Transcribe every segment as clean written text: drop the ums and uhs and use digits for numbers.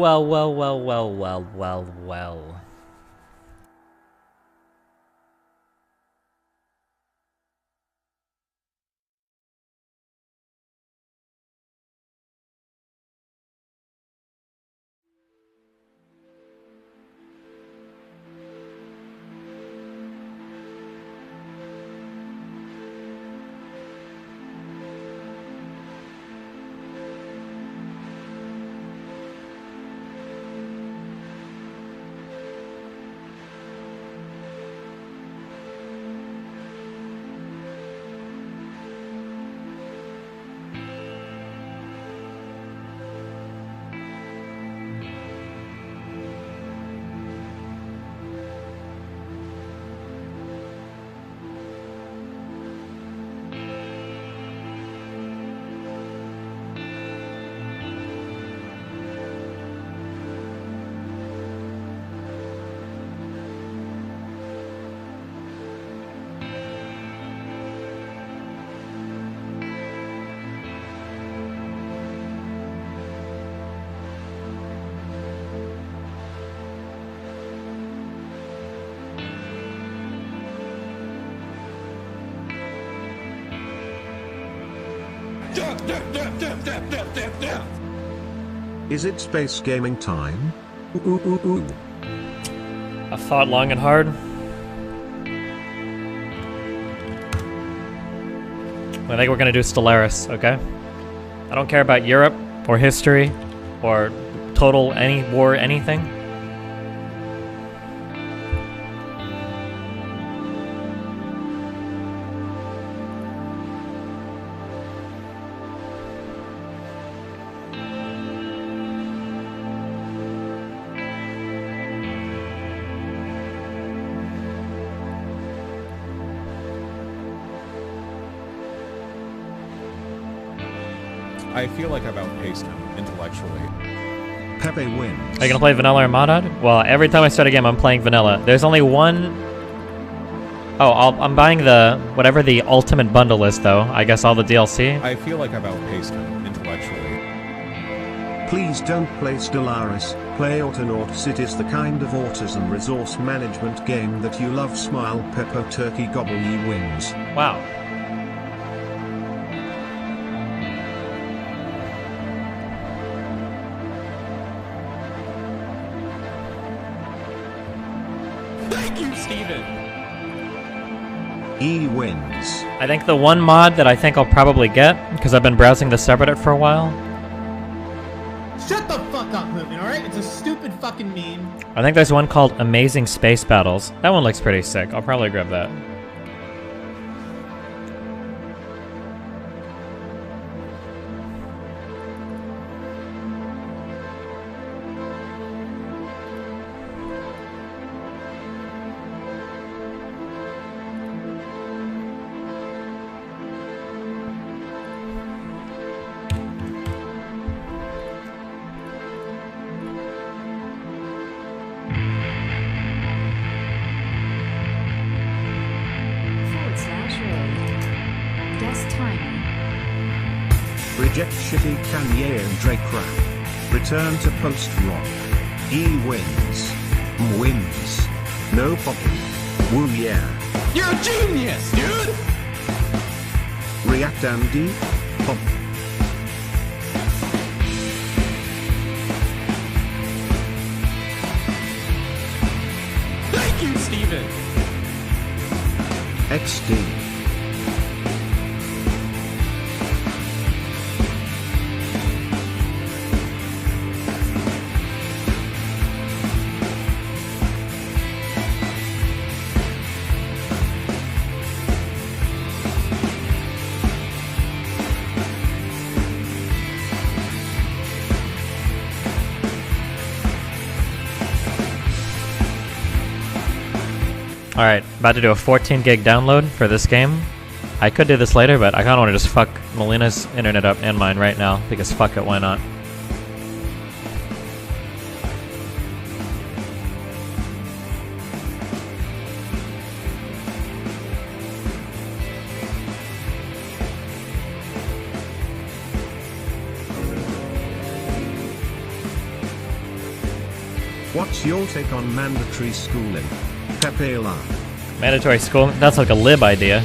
well. Is it space gaming time? Ooh. I thought long and hard. I think we're gonna do Stellaris, okay? I don't care about Europe or history or total any war anything. I feel like I've outpaced him intellectually. Pepe wins. Are you gonna play Vanilla or Modod? Well, every time I start a game, I'm playing Vanilla. There's only one... Oh, I'm buying the... whatever the ultimate bundle is, though. I guess all the DLC. I feel like I've outpaced him intellectually. Please don't play Stellaris. Play Autonauts. It is the kind of autism resource management game that you love. Smile, Pepper, Turkey, Gobble, ye wins. Wow. Thank you, Steven! E wins. I think the one mod that I think I'll probably get, because I've been browsing the subreddit for a while. Shut the fuck up, Movement, alright? It's a stupid fucking meme. I think there's one called Amazing Space Battles. That one looks pretty sick. I'll probably grab that. Reject shitty Kanye and Drake rap. Return to post-rock. E wins. M wins. No problem. Woo yeah. You're a genius, dude! React Andy. Pop. Thank you, Steven! XD. Alright, about to do a 14 gig download for this game. I could do this later, but I kinda wanna just fuck Melina's internet up and mine right now, because fuck it, why not? What's your take on mandatory schooling? Pepe La. Mandatory school? That's like a lib idea.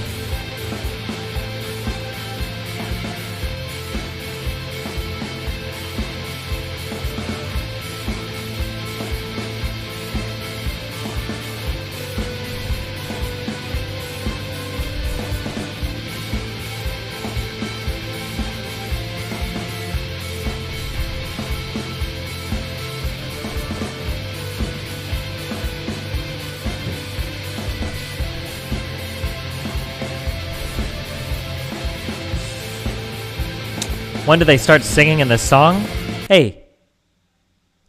When do they start singing in this song? Hey,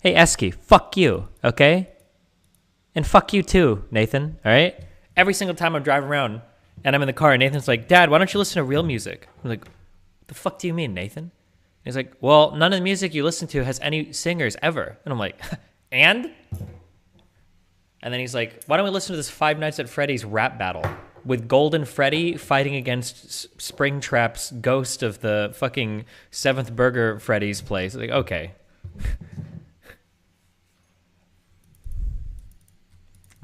Esky, fuck you, okay? And fuck you too, Nathan, all right? Every single time I'm driving around and I'm in the car, and Nathan's like, Dad, why don't you listen to real music? I'm like, the fuck do you mean, Nathan? And he's like, well, none of the music you listen to has any singers ever. And I'm like, and? And then he's like, why don't we listen to this Five Nights at Freddy's rap battle with Golden Freddy fighting against Springtrap's ghost of the fucking 7th Burger Freddy's place. Like, okay.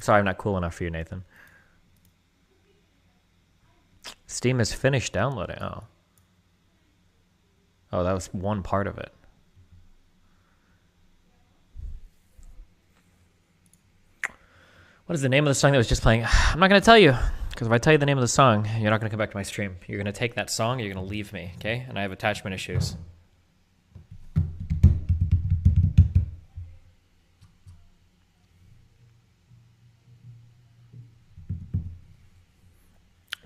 Sorry, I'm not cool enough for you, Nathan. Steam is finished downloading. Oh. Oh, that was one part of it. What is the name of the song that was just playing? I'm not going to tell you, because if I tell you the name of the song, you're not going to come back to my stream. You're going to take that song, you're going to leave me, okay? And I have attachment issues.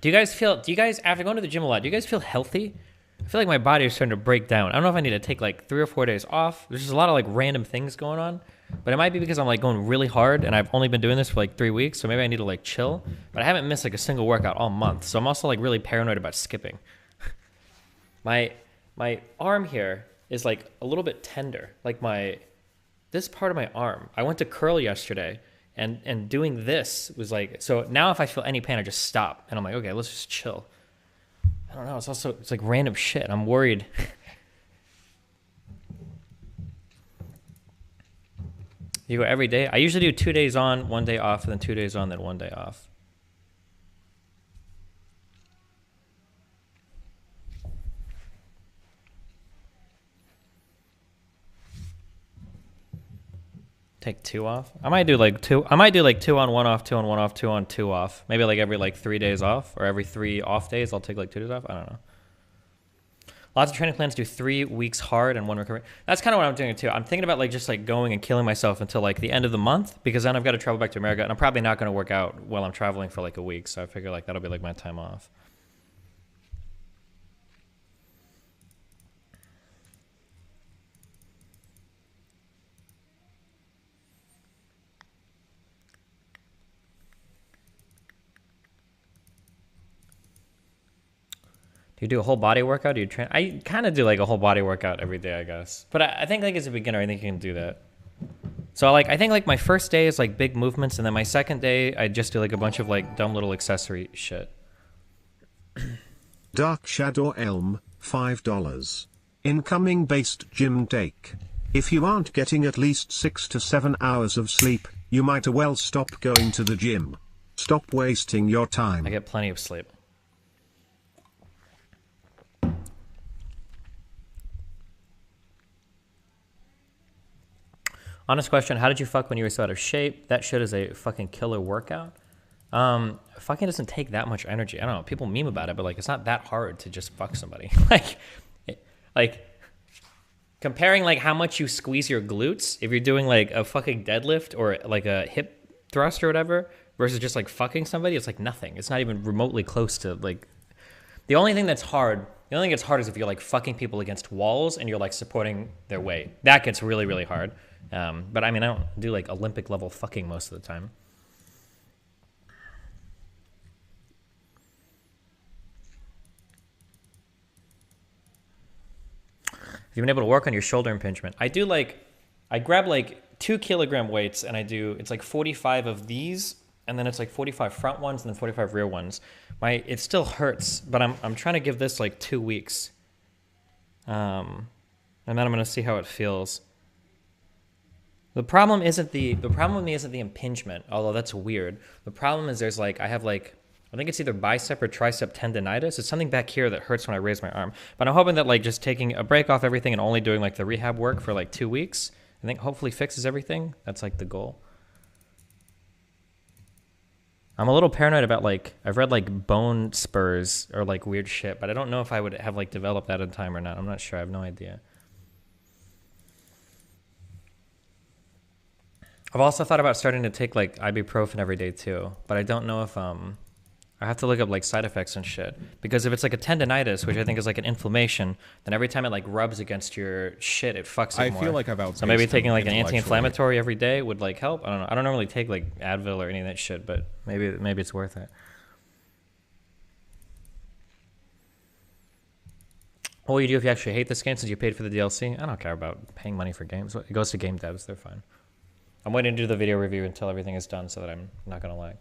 Do you guys, after going to the gym a lot, do you guys feel healthy? I feel like my body is starting to break down. I don't know if I need to take like 3 or 4 days off. There's just a lot of like random things going on. But it might be because I'm like going really hard and I've only been doing this for like 3 weeks. So maybe I need to like chill. But I haven't missed like a single workout all month. So I'm also like really paranoid about skipping. My arm here is like a little bit tender. Like this part of my arm. I went to curl yesterday. And doing this was like, so now if I feel any pain, I just stop. And I'm like, okay, let's just chill. I don't know. It's like random shit. I'm worried. You go every day? I usually do 2 days on, 1 day off, and then 2 days on, then 1 day off. Take 2 off? I might do like 2 on, 1 off, 2 on, 1 off, 2 on, 2 off. Maybe like every like 3 days off, or every 3 off days I'll take like 2 days off. I don't know. Lots of training plans do 3 weeks hard and 1 recovery. That's kind of what I'm doing too. I'm thinking about like just like going and killing myself until like the end of the month, because then I've got to travel back to America, and I'm probably not going to work out while I'm traveling for like a week. So I figure like that'll be like my time off. You do a whole body workout? Do you train? I kind of do like a whole body workout every day, I guess. But I think like as a beginner, I think you can do that. So like I think like my first day is like big movements, and then my second day I just do like a bunch of like dumb little accessory shit. Dark Shadow Elm, $5. Incoming based gym take. If you aren't getting at least 6 to 7 hours of sleep, you might as well stop going to the gym. Stop wasting your time. I get plenty of sleep. Honest question, how did you fuck when you were so out of shape? That shit is a fucking killer workout. Fucking doesn't take that much energy. I don't know, people meme about it, but like it's not that hard to just fuck somebody. like comparing like how much you squeeze your glutes if you're doing like a fucking deadlift or like a hip thrust or whatever versus just like fucking somebody, it's like nothing. It's not even remotely close to like, the only thing that's hard is if you're like fucking people against walls and you're like supporting their weight. That gets really, really hard. But I mean, I don't do like Olympic level fucking most of the time. Have you been able to work on your shoulder impingement? I do like, I grab like 2 kilogram weights and it's like 45 of these, and then it's like 45 front ones and then 45 rear ones. It still hurts, but I'm trying to give this like 2 weeks. And then I'm going to see how it feels. The problem with me isn't the impingement, although that's weird. The problem is there's like, I think it's either bicep or tricep tendonitis. It's something back here that hurts when I raise my arm. But I'm hoping that like just taking a break off everything and only doing like the rehab work for like 2 weeks, I think hopefully fixes everything. That's like the goal. I'm a little paranoid about like, I've read like bone spurs or like weird shit, but I don't know if I would have like developed that in time or not. I'm not sure. I have no idea. I've also thought about starting to take like ibuprofen every day too, but I don't know if I have to look up like side effects and shit, because if it's like a tendonitis, which I think is like an inflammation, then every time it like rubs againds your shit, it fucks it more. I feel like I've outpaced so maybe taking like an intellectually. anti-inflammatory every day would like help. I don't know. I don't normally take like Advil or any of that shit, but maybe it's worth it. What will you do if you actually hate this game since you paid for the DLC? I don't care about paying money for games. It goes to game devs. They're fine. I'm waiting to do the video review until everything is done so that I'm not going to lag.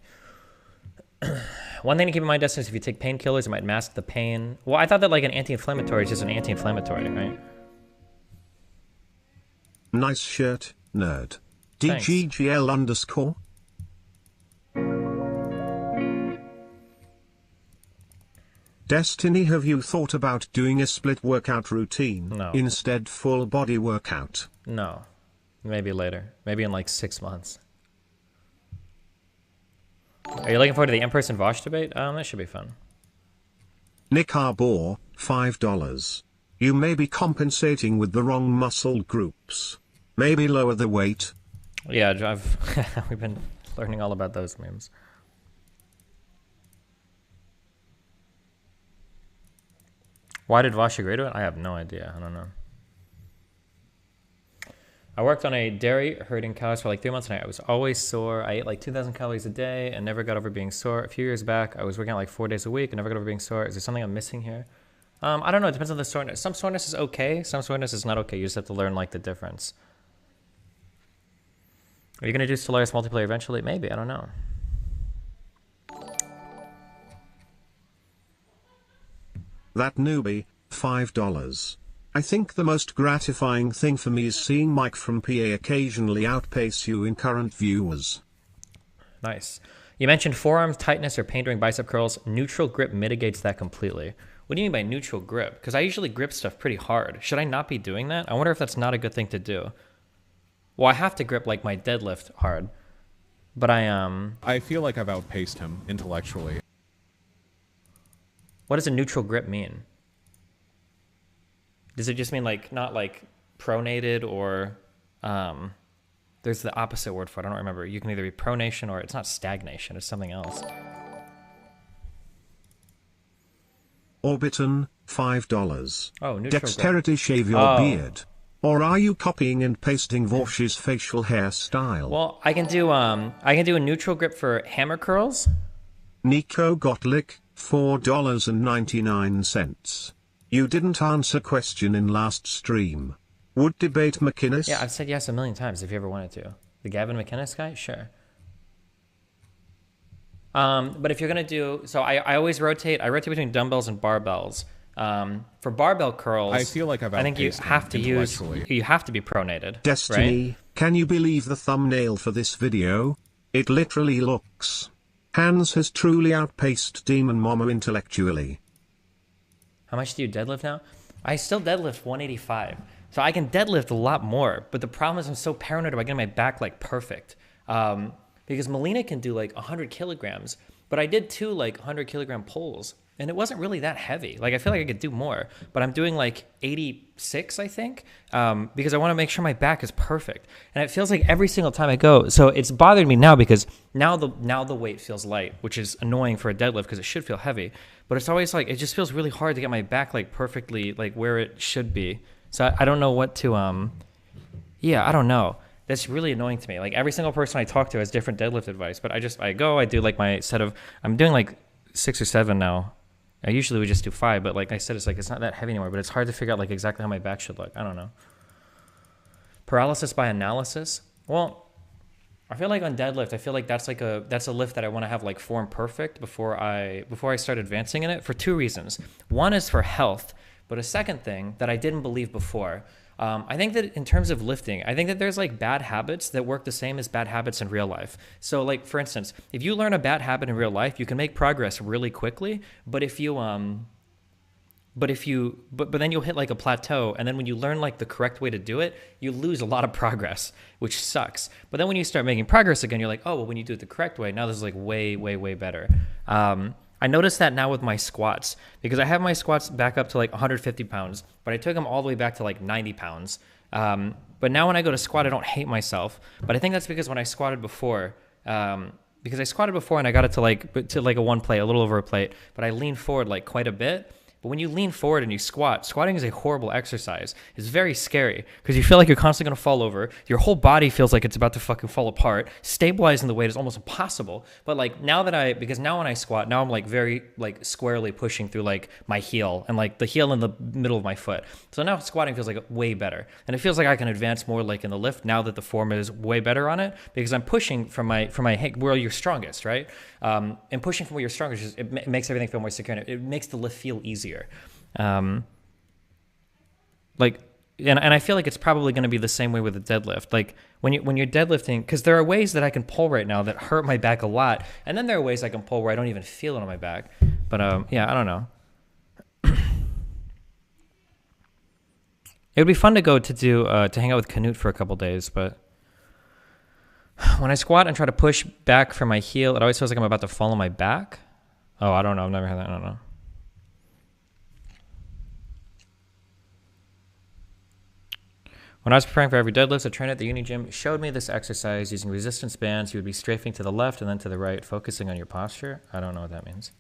One thing to keep in mind, Dustin, is if you take painkillers, it might mask the pain. Well, I thought that like an anti-inflammatory is just an anti-inflammatory, right? Nice shirt, nerd. Thanks. DGGL_. Destiny, have you thought about doing a split workout routine? No. Instead full body workout? No. Maybe later. Maybe in like 6 months. Are you looking forward to the in-person Vosh debate? That should be fun. Nick Arbor, $5. You may be compensating with the wrong muscle groups. Maybe lower the weight. Yeah, we've been learning all about those memes. Why did Vosh agree to it? I have no idea. I don't know. I worked on a dairy herding cows for like 3 months and I was always sore. I ate like 2,000 calories a day and never got over being sore. A few years back, I was working out like 4 days a week and never got over being sore. Is there something I'm missing here? I don't know. It depends on the soreness. Some soreness is okay. Some soreness is not okay. You just have to learn like the difference. Are you going to do Stellaris multiplayer eventually? Maybe. I don't know. That newbie, $5. I think the most gratifying thing for me is seeing Mike from PA occasionally outpace you in current viewers. Nice. You mentioned forearm tightness or pain during bicep curls. Neutral grip mitigates that completely. What do you mean by neutral grip? Because I usually grip stuff pretty hard. Should I not be doing that? I wonder if that's not a good thing to do. Well, I have to grip like my deadlift hard. But I feel like I've outpaced him intellectually. What does a neutral grip mean? Does it just mean like not like pronated or there's the opposite word for it. I don't remember. You can either be pronation or it's not stagnation. It's something else. Orbiton, $5. Oh, neutral Dexterity grip. shave your beard. Or are you copying and pasting Vosh's facial hairstyle? Well, I can do a neutral grip for hammer curls. Nico Gottlick, $4.99. You didn't answer question in last stream. Would debate McInnes? Yeah, I've said yes a million times if you ever wanted to. The Gavin McInnes guy? Sure. But if you're going to do... So I always rotate. I rotate between dumbbells and barbells. For barbell curls... I feel like I think you have to use... You have to be pronated. Destiny, right? Can you believe the thumbnail for this video? It literally looks... Hanz has truly outpaced Demon Mama intellectually. How much do you deadlift now? I still deadlift 185. So I can deadlift a lot more. But the problem is I'm so paranoid about getting my back like perfect. Because Melina can do like 100 kilograms. But I did 2 like 100 kilogram pulls. And it wasn't really that heavy. Like, I feel like I could do more. But I'm doing like 86, I think. Because I want to make sure my back is perfect. And it feels like every single time I go. So it's bothered me now because now the weight feels light. Which is annoying for a deadlift because it should feel heavy. But it's always like, it just feels really hard to get my back like perfectly like where it should be. So I don't know what to, yeah, I don't know. That's really annoying to me. Like, every single person I talk to has different deadlift advice. But I do like my set of, I'm doing like 6 or 7 now. I usually would just do 5, but like I said, it's like it's not that heavy anymore, but it's hard to figure out like exactly how my back should look. I don't know. Paralysis by analysis. Well, I feel like on deadlift, I feel like that's a lift that I want to have like form perfect before I start advancing in it for 2 reasons. One is for health, but a second thing that I didn't believe before. I think that in terms of lifting, I think that there's like bad habits that work the same as bad habits in real life. So like, for instance, if you learn a bad habit in real life, you can make progress really quickly. But if you, but then you'll hit like a plateau, and then when you learn like the correct way to do it, you lose a lot of progress, which sucks. But then when you start making progress again, you're like, oh, well, when you do it the correct way, now this is like way, way, way better. I noticed that now with my squats, because I have my squats back up to like 150 pounds, but I took them all the way back to like 90 pounds. But now when I go to squat, I don't hate myself. But I think that's because when I squatted before, because I squatted before and I got it to like a one plate, a little over a plate, but I leaned forward like quite a bit. But when you lean forward and you squat, squatting is a horrible exercise. It's very scary because you feel like you're constantly going to fall over. Your whole body feels like it's about to fucking fall apart. Stabilizing the weight is almost impossible. But like because now when I squat, now I'm like very like squarely pushing through like my heel and like the heel in the middle of my foot. So now squatting feels like way better. And it feels like I can advance more like in the lift now that the form is way better on it because I'm pushing from my hip where you're strongest, right? And pushing from where you're strongest, it makes everything feel more secure. And it makes the lift feel easier. And I feel like it's probably going to be the same way with the deadlift. Like when you're deadlifting, because there are ways that I can pull right now that hurt my back a lot, and then there are ways I can pull where I don't even feel it on my back. But yeah, I don't know. It would be fun to go to hang out with Canute for a couple days, but when I squat and try to push back from my heel, it always feels like I'm about to fall on my back. Oh, I don't know. I've never had that. I don't know. When I was preparing for every deadlift, a trainer at the uni gym showed me this exercise using resistance bands. You would be strafing to the left and then to the right, focusing on your posture. I don't know what that means.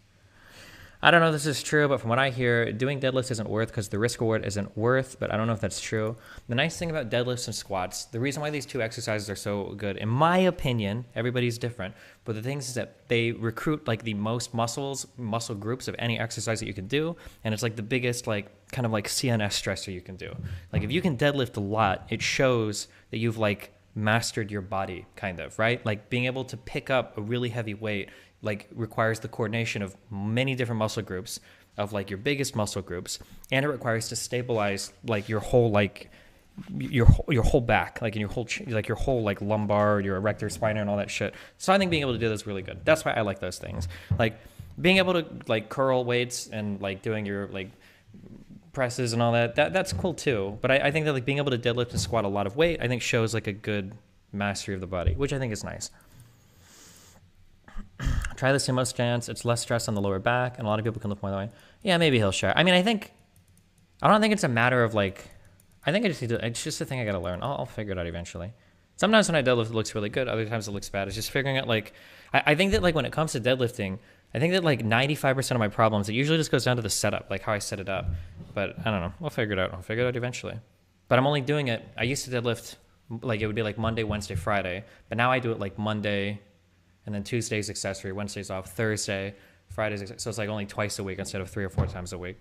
I don't know if this is true, but from what I hear, doing deadlifts isn't worth because the risk reward isn't worth, but I don't know if that's true. The nice thing about deadlifts and squats, the reason why these two exercises are so good, in my opinion, everybody's different, but the thing is that they recruit like the most muscle groups of any exercise that you can do, and it's like the biggest like kind of like CNS stressor you can do. Like if you can deadlift a lot, it shows that you've like mastered your body kind of, right? Like being able to pick up a really heavy weight like requires the coordination of many different muscle groups of like your biggest muscle groups, and it requires to stabilize like your whole like your whole back, like in your whole like your whole like lumbar, your erector spinator and all that shit. So I think being able to do this is really good. That's why I like those things. Like being able to like curl weights and like doing your like presses and all that's cool too. But I think that like being able to deadlift and squat a lot of weight, I think shows like a good mastery of the body, which I think is nice. Try the sumo stance. It's less stress on the lower back, and a lot of people can lift more that way. Yeah, maybe he'll share. I mean, I don't think it's a matter of like, I think it's just a thing I gotta learn. I'll figure it out eventually. Sometimes when I deadlift, it looks really good. Other times it looks bad. It's just figuring out like, I think that like when it comes to deadlifting, I think that like 95% of my problems, it usually just goes down to the setup, like how I set it up. But I don't know. I'll figure it out. I'll figure it out eventually. But I'm only doing it. I used to deadlift like it would be like Monday, Wednesday, Friday. But now I do it like Monday, and then Tuesday's accessory, Wednesday's off, Thursday, Friday's accessory. So it's like only twice a week instead of 3 or 4 times a week.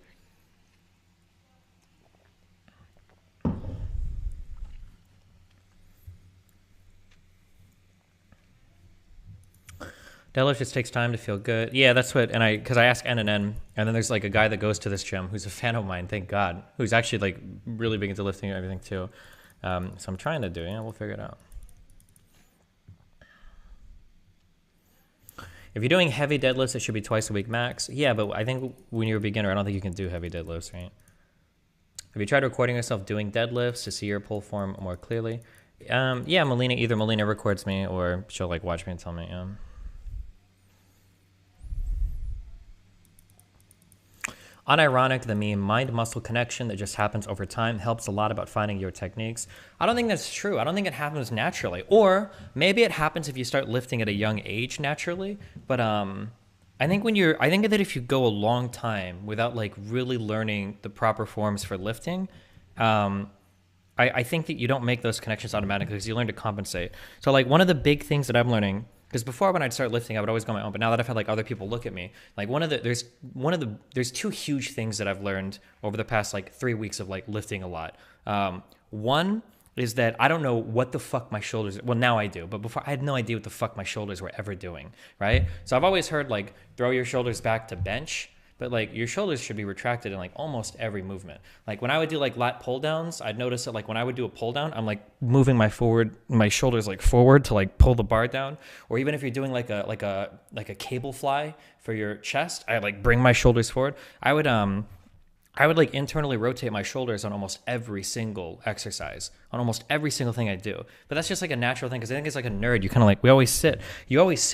Deadlift just takes time to feel good. Yeah, that's what, and because I ask N, and then there's like a guy that goes to this gym who's a fan of mine, thank God, who's actually like really big into lifting and everything too. So I'm trying to do it. Yeah, we'll figure it out. If you're doing heavy deadlifts, it should be twice a week max. Yeah, but I think when you're a beginner, I don't think you can do heavy deadlifts, right? Have you tried recording yourself doing deadlifts to see your pull form more clearly? Yeah, either Melina records me or she'll like watch me and tell me. Unironic, the meme mind-muscle connection that just happens over time helps a lot about finding your techniques. I don't think that's true. I don't think it happens naturally. Or maybe it happens if you start lifting at a young age naturally. But I think that if you go a long time without like really learning the proper forms for lifting, I think that you don't make those connections automatically because you learn to compensate. So like one of the big things that I'm learning, because before when I'd start lifting, I would always go on my own. But now that I've had like other people look at me, like there's 2 huge things that I've learned over the past like 3 weeks of like lifting a lot. One is that I don't know what the fuck my shoulders, well now I do, but before I had no idea what the fuck my shoulders were ever doing, right? So I've always heard like throw your shoulders back to bench, but like your shoulders should be retracted in like almost every movement. Like when I would do like lat pull downs, I'd notice that like when I would do a pull down, I'm like moving my shoulders like forward to like pull the bar down. Or even if you're doing like a cable fly for your chest, I like bring my shoulders forward. I would like internally rotate my shoulders on almost every single exercise, on almost every single thing I do. But that's just like a natural thing because I think it's like a nerd. You kind of like, you always sit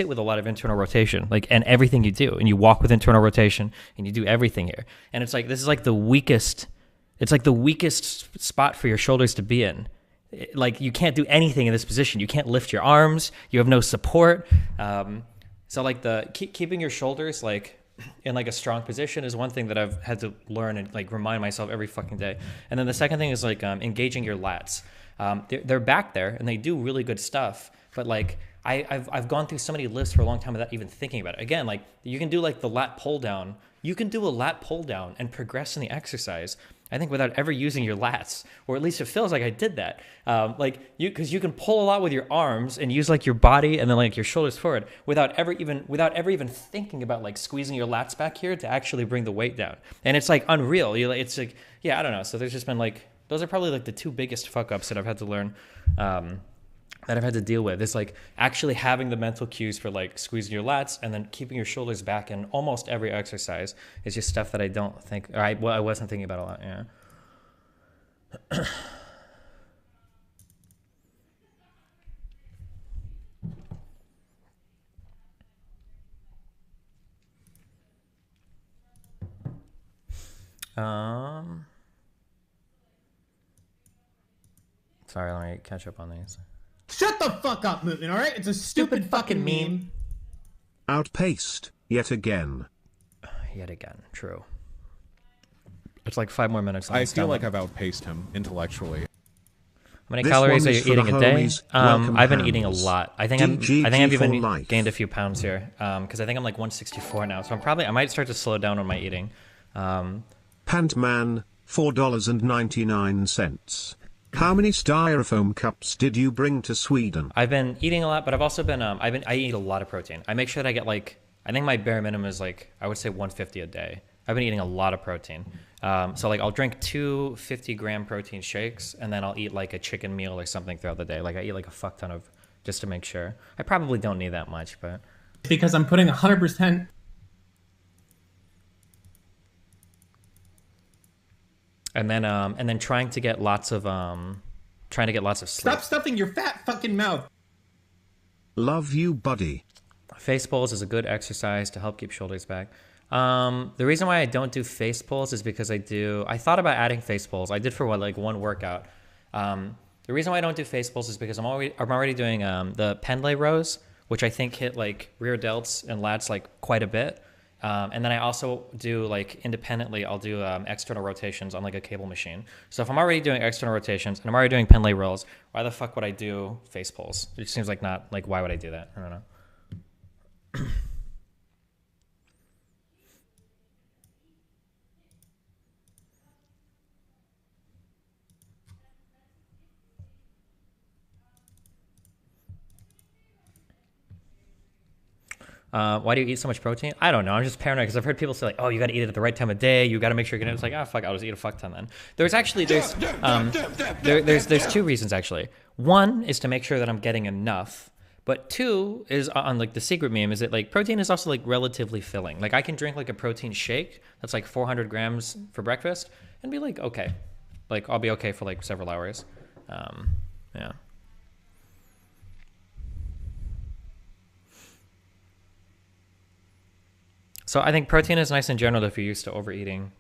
with a lot of internal rotation, like, and everything you do. And you walk with internal rotation and you do everything here. And it's like, this is like the weakest, it's like the weakest spot for your shoulders to be in. Like you can't do anything in this position. You can't lift your arms. You have no support. So like keeping your shoulders like in like a strong position is one thing that I've had to learn and like remind myself every fucking day. And then the second thing is like engaging your lats. They're back there and they do really good stuff, but like I've gone through so many lifts for a long time without even thinking about it. Again, like you can do like the lat pull down. You can do a lat pull down and progress in the exercise, I think, without ever using your lats, or at least it feels like I did that. Because you can pull a lot with your arms and use like your body and then like your shoulders forward without ever even thinking about like squeezing your lats back here to actually bring the weight down. And it's like unreal. It's like, yeah, I don't know. So there's just been like, those are probably like the two biggest fuck ups that I've had to learn, that I've had to deal with. It's like actually having the mental cues for like squeezing your lats and then keeping your shoulders back in almost every exercise is just stuff that I don't think, or I wasn't thinking about a lot. Yeah. Sorry, let me catch up on these. Shut the fuck up, movement, alright? It's a stupid fucking meme. Outpaced, yet again. Yet again, true. It's like 5 more minutes. I feel like I've outpaced him intellectually. How many This calories one are is you for eating the a day? homies. Welcome, I've been Hanz. eating a lot. I think DGG I've for even life. gained a few pounds here. Because I think I'm like 164 now. So I might start to slow down on my eating. Pantman, $4.99. How many styrofoam cups did you bring to Sweden? I've been eating a lot, but I've also been I eat a lot of protein. I make sure that I get like, I think my bare minimum is like, I would say 150 a day. I've been eating a lot of protein. So like I'll drink 2 50-gram protein shakes and then I'll eat like a chicken meal or something throughout the day. Like I eat like a fuck ton of, just to make sure. I probably don't need that much, but. Because I'm putting 100%. And then trying to get lots of sleep. Stop stuffing your fat fucking mouth. Love you, buddy. Face pulls is a good exercise to help keep shoulders back. The reason why I don't do face pulls is because I thought about adding face pulls. I did for one workout. The reason why I don't do face pulls is because I'm already doing the pendlay rows, which I think hit like rear delts and lats like quite a bit. And then I also do like independently, I'll do external rotations on like a cable machine. So if I'm already doing external rotations and I'm already doing pendlay rolls, why the fuck would I do face pulls? It seems like not, like, why would I do that? I don't know. Why do you eat so much protein? I don't know. I'm just paranoid because I've heard people say like, oh, you got to eat it at the right time of day. You got to make sure you're gonna. It's like, ah, fuck, I'll just eat a fuck ton then. There's 2 reasons actually. One is to make sure that I'm getting enough. But 2 is on like the secret meme is that like protein is also like relatively filling. Like I can drink like a protein shake that's like 400 grams for breakfast and be like, okay, like I'll be okay for like several hours. Yeah. So I think protein is nice in general if you're used to overeating,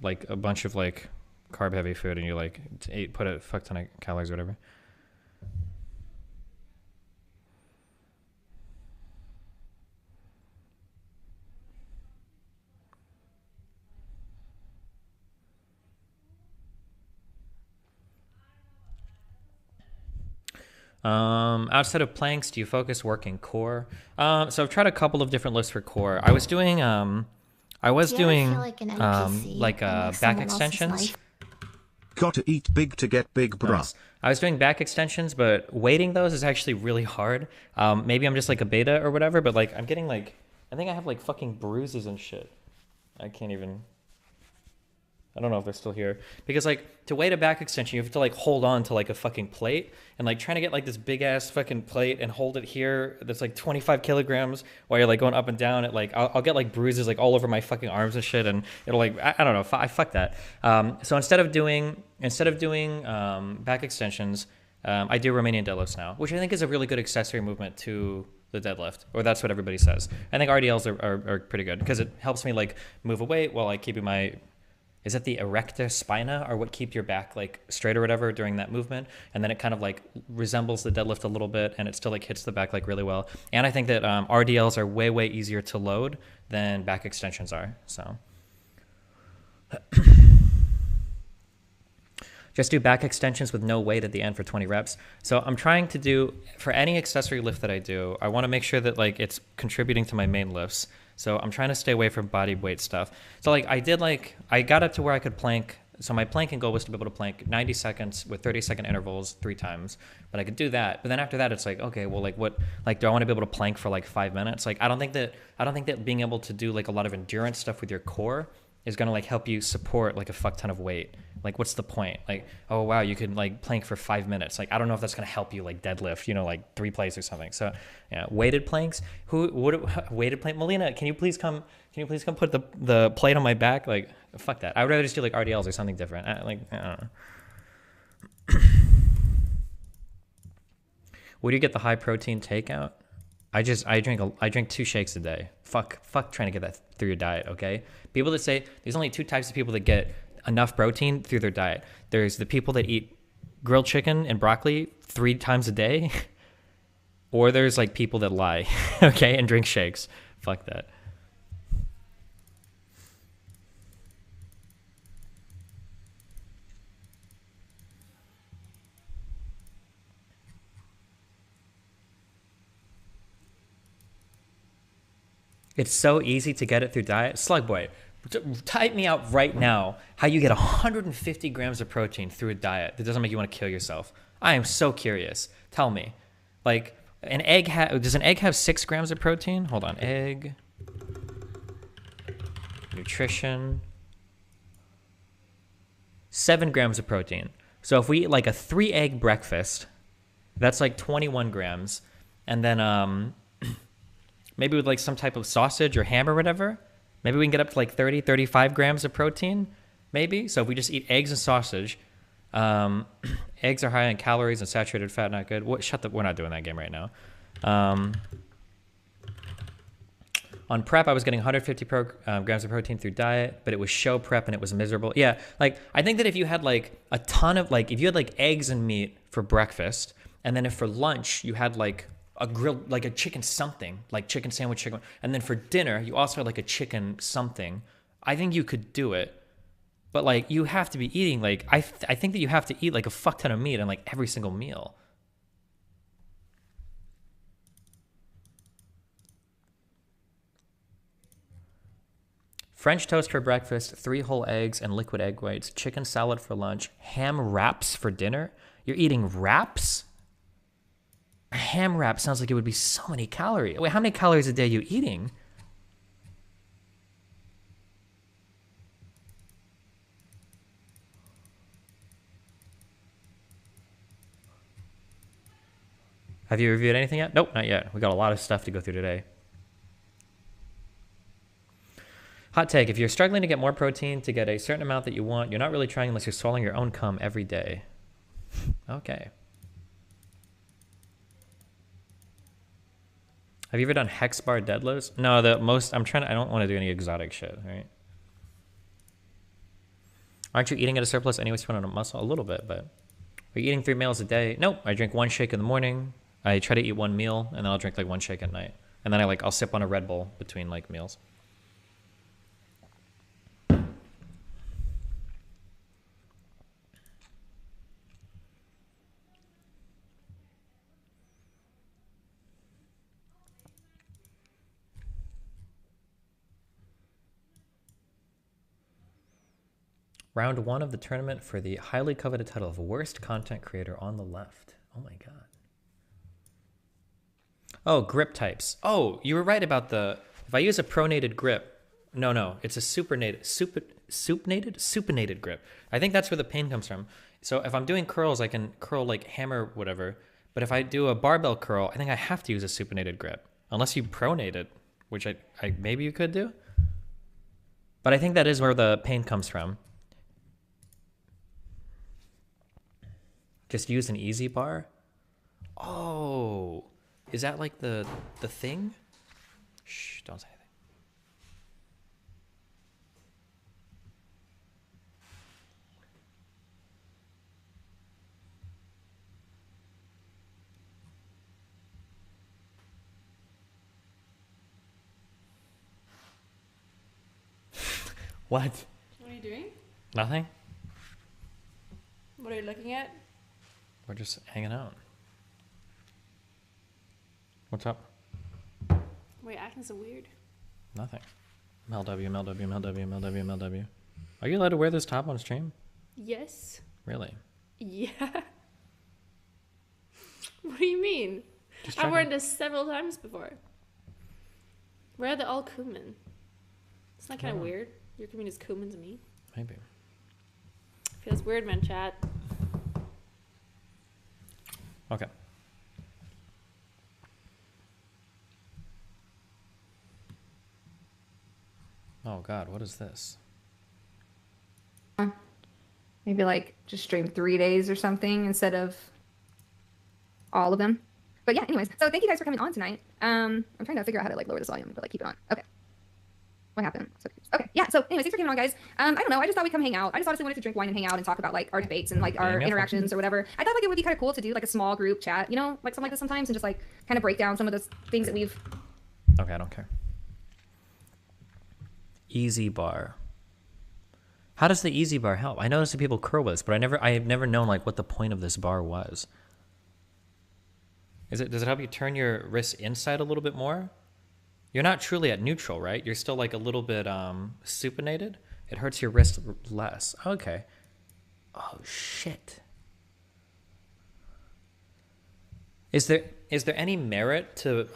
like a bunch of like carb heavy food and you like put a fuck ton of calories or whatever. Outside of planks, do you focus working core? So I've tried a couple of different lifts for core. I was doing back extensions. Gotta eat big to get big, bruh. Nice. I was doing back extensions, but weighting those is actually really hard. Maybe I'm just like a beta or whatever, but like I'm getting like, I think I have like fucking bruises and shit. I can't even. I don't know if they're still here. Because, like, to weight a back extension, you have to, like, hold on to, like, a fucking plate. And, like, trying to get, like, this big-ass fucking plate and hold it here that's, like, 25 kilograms while you're, like, going up and down. I'll get, like, bruises, like, all over my fucking arms and shit. And it'll, like, I don't know. I fuck that. So instead of doing back extensions, I do Romanian deadlifts now, which I think is a really good accessory movement to the deadlift, or that's what everybody says. I think RDLs are pretty good because it helps me, like, move a weight while, like, keeping my... Is it the erector spina or what keep your back like straight or whatever during that movement? And then it kind of like resembles the deadlift a little bit and it still like hits the back like really well. And I think that RDLs are way, way easier to load than back extensions are. So just do back extensions with no weight at the end for 20 reps. So I'm trying to do, for any accessory lift that I do, I want to make sure that like it's contributing to my main lifts. So I'm trying to stay away from body weight stuff. So like I got up to where I could plank. So my planking goal was to be able to plank 90 seconds with 30-second intervals 3 times. But I could do that. But then after that, it's like, okay, well, like what, like, do I want to be able to plank for like 5 minutes? Like, I don't think that being able to do like a lot of endurance stuff with your core is going to like help you support like a fuck ton of weight. Like, what's the point? Like, oh wow, you can like plank for 5 minutes. Like, I don't know if that's going to help you like deadlift, you know, like 3 plates or something. So yeah, weighted planks. Weighted plank? Melina, can you please come put the plate on my back? Like, fuck that. I would rather just do like RDLs or something different. I don't know. Where do you get the high protein takeout? I drink 2 shakes a day. Fuck trying to get that through your diet, okay? People that say there's only 2 types of people that get enough protein through their diet. There's the people that eat grilled chicken and broccoli 3 times a day, or there's like people that lie, okay, and drink shakes. Fuck that. It's so easy to get it through diet. Slugboy, type me out right now how you get 150 grams of protein through a diet that doesn't make you want to kill yourself. I am so curious. Tell me. Like, does an egg have 6 grams of protein? Hold on. Egg. Nutrition. 7 grams of protein. So if we eat like a 3-egg breakfast, that's like 21 grams. And then maybe with like some type of sausage or ham or whatever, maybe we can get up to like 30, 35 grams of protein, maybe. So if we just eat eggs and sausage, eggs are high in calories and saturated fat, not good. We're not doing that game right now. On prep, I was getting 150 grams of protein through diet, but it was show prep and it was miserable. Yeah, like I think that if you had like a ton of if you had like eggs and meat for breakfast, and then if for lunch you had like a grilled, like a chicken something, like chicken sandwich, chicken, and then for dinner you also had like a chicken something, I think you could do it. But like you have to be eating like I think that you have to eat like a fuck ton of meat in like every single meal. French toast for breakfast, 3 whole eggs and liquid egg whites, chicken salad for lunch, ham wraps for dinner. You're eating wraps? A ham wrap sounds like it would be so many calories. Wait, how many calories a day are you eating? Have you reviewed anything yet? Nope, not yet. We got a lot of stuff to go through today. Hot take, if you're struggling to get more protein to get a certain amount that you want, you're not really trying unless you're swallowing your own cum every day. Okay. Have you ever done hex bar deadlifts? No, I don't want to do any exotic shit, right? Aren't you eating at a surplus anyway to put on a muscle? A little bit, but are you eating 3 meals a day? Nope. I drink 1 shake in the morning. I try to eat 1 meal, and then I'll drink like 1 shake at night. And then I'll sip on a Red Bull between like meals. Round 1 of the tournament for the highly coveted title of Worst Content Creator on the left. Oh my god. Oh, grip types. Oh, you were right about if I use a pronated grip, No. It's a supinated grip. I think that's where the pain comes from. So if I'm doing curls, I can curl like hammer whatever. But if I do a barbell curl, I think I have to use a supinated grip. Unless you pronate it, which I maybe you could do. But I think that is where the pain comes from. Just use an easy bar. Oh, is that like the thing? Shh, don't say anything. What? What are you doing? Nothing? What are you looking at? We're just hanging out. What's up? Wait, acting so weird. Nothing. MLW. Are you allowed to wear this top on stream? Yes. Really? Yeah. What do you mean? I've worn this several times before. Where are the all cumin? Isn't that kind of weird? Your cumin is cumin to me. Maybe. Feels weird, man, chat. Okay. Oh God, what is this? Maybe like just stream 3 days or something instead of all of them. But yeah, anyways, so thank you guys for coming on tonight. I'm trying to figure out how to like lower this volume, but like keep it on. Okay. What happened? So, okay, yeah. So, anyways, thanks for coming on, guys. I don't know. I just thought we'd come hang out. I just honestly wanted to drink wine and hang out and talk about like our debates and like our interactions or whatever. I thought like it would be kind of cool to do like a small group chat, you know, like something like this sometimes, and just like kind of break down some of those things that we've. Okay, I don't care. Easy bar. How does the easy bar help? I noticed that people curl with this, but I have never known like what the point of this bar was. Does it help you turn your wrist inside a little bit more? You're not truly at neutral, right? You're still like a little bit supinated. It hurts your wrist less. Okay. Oh shit. Is there any merit to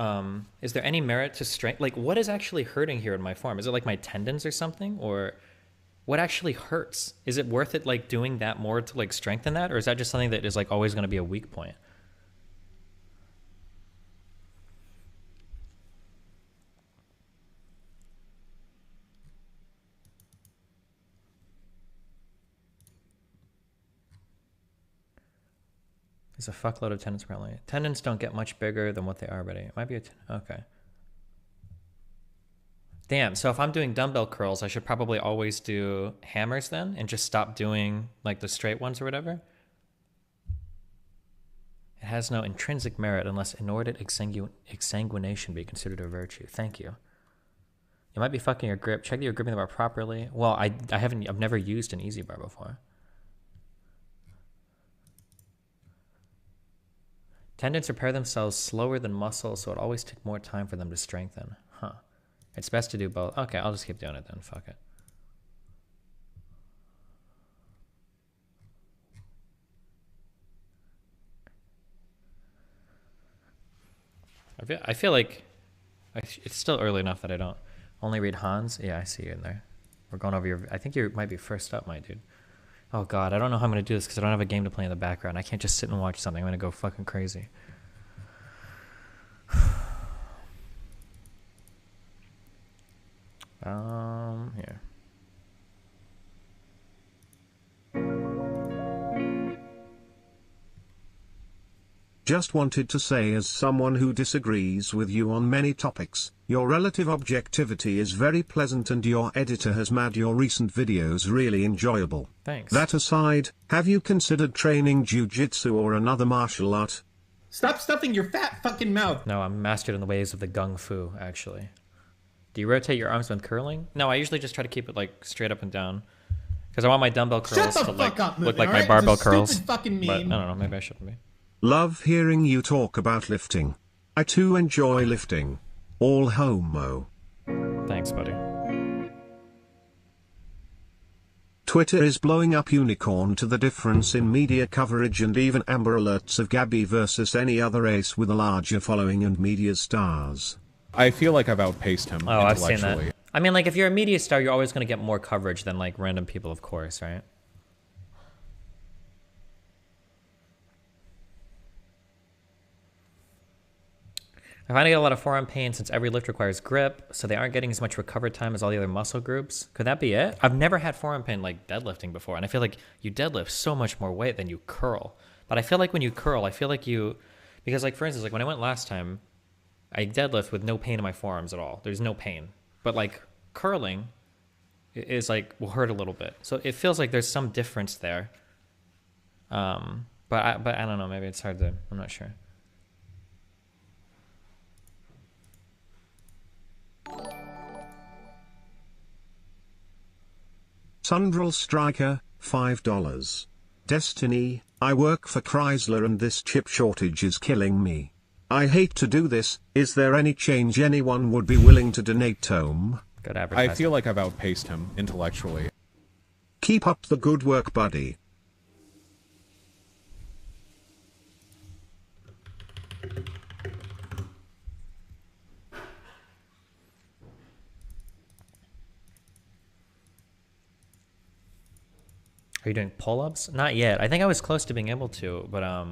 strength? Like, what is actually hurting here in my forearm? Is it like my tendons or something, or what actually hurts? Is it worth it like doing that more to like strengthen that, or is that just something that is like always going to be a weak point? There's a fuckload of tendons apparently. Tendons don't get much bigger than what they are already. It might be okay. Damn, so if I'm doing dumbbell curls, I should probably always do hammers then and just stop doing like the straight ones or whatever? It has no intrinsic merit unless inordinate exsanguination be considered a virtue. Thank you. You might be fucking your grip. Check that you're gripping the bar properly. Well, I've never used an easy bar before. Tendons repair themselves slower than muscles, so it always takes more time for them to strengthen. Huh. It's best to do both. Okay, I'll just keep doing it then. Fuck it. I feel like it's still early enough that I don't only read Hanz. Yeah, I see you in there. We're going over your... I think you might be first up, my dude. Oh God, I don't know how I'm going to do this because I don't have a game to play in the background. I can't just sit and watch something. I'm going to go fucking crazy. Here. Just wanted to say, as someone who disagrees with you on many topics, your relative objectivity is very pleasant and your editor has made your recent videos really enjoyable. Thanks. That aside, have you considered training jiu-jitsu or another martial art? Stop stuffing your fat fucking mouth. No, I'm mastered in the ways of the gung fu, actually. Do you rotate your arms when curling? No, I usually just try to keep it like straight up and down. Because I want my dumbbell curls to like look like my barbell curls. But I don't know, maybe I shouldn't be. Love hearing you talk about lifting. I too enjoy lifting. All homo. Thanks, buddy. Twitter is blowing up unicorn to the difference in media coverage and even Amber Alerts of Gabby versus any other ace with a larger following and media stars. I feel like I've outpaced him Oh, I've seen intellectually. that. I mean, like, if you're a media star, you're always going to get more coverage than, like, random people, of course, right? I find I get a lot of forearm pain since every lift requires grip, so they aren't getting as much recover time as all the other muscle groups. Could that be it? I've never had forearm pain like deadlifting before, and I feel like you deadlift so much more weight than you curl. But I feel like when you curl, I feel like you... Because, like, for instance, like, when I went last time, I deadlift with no pain in my forearms at all. There's no pain. But, like, curling is, like, will hurt a little bit. So it feels like there's some difference there. But I don't know. Maybe it's hard to... I'm not sure. Sundral Striker, $5. Destiny, I work for Chrysler and this chip shortage is killing me. I hate to do this, is there any change anyone would be willing to donate Tome? Good advertising. I feel like I've outpaced him intellectually. Keep up the good work, buddy. Are you doing pull-ups? Not yet. I think I was close to being able to, but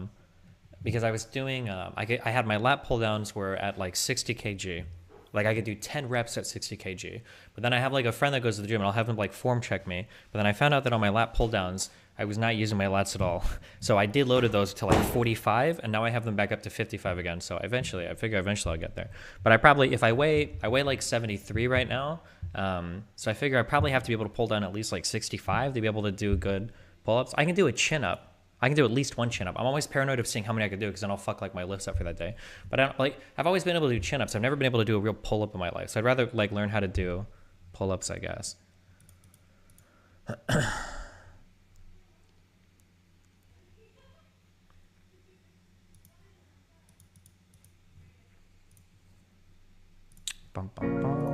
because I was doing, I had my lat pull-downs were at like 60 kg. Like I could do 10 reps at 60 kg. But then I have like a friend that goes to the gym and I'll have him like form check me. But then I found out that on my lat pull-downs, I was not using my lats at all. So I deloaded those to like 45 and now I have them back up to 55 again. So I figure eventually I'll get there. But I probably, if I weigh like 73 right now. So I figure I probably have to be able to pull down at least like 65 to be able to do good pull-ups. I can do a chin-up. I can do at least one chin-up. I'm always paranoid of seeing how many I can do because then I'll fuck like my lifts up for that day. But I've always been able to do chin-ups. I've never been able to do a real pull-up in my life. So I'd rather like learn how to do pull-ups, I guess. Bum, bum, bum.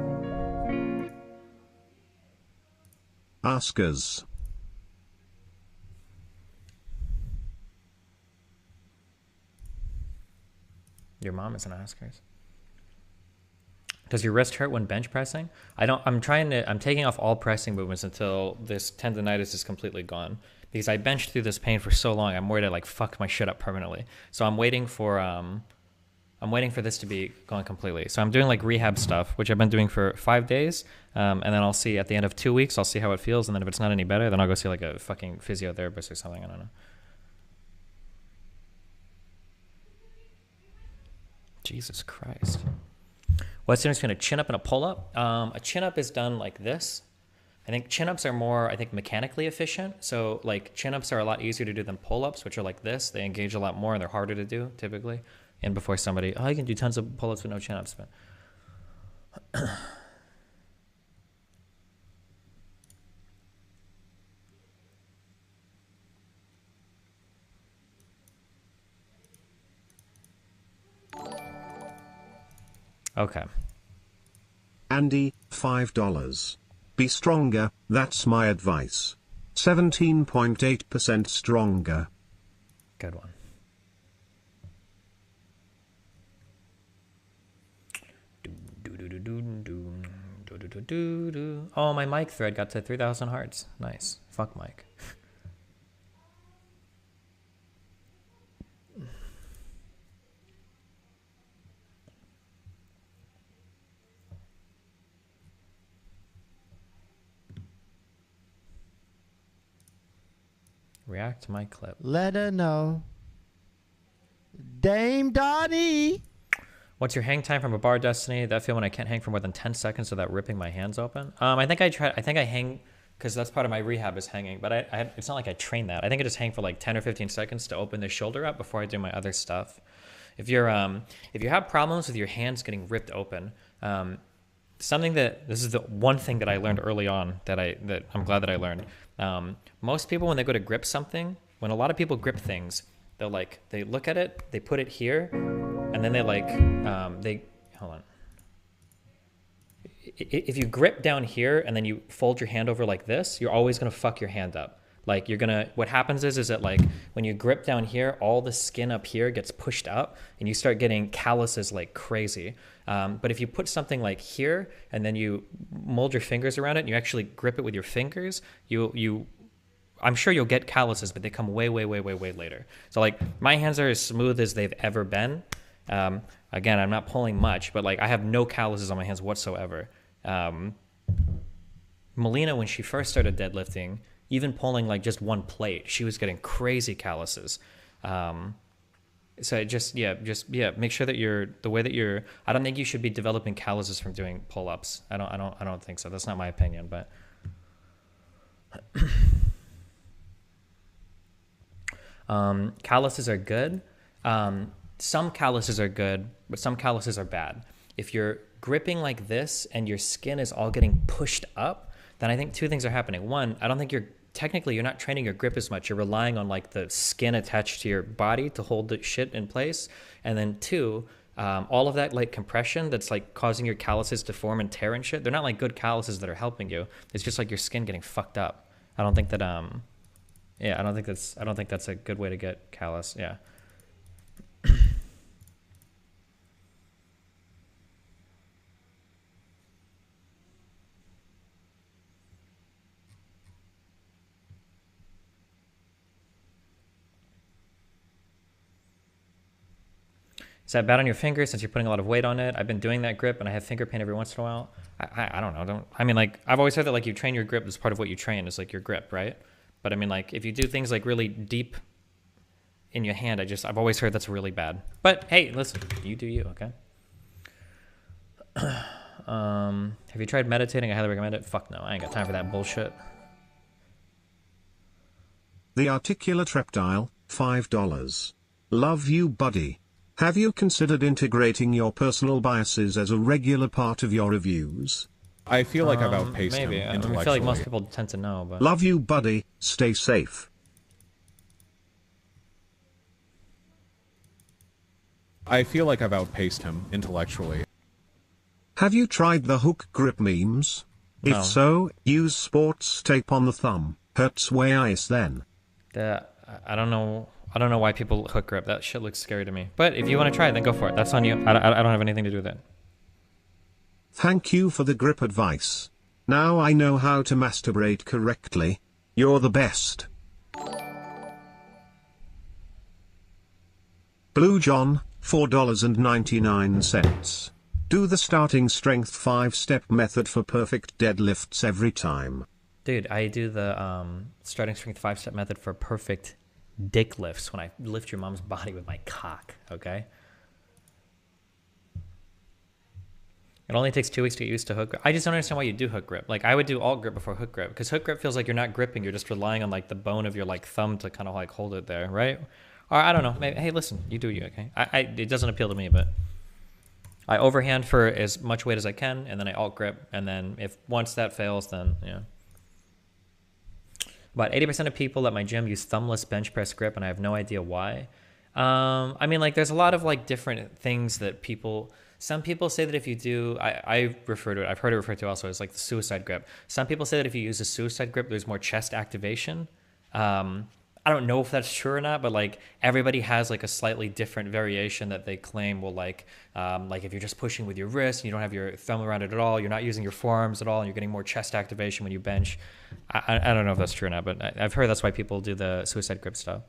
Askers. Your mom is an Oscars. Does your wrist hurt when bench pressing? I'm taking off all pressing movements until this tendonitis is completely gone. Because I benched through this pain for so long, I'm worried I like fucked my shit up permanently. So I'm waiting for this to be gone completely. So I'm doing like rehab stuff, which I've been doing for 5 days. And then I'll see at the end of 2 weeks, I'll see how it feels. And then if it's not any better, then I'll go see like a fucking physiotherapist or something. I don't know. Jesus Christ. What's the difference between a chin-up and a pull-up? A chin-up is done like this. I think chin-ups are more, mechanically efficient. So, like, chin-ups are a lot easier to do than pull-ups, which are like this. They engage a lot more, and they're harder to do, typically. And before somebody, you can do tons of pull-ups with no chin-ups. But okay. Andy, $5. Be stronger, that's my advice. 17.8% stronger. Good one. Oh, my mic thread got to 3,000 hearts. Nice. Fuck Mike. React to my clip. Let her know. Dame Donnie. What's your hang time from a bar, Destiny? That feel when I can't hang for more than 10 seconds without ripping my hands open? I think I hang because that's part of my rehab is hanging, but it's not like I train that. I think I just hang for like 10 or 15 seconds to open the shoulder up before I do my other stuff. If you have problems with your hands getting ripped open, this is the one thing that I learned early on that I'm glad that I learned. Most people, when they go to grip something, when a lot of people grip things, they look at it, they put it here, and then hold on. If you grip down here and then you fold your hand over like this, you're always going to fuck your hand up. Like what happens is that like when you grip down here, all the skin up here gets pushed up and you start getting calluses like crazy. But if you put something like here and then you mold your fingers around it and you actually grip it with your fingers, I'm sure you'll get calluses, but they come way, way, way, way, way later. So like my hands are as smooth as they've ever been. Again, I'm not pulling much, but like I have no calluses on my hands whatsoever. Melina, when she first started deadlifting, even pulling like just one plate, she was getting crazy calluses. So just make sure that I don't think you should be developing calluses from doing pull-ups. I don't think so. That's not my opinion, but calluses are good. Some calluses are good, but some calluses are bad. If you're gripping like this and your skin is all getting pushed up, then I think two things are happening. One, I don't think you're not training your grip as much. You're relying on like the skin attached to your body to hold the shit in place. And then two, all of that like compression that's like causing your calluses to form and tear and shit, they're not like good calluses that are helping you. It's just like your skin getting fucked up. I don't think that I don't think that's a good way to get callus. Yeah. Is that bad on your fingers since you're putting a lot of weight on it? I've been doing that grip and I have finger pain every once in a while. I don't know. I mean, like, I've always heard that like you train your grip as part of what you train is like your grip, right? But I mean, like, if you do things like really deep in your hand, I've always heard that's really bad. But hey, listen, you do you, okay? Have you tried meditating? I highly recommend it. Fuck no, I ain't got time for that bullshit. The Articulate Reptile, $5. Love you, buddy. Have you considered integrating your personal biases as a regular part of your reviews? I feel like I've outpaced him maybe. intellectually. I feel like most people tend to know, but Love you, buddy. Stay safe. I feel like I've outpaced him intellectually. Have you tried the hook grip memes? If No. so, use sports tape on the thumb. Hurts way ice then. I don't know why people hook grip. That shit looks scary to me. But if you want to try it, then go for it. That's on you. I don't have anything to do with it. Thank you for the grip advice. Now I know how to masturbate correctly. You're the best. Blue John, $4.99. Do the starting strength 5-step method for perfect deadlifts every time. Dude, I do the starting strength 5-step method for perfect dick lifts when I lift your mom's body with my cock, okay? It only takes 2 weeks to get used to hook grip. I just don't understand why you do hook grip. Like, I would do alt grip before hook grip, because hook grip feels like you're not gripping, you're just relying on, like, the bone of your, like, thumb to kind of, like, hold it there, right? Or, I don't know. Maybe, hey, listen, you do you, okay? It doesn't appeal to me, but I overhand for as much weight as I can, and then I alt grip, and then if once that fails, then, yeah. About 80% of people at my gym use thumbless bench press grip, and I have no idea why. I mean, like, there's a lot of, like, different things that some people say that if you do, I've heard it referred to also as, like, the suicide grip. Some people say that if you use a suicide grip, there's more chest activation. I don't know if that's true or not, but, like, everybody has, like, a slightly different variation that they claim will, like if you're just pushing with your wrist and you don't have your thumb around it at all, you're not using your forearms at all, and you're getting more chest activation when you bench. I don't know if that's true or not, but I've heard that's why people do the suicide grip stuff.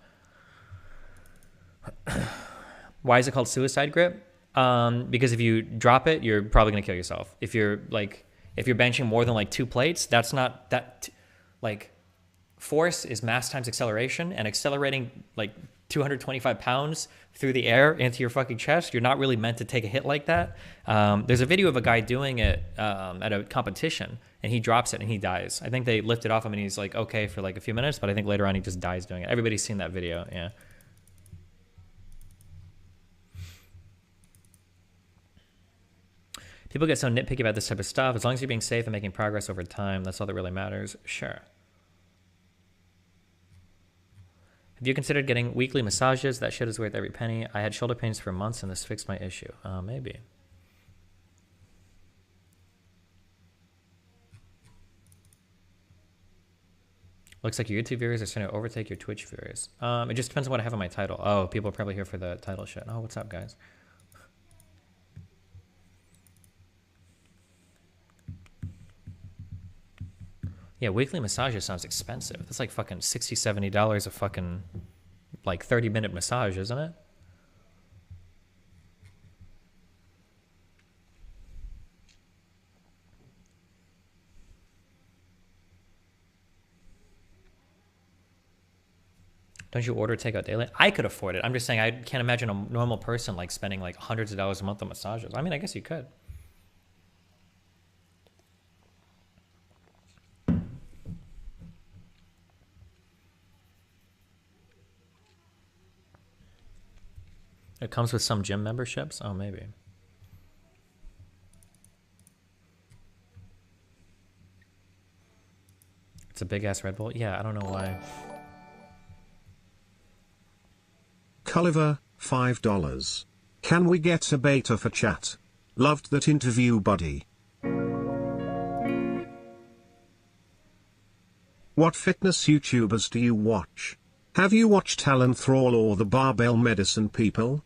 Why is it called suicide grip? Because if you drop it, you're probably going to kill yourself. If you're benching more than, like, 2 plates, that's not that, like, force is mass times acceleration, and accelerating like 225 pounds through the air into your fucking chest, you're not really meant to take a hit like that. There's a video of a guy doing it at a competition, and he drops it and he dies. I think they lift it off him and he's like okay for like a few minutes, but I think later on he just dies doing it. Everybody's seen that video, yeah. People get so nitpicky about this type of stuff. As long as you're being safe and making progress over time, that's all that really matters. Sure. Have you considered getting weekly massages? That shit is worth every penny. I had shoulder pains for months and this fixed my issue. Maybe. Looks like your YouTube viewers are starting to overtake your Twitch viewers. It just depends on what I have in my title. Oh, people are probably here for the title shit. Oh, what's up, guys? Yeah, weekly massages sounds expensive. That's like fucking $60, $70 a fucking like 30-minute massage, isn't it? Don't you order takeout daily? I could afford it. I'm just saying I can't imagine a normal person like spending like hundreds of dollars a month on massages. I mean, I guess you could. It comes with some gym memberships? Oh, maybe. It's a big-ass Red Bull? Yeah, I don't know why. Culliver, $5. Can we get a beta for chat? Loved that interview, buddy. What fitness YouTubers do you watch? Have you watched Alan Thrall or the Barbell Medicine people?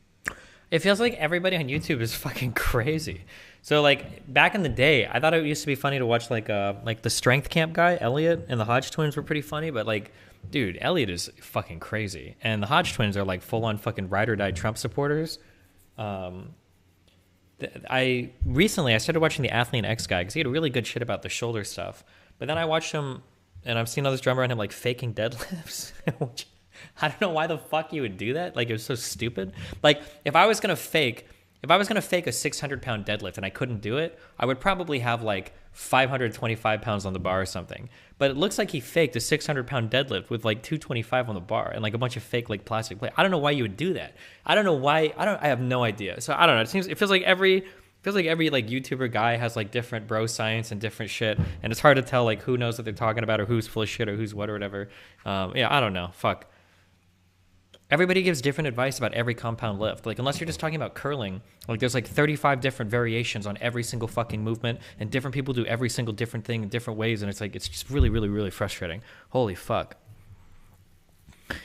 It feels like everybody on YouTube is fucking crazy. So like back in the day, I thought it used to be funny to watch like the Strength Camp guy, Elliot, and the Hodge twins were pretty funny, but like, dude, Elliot is fucking crazy. And the Hodge twins are like full on fucking ride or die Trump supporters. I started watching the Athlete X guy because he had really good shit about the shoulder stuff. But then I watched him and I've seen all this drama around him like faking deadlifts, which I don't know why the fuck you would do that. Like, it was so stupid. Like, if I was gonna fake a 600-pound deadlift and I couldn't do it, I would probably have like 525 pounds on the bar or something. But it looks like he faked a 600-pound deadlift with like 225 on the bar and like a bunch of fake like plastic plate. I don't know why you would do that. I don't know why. I have no idea. So I don't know. It feels like every like YouTuber guy has like different bro science and different shit, and it's hard to tell like who knows what they're talking about or who's full of shit or who's what or whatever. Yeah, I don't know. Fuck. Everybody gives different advice about every compound lift. Like, unless you're just talking about curling, like there's like 35 different variations on every single fucking movement, and different people do every single different thing in different ways, and it's like, it's just really, really, really frustrating. Holy fuck.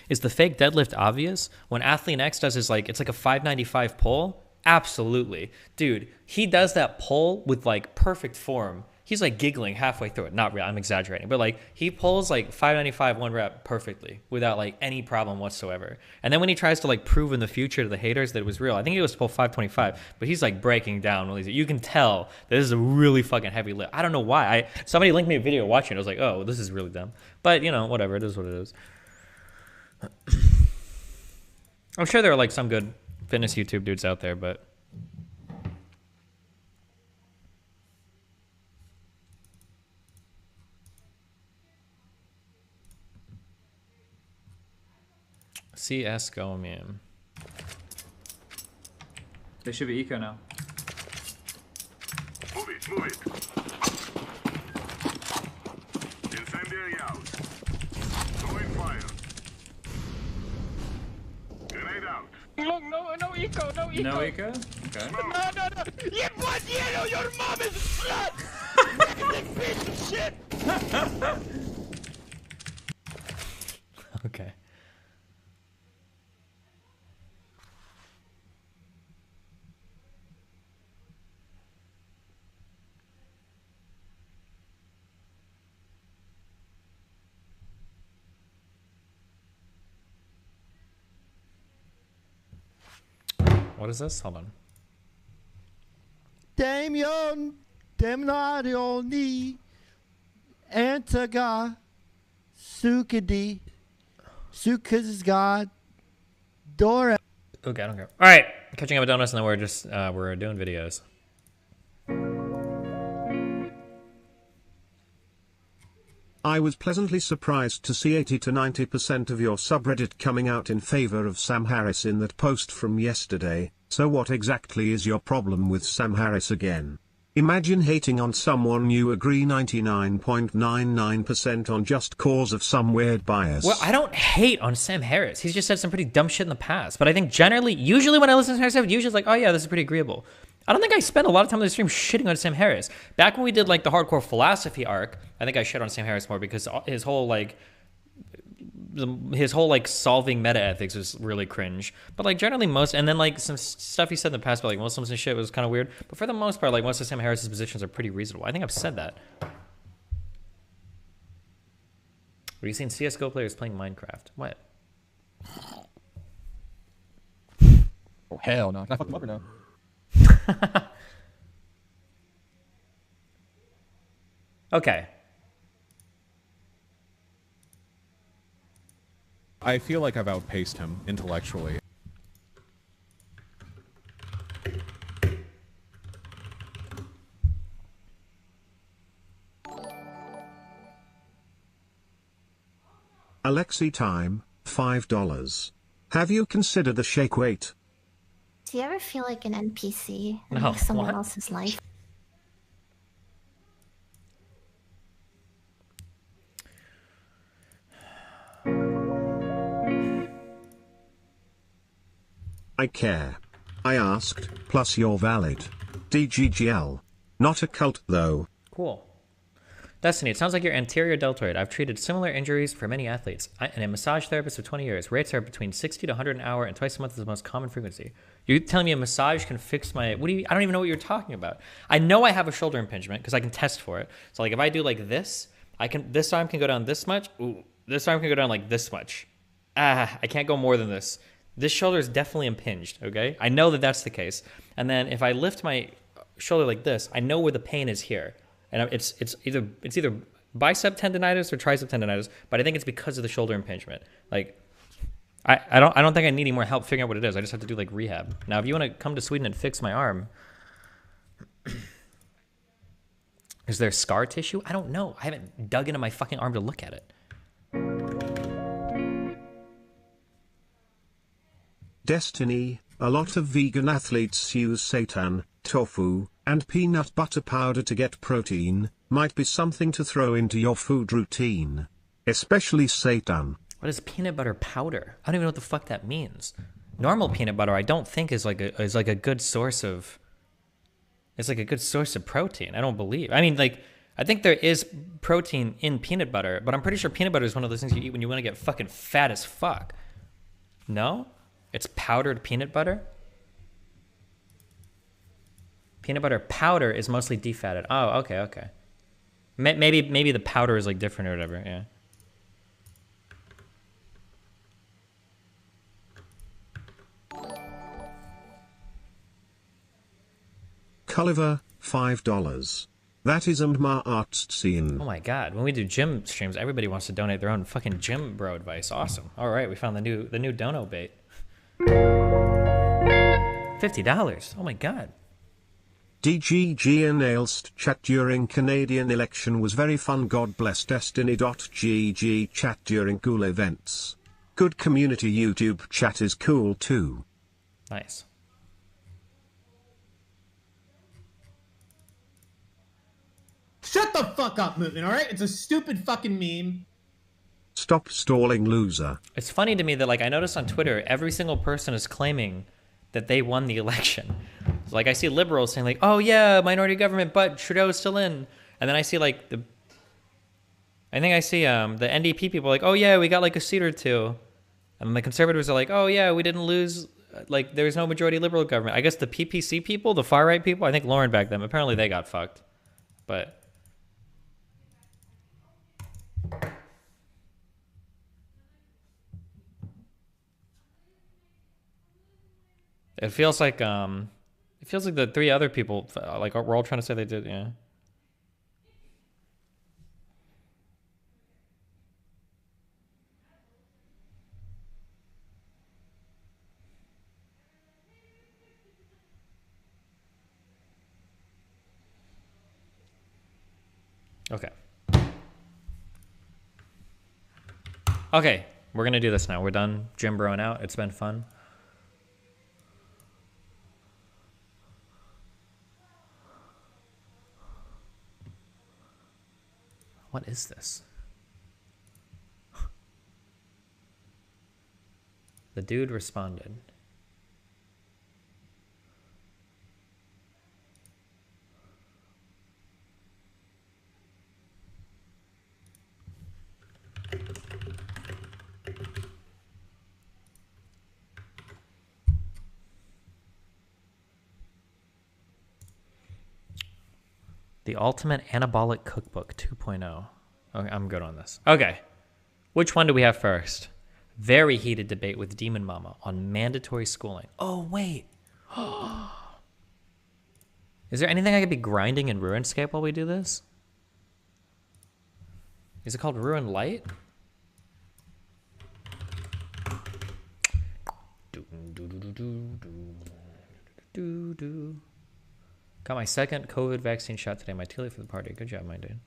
Is the fake deadlift obvious? When Athlete X does his like, it's like a 595 pull? Absolutely. Dude, he does that pull with like perfect form. He's like giggling halfway through it. Not real, I'm exaggerating. But like he pulls like 595 one rep perfectly without like any problem whatsoever. And then when he tries to like prove in the future to the haters that it was real, I think he was to pull 525, but he's like breaking down. You can tell that this is a really fucking heavy lift. I don't know why. Somebody linked me a video watching it. I was like, oh, well, this is really dumb. But you know, whatever. It is what it is. I'm sure there are like some good fitness YouTube dudes out there, but CSGO, man. They should be eco now. Move it, move it. Incendiary out. Throwing fire. Grenade out. Look, no eco, no eco. No eco? Okay. No. You what yellow? Your mom is a slut! Piece of shit! Okay. What is this? Hold on. Damien, Demnarioni, Antaga, Sukadi, Sukazgad, Dora. Okay, I don't care. All right, catching up with donuts, and then we're just we're doing videos. I was pleasantly surprised to see 80 to 90% of your subreddit coming out in favor of Sam Harris in that post from yesterday. So what exactly is your problem with Sam Harris again? Imagine hating on someone you agree 99.99% on just cause of some weird bias. Well, I don't hate on Sam Harris. He's just said some pretty dumb shit in the past. But I think usually when I listen to Sam Harris, usually it's like, oh yeah, this is pretty agreeable. I don't think I spent a lot of time on the stream shitting on Sam Harris. Back when we did like the hardcore philosophy arc, I think I shit on Sam Harris more because his whole like his whole like solving meta ethics was really cringe. But like generally most, and then like some stuff he said in the past about like Muslims and shit was kind of weird. But for the most part, like most of Sam Harris's positions are pretty reasonable. I think I've said that. Have you seen CS:GO players playing Minecraft? What? Oh hell no! Can I fuck them up or no? Okay. I feel like I've outpaced him intellectually. Alexi time, $5. Have you considered the shake weight? Do you ever feel like an NPC in No, like someone what? else's life? I care. I asked, plus you're valid. DGGL. Not a cult though. Cool. Destiny, it sounds like you're anterior deltoid. I've treated similar injuries for many athletes. I'm a massage therapist for 20 years. Rates are between 60 to 100 an hour, and twice a month is the most common frequency. You're telling me a massage can fix my... What do you... I don't even know what you're talking about. I know I have a shoulder impingement because I can test for it. So like if I do like this, I can... This arm can go down this much. Ooh. This arm can go down like this much. Ah, I can't go more than this. This shoulder is definitely impinged, okay? I know that that's the case. And then if I lift my shoulder like this, I know where the pain is here. And it's either bicep tendonitis or tricep tendonitis, but I think it's because of the shoulder impingement. Like, I don't think I need any more help figuring out what it is. I just have to do like rehab. Now, if you want to come to Sweden and fix my arm, is there scar tissue? I don't know. I haven't dug into my fucking arm to look at it. Destiny, a lot of vegan athletes use seitan, tofu, and peanut butter powder to get protein. Might be something to throw into your food routine. Especially seitan. What is peanut butter powder? I don't even know what the fuck that means. Normal peanut butter, I don't think is like a good source of... It's like a good source of protein. I don't believe. I mean, like, I think there is protein in peanut butter, but I'm pretty sure peanut butter is one of those things you eat when you want to get fucking fat as fuck. No? It's powdered peanut butter? Peanut butter powder is mostly defatted. Oh, okay, okay. Maybe the powder is like different or whatever, yeah. Culliver, $5. That is my arts scene. Oh my god, when we do gym streams, everybody wants to donate their own fucking gym bro advice. Awesome. Alright, we found the new dono bait. $50. Oh my god. DGG announced chat during Canadian election was very fun. God bless Destiny.gg chat during cool events. Good community. YouTube chat is cool too. Nice. Shut the fuck up, movement, alright? It's a stupid fucking meme. Stop stalling, loser. It's funny to me that, like, I noticed on Twitter, every single person is claiming that they won the election. So, like, I see liberals saying, like, oh, yeah, minority government, but Trudeau's still in. And then I see, like, the NDP people like, oh, yeah, we got, like, a seat or two. And the conservatives are like, oh, yeah, we didn't lose, like, there's no majority liberal government. I guess the PPC people, the far-right people, I think Lauren backed them. Apparently they got fucked. But... It feels like the three other people, like, we're all trying to say they did, yeah. Okay. Okay, we're gonna do this now. We're done gym broing out. It's been fun. What is this? The dude responded. The Ultimate Anabolic Cookbook 2.0. Okay, I'm good on this. Okay. Which one do we have first? Very heated debate with Demon Mama on mandatory schooling. Oh, wait. Is there anything I could be grinding in RuneScape while we do this? Is it called Ruin Light? Got my second COVID vaccine shot today. My too late for the party. Good job, my dude.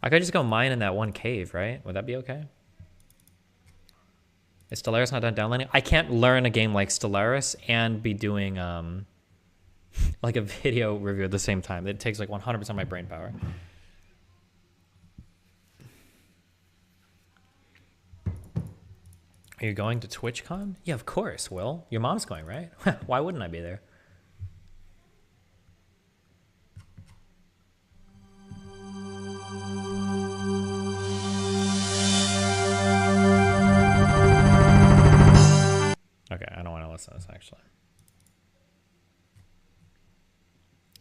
I could just go mine in that one cave, right? Would that be okay? Is Stellaris not done downloading? I can't learn a game like Stellaris and be doing like a video review at the same time. It takes like 100% of my brain power. Are you going to TwitchCon? Yeah, of course, Will. Your mom's going, right? Why wouldn't I be there? Okay, I don't want to listen to this, actually.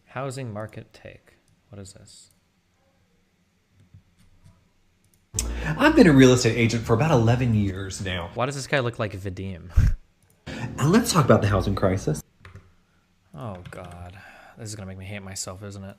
Housing market take. What is this? I've been a real estate agent for about 11 years now. Why does this guy look like Vadim? And let's talk about the housing crisis. Oh, God. This is going to make me hate myself, isn't it?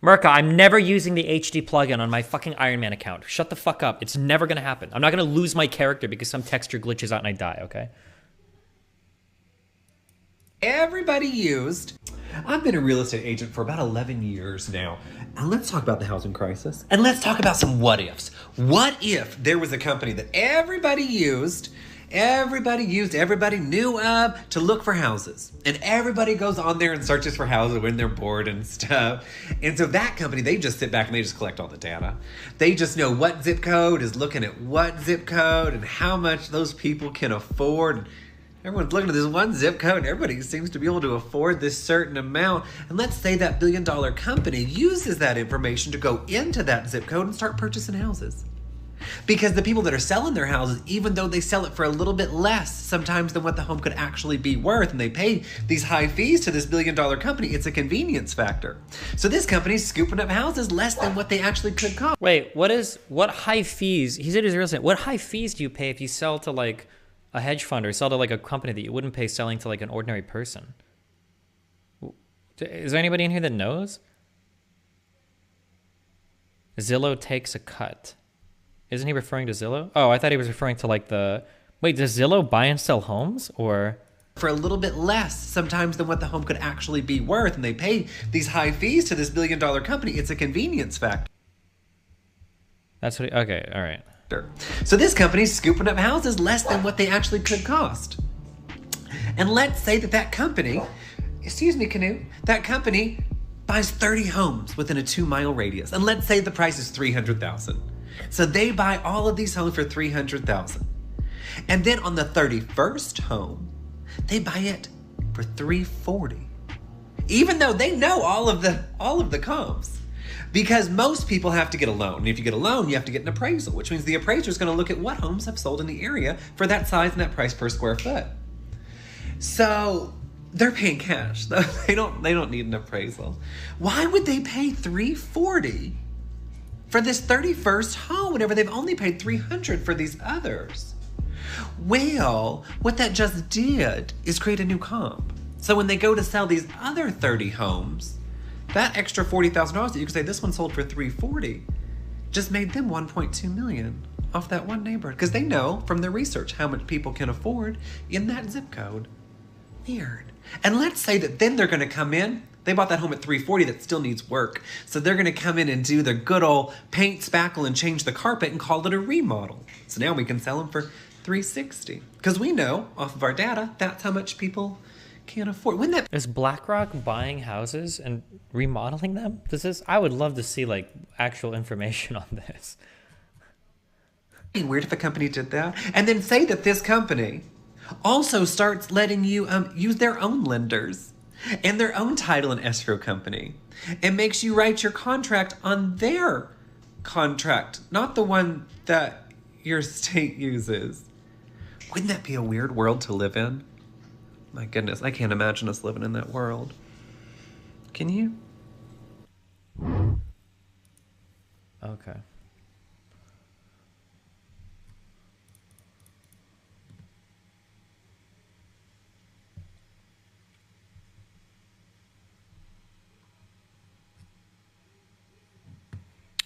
Merca, I'm never using the HD plugin on my fucking Iron Man account. Shut the fuck up. It's never going to happen. I'm not going to lose my character because some texture glitches out and I die, okay? Everybody used. I've been a real estate agent for about 11 years now. And let's talk about the housing crisis. And let's talk about some what ifs. What if there was a company that everybody knew of to look for houses, and everybody goes on there and searches for houses when they're bored and stuff, and so that company, they just sit back and they just collect all the data. They just know what zip code is looking at what zip code and how much those people can afford. Everyone's looking at this one zip code and everybody seems to be able to afford this certain amount, and let's say that billion-dollar company uses that information to go into that zip code and start purchasing houses. Because the people that are selling their houses, even though they sell it for a little bit less sometimes than what the home could actually be worth, and they pay these high fees to this billion-dollar company, it's a convenience factor. So this company's scooping up houses less than what they actually could cost. Wait, what high fees? He said his real estate. What high fees do you pay if you sell to like a hedge fund or sell to like a company that you wouldn't pay selling to like an ordinary person? Is there anybody in here that knows? Zillow takes a cut. Isn't he referring to Zillow? Oh, I thought he was referring to like the... Wait, does Zillow buy and sell homes? Or... For a little bit less sometimes than what the home could actually be worth, and they pay these high fees to this billion-dollar company. It's a convenience factor. That's what he... Okay, all right. So this company's scooping up houses less than what they actually could cost. And let's say that company... Excuse me, Canoe. That company buys 30 homes within a 2-mile radius. And let's say the price is $300,000. So they buy all of these homes for $300,000. And then on the 31st home, they buy it for $340,000. Even though they know all of the comps. Because most people have to get a loan. And if you get a loan, you have to get an appraisal, which means the appraiser is going to look at what homes have sold in the area for that size and that price per square foot. So they're paying cash. They don't need an appraisal. Why would they pay $340,000 for this 31st home whenever they've only paid $300,000 for these others? Well, what that just did is create a new comp. So when they go to sell these other 30 homes, that extra $40,000 that you could say this one sold for $340,000 just made them $1.2 million off that one neighborhood, because they know from their research how much people can afford in that zip code. Weird. And let's say that then they're going to come in. They bought that home at $340,000 that still needs work. So they're going to come in and do their good old paint, spackle, and change the carpet and call it a remodel. So now we can sell them for 360. Because we know, off of our data, that's how much people can't afford. Wouldn't that Is BlackRock buying houses and remodeling them? I would love to see like actual information on this. be weird if a company did that? And then say that this company also starts letting you use their own lenders and their own title and escrow company and makes you write your contract on their contract, not the one that your state uses. Wouldn't that be a weird world to live in? My goodness, I can't imagine us living in that world. Can you? Okay.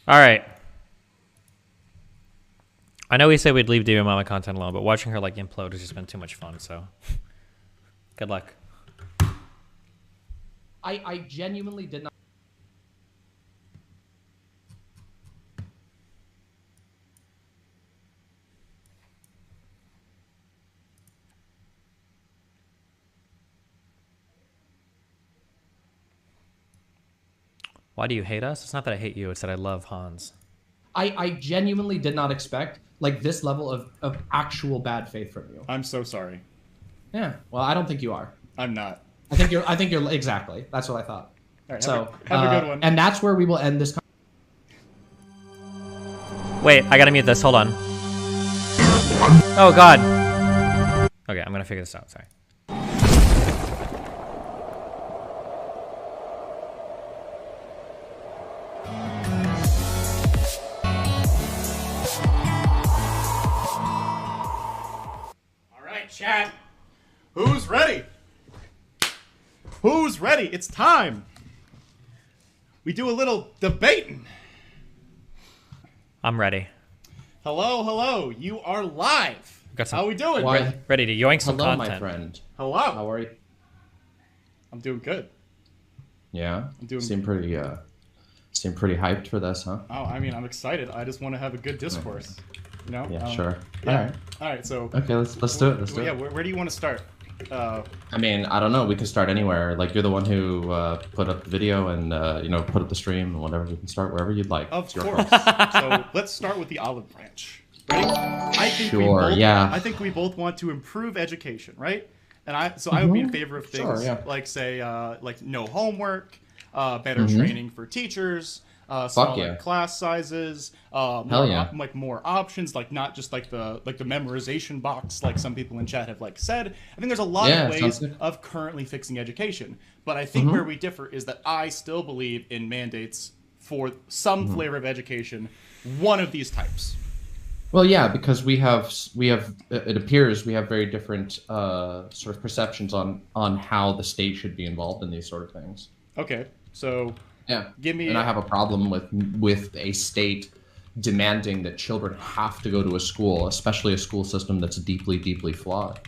All right. I know we said we'd leave Diva Mama content alone, but watching her like implode has just been too much fun, so good luck. I genuinely did not. Why do you hate us? It's not that I hate you, it's that I love Hanz. I genuinely did not expect like this level of actual bad faith from you. I'm so sorry. Yeah. Well, I don't think you are. I'm not. I think you're exactly. That's what I thought. All right, So have a good one. And that's where we will end this. Wait, I gotta mute this. Hold on. Oh, God. Okay, I'm gonna figure this out. Sorry. All right, chat. Who's ready? Who's ready? It's time. We do a little debating. I'm ready. Hello, hello. You are live. How we doing? Why? Ready to yoink some Hello, content. my friend. Hello. How are you? I'm doing good. Yeah. I'm doing. Seem pretty hyped for this, huh? Oh, I mean, I'm excited. I just want to have a good discourse. You know? Yeah, sure. Yeah. All right. All right. So. Okay, let's do it. Let's do Yeah. it. Where do you want to start? I mean, I don't know. We could start anywhere. Like, you're the one who put up the video and put up the stream and whatever. We can start wherever you'd like. Of It's your course. call. So let's start with the olive branch. Ready? I think Sure, yeah. I think we both want to improve education, right? And I would be in favor of things Sure, yeah. like say like no homework, better training for teachers, smaller yeah. class sizes, Hell more, yeah. like more options, like not just like the memorization box, like some people in chat have like said. I think there's a lot Yeah, of sounds ways good. of currently fixing education, but I think where we differ is that I still believe in mandates for some flavor of education, one of these types. Well, yeah, because we have. It appears we have very different sort of perceptions on how the state should be involved in these sort of things. Okay, so Yeah. give me. And I have a problem with a state demanding that children have to go to a school, especially a school system that's deeply, deeply flawed.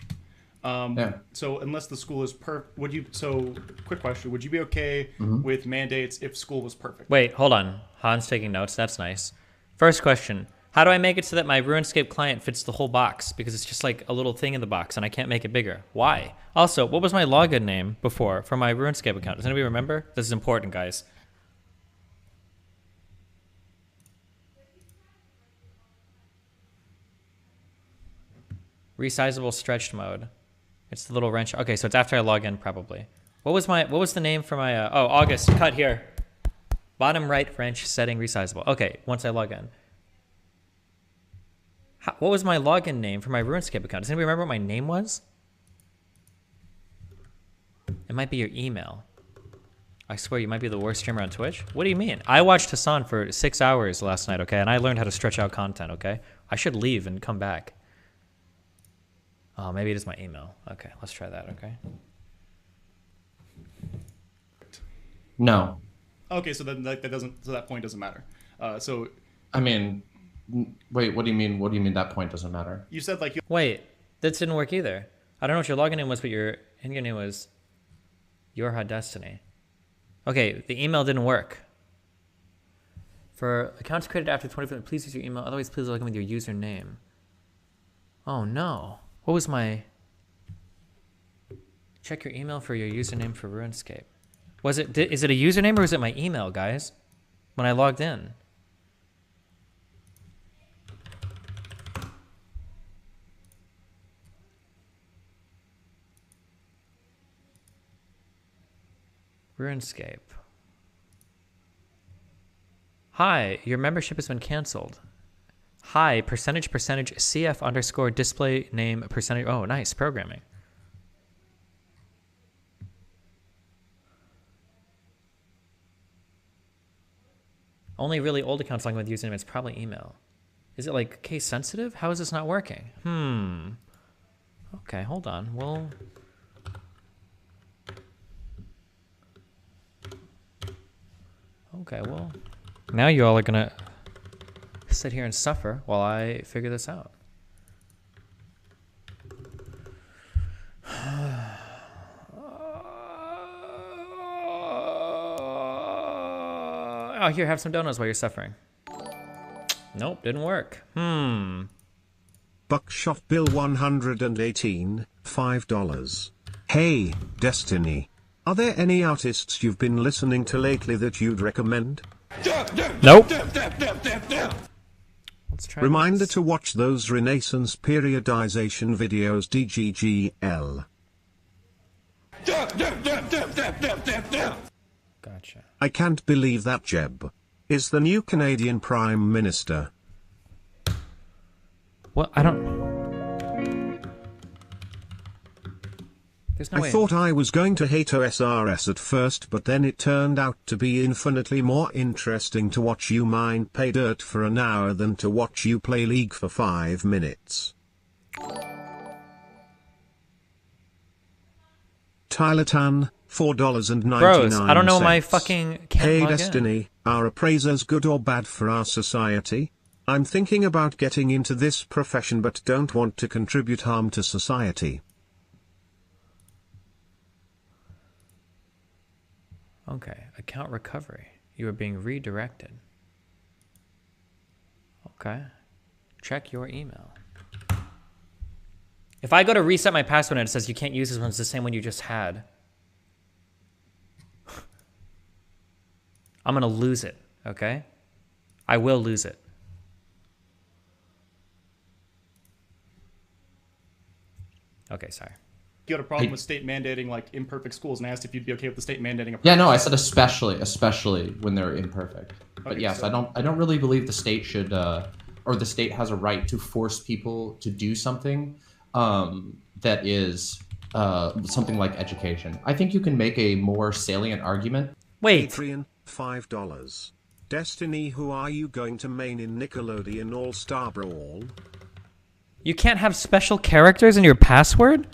Yeah. So unless the school is would you? So quick question: would you be okay with mandates if school was perfect? Wait, hold on. Han's taking notes. That's nice. First question. How do I make it so that my RuneScape client fits the whole box? Because it's just like a little thing in the box and I can't make it bigger. Why? Also, what was my login name before for my RuneScape account? Does anybody remember? This is important, guys. Resizable stretched mode. It's the little wrench. Okay, so it's after I log in probably. What was the name for my August cut here? Bottom right wrench setting resizable. Okay, once I log in. What was my login name for my RuneScape account? Does anybody remember what my name was? It might be your email. I swear you might be the worst streamer on Twitch. What do you mean? I watched Hassan for 6 hours last night, okay? And I learned how to stretch out content, okay? I should leave and come back. Oh, maybe it is my email. Okay, let's try that, okay? No. Okay, so then that point doesn't matter. So I mean, wait, what do you mean? What do you mean that point doesn't matter? you said like Wait, that didn't work either. I don't know what your login name was, but your in-game name was Your Hot Destiny. Okay, the email didn't work. For accounts created after 2015, please use your email. Otherwise, please log in with your username. Oh no. What was my... Check your email for your username for RuneScape. Was it... Is it a username or is it my email, guys? When I logged in. RuneScape. Hi, your membership has been canceled. Hi, percentage CF underscore display name percentage. Oh, nice. Programming. Only really old accounts logging with username. It's probably email. Is it like case sensitive? How is this not working? Okay, hold on. We'll... Okay, well... Now you all are gonna sit here and suffer while I figure this out. Oh, here, have some donuts while you're suffering. Nope, didn't work. Buckshot Bill 118, $5. Hey, Destiny. Are there any artists you've been listening to lately that you'd recommend? Nope. Let's try Reminder this. to watch those Renaissance periodization videos DGGL. Gotcha. I can't believe that Jeb is the new Canadian Prime Minister. What? I don't... There's no way. I thought I was going to hate OSRS at first, but then it turned out to be infinitely more interesting to watch you mine pay dirt for an hour than to watch you play League for 5 minutes. Tyler Tan, $4.99. Bros, I don't know my fucking... Hey log in. Destiny, are appraisers good or bad for our society? I'm thinking about getting into this profession but don't want to contribute harm to society. Okay, account recovery. You are being redirected. Okay. Check your email. If I go to reset my password and it says you can't use this one, it's the same one you just had. I'm gonna lose it, okay? I will lose it. Okay, sorry. You had a problem with state mandating like imperfect schools and asked if you'd be okay with the state mandating. Yeah, no, I said especially when they're imperfect. But Okay, yes, so- I don't really believe the state should, or the state has a right to force people to do something that is something like education. I think you can make a more salient argument. Wait. Patreon, $5. Destiny, who are you going to main in Nickelodeon All-Star Brawl? You can't have special characters in your password?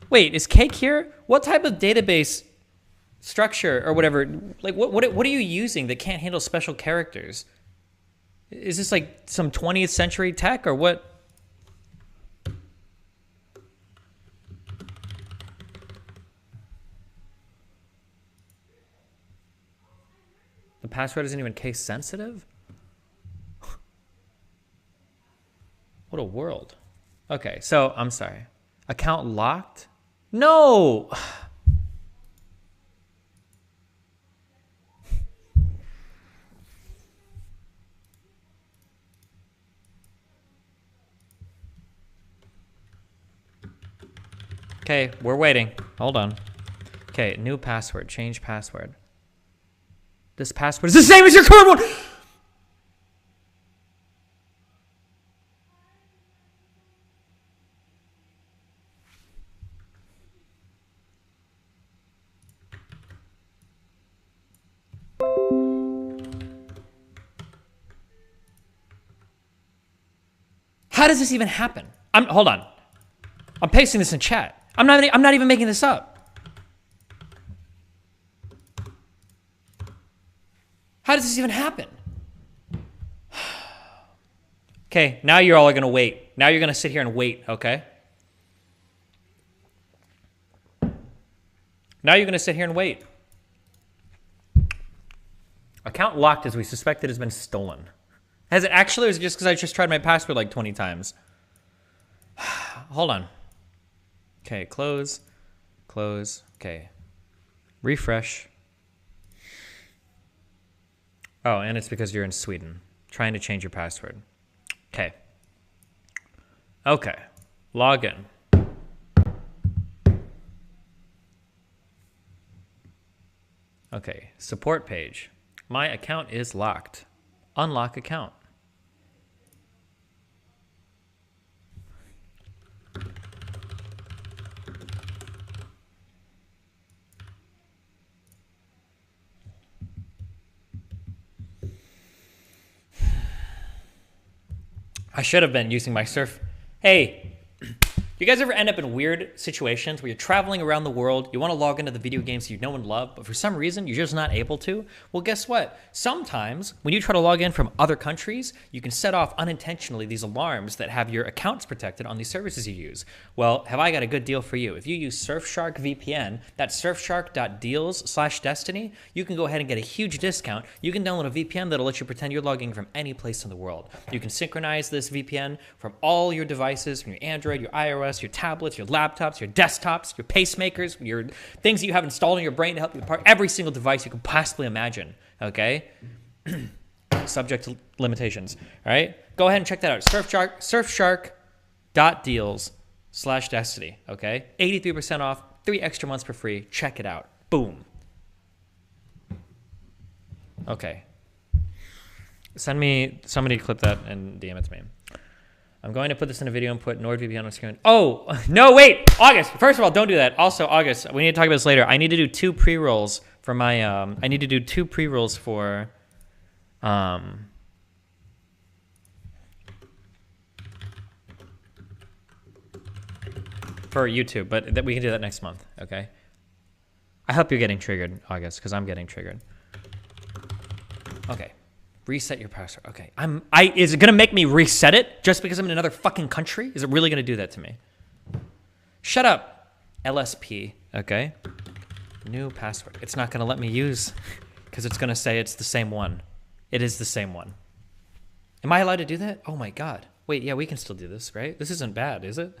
Wait, is Cake here? What type of database structure or whatever, like what are you using that can't handle special characters? Is this like some 20th century tech or what? The password isn't even case sensitive? What a world. Okay, so I'm sorry. Account locked? No! Okay, we're waiting. Hold on. Okay, new password. Change password. This password is the same as your current one! How does this even happen? Hold on. I'm pasting this in chat. I'm not even making this up. How does this even happen? Okay, now you're all gonna wait. Now you're gonna sit here and wait, okay? Now you're gonna sit here and wait. Account locked as we suspect it has been stolen. Has it actually, or is it just because I just tried my password like 20 times? Hold on. Okay, close. Close. Okay. Refresh. Oh, and it's because you're in Sweden. Trying to change your password. Okay. Okay. Login. Okay. Support page. My account is locked. Unlock account. I should have been using my surf. Hey, you guys ever end up in weird situations where you're traveling around the world, you want to log into the video games you know and love, but for some reason you're just not able to? Well, guess what? Sometimes when you try to log in from other countries, you can set off unintentionally these alarms that have your accounts protected on these services you use. Well, have I got a good deal for you? If you use Surfshark VPN, that's surfshark.deals/destiny, you can go ahead and get a huge discount. You can download a VPN that'll let you pretend you're logging from any place in the world. You can synchronize this VPN from all your devices, from your Android, your iOS, your tablets, your laptops, your desktops, your pacemakers, your things that you have installed in your brain to help you apart, every single device you can possibly imagine, okay? Subject to limitations, all right? Go ahead and check that out. Surfshark.deals/destiny, okay? 83% off, 3 extra months for free. Check it out. Boom. Okay. Somebody clip that and DM it to me. I'm going to put this in a video and put NordVPN on screen. Oh, no, wait. August. First of all, don't do that. Also, August, we need to talk about this later. I need to do 2 pre-rolls for my, I need to do 2 pre-rolls for YouTube, but we can do that next month, okay? I hope you're getting triggered, August, because I'm getting triggered. Okay. Reset your password. Okay. Is it going to make me reset it just because I'm in another fucking country? Is it really going to do that to me? Shut up. LSP. Okay. New password. It's not going to let me use because it's going to say it's the same one. It is the same one. Am I allowed to do that? Oh my God. Wait, yeah, we can still do this, right? This isn't bad, is it?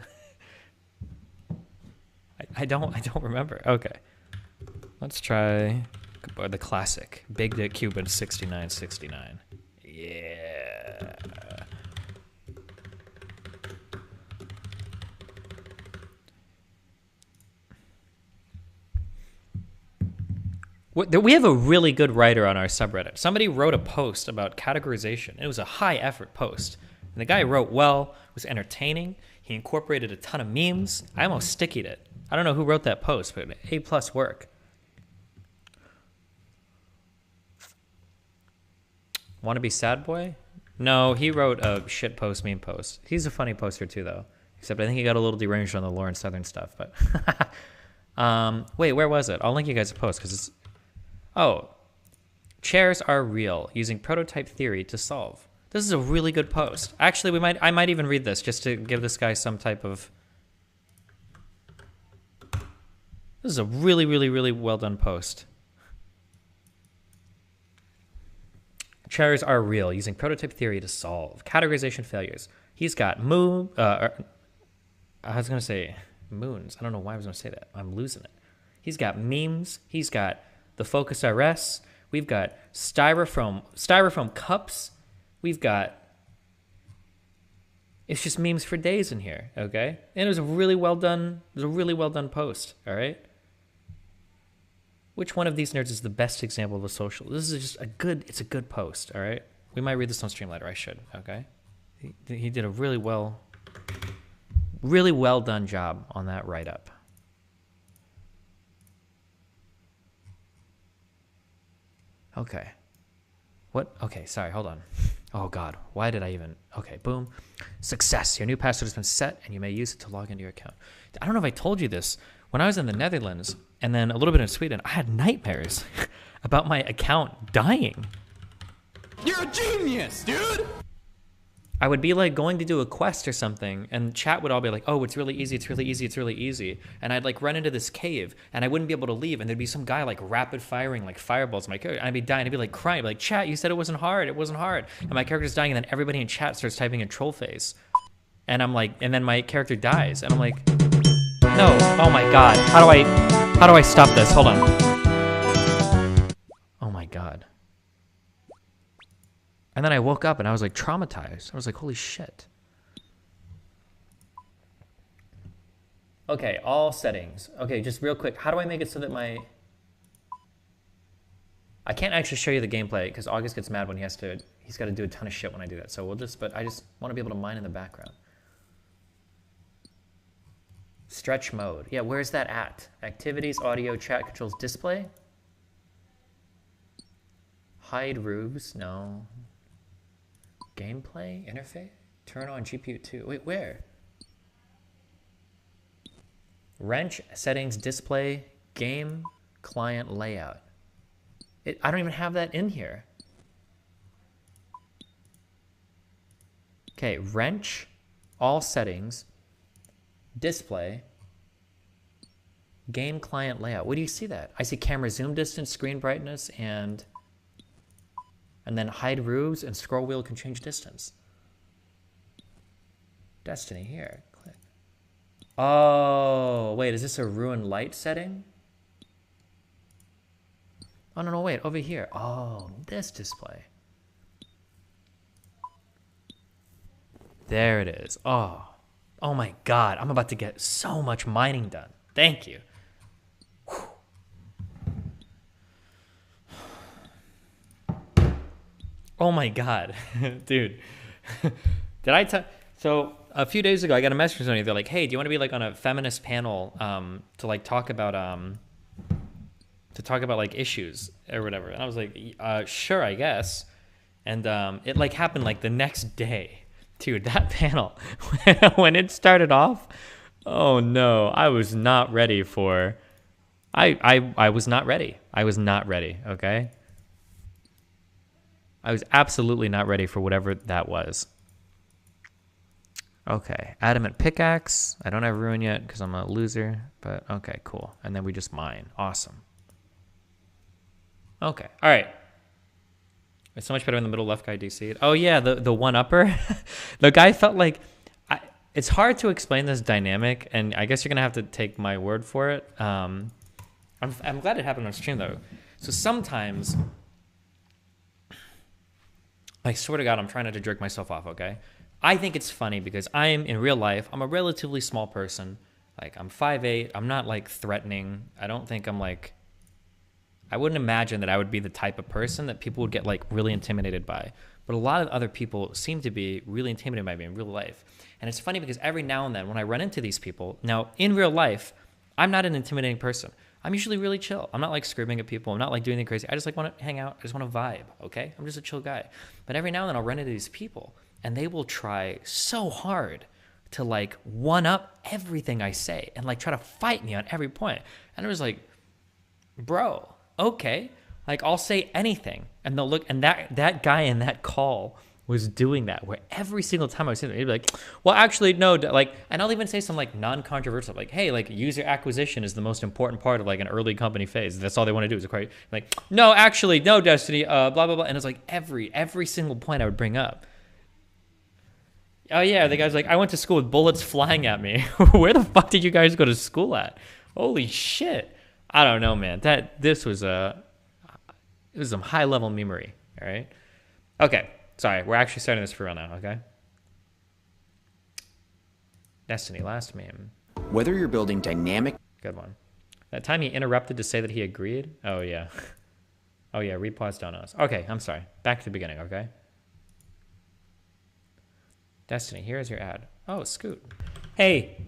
I don't remember. Okay. Let's try the classic. Big Dick Cuban 6969. Yeah. We have a really good writer on our subreddit. Somebody wrote a post about categorization. It was a high effort post. And the guy wrote well, was entertaining. He incorporated a ton of memes. I almost stickied it. I don't know who wrote that post, but A+ work. Want to be sad boy? No, he wrote a shit post, meme post. He's a funny poster too, though. Except I think he got a little deranged on the Lawrence Southern stuff. But wait, where was it? I'll link you guys a post because it's. Oh, chairs are real. Using prototype theory to solve. This is a really good post. Actually, I might even read this just to give this guy some type of. This is a really, really, really well done post. Chairs are real, using prototype theory to solve categorization failures. He's got I was going to say moons. I don't know why I was going to say that. I'm losing it. He's got memes. He's got the Focus RS. We've got styrofoam cups. We've got. It's just memes for days in here, okay? And it was a really well done. It was a really well done post. All right. Which one of these nerds is the best example of a social? This is just it's a good post, all right? We might read this on stream later. I should, okay? He did a really well done job on that write-up. Okay. What? Okay, sorry, hold on. Oh, God. Why did I even... Okay, boom. Success. Your new password has been set, and you may use it to log into your account. I don't know if I told you this. When I was in the Netherlands, and then a little bit in Sweden, I had nightmares about my account dying. You're a genius, dude! I would be like going to do a quest or something, and chat would all be like, oh, it's really easy, it's really easy, it's really easy. And I'd like run into this cave, and I wouldn't be able to leave, and there'd be some guy like rapid firing like fireballs in my character, and I'd be dying, I'd be like crying, like, chat, you said it wasn't hard, and my character's dying, and then everybody in chat starts typing in troll face. and I'm like, and then my character dies, and I'm like, no, oh my god, how do I stop this? Hold on. Oh my god. And then I woke up and I was like traumatized. I was like, holy shit. Okay, all settings. Okay, just real quick, how do I make it so that my... I can't actually show you the gameplay because August gets mad when he's got to do a ton of shit when I do that. So but I just want to be able to mine in the background. Stretch mode. Yeah, where's that at? Activities, audio, chat controls, display? Hide roofs, no. Gameplay, interface? Turn on GPU 2. Wait, where? Wrench, settings, display, game, client, layout. I don't even have that in here. Okay, wrench, all settings, display, game, client, layout. Where do you see that? I see camera zoom distance, screen brightness, and then hide roofs and scroll wheel can change distance. Destiny here. Click. Oh, wait, is this a ruin light setting? Oh, no, wait, over here. Oh, this display. There it is. Oh my god, I'm about to get so much mining done. Thank you. Whew. Oh my god, dude. Did I tell... So a few days ago, I got a message from somebody. They're like, hey, do you want to be like on a feminist panel to like talk about like issues or whatever? And I was like, sure, I guess. And it like happened like the next day. Dude, that panel, when it started off, oh no, I was not ready for... I was not ready. I was not ready, okay? I was absolutely not ready for whatever that was. Okay, adamant pickaxe. I don't have ruin yet because I'm a loser, but okay, cool. And then we just mine. Awesome. Okay, all right. It's so much better in the middle left guy DC'd. Oh yeah, the one-upper. The guy felt like... it's hard to explain this dynamic, and I guess you're going to have to take my word for it. I'm glad it happened on stream, though. So sometimes... I swear to God, I'm trying not to jerk myself off, okay? I think it's funny because in real life, I'm a relatively small person. Like, I'm 5'8". I'm not, like, threatening. I don't think I'm, like... I wouldn't imagine that I would be the type of person that people would get, like, really intimidated by. But a lot of other people seem to be really intimidated by me in real life. And it's funny because every now and then when I run into these people... Now, in real life, I'm not an intimidating person. I'm usually really chill. I'm not, like, screaming at people. I'm not, like, doing anything crazy. I just, like, want to hang out. I just want to vibe, okay? I'm just a chill guy. But every now and then I'll run into these people, and they will try so hard to, like, one-up everything I say and, like, try to fight me on every point. And it was like, bro... Okay, like I'll say anything, and they'll look, and that guy in that call was doing that, where every single time I was saying, he'd be like, "Well, actually, no," like, and I'll even say some like non-controversial, like, "Hey, like user acquisition is the most important part of like an early company phase. That's all they want to do is acquire." Like, no, actually, no, Destiny, blah blah blah, and it's like every single point I would bring up. Oh yeah, the guy's like, "I went to school with bullets flying at me." Where the fuck did you guys go to school at? Holy shit. I don't know, man. This was some high level memery. All right. Okay. Sorry, we're actually starting this for real now. Okay. Destiny, last meme. Whether you're building dynamic. Good one. That time he interrupted to say that he agreed. Oh yeah. Oh yeah. Read pause donuts. Okay. I'm sorry. Back to the beginning. Okay. Destiny, here's your ad. Oh, Scoot. Hey.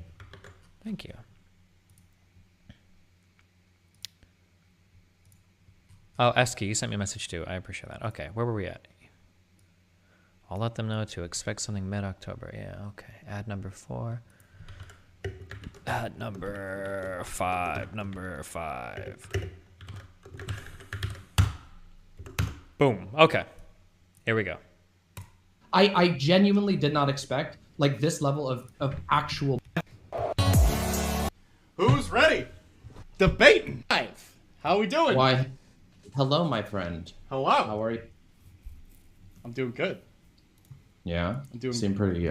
Thank you. Oh, Esky, you sent me a message too. I appreciate that. Okay, where were we at? I'll let them know to expect something mid-October. Yeah, okay. Ad number 4. Ad number 5. Number 5. Boom. Okay. Here we go. I genuinely did not expect like this level of actual... Who's ready? Debating. How we doing? Why? Hello, my friend. Hello. How are you? I'm doing good. Yeah? I'm doing Seem pretty,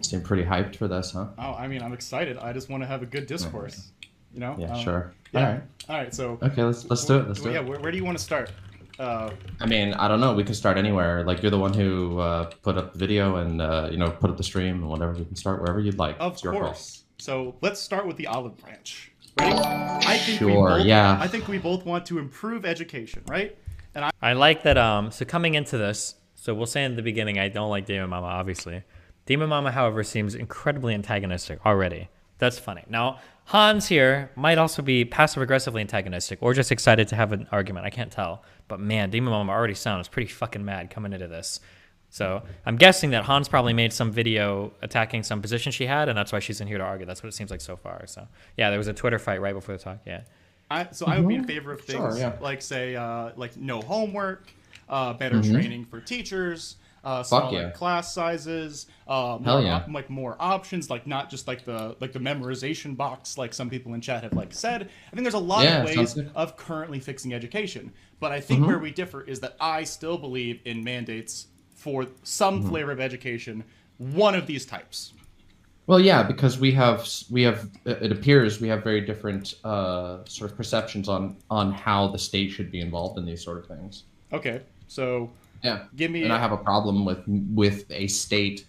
Seem pretty hyped for this, huh? Oh, I mean, I'm excited. I just want to have a good discourse. You know? Yeah, sure. Yeah. All right. So. Okay, let's do it. Let's do it. Yeah. Where do you want to start? I mean, I don't know. We can start anywhere. Like, you're the one who put up the video and put up the stream and whatever. We can start wherever you'd like. Of course. So let's start with the olive branch. Ready? I think I think we both want to improve education, right? And I like that. So coming into this, so we'll say in the beginning, I don't like Demon Mama, obviously. Demon Mama, however, seems incredibly antagonistic already. That's funny. Now, Hanz here might also be passive-aggressively antagonistic or just excited to have an argument. I can't tell. But man, Demon Mama already sounds pretty fucking mad coming into this. So I'm guessing that Hanz probably made some video attacking some position she had, and that's why she's in here to argue. That's what it seems like so far. So yeah, there was a Twitter fight right before the talk. Yeah. I would be in favor of things like, say, like no homework, better training for teachers, smaller class sizes, like more options, like not just like the memorization box, like some people in chat have like said. I think there's a lot of ways of currently fixing education, but I think where we differ is that I still believe in mandates for some flavor of education, one of these types. Well, yeah, because we have it appears we have very different sort of perceptions on how the state should be involved in these sort of things. Okay, so give me. And I have a problem with a state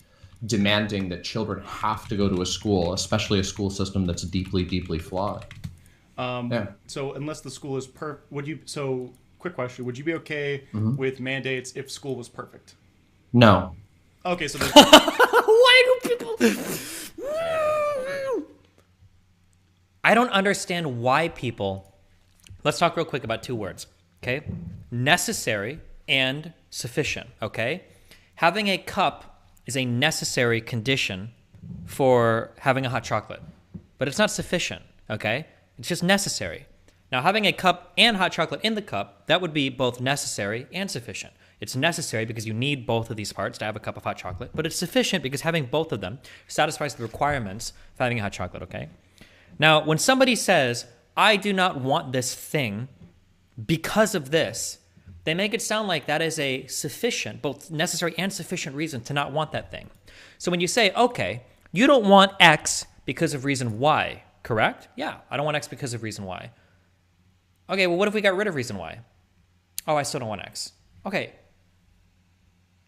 demanding that children have to go to a school, especially a school system that's deeply, deeply flawed. So unless the school is quick question: would you be okay with mandates if school was perfect? No. Okay, so why do people? I don't understand why people. Let's talk real quick about two words, okay? Necessary and sufficient, okay? Having a cup is a necessary condition for having a hot chocolate, but it's not sufficient, okay? It's just necessary. Now, having a cup and hot chocolate in the cup, that would be both necessary and sufficient. It's necessary because you need both of these parts to have a cup of hot chocolate, but it's sufficient because having both of them satisfies the requirements of having a hot chocolate, okay? Now, when somebody says, I do not want this thing because of this, they make it sound like that is a sufficient, both necessary and sufficient reason to not want that thing. So when you say, okay, you don't want X because of reason Y, correct? Yeah, I don't want X because of reason Y. Okay, well, what if we got rid of reason Y? Oh, I still don't want X. Okay.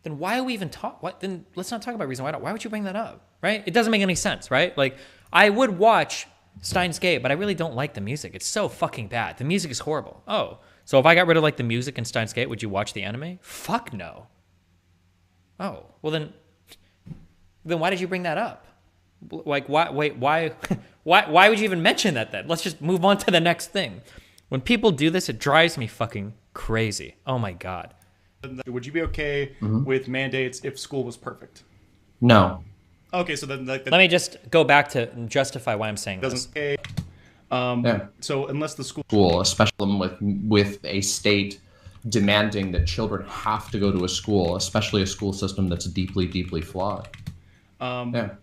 Then why are we even then let's not talk about reason why. Why would you bring that up, right? It doesn't make any sense, right? Like, I would watch Steins Gate, but I really don't like the music. It's so fucking bad. The music is horrible. Oh, so if I got rid of like the music in Steins Gate, would you watch the anime? Fuck no. Oh, well then why did you bring that up? Like, why? Wait, why? Why would you even mention that then? Let's just move on to the next thing. When people do this, it drives me fucking crazy. Oh my god. Would you be okay with mandates if school was perfect? No. Okay, so then let me just go back to justify why I'm saying this. So unless the school, especially with a state demanding that children have to go to a school, especially a school system that's deeply, deeply flawed.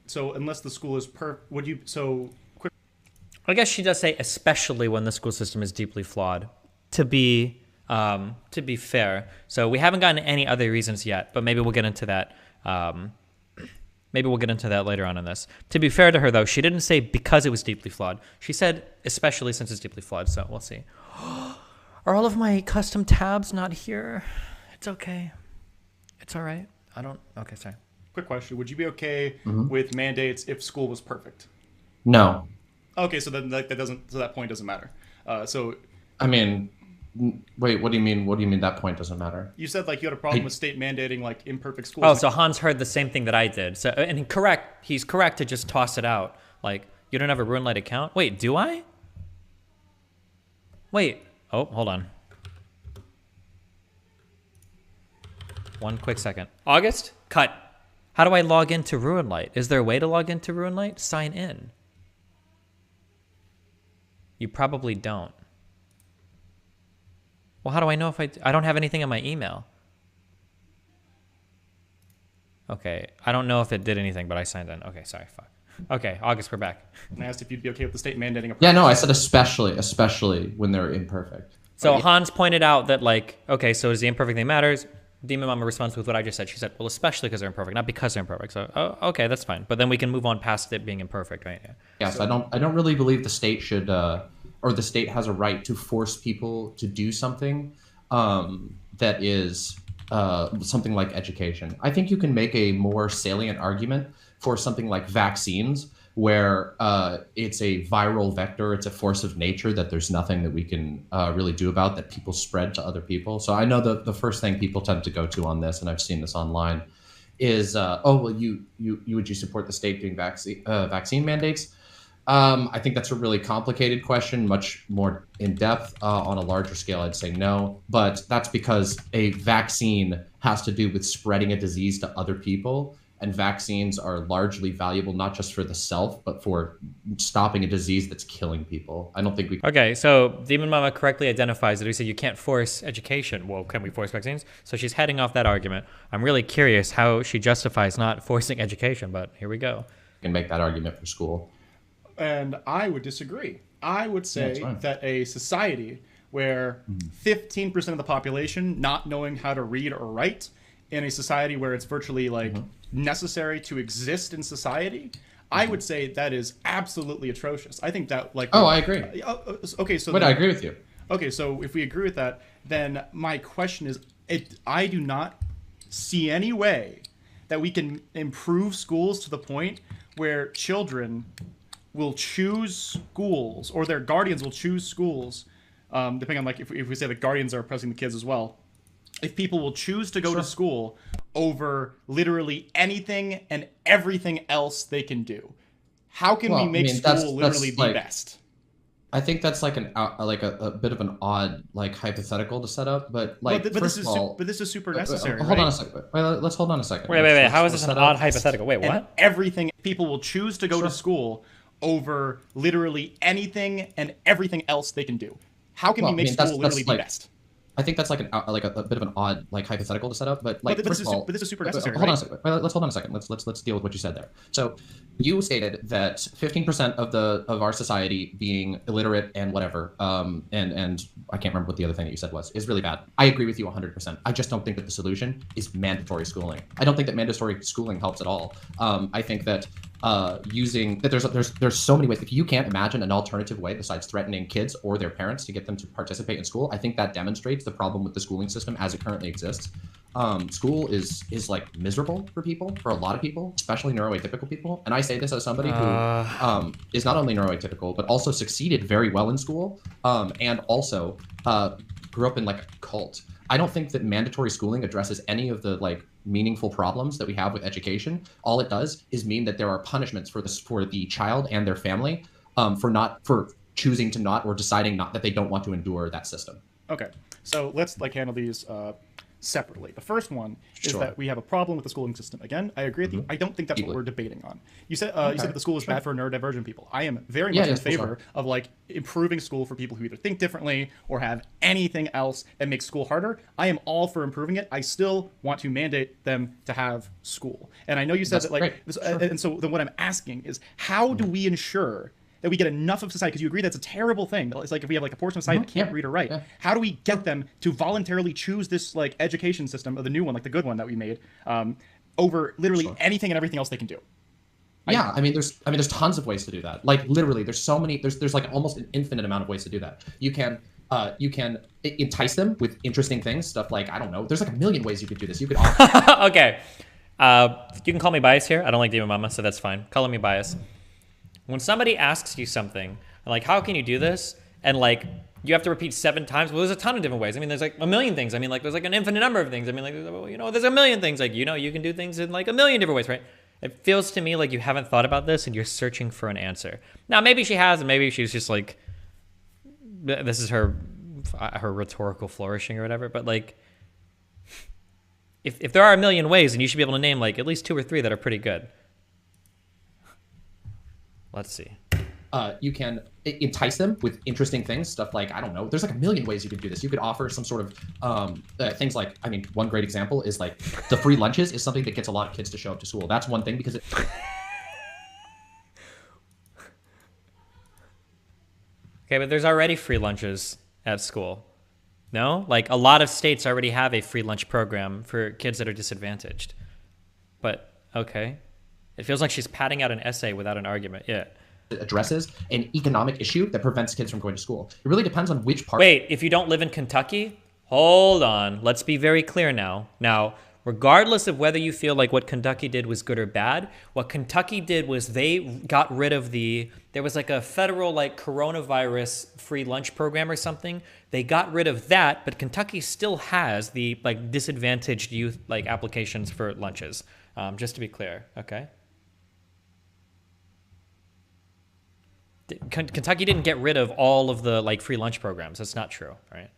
So unless the school is would you I guess she does say especially when the school system is deeply flawed. To be fair, so we haven't gotten any other reasons yet, but maybe we'll get into that. Maybe we'll get into that later on in this. To be fair to her, though, she didn't say because it was deeply flawed. She said especially since it's deeply flawed. So we'll see. Are all of my custom tabs not here? It's okay. It's all right. I don't. Okay, sorry. Quick question: would you be okay with mandates if school was perfect? No. Okay, so then that point doesn't matter. I mean, wait, what do you mean? What do you mean that point doesn't matter? You said like you had a problem with state mandating like imperfect schools. Oh, so Hanz heard the same thing that I did. So and he's correct to just toss it out. Like, you don't have a RuneLite account? Wait, do I? Wait. Oh, hold on. One quick second. August? Cut. How do I log into RuneLite? Is there a way to log into RuneLite? Sign in. You probably don't. Well, how do I know if I don't have anything in my email? Okay, I don't know if it did anything, but I signed in. Okay, sorry, fuck. Okay, August, we're back. And I asked if you'd be okay with the state mandating. Yeah, no, I said especially when they're imperfect. So Hanz pointed out that, like, okay, so does the imperfect thing matters? Demon Mama responds with what I just said. She said, well, especially because they're imperfect, not because they're imperfect. So, oh, okay, that's fine. But then we can move on past it being imperfect, right? Yeah. Yes, so, I don't really believe the state should, or the state has a right to force people to do something that is something like education. I think you can make a more salient argument for something like vaccines, where it's a viral vector, it's a force of nature that there's nothing that we can really do about, that people spread to other people. So I know the first thing people tend to go to on this, and I've seen this online, is, oh, well, would you support the state doing vaccine mandates? I think that's a really complicated question, much more in depth. On a larger scale, I'd say no, but that's because a vaccine has to do with spreading a disease to other people. And vaccines are largely valuable, not just for the self, but for stopping a disease that's killing people. I don't think we... Okay, so Demon Mama correctly identifies that we said you can't force education. Well, can we force vaccines? So she's heading off that argument. I'm really curious how she justifies not forcing education, but here we go. You can make that argument for school. And I would disagree. I would say that a society where 15% of the population not knowing how to read or write, in a society where it's virtually like necessary to exist in society, I would say that is absolutely atrocious. I think that like... Oh, I agree. Okay, so... But I agree with you. Okay, so if we agree with that, then my question is, I do not see any way that we can improve schools to the point where children will choose schools, or their guardians will choose schools, depending on like if we say the guardians are oppressing the kids as well. If people will choose to go to school over literally anything and everything else they can do, how can we make school literally the best? I think that's like a bit of an odd like hypothetical to set up, but like but this is super necessary. Hold on a second. Let's hold on a second. Wait. How is this an odd hypothetical? Wait, what? And everything people will choose to go to school over literally anything and everything else they can do. How can we make school literally the best? I think that's like a bit of an odd like hypothetical to set up, but like this is super necessary. Hold on a second. Let's hold on a second. Let's deal with what you said there. So you stated that 15% of our society being illiterate and whatever, and I can't remember what the other thing that you said was, is really bad. I agree with you 100%. I just don't think that the solution is mandatory schooling. I don't think that mandatory schooling helps at all. I think that using that there's so many ways. If you can't imagine an alternative way besides threatening kids or their parents to get them to participate in school, I think that demonstrates the problem with the schooling system as it currently exists. School is like miserable for a lot of people, especially neuroatypical people. And I say this as somebody who is not only neuroatypical but also succeeded very well in school, and also grew up in like a cult. I don't think that mandatory schooling addresses any of the like meaningful problems that we have with education. All it does is mean that there are punishments for the child and their family for choosing to not, or deciding not, that they don't want to endure that system. Okay, so let's like handle these separately. The first one is that we have a problem with the schooling system. Again, I agree with you. I don't think that's what we're debating on. You said you said that the school is bad for neurodivergent people. I am very much in favor of like improving school for people who either think differently or have anything else that makes school harder. I am all for improving it. I still want to mandate them to have school. And I know you said that like this, and so then what I'm asking is, how do we ensure that we get enough of society, because you agree that's a terrible thing. It's like if we have like a portion of society that can't read or write, how do we get them to voluntarily choose this like education system, or the new one, like the good one that we made, over literally anything and everything else they can do? Yeah, I mean, there's tons of ways to do that. Like literally, there's so many. There's like almost an infinite amount of ways to do that. You can entice them with interesting things, stuff like, I don't know. There's like a million ways you could do this. You could. Okay, you can call me biased here. I don't like Demon Mama, so that's fine. Call me biased. When somebody asks you something, like, how can you do this? And like, you have to repeat 7 times. Well, there's a ton of different ways. I mean, there's like a million things. I mean, like, there's like an infinite number of things. I mean, like, there's a million things. Like, you can do things in like a million different ways, right? It feels to me like you haven't thought about this and you're searching for an answer. Now, maybe she has, and maybe she's just like, this is her rhetorical flourishing or whatever. But like, if there are a million ways, then you should be able to name like at least 2 or 3 that are pretty good. Let's see. You can entice them with interesting things, stuff like, I don't know. There's like a million ways you could do this. You could offer some sort of things like, I mean, one great example is like the free lunches is something that gets a lot of kids to show up to school. That's one thing, because it... Okay, but there's already free lunches at school. No? Like, a lot of states already have a free lunch program for kids that are disadvantaged. But, okay. It feels like she's padding out an essay without an argument. Yeah. Addresses an economic issue that prevents kids from going to school. It really depends on which part. Wait, if you don't live in Kentucky? Hold on. Let's be very clear now. Now, regardless of whether you feel like what Kentucky did was good or bad, what Kentucky did was they got rid of there was like a federal like coronavirus free lunch program or something. They got rid of that, but Kentucky still has the like disadvantaged youth like applications for lunches. Just to be clear, okay? Kentucky didn't get rid of all of the like free lunch programs. That's not true, right?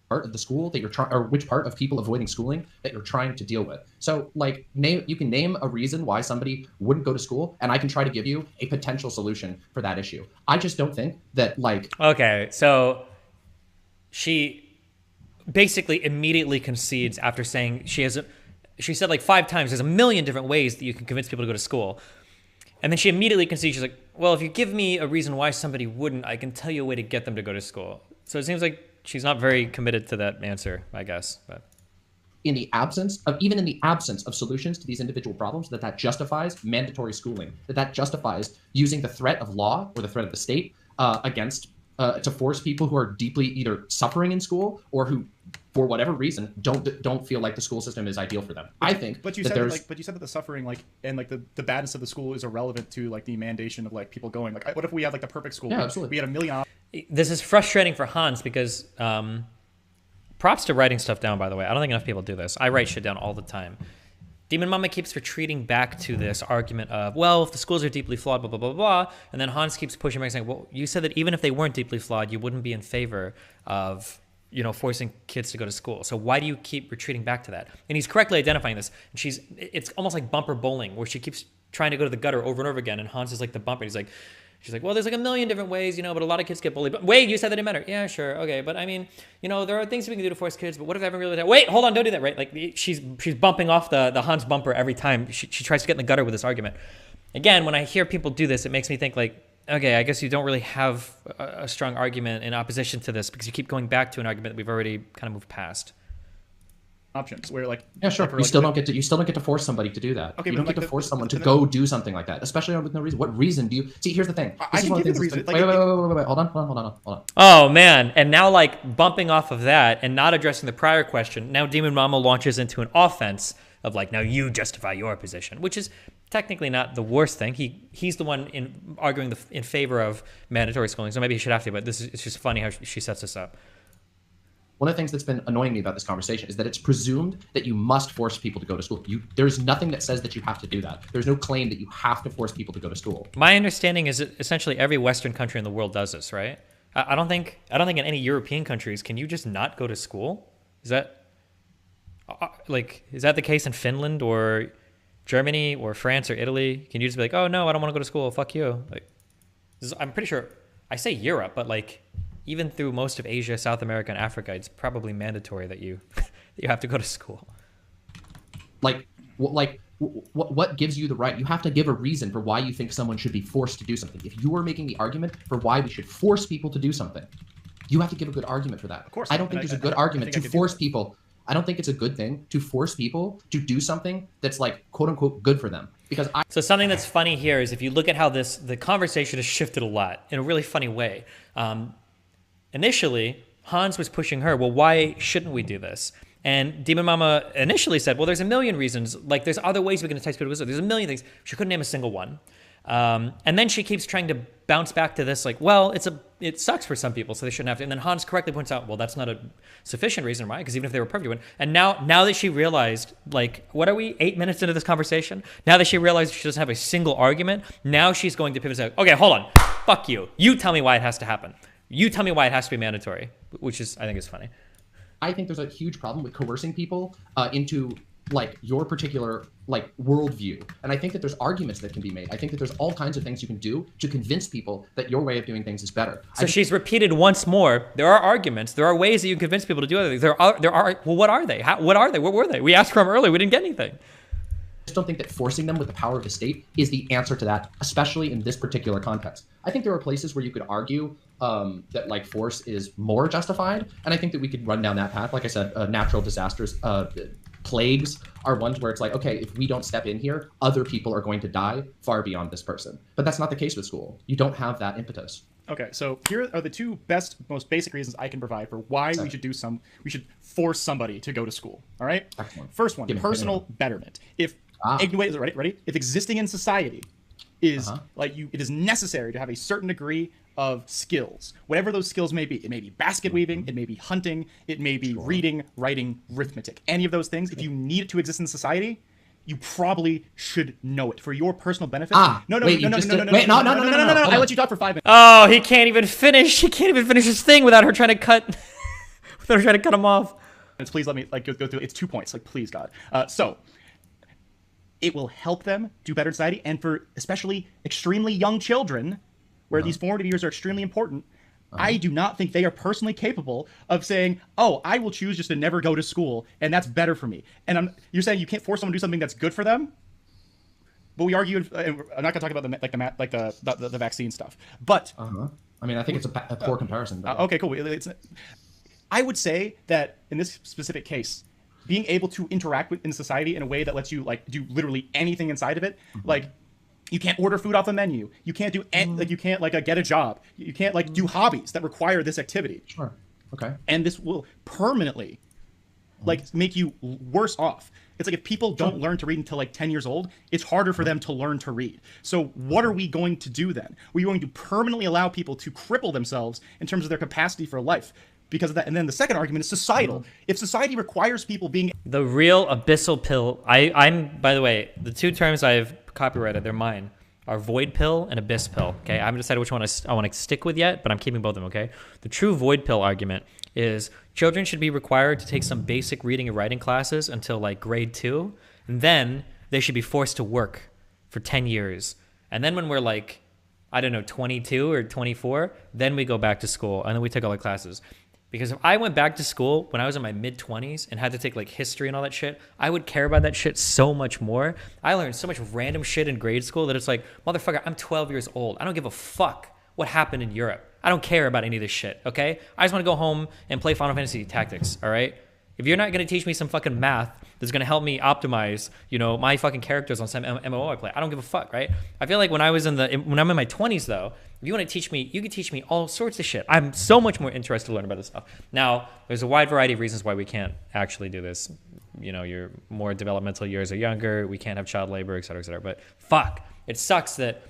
Part of the school that you're trying, or which part of people avoiding schooling that you're trying to deal with. So like you can name a reason why somebody wouldn't go to school, and I can try to give you a potential solution for that issue. I just don't think that like... Okay, so she basically immediately concedes after saying she said like 5 times, there's a million different ways that you can convince people to go to school. And then she immediately concedes, she's like, well, if you give me a reason why somebody wouldn't, I can tell you a way to get them to go to school. So it seems like she's not very committed to that answer, I guess. But even in the absence of solutions to these individual problems, that justifies mandatory schooling, that justifies using the threat of law or the threat of the state to force people who are deeply either suffering in school or who, for whatever reason, don't feel like the school system is ideal for them. I think. But you said that the suffering and the badness of the school is irrelevant to like the mandation of like people going. Like, what if we had like the perfect school? Yeah, absolutely. We had a million. This is frustrating for Hanz because props to writing stuff down, by the way. I don't think enough people do this. I write shit down all the time. Demon Mama keeps retreating back to this argument of, well, if the schools are deeply flawed, blah, blah, blah, blah. And then Hanz keeps pushing back saying, well, you said that even if they weren't deeply flawed, you wouldn't be in favor of, forcing kids to go to school. So why do you keep retreating back to that? And he's correctly identifying this. And it's almost like bumper bowling, where she keeps trying to go to the gutter over and over again. And Hanz is like the bumper. She's like, well, there's like a million different ways, but a lot of kids get bullied. But wait, you said that didn't matter. Yeah, sure. Okay. But I mean, there are things we can do to force kids, but what if they haven't really done? Wait, hold on. Don't do that. Right. Like she's bumping off the Hanz bumper every time she tries to get in the gutter with this argument. Again, when I hear people do this, it makes me think like, okay, I guess you don't really have a strong argument in opposition to this because you keep going back to an argument that we've already kind of moved past. Options where like sure, you still don't get to force somebody to force someone to go do something like that, especially with no reason. What reason do you see? Here's the thing. I can give you the reason. Wait. Hold on. Oh man, and now like bumping off of that and not addressing the prior question. Now Demon Mama launches into an offense of like, now you justify your position, which is technically not the worst thing. He's the one arguing in favor of mandatory schooling, so maybe he should have to. But it's just funny how she sets this up. One of the things that's been annoying me about this conversation is that it's presumed that you must force people to go to school. There's nothing that says that you have to do that. There's no claim that you have to force people to go to school. My understanding is that essentially every Western country in the world does this, right? I don't think in any European countries can you just not go to school. Is that the case in Finland or Germany or France or Italy? Can you just be like, oh no, I don't want to go to school. Fuck you. I'm pretty sure I say Europe, but like. Even through most of Asia, South America, and Africa, it's probably mandatory that you have to go to school. What gives you the right? You have to give a reason for why you think someone should be forced to do something. If you are making the argument for why we should force people to do something, you have to give a good argument for that. Of course. I don't think there's a good argument to force people. I don't think it's a good thing to force people to do something that's like quote unquote good for them. So something that's funny here is if you look at how the conversation has shifted a lot in a really funny way. Initially, Hanz was pushing her, well, why shouldn't we do this? And Demon Mama initially said, well, there's a million reasons. Like, there's other ways we can entice people to visit. There's a million things. She couldn't name a single one. And then she keeps trying to bounce back to this, like, well, it sucks for some people, so they shouldn't have to. And then Hanz correctly points out, well, that's not a sufficient reason why, because even if they were perfect, you wouldn't. And now that she realized, like, what are we, 8 minutes into this conversation? Now that she realized she doesn't have a single argument, now she's going to pivot and say, okay, hold on. Fuck you. You tell me why it has to happen. You tell me why it has to be mandatory, which is, I think, is funny. I think there's a huge problem with coercing people into like your particular like worldview, and I think that there's arguments that can be made. I think that there's all kinds of things you can do to convince people that your way of doing things is better. So she's repeated once more. There are arguments. There are ways that you can convince people to do other things. There are. Well, what are they? What are they? What were they? We asked for them earlier. We didn't get anything. just don't think that forcing them with the power of the state is the answer to that, especially in this particular context. I think there are places where you could argue that like force is more justified, and I think that we could run down that path. Like I said, natural disasters, plagues are ones where it's like, okay, if we don't step in here, other people are going to die far beyond this person. But that's not the case with school. You don't have that impetus. Okay, so here are the two best, most basic reasons I can provide for why we should force somebody to go to school. All right. Excellent. First one, personal betterment. If ready? If existing in society is it is necessary to have a certain degree of skills, whatever those skills may be. It may be basket weaving, it may be hunting, it may be reading, writing, arithmetic. Any of those things, if you need it to exist in society, you probably should know it for your personal benefit. No. I let you talk for 5 minutes. Oh, he can't even finish. He can't even finish his thing without her trying to cut. Without her trying to cut him off. Please let me go through. It's 2 points. Please, God. So it will help them do better in society, and for especially extremely young children, where these formative years are extremely important. I do not think they are personally capable of saying, "Oh, I will choose just to never go to school, and that's better for me." And you're saying you can't force someone to do something that's good for them. But we argued. I'm not going to talk about the vaccine stuff. But I mean, I think it's a poor comparison. Okay, cool. I would say that in this specific case, being able to interact in society in a way that lets you do literally anything inside of it, you can't order food off a menu. You can't do you can't get a job. You can't do hobbies that require this activity. Sure. Okay. And this will permanently make you worse off. It's like if people don't learn to read until 10 years old, it's harder for them to learn to read. So what are we going to do then? We're going to permanently allow people to cripple themselves in terms of their capacity for life because of that. And then the second argument is societal. If society requires people being the real abyssal pill. I'm by the way, the two terms I've copyrighted, they're mine, are void pill and abyss pill. Okay, I haven't decided which one I want to stick with yet, but I'm keeping both of them. Okay, the true void pill argument is children should be required to take some basic reading and writing classes until grade 2, and then they should be forced to work for 10 years, and then when we're 22 or 24, then we go back to school and then we take all the classes. Because if I went back to school when I was in my mid-20s and had to take history and all that shit, I would care about that shit so much more. I learned so much random shit in grade school that it's motherfucker, I'm 12 years old. I don't give a fuck what happened in Europe. I don't care about any of this shit, okay? I just want to go home and play Final Fantasy Tactics, all right? If you're not going to teach me some fucking math that's going to help me optimize, my fucking characters on some MMO I play, I don't give a fuck, right? I feel like when I'm in my 20s, though, if you want to teach me, you can teach me all sorts of shit. I'm so much more interested to learn about this stuff. Now, there's a wide variety of reasons why we can't actually do this. Your more developmental years are younger. We can't have child labor, et cetera, et cetera. But fuck, it sucks that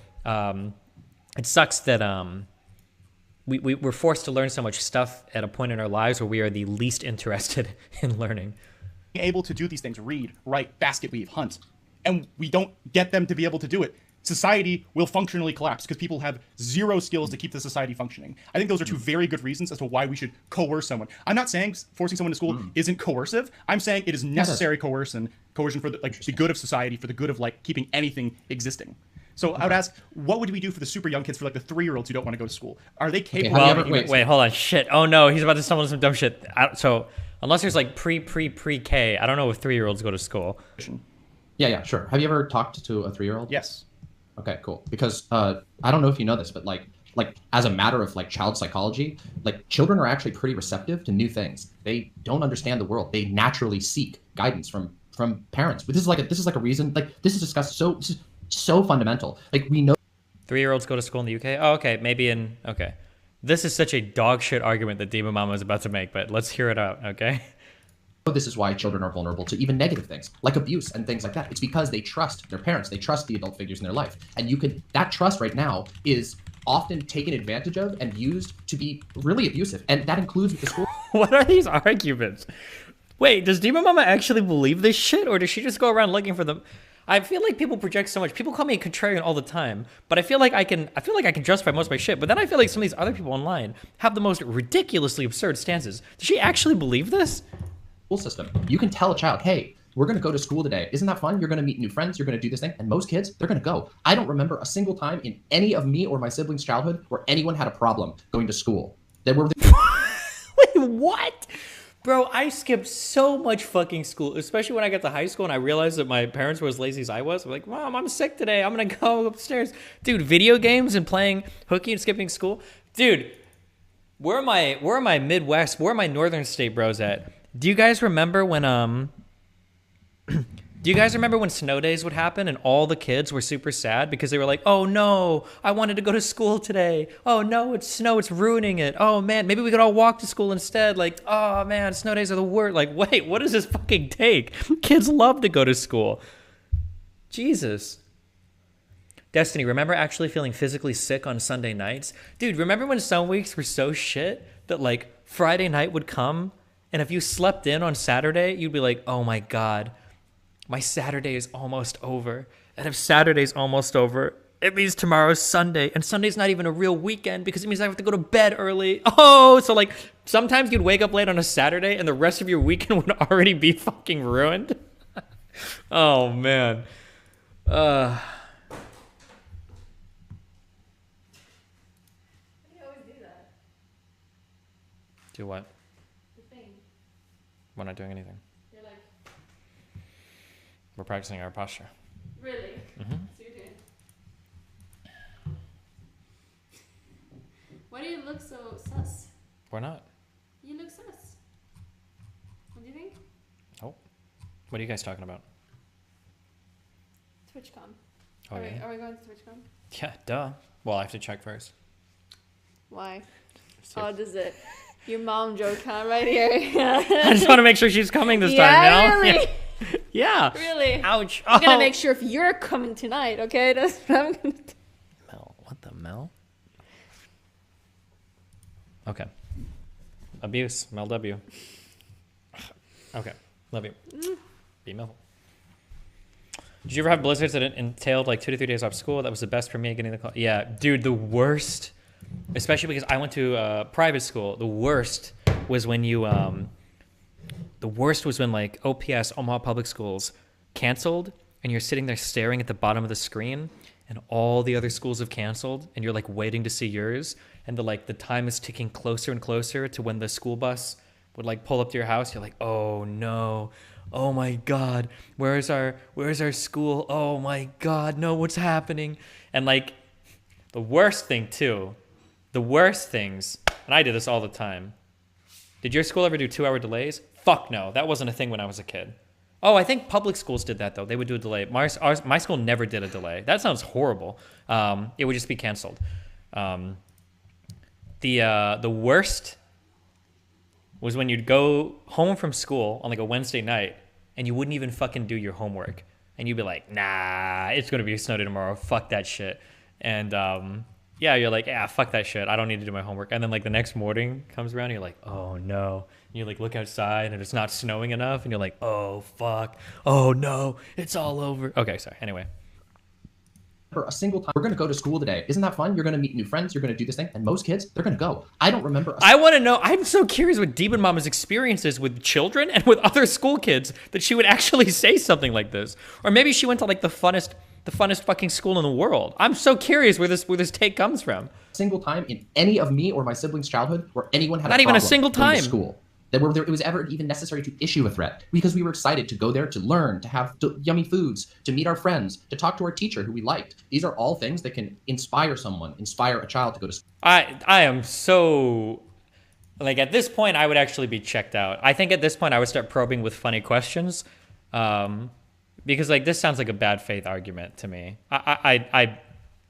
we're forced to learn so much stuff at a point in our lives where we are the least interested in learning. Able to do these things, read, write, basket weave, hunt, and we don't get them to be able to do it, society will functionally collapse because people have zero skills to keep the society functioning. I think those are two very good reasons as to why we should coerce someone. I'm not saying forcing someone to school isn't coercive. I'm saying it is necessary coercion for the good of society, for the good of keeping anything existing. So I would ask, what would we do for the super young kids, for the 3-year-olds who don't want to go to school? Are they capable? Wait, hold on, shit. Oh no, he's about to stumble into some dumb shit. So unless there's pre-K, I don't know if 3-year-olds go to school. Yeah, sure. Have you ever talked to a 3-year-old? Yes. Okay, cool. Because I don't know if you know this, but as a matter of child psychology, children are actually pretty receptive to new things. They don't understand the world. They naturally seek guidance from parents. But this is a reason. This is discussed so fundamental. We know 3-year-olds go to school in the UK. Oh, okay, okay. This is such a dog shit argument that Demon Mama is about to make, but let's hear it out, okay? This is why children are vulnerable to even negative things like abuse and things like that. It's because they trust their parents. They trust the adult figures in their life. And that trust right now is often taken advantage of and used to be really abusive. And that includes with the school. What are these arguments? Wait, does Demon Mama actually believe this shit, or does she just go around looking for them? I feel like people project so much. People call me a contrarian all the time, but I feel like I can justify most of my shit. But then I feel like some of these other people online have the most ridiculously absurd stances. Does she actually believe this? System. You can tell a child, hey, we're going to go to school today. Isn't that fun? You're going to meet new friends. You're going to do this thing. And most kids, they're going to go. I don't remember a single time in any of me or my siblings' childhood where anyone had a problem going to school. They were. Wait, what? Bro, I skipped so much fucking school, especially when I got to high school and I realized that my parents were as lazy as I was. I'm like, Mom, I'm sick today. I'm going to go upstairs. Dude, video games and playing hooky and skipping school. Dude, where are my Midwest, where are my northern state bros at? Do you guys remember when, do you guys remember when snow days would happen and all the kids were super sad because they were like, oh no, I wanted to go to school today. Oh no, it's snow, it's ruining it. Oh man, maybe we could all walk to school instead. Like, oh man, snow days are the worst. Like, wait, what does this fucking take? Kids love to go to school. Jesus. Destiny, remember actually feeling physically sick on Sunday nights? Dude, remember when some weeks were so shit that like Friday night would come and if you slept in on Saturday, you'd be like, oh my God, my Saturday is almost over. And if Saturday's almost over, it means tomorrow's Sunday. And Sunday's not even a real weekend because it means I have to go to bed early. Oh, so like sometimes you'd wake up late on a Saturday and the rest of your weekend would already be fucking ruined. Oh, man. Do what? The thing. We're not doing anything. You're like... We're practicing our posture. Really? Mm-hmm. So you're doing... Why do you look so sus? We're not. You look sus. What do you think? Oh. What are you guys talking about? TwitchCon. Oh, yeah? Are we going to TwitchCon? Yeah, duh. Well, I have to check first. Why? Oh, this is it. Your mom joke, huh? Right here. I just want to make sure she's coming this time now. Really? Yeah. Really? Ouch. I'm gonna make sure if you're coming tonight, okay? That's what I'm gonna do. Mel. What the Mel? Okay. Abuse. Mel W. Okay. Love you. Be Mel. Did you ever have blizzards that entailed like 2 to 3 days off school? That was the best for me getting the call. Yeah, dude, the worst. Especially because I went to private school. The worst was when you, like OPS, Omaha Public Schools, canceled, and you're sitting there staring at the bottom of the screen, and all the other schools have canceled, and you're like waiting to see yours, and the time is ticking closer and closer to when the school bus would like pull up to your house. You're like, oh no, oh my God, where's our school? Oh my God, no, what's happening? And like the worst thing too. The worst things, and I did this all the time. Did your school ever do 2-hour delays? Fuck no, that wasn't a thing when I was a kid. Oh, I think public schools did that though. They would do a delay. My school never did a delay. That sounds horrible. It would just be canceled. The worst was when you'd go home from school on like a Wednesday night and you wouldn't even fucking do your homework. And you'd be like, nah, it's gonna be a snow day tomorrow. Fuck that shit. And yeah, you're like, yeah, fuck that shit. I don't need to do my homework. And then like the next morning comes around and you're like, oh no. And you like look outside and it's not snowing enough and you're like, oh fuck. Oh no, it's all over. Okay, sorry. Anyway. A single time, we're going to go to school today. Isn't that fun? You're going to meet new friends. You're going to do this thing. And most kids, they're going to go. I don't remember. I want to know. I'm so curious what Demon Mama's experiences with children and with other school kids that she would actually say something like this. Or maybe she went to like the funnest fucking school in the world. I'm so curious where this take comes from. Single time in any of me or my siblings' childhood where anyone had not even a single time to school that where it was ever even necessary to issue a threat, because we were excited to go there to learn, to have yummy foods, to meet our friends, to talk to our teacher who we liked. These are all things that can inspire a child to go to school. I am so like at this point I would actually be checked out. I think at this point I would start probing with funny questions. Because like this sounds like a bad faith argument to me. I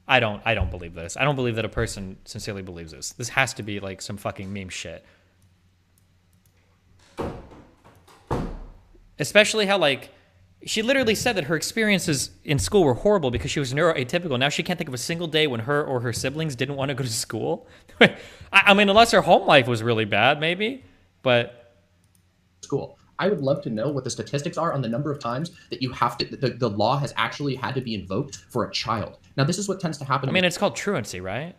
don't believe this. I don't believe that a person sincerely believes this. This has to be like some fucking meme shit. Especially how like she literally said that her experiences in school were horrible because she was neuroatypical. Now she can't think of a single day when her or her siblings didn't want to go to school. I mean, unless her home life was really bad, maybe. But school. I would love to know what the statistics are on the number of times that you have to, the law has actually had to be invoked for a child. Now, this is what tends to happen. I mean, it's called truancy, right?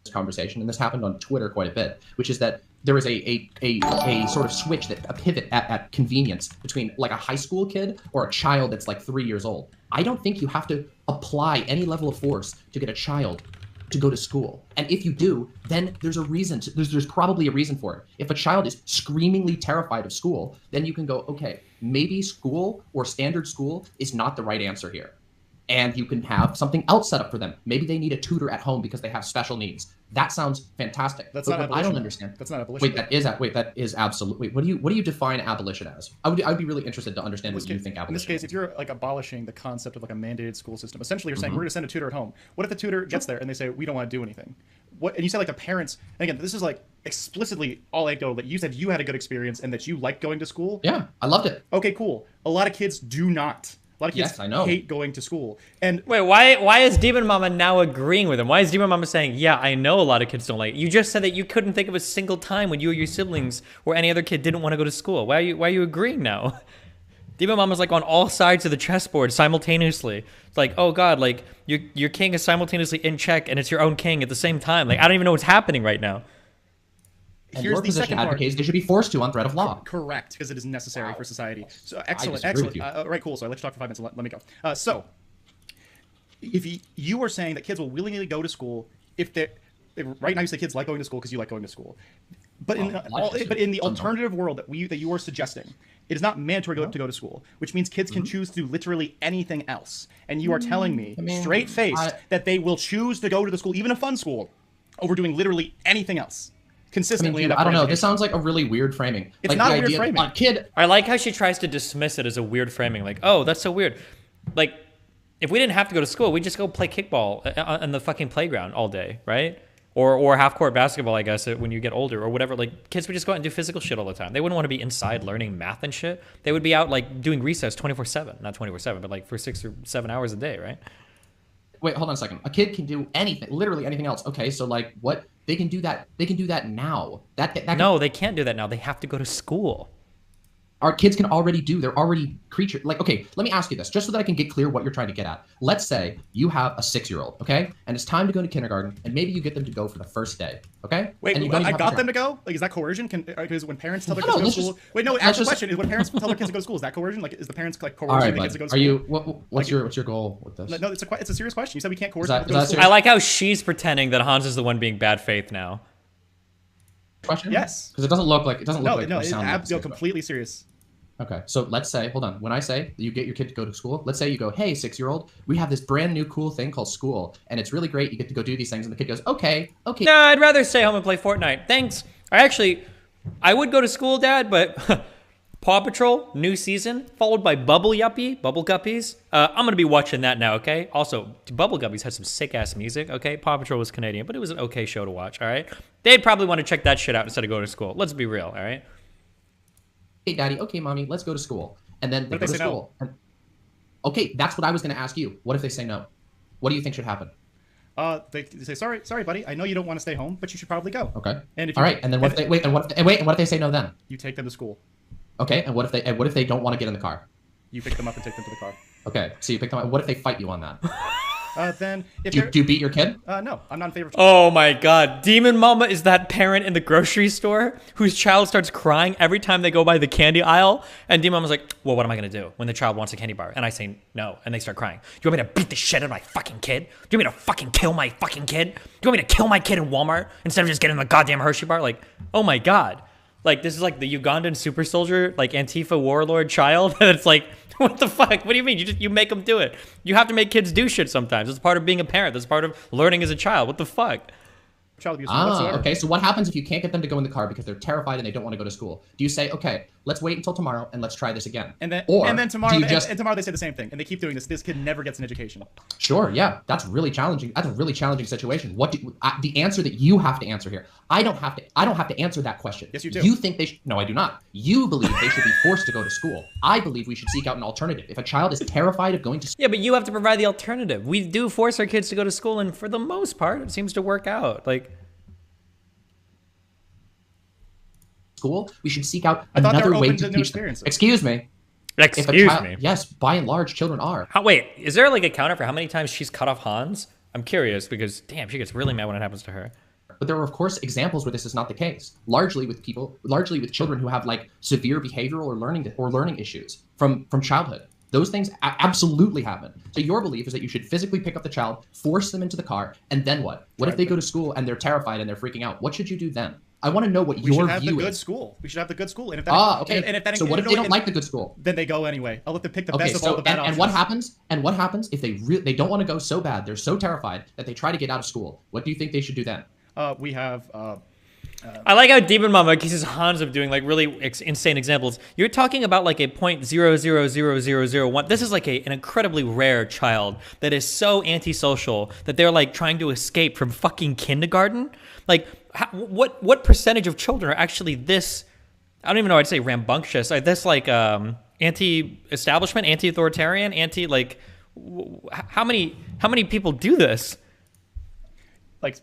This conversation, and this happened on Twitter quite a bit, which is that there is a sort of switch, a pivot at convenience between like a high school kid or a child that's like 3 years old. I don't think you have to apply any level of force to get a child to go to school. And if you do, then there's a reason. There's probably a reason for it. If a child is screamingly terrified of school, then you can go, okay, maybe school or standard school is not the right answer here. And you can have something else set up for them. Maybe they need a tutor at home because they have special needs. That sounds fantastic. That's not abolition. I don't understand. That's not abolition. That is absolutely. What do you define abolition as? I'd be really interested to understand what you think abolition. In this case, if you're like abolishing the concept of like a mandated school system, essentially you're saying we're going to send a tutor at home. What if the tutor gets there and they say we don't want to do anything? What? And you say like the parents. And again, this is like explicitly all anecdotal. That you said you had a good experience and that you liked going to school. Yeah, I loved it. Okay, cool. A lot of kids do not. A lot of kids hate going to school. And wait, why is Demon Mama now agreeing with him? Why is Demon Mama saying, yeah, I know a lot of kids don't like it? You just said that you couldn't think of a single time when you or your siblings or any other kid didn't want to go to school. Why are you agreeing now? Demon Mama's like on all sides of the chessboard simultaneously. It's like, oh God, like your king is simultaneously in check and it's your own king at the same time. Like, I don't even know what's happening right now. And your position advocates they should be forced to on threat of law. Correct, because it is necessary for society. So excellent. Right, cool. So I let you talk for 5 minutes. Let me go. So if you are saying that kids will willingly go to school if they right now you say kids like going to school because you like going to school, but in the alternative world that you are suggesting, it is not mandatory to go to school, which means kids can choose to do literally anything else. And you are telling me straight-faced that they will choose to go to the school, even a fun school, over doing literally anything else. Consistently, I don't know. This sounds like a really weird framing. It's not a weird framing. Kid. I like how she tries to dismiss it as a weird framing. Like, oh, that's so weird. Like, if we didn't have to go to school, we'd just go play kickball on the fucking playground all day, right? Or half-court basketball, I guess, when you get older or whatever. Like, kids would just go out and do physical shit all the time. They wouldn't want to be inside learning math and shit. They would be out, like, doing recess 24/7. Not 24/7, but, like, for 6 or 7 hours a day, right? Wait, hold on a second. A kid can do anything, literally anything else. Okay, so, like, what? They can do that. They can do that now. No, they can't do that now. They have to go to school. Our kids can already do. They're already creatures. Like, okay, let me ask you this, just so that I can get clear what you're trying to get at. Let's say you have a 6-year-old, okay, and it's time to go to kindergarten, and maybe you get them to go for the first day, okay? Wait, I got them to go? Like, is that coercion? Because when parents tell their kids to go to school, wait, no. Ask the question: is when parents tell their kids to go to school, is that coercion? Like, is the parents like coercing the kids to go to school? Are you? What's your goal with this? No, it's a serious question. You said we can't coerce them to go to school. I like how she's pretending that Hanz is the one being bad faith now. Question? Yes. Because it doesn't look like it's completely serious. Okay, so let's say, hold on. When I say you get your kid to go to school, let's say you go, hey, 6-year-old, we have this brand new cool thing called school, and it's really great. You get to go do these things, and the kid goes, okay. No, I'd rather stay home and play Fortnite. Thanks. I would go to school, Dad, but Paw Patrol, new season, followed by Bubble Guppies. I'm going to be watching that now, okay? Also, Bubble Guppies had some sick-ass music, okay? Paw Patrol was Canadian, but it was an okay show to watch, all right? They'd probably want to check that shit out instead of going to school. Let's be real, all right? Hey, Daddy, okay, Mommy, let's go to school. And then they go to school. No? Okay, that's what I was going to ask you. What if they say no? What do you think should happen? They say, sorry, buddy. I know you don't want to stay home, but you should probably go. Okay. And all right. And then what if they say no then? You take them to school. Okay. And what if they don't want to get in the car? You pick them up and take them to the car. Okay. So you pick them up. What if they fight you on that? Then if do you beat your kid? No, I'm not in favor of. Oh my God, Demon Mama is that parent in the grocery store whose child starts crying every time they go by the candy aisle, and Demon Mama's like, well, what am I gonna do when the child wants a candy bar? And I say no, and they start crying. Do you want me to beat the shit out of my fucking kid? Do you want me to fucking kill my fucking kid? Do you want me to kill my kid in Walmart instead of just getting the goddamn Hershey bar? Like, oh my God. Like, this is like the Ugandan super soldier, like Antifa warlord child. And it's like, what the fuck? What do you mean? You make them do it. You have to make kids do shit sometimes. It's part of being a parent. That's part of learning as a child. What the fuck? Child abuse whatsoever. Okay. So what happens if you can't get them to go in the car because they're terrified and they don't want to go to school? Do you say, okay, let's wait until tomorrow and let's try this again? And then tomorrow, tomorrow they say the same thing, and they keep doing this. This kid never gets an education. Sure. Yeah, that's really challenging. That's a really challenging situation. The answer that you have to answer here? I don't have to answer that question. Yes, you do. You think they should? No, I do not. You believe they should be forced to go to school. I believe we should seek out an alternative. If a child is terrified of going to school, yeah, but you have to provide the alternative. We do force our kids to go to school, and for the most part, it seems to work out. Like. School, we should seek out another way to teach them. Excuse me. Yes, by and large, children are. Wait, is there like a counter for how many times she's cut off Hanz? I'm curious because, damn, she gets really mad when it happens to her. But there are, of course, examples where this is not the case. Largely with children who have like severe behavioral or learning issues from childhood. Those things absolutely happen. So your belief is that you should physically pick up the child, force them into the car, and then what? What if they go to school and they're terrified and they're freaking out? What should you do then? I want to know what your view is. We should have the good school. We should have the good school. And if that, okay. And if that, so what if they don't like the good school? Then they go anyway. I'll let them pick the best of all the bad options. And what happens? And what happens if they don't want to go so bad? They're so terrified that they try to get out of school. What do you think they should do then? We have. I like how Demon Mama accuses Hanz of doing like really insane examples. You're talking about like a 0.000001. This is like an incredibly rare child that is so antisocial that they're like trying to escape from fucking kindergarten. Like, what percentage of children are actually this? I don't even know. I'd say rambunctious. This like anti-establishment, anti-authoritarian, like. How many people do this? Like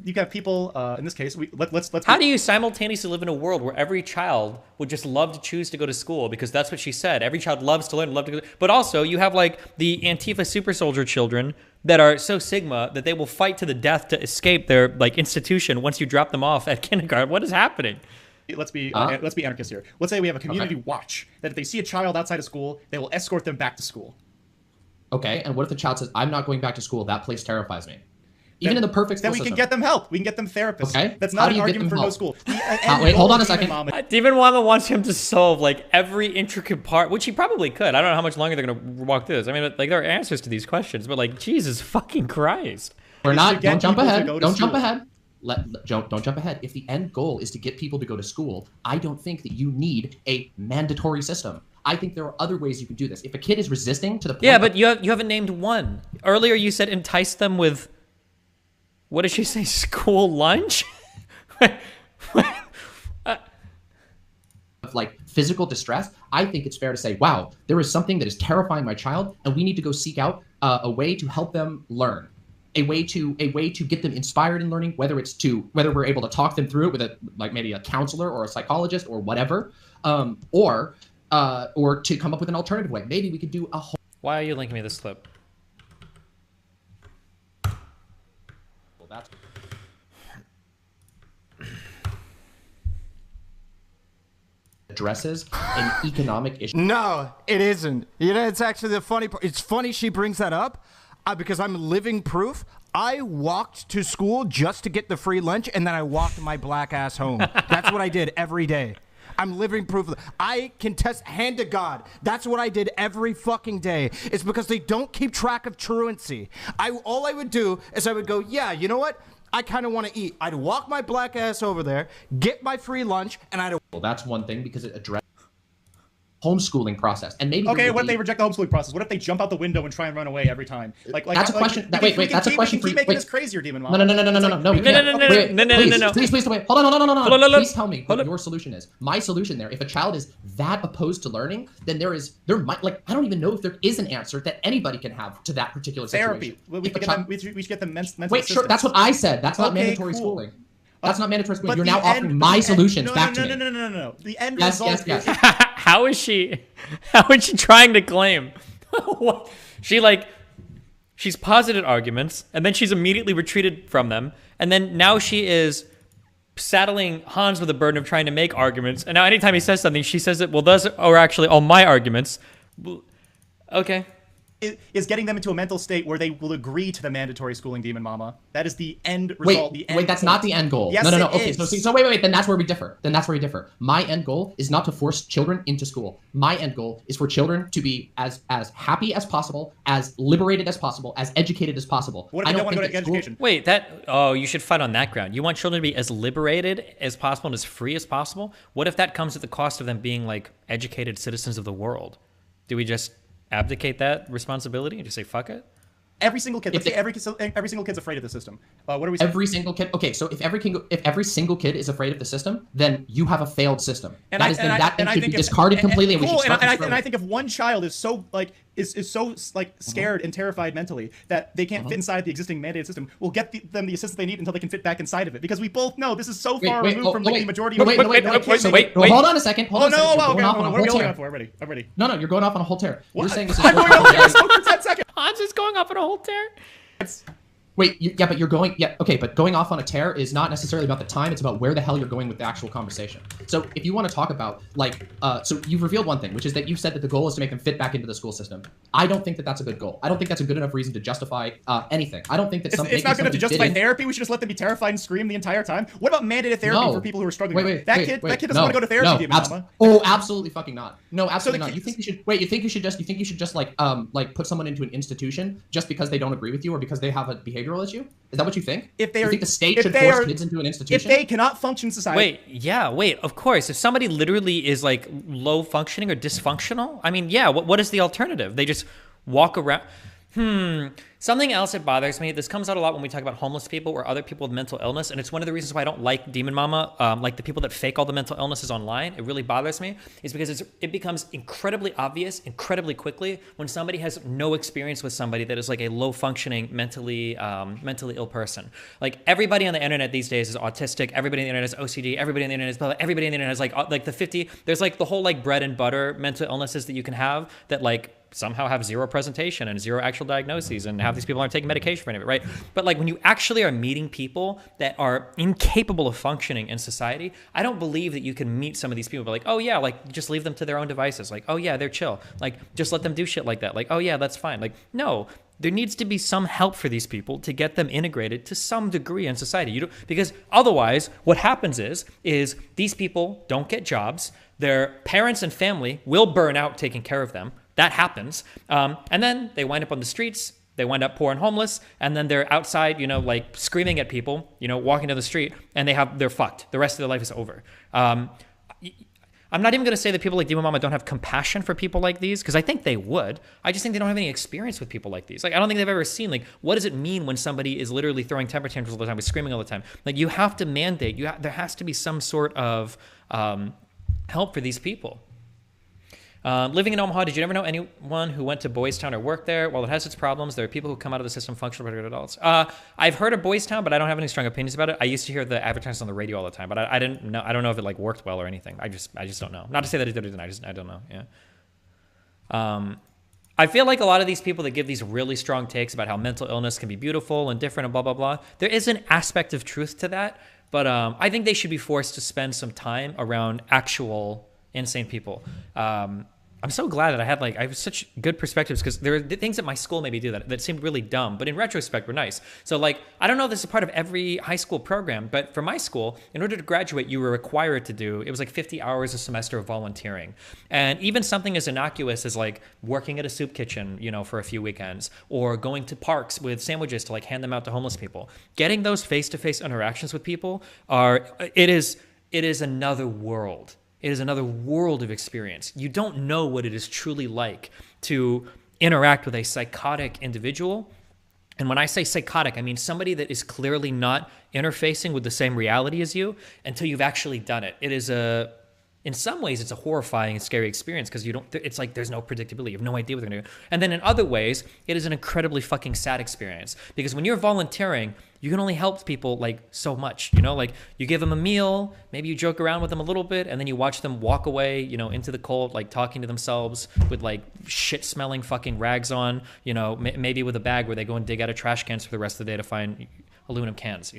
you have people in this case. Let's. How do you simultaneously live in a world where every child would just love to choose to go to school because that's what she said? Every child loves to learn, but also you have like the Antifa super soldier children that are so Sigma that they will fight to the death to escape their like institution once you drop them off at kindergarten. What is happening? Let's be anarchists here. Let's say we have a community watch that if they see a child outside of school, they will escort them back to school. Okay, and what if the child says, "I'm not going back to school. That place terrifies me." Even in the perfect school system. Then we can get them help. We can get them therapists. Okay. That's not an argument for no school. Wait, hold on a second. Demon Mama wants him to solve like every intricate part, which he probably could. I don't know how much longer they're going to walk through this. I mean, like there are answers to these questions, but like Jesus fucking Christ. We're not. Don't jump ahead. Don't jump ahead. Don't jump ahead. If the end goal is to get people to go to school, I don't think that you need a mandatory system. I think there are other ways you can do this. If a kid is resisting to the point but you haven't named one. Earlier you said entice them with, what did she say, school lunch? Like physical distress, I think it's fair to say, wow, there is something that is terrifying my child, and we need to go seek out a way to help them learn. A way to get them inspired in learning, whether we're able to talk them through it with maybe a counselor or a psychologist or whatever, or to come up with an alternative way. Maybe we could do a whole. Why are you linking me this clip? Well, that's addresses an economic issue. No, it isn't. You know, it's actually the funny part. It's funny she brings that up. Because I'm living proof. I walked to school just to get the free lunch, and then I walked my black ass home. That's what I did every day. I'm living proof of it. I can test, hand to God. That's what I did every fucking day. It's because they don't keep track of truancy. All I would do is I would go, yeah, you know what? I kind of want to eat. I'd walk my black ass over there, get my free lunch, and I'd. Well, that's one thing because it addresses homeschooling process, and maybe what if they reject the homeschooling process? What if they jump out the window and try and run away every time? That's a question. Wait, that's a question for you. Keep making this crazier, Demon Mama. No. Please wait. Hold on. Please tell me what your solution is. My solution there, if a child is that opposed to learning, then there might I don't even know if there is an answer that anybody can have to that particular situation. Therapy. We should get them mental. Wait, sure. That's what I said. That's not mandatory schooling. That's not mandatory schooling. You're now offering my solutions back to me. No. The end result. Yes. How is she trying to claim? What? She's posited arguments, and then she's immediately retreated from them, and then now she is saddling Hanz with the burden of trying to make arguments, and now anytime he says something, she says it, well, those are actually all my arguments. Okay. Is getting them into a mental state where they will agree to the mandatory schooling, Demon Mama. That is the end result. Wait, that's not the end goal. Yes, no. Okay, so wait. Then that's where we differ. My end goal is not to force children into school. My end goal is for children to be as happy as possible, as liberated as possible, as educated as possible. What if they don't want to go to education? Wait, you should fight on that ground. You want children to be as liberated as possible and as free as possible? What if that comes at the cost of them being like educated citizens of the world? Do we just abdicate that responsibility and just say fuck it? Every single kid. Let's say every single kid's afraid of the system. What are we saying? Every single kid. Okay, so if every single kid is afraid of the system, then you have a failed system. That should be discarded completely. And I think if one child is so scared and terrified mentally that they can't fit inside the existing mandated system, we'll get them the assistance they need until they can fit back inside of it. Because we both know this is so far removed from the majority. Wait. Hold on a second. What are we going on for? I'm ready. No, you're going off on a whole tear. You're saying this is. I'm going off for 10 seconds. Hanz is going off on a whole tear. Wait, but you're going, okay, but going off on a tear is not necessarily about the time, it's about where the hell you're going with the actual conversation. So if you want to talk about, like, so you've revealed one thing, which is that you said that the goal is to make them fit back into the school system. I don't think that that's a good goal. I don't think that's a good enough reason to justify anything. I don't think that it's not good enough to justify therapy. We should just let them be terrified and scream the entire time. What about mandated therapy for people who are struggling? That kid doesn't want to go to therapy. Oh, absolutely fucking not. No, absolutely not. You think you should just like put someone into an institution just because they don't agree with you or because they have a behavioral issue? Is that what you think? You think the state should force kids into an institution? If they cannot function in society. Wait, of course. If somebody literally is like low functioning or dysfunctional, I mean, yeah, what is the alternative? They just walk around. Something else that bothers me, this comes out a lot when we talk about homeless people or other people with mental illness, and it's one of the reasons why I don't like Demon Mama, like the people that fake all the mental illnesses online. It really bothers me, is because it becomes incredibly obvious, incredibly quickly, when somebody has no experience with somebody that is like a low-functioning, mentally ill person. Like, everybody on the internet these days is autistic, everybody on the internet is OCD, everybody on the internet is blah, blah, everybody on the internet is like the 50, there's like the whole like bread and butter mental illnesses that you can have that like somehow have zero presentation and zero actual diagnoses, and half these people aren't taking medication for any of it, right? But like when you actually are meeting people that are incapable of functioning in society, I don't believe that you can meet some of these people, but like, oh yeah, like just leave them to their own devices. Like, oh yeah, they're chill. Like, just let them do shit like that. Like, oh yeah, that's fine. Like, no, there needs to be some help for these people to get them integrated to some degree in society. Because otherwise, what happens is these people don't get jobs. Their parents and family will burn out taking care of them. That happens. And then they wind up on the streets, they wind up poor and homeless, and then they're outside, like screaming at people, walking down the street, and they're fucked. The rest of their life is over. I'm not even going to say that people like Demon Mama don't have compassion for people like these, because I think they would. I just think they don't have any experience with people like these. Like, I don't think they've ever seen, like, what does it mean when somebody is literally throwing temper tantrums all the time, screaming all the time? Like, you have to mandate, there has to be some sort of help for these people. Living in Omaha, did you ever know anyone who went to Boys Town or worked there? While it has its problems, there are people who come out of the system functional better adults. I've heard of Boys Town, but I don't have any strong opinions about it. I used to hear the advertisements on the radio all the time, but I didn't know. I don't know if it like worked well or anything. I just don't know. Not to say that it didn't. I don't know. Yeah. I feel like a lot of these people that give these really strong takes about how mental illness can be beautiful and different and blah blah blah. There is an aspect of truth to that, but I think they should be forced to spend some time around actual insane people. I'm so glad that I have such good perspectives, because there are things at my school maybe do that seemed really dumb, but in retrospect were nice. So like, I don't know if this is part of every high school program, but for my school, in order to graduate, you were required to do, it was like 50 hours a semester of volunteering. And even something as innocuous as like working at a soup kitchen, for a few weekends, or going to parks with sandwiches to like hand them out to homeless people. Getting those face-to-face interactions with people it is another world. It is another world of experience. You don't know what it is truly like to interact with a psychotic individual. And when I say psychotic, I mean somebody that is clearly not interfacing with the same reality as you until you've actually done it. It is in some ways, it's a horrifying and scary experience, because it's like there's no predictability. You have no idea what they're going to do. And then in other ways, it is an incredibly fucking sad experience, because when you're volunteering, you can only help people like so much, like you give them a meal, maybe you joke around with them a little bit, and then you watch them walk away, into the cold, like talking to themselves with like shit smelling fucking rags on, maybe with a bag where they go and dig out of trash cans for the rest of the day to find aluminum cans,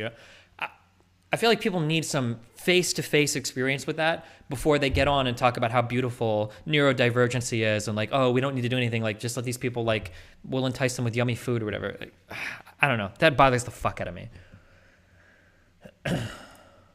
I feel like people need some face-to-face experience with that before they get on and talk about how beautiful neurodivergency is, and like, oh, we don't need to do anything, like just let these people, like, we'll entice them with yummy food or whatever. Like, I don't know. That bothers the fuck out of me.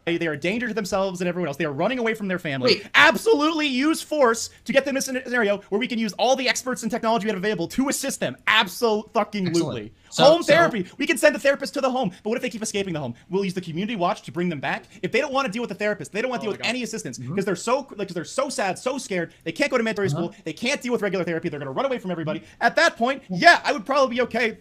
They are a danger to themselves and everyone else. They are running away from their family. Wait. Absolutely use force to get them in a scenario where we can use all the experts and technology we have available to assist them. Absolutely. Home therapy. We can send the therapist to the home. But what if they keep escaping the home? We'll use the community watch to bring them back. If they don't want to deal with the therapist, they don't want to deal with any assistance, because they're so sad, so scared. They can't go to mentoring school. They can't deal with regular therapy. They're going to run away from everybody. At that point, yeah, I would probably be okay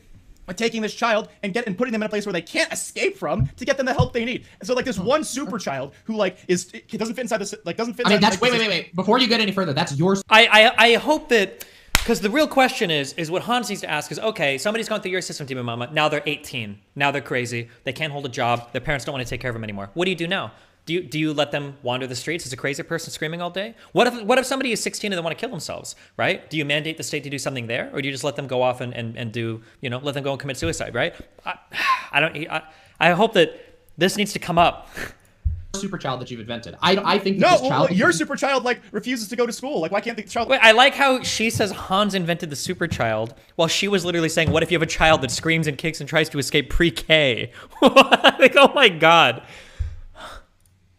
taking this child and putting them in a place where they can't escape from, to get them the help they need. And so like this one super child who like doesn't fit inside this, like doesn't fit. I mean, that's wait. Before you get any further, that's yours. I hope that, because the real question is what Hanz needs to ask is, okay, somebody's gone through your system, Demon Mama. Now they're 18. Now they're crazy. They can't hold a job. Their parents don't want to take care of them anymore. What do you do now? Do you let them wander the streets as a crazy person screaming all day? What if somebody is 16 and they want to kill themselves, right? Do you mandate the state to do something there, or do you just let them go off and do, let them go and commit suicide, right? I hope that this needs to come up. Super child that you've invented. I think no, this child your super child refuses to go to school. Like, why can't the child? Wait, I like how she says Hanz invented the super child, while she was literally saying, "What if you have a child that screams and kicks and tries to escape pre-K?" Like, oh my god.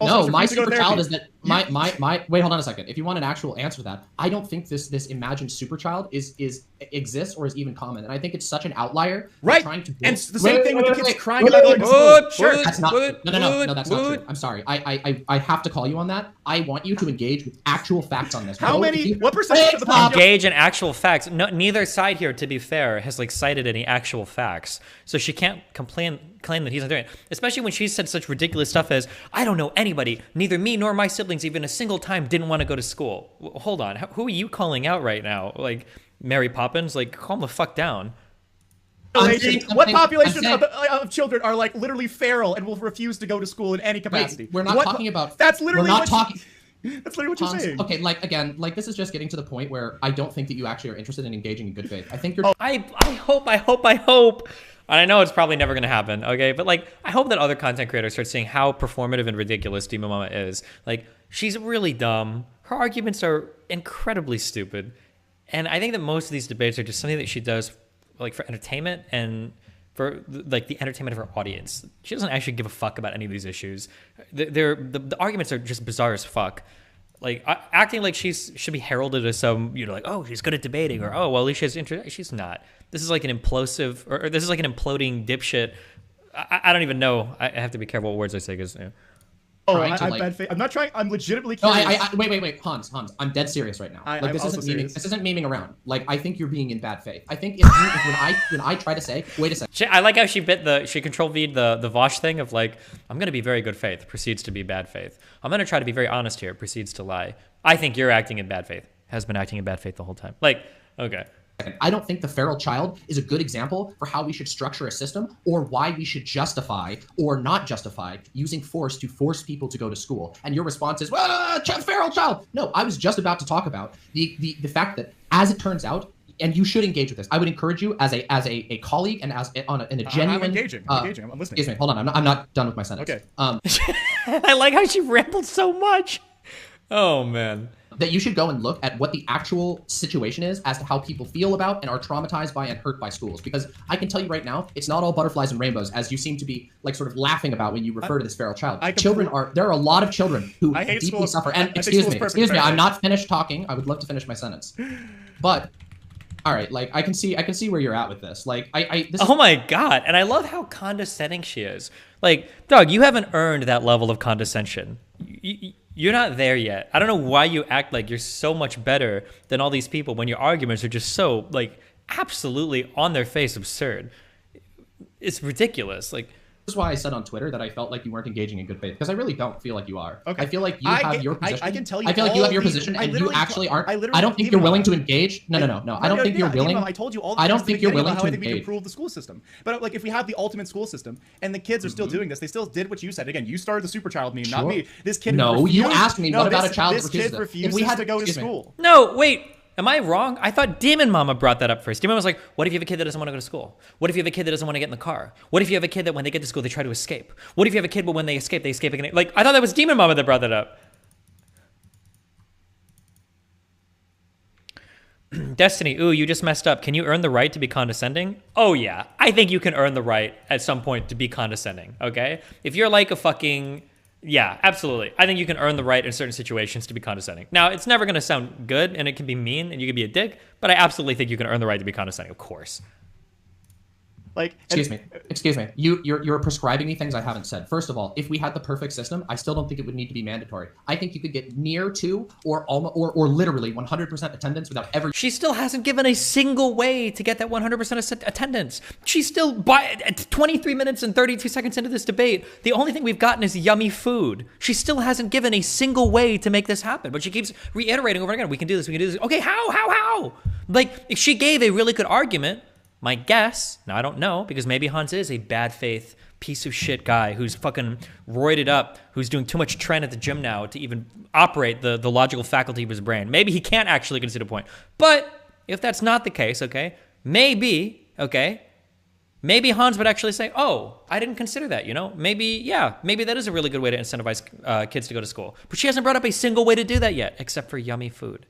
No, my super child is that my wait, hold on a second. If you want an actual answer to that, I don't think this imagined super child exists or is even common. And I think it's such an outlier. Right. Trying to and the same thing with the kids crying about going to school. Sure. That's not no, that's not true. I'm sorry. I have to call you on that. I want you to engage with actual facts on this. What percentage of the population engage in actual facts? No, neither side here, to be fair, has cited any actual facts. So she can't claim that he's not doing it. Especially when she said such ridiculous stuff as, I don't know anybody, neither me nor my siblings even a single time didn't want to go to school. Hold on, who are you calling out right now? Like Mary Poppins? Like, calm the fuck down. What population of children are literally feral and will refuse to go to school in any capacity? We're not talking about. That's literally we're not talking. That's literally what you're saying. Okay, again, this is just getting to the point where I don't think that you actually are interested in engaging in good faith. I think you're. Oh, I hope. And I know it's probably never going to happen, okay? But, I hope that other content creators start seeing how performative and ridiculous Demon Mama is. She's really dumb. Her arguments are incredibly stupid. And I think that most of these debates are just something that she does, for entertainment and for, the entertainment of her audience. She doesn't actually give a fuck about any of these issues. The arguments are just bizarre as fuck. Acting like should be heralded as some, oh, she's good at debating, or, oh, well, at least she has interest. She's not. This is an implosive, or this is an imploding dipshit. I don't even know. I have to be careful what words I say, because. I'm not trying. I'm legitimately curious. No, wait, Hanz. I'm dead serious right now. This isn't memeing around. I think you're being in bad faith. I think when I try to say, wait a second. I like how she control V'd the Vosh thing of I'm gonna be very good faith, proceeds to be bad faith. I'm gonna try to be very honest here, proceeds to lie. I think you're acting in bad faith. Has been acting in bad faith the whole time. Okay. I don't think the feral child is a good example for how we should structure a system or why we should justify or not justify using force to force people to go to school. And your response is, well, feral child. No, I was just about to talk about the fact that, as it turns out, and you should engage with this. I would encourage you as a colleague and in a genuine. I'm engaging. I'm listening. Excuse me. Hold on. I'm not done with my sentence. Okay. I like how she rambled so much. Oh man. That you should go and look at what the actual situation is as to how people feel about and are traumatized by and hurt by schools. Because I can tell you right now, it's not all butterflies and rainbows, as you seem to be sort of laughing about when you refer to this feral child. There are a lot of children who deeply suffer. And excuse me, I'm not finished talking. I would love to finish my sentence. But all right, I can see where you're at with this. Oh my god, and I love how condescending she is. Dog, you haven't earned that level of condescension. You're not there yet. I don't know why you act like you're so much better than all these people when your arguments are just so, absolutely on their face absurd. It's ridiculous. This is why I said on Twitter that I felt like you weren't engaging in good faith, because I really don't feel like you are. Okay. I feel like you have your position. I can tell you. I feel like you have your position, and you actually aren't. I don't think you're willing to engage. No. I don't think you're willing. I told you all. I don't think you're willing to engage. We can engage. improve the school system, but if we have the ultimate school system and the kids are still doing this, they still did what you said. Again, you started the super child meme, not me. This kid. No, you asked me. What about a child? This kid refuses to go to school. No, wait. Am I wrong? I thought Demon Mama brought that up first. Demon Mama was like, what if you have a kid that doesn't want to go to school? What if you have a kid that doesn't want to get in the car? What if you have a kid that when they get to school, they try to escape? What if you have a kid, but when they escape again? I thought that was Demon Mama that brought that up. Destiny, ooh, you just messed up. Can you earn the right to be condescending? Oh yeah, I think you can earn the right at some point to be condescending, okay? If you're a fucking... Yeah, absolutely. I think you can earn the right in certain situations to be condescending. Now, it's never going to sound good, and it can be mean, and you can be a dick, but I absolutely think you can earn the right to be condescending, of course. Excuse me. You're prescribing me things I haven't said. First of all, if we had the perfect system, I still don't think it would need to be mandatory. I think you could get near to or literally 100% attendance without ever. She still hasn't given a single way to get that 100% attendance. She's still by 23 minutes and 32 seconds into this debate. The only thing we've gotten is yummy food. She still hasn't given a single way to make this happen, but she keeps reiterating over and again, we can do this, we can do this. Okay, how? If she gave a really good argument, my guess, now I don't know, because maybe Hanz is a bad faith piece of shit guy who's fucking roided up, who's doing too much tren at the gym now to even operate the logical faculty of his brain. Maybe he can't actually concede a point. But if that's not the case, okay, maybe Hans would actually say, oh, I didn't consider that, you know? Maybe that is a really good way to incentivize kids to go to school. But she hasn't brought up a single way to do that yet, except for yummy food.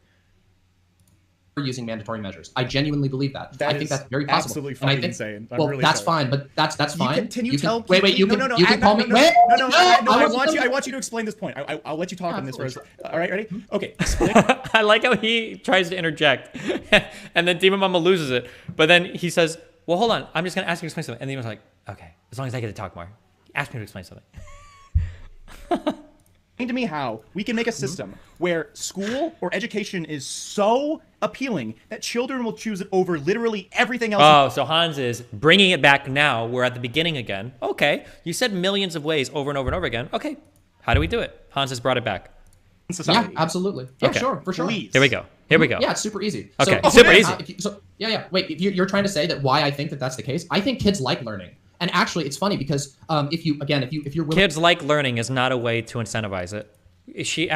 Using mandatory measures. I genuinely believe that. I think that's very possible. Absolutely fucking insane. Well, really that's fine, but that's fine. Can you tell? Wait, you can call me. No, I want you to explain this point. I'll let you talk on this first. All right, ready? Okay. I like how he tries to interject, and then Demon Mama loses it. But then he says, well, hold on. I'm just going to ask you to explain something. And Demon's like, okay, as long as I get to talk more. Ask me to explain something. Explain to me how we can make a system where school or education is so appealing that children will choose it over literally everything else. Oh, so Hans is bringing it back now. We're at the beginning again. Okay, you said millions of ways over and over and over again. Okay, how do we do it? Hans has brought it back. Yeah, absolutely. Yeah, okay. Sure, for sure. Please. Here we go. Yeah, it's super easy. Okay, so, super easy. Wait, if you're trying to say that why I think that that's the case, I think kids like learning. And actually, it's funny because if you're willing, kids like learning is not a way to incentivize it. Is she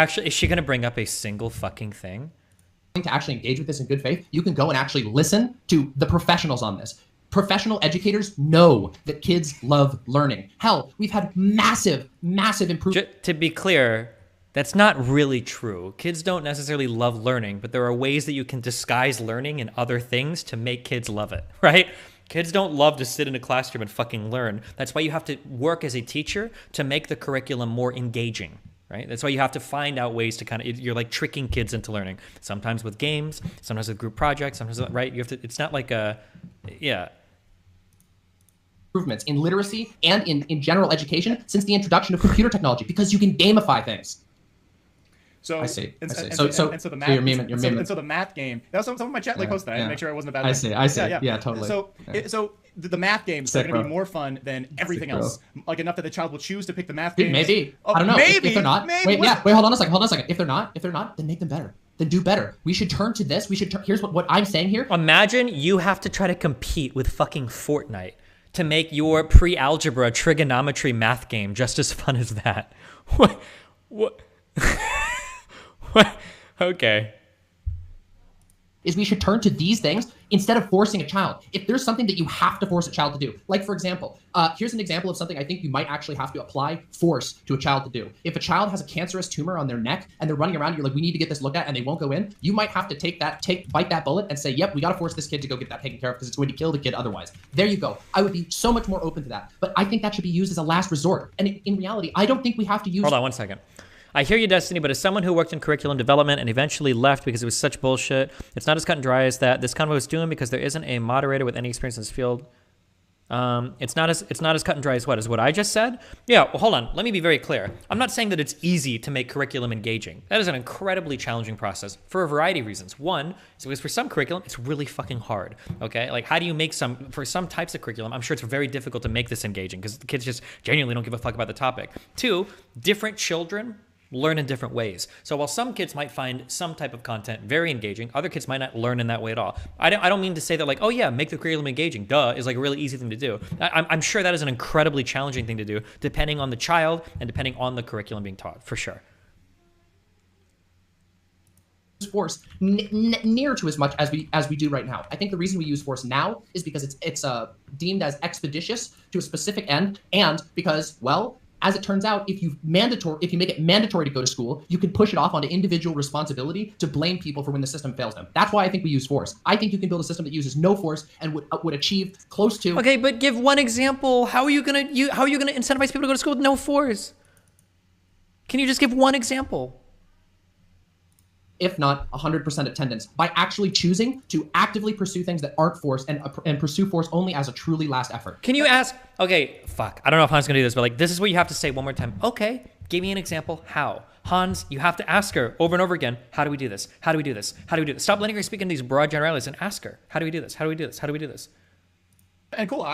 going to bring up a single fucking thing? To actually engage with this in good faith, you can go and actually listen to the professionals on this. Professional educators know that kids love learning. Hell, we've had massive improvement. To be clear, that's not really true. Kids don't necessarily love learning, but there are ways that you can disguise learning in other things to make kids love it, right? Kids don't love to sit in a classroom and fucking learn. That's why you have to work as a teacher to make the curriculum more engaging, right? That's why you have to find out ways to you're like tricking kids into learning. Sometimes with games, sometimes with group projects, sometimes, right? You have to, it's not like improvements in literacy and in general education since the introduction of computer technology, because you can gamify things. So I see. So the math game. That was some of my chat posted. I had to make sure I wasn't a bad. I see. Yeah, totally. So the math games are going to be more fun than everything else. Like enough that the child will choose to pick the math games. Maybe. I don't know. Maybe. If they're not. Wait, hold on a second. If they're not, then make them better. Then do better. We should turn to this. Here's what I'm saying here. Imagine you have to try to compete with fucking Fortnite to make your pre-algebra trigonometry math game just as fun as that. What? Okay. Is we should turn to these things instead of forcing a child. If there's something that you have to force a child to do, like for example, here's an example of something I think you might actually have to apply force to a child to do. If a child has a cancerous tumor on their neck and they're running around, you're like, we need to get this looked at, and they won't go in, you might have to bite that bullet and say, yep, we got to force this kid to go get that taken care of because it's going to kill the kid otherwise. There you go. I would be so much more open to that. But I think that should be used as a last resort. And in reality, I don't think we have to use... Hold on one second. I hear you, Destiny, but as someone who worked in curriculum development and eventually left because it was such bullshit, it's not as cut and dry as that. This convo is doomed because there isn't a moderator with any experience in this field. It's not as cut and dry as what I just said? Yeah, well, hold on. Let me be very clear. I'm not saying that it's easy to make curriculum engaging. That is an incredibly challenging process for a variety of reasons. One is because for some curriculum, it's really fucking hard, okay? Like, how do you make for some types of curriculum, I'm sure it's very difficult to make this engaging because the kids just genuinely don't give a fuck about the topic. Two, different children learn in different ways. So while some kids might find some type of content very engaging, other kids might not learn in that way at all. I don't mean to say that like, oh yeah, make the curriculum engaging, duh, is like a really easy thing to do. I'm sure that is an incredibly challenging thing to do, depending on the child and depending on the curriculum being taught, for sure. Force near to as much as we do right now. I think the reason we use force now is because it's deemed as expeditious to a specific end, and because, well, as it turns out, if you make it mandatory to go to school, you can push it off onto individual responsibility to blame people for when the system fails them. That's why I think we use force. I think you can build a system that uses no force and would achieve close to. Okay, but give one example. How are you gonna incentivize people to go to school with no force? Can you just give one example? If not 100% attendance, by actually choosing to actively pursue things that aren't force and pursue force only as a truly last effort. Can you ask, okay, fuck, I don't know if Hans is gonna do this, but like, this is what you have to say one more time. Okay, give me an example, how? Hans, you have to ask her over and over again, how do we do this? How do we do this? How do we do this? Stop letting her speak in these broad generalities and ask her, how do we do this? How do we do this? How do we do this? And cool,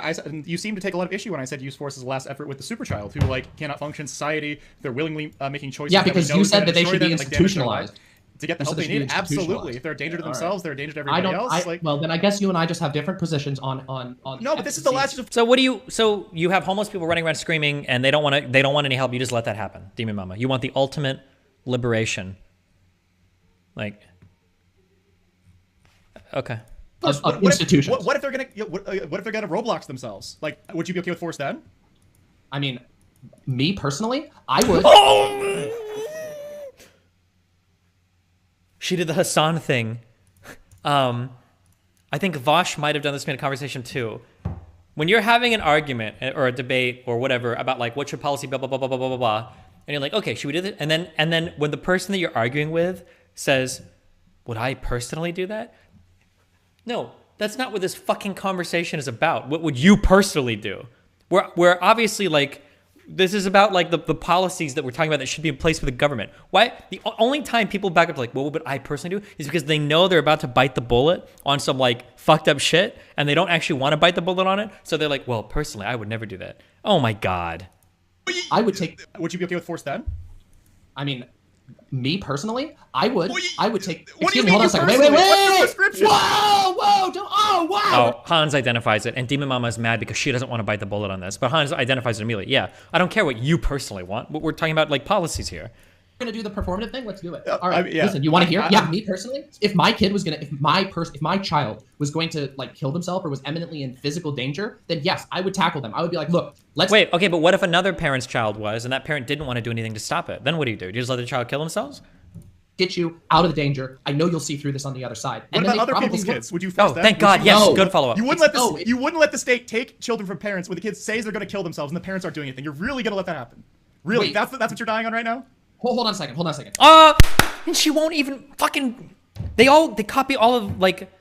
you seem to take a lot of issue when I said use force as a last effort with the super child who like cannot function in society. They're willingly making choices. Yeah, because you said that they should be institutionalized. to get the help they need? Absolutely. If they're a danger to themselves, they're a danger to everybody else. Well, then I guess you and I just have different positions on. No, but this is the last. So what do you? So you have homeless people running around screaming, and they don't want to. They don't want any help. You just let that happen, Demon Mama. You want the ultimate liberation, Okay. Of institutions. What if they're gonna? What if they're gonna Roblox themselves? Like, would you be okay with force then? I mean, me personally, I would. She did the Hassan thing. I think Vosh might have done this in a conversation too. When you're having an argument or a debate or whatever about like what should policy blah blah blah blah blah blah blah, and you're like, okay, should we do this? And then when the person that you're arguing with says, would I personally do that? No, that's not what this fucking conversation is about. What would you personally do? We're obviously like, this is about like the policies that we're talking about that should be in place for the government. Why? The only time people back up to like, what would I personally do? Is because they know they're about to bite the bullet on some like fucked up shit and they don't actually want to bite the bullet on it. So they're like, well, personally, I would never do that. Oh my God. I would take. Would you be okay with force then? I mean, me personally, I would take. What do you mean? Hold on a second. Wait. What's the prescription? Whoa! Wow! Oh, Hanz identifies it, and Demon Mama is mad because she doesn't want to bite the bullet on this. But Hanz identifies it immediately. Yeah, I don't care what you personally want. We're talking about like policies here. We're gonna do the performative thing. Let's do it. All right. Listen, you want to hear? Me personally, if my kid was if my child was going to like kill themselves or was imminently in physical danger, then yes, I would tackle them. I would be like, look, let's wait. Okay, but what if another parent's child was, and that parent didn't want to do anything to stop it? Then what do? Do you just let the child kill themselves? Get you out of the danger. I know you'll see through this on the other side. What about other people's kids? Would you force them? Thank God. Yes, good follow-up. You wouldn't let the state take children from parents when the kids say they're going to kill themselves and the parents aren't doing anything. You're really going to let that happen? Really? Wait. That's what you're dying on right now? Hold on a second. And she won't even fucking. They copy all of like.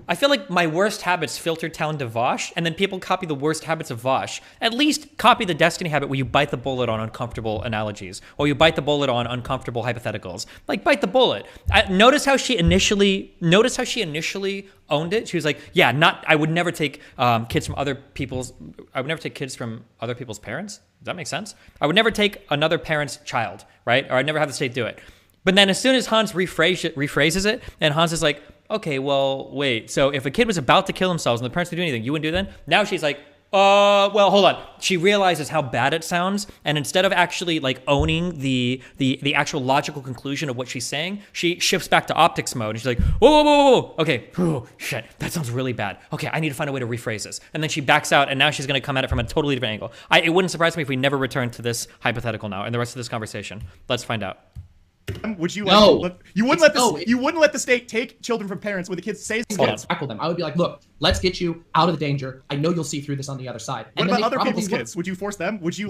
I feel like my worst habits filter down to Vosh, and then people copy the worst habits of Vosh. At least copy the Destiny habit where you bite the bullet on uncomfortable analogies, or you bite the bullet on uncomfortable hypotheticals. Like, bite the bullet. Notice how she initially owned it. She was like, "Yeah, I would never take kids from other people's. I would never take kids from other people's parents." Does that make sense? I would never take another parent's child, right? Or I'd never have the state do it. But then as soon as Hanz rephrases it, and Hanz is like, okay, well, wait. So if a kid was about to kill themselves and the parents didn't do anything, you wouldn't do then? Now she's like, well, hold on. She realizes how bad it sounds, and instead of actually like owning the actual logical conclusion of what she's saying, she shifts back to optics mode, and she's like, whoa. Okay, shit, that sounds really bad. Okay, I need to find a way to rephrase this. And then she backs out, and now she's going to come at it from a totally different angle. It wouldn't surprise me if we never return to this hypothetical now in the rest of this conversation. Let's find out. Would you you wouldn't let the state take children from parents when the kids say tackle them? I would be like, look, let's get you out of the danger. I know you'll see through this on the other side. What about other people's kids? Would you force them? Would you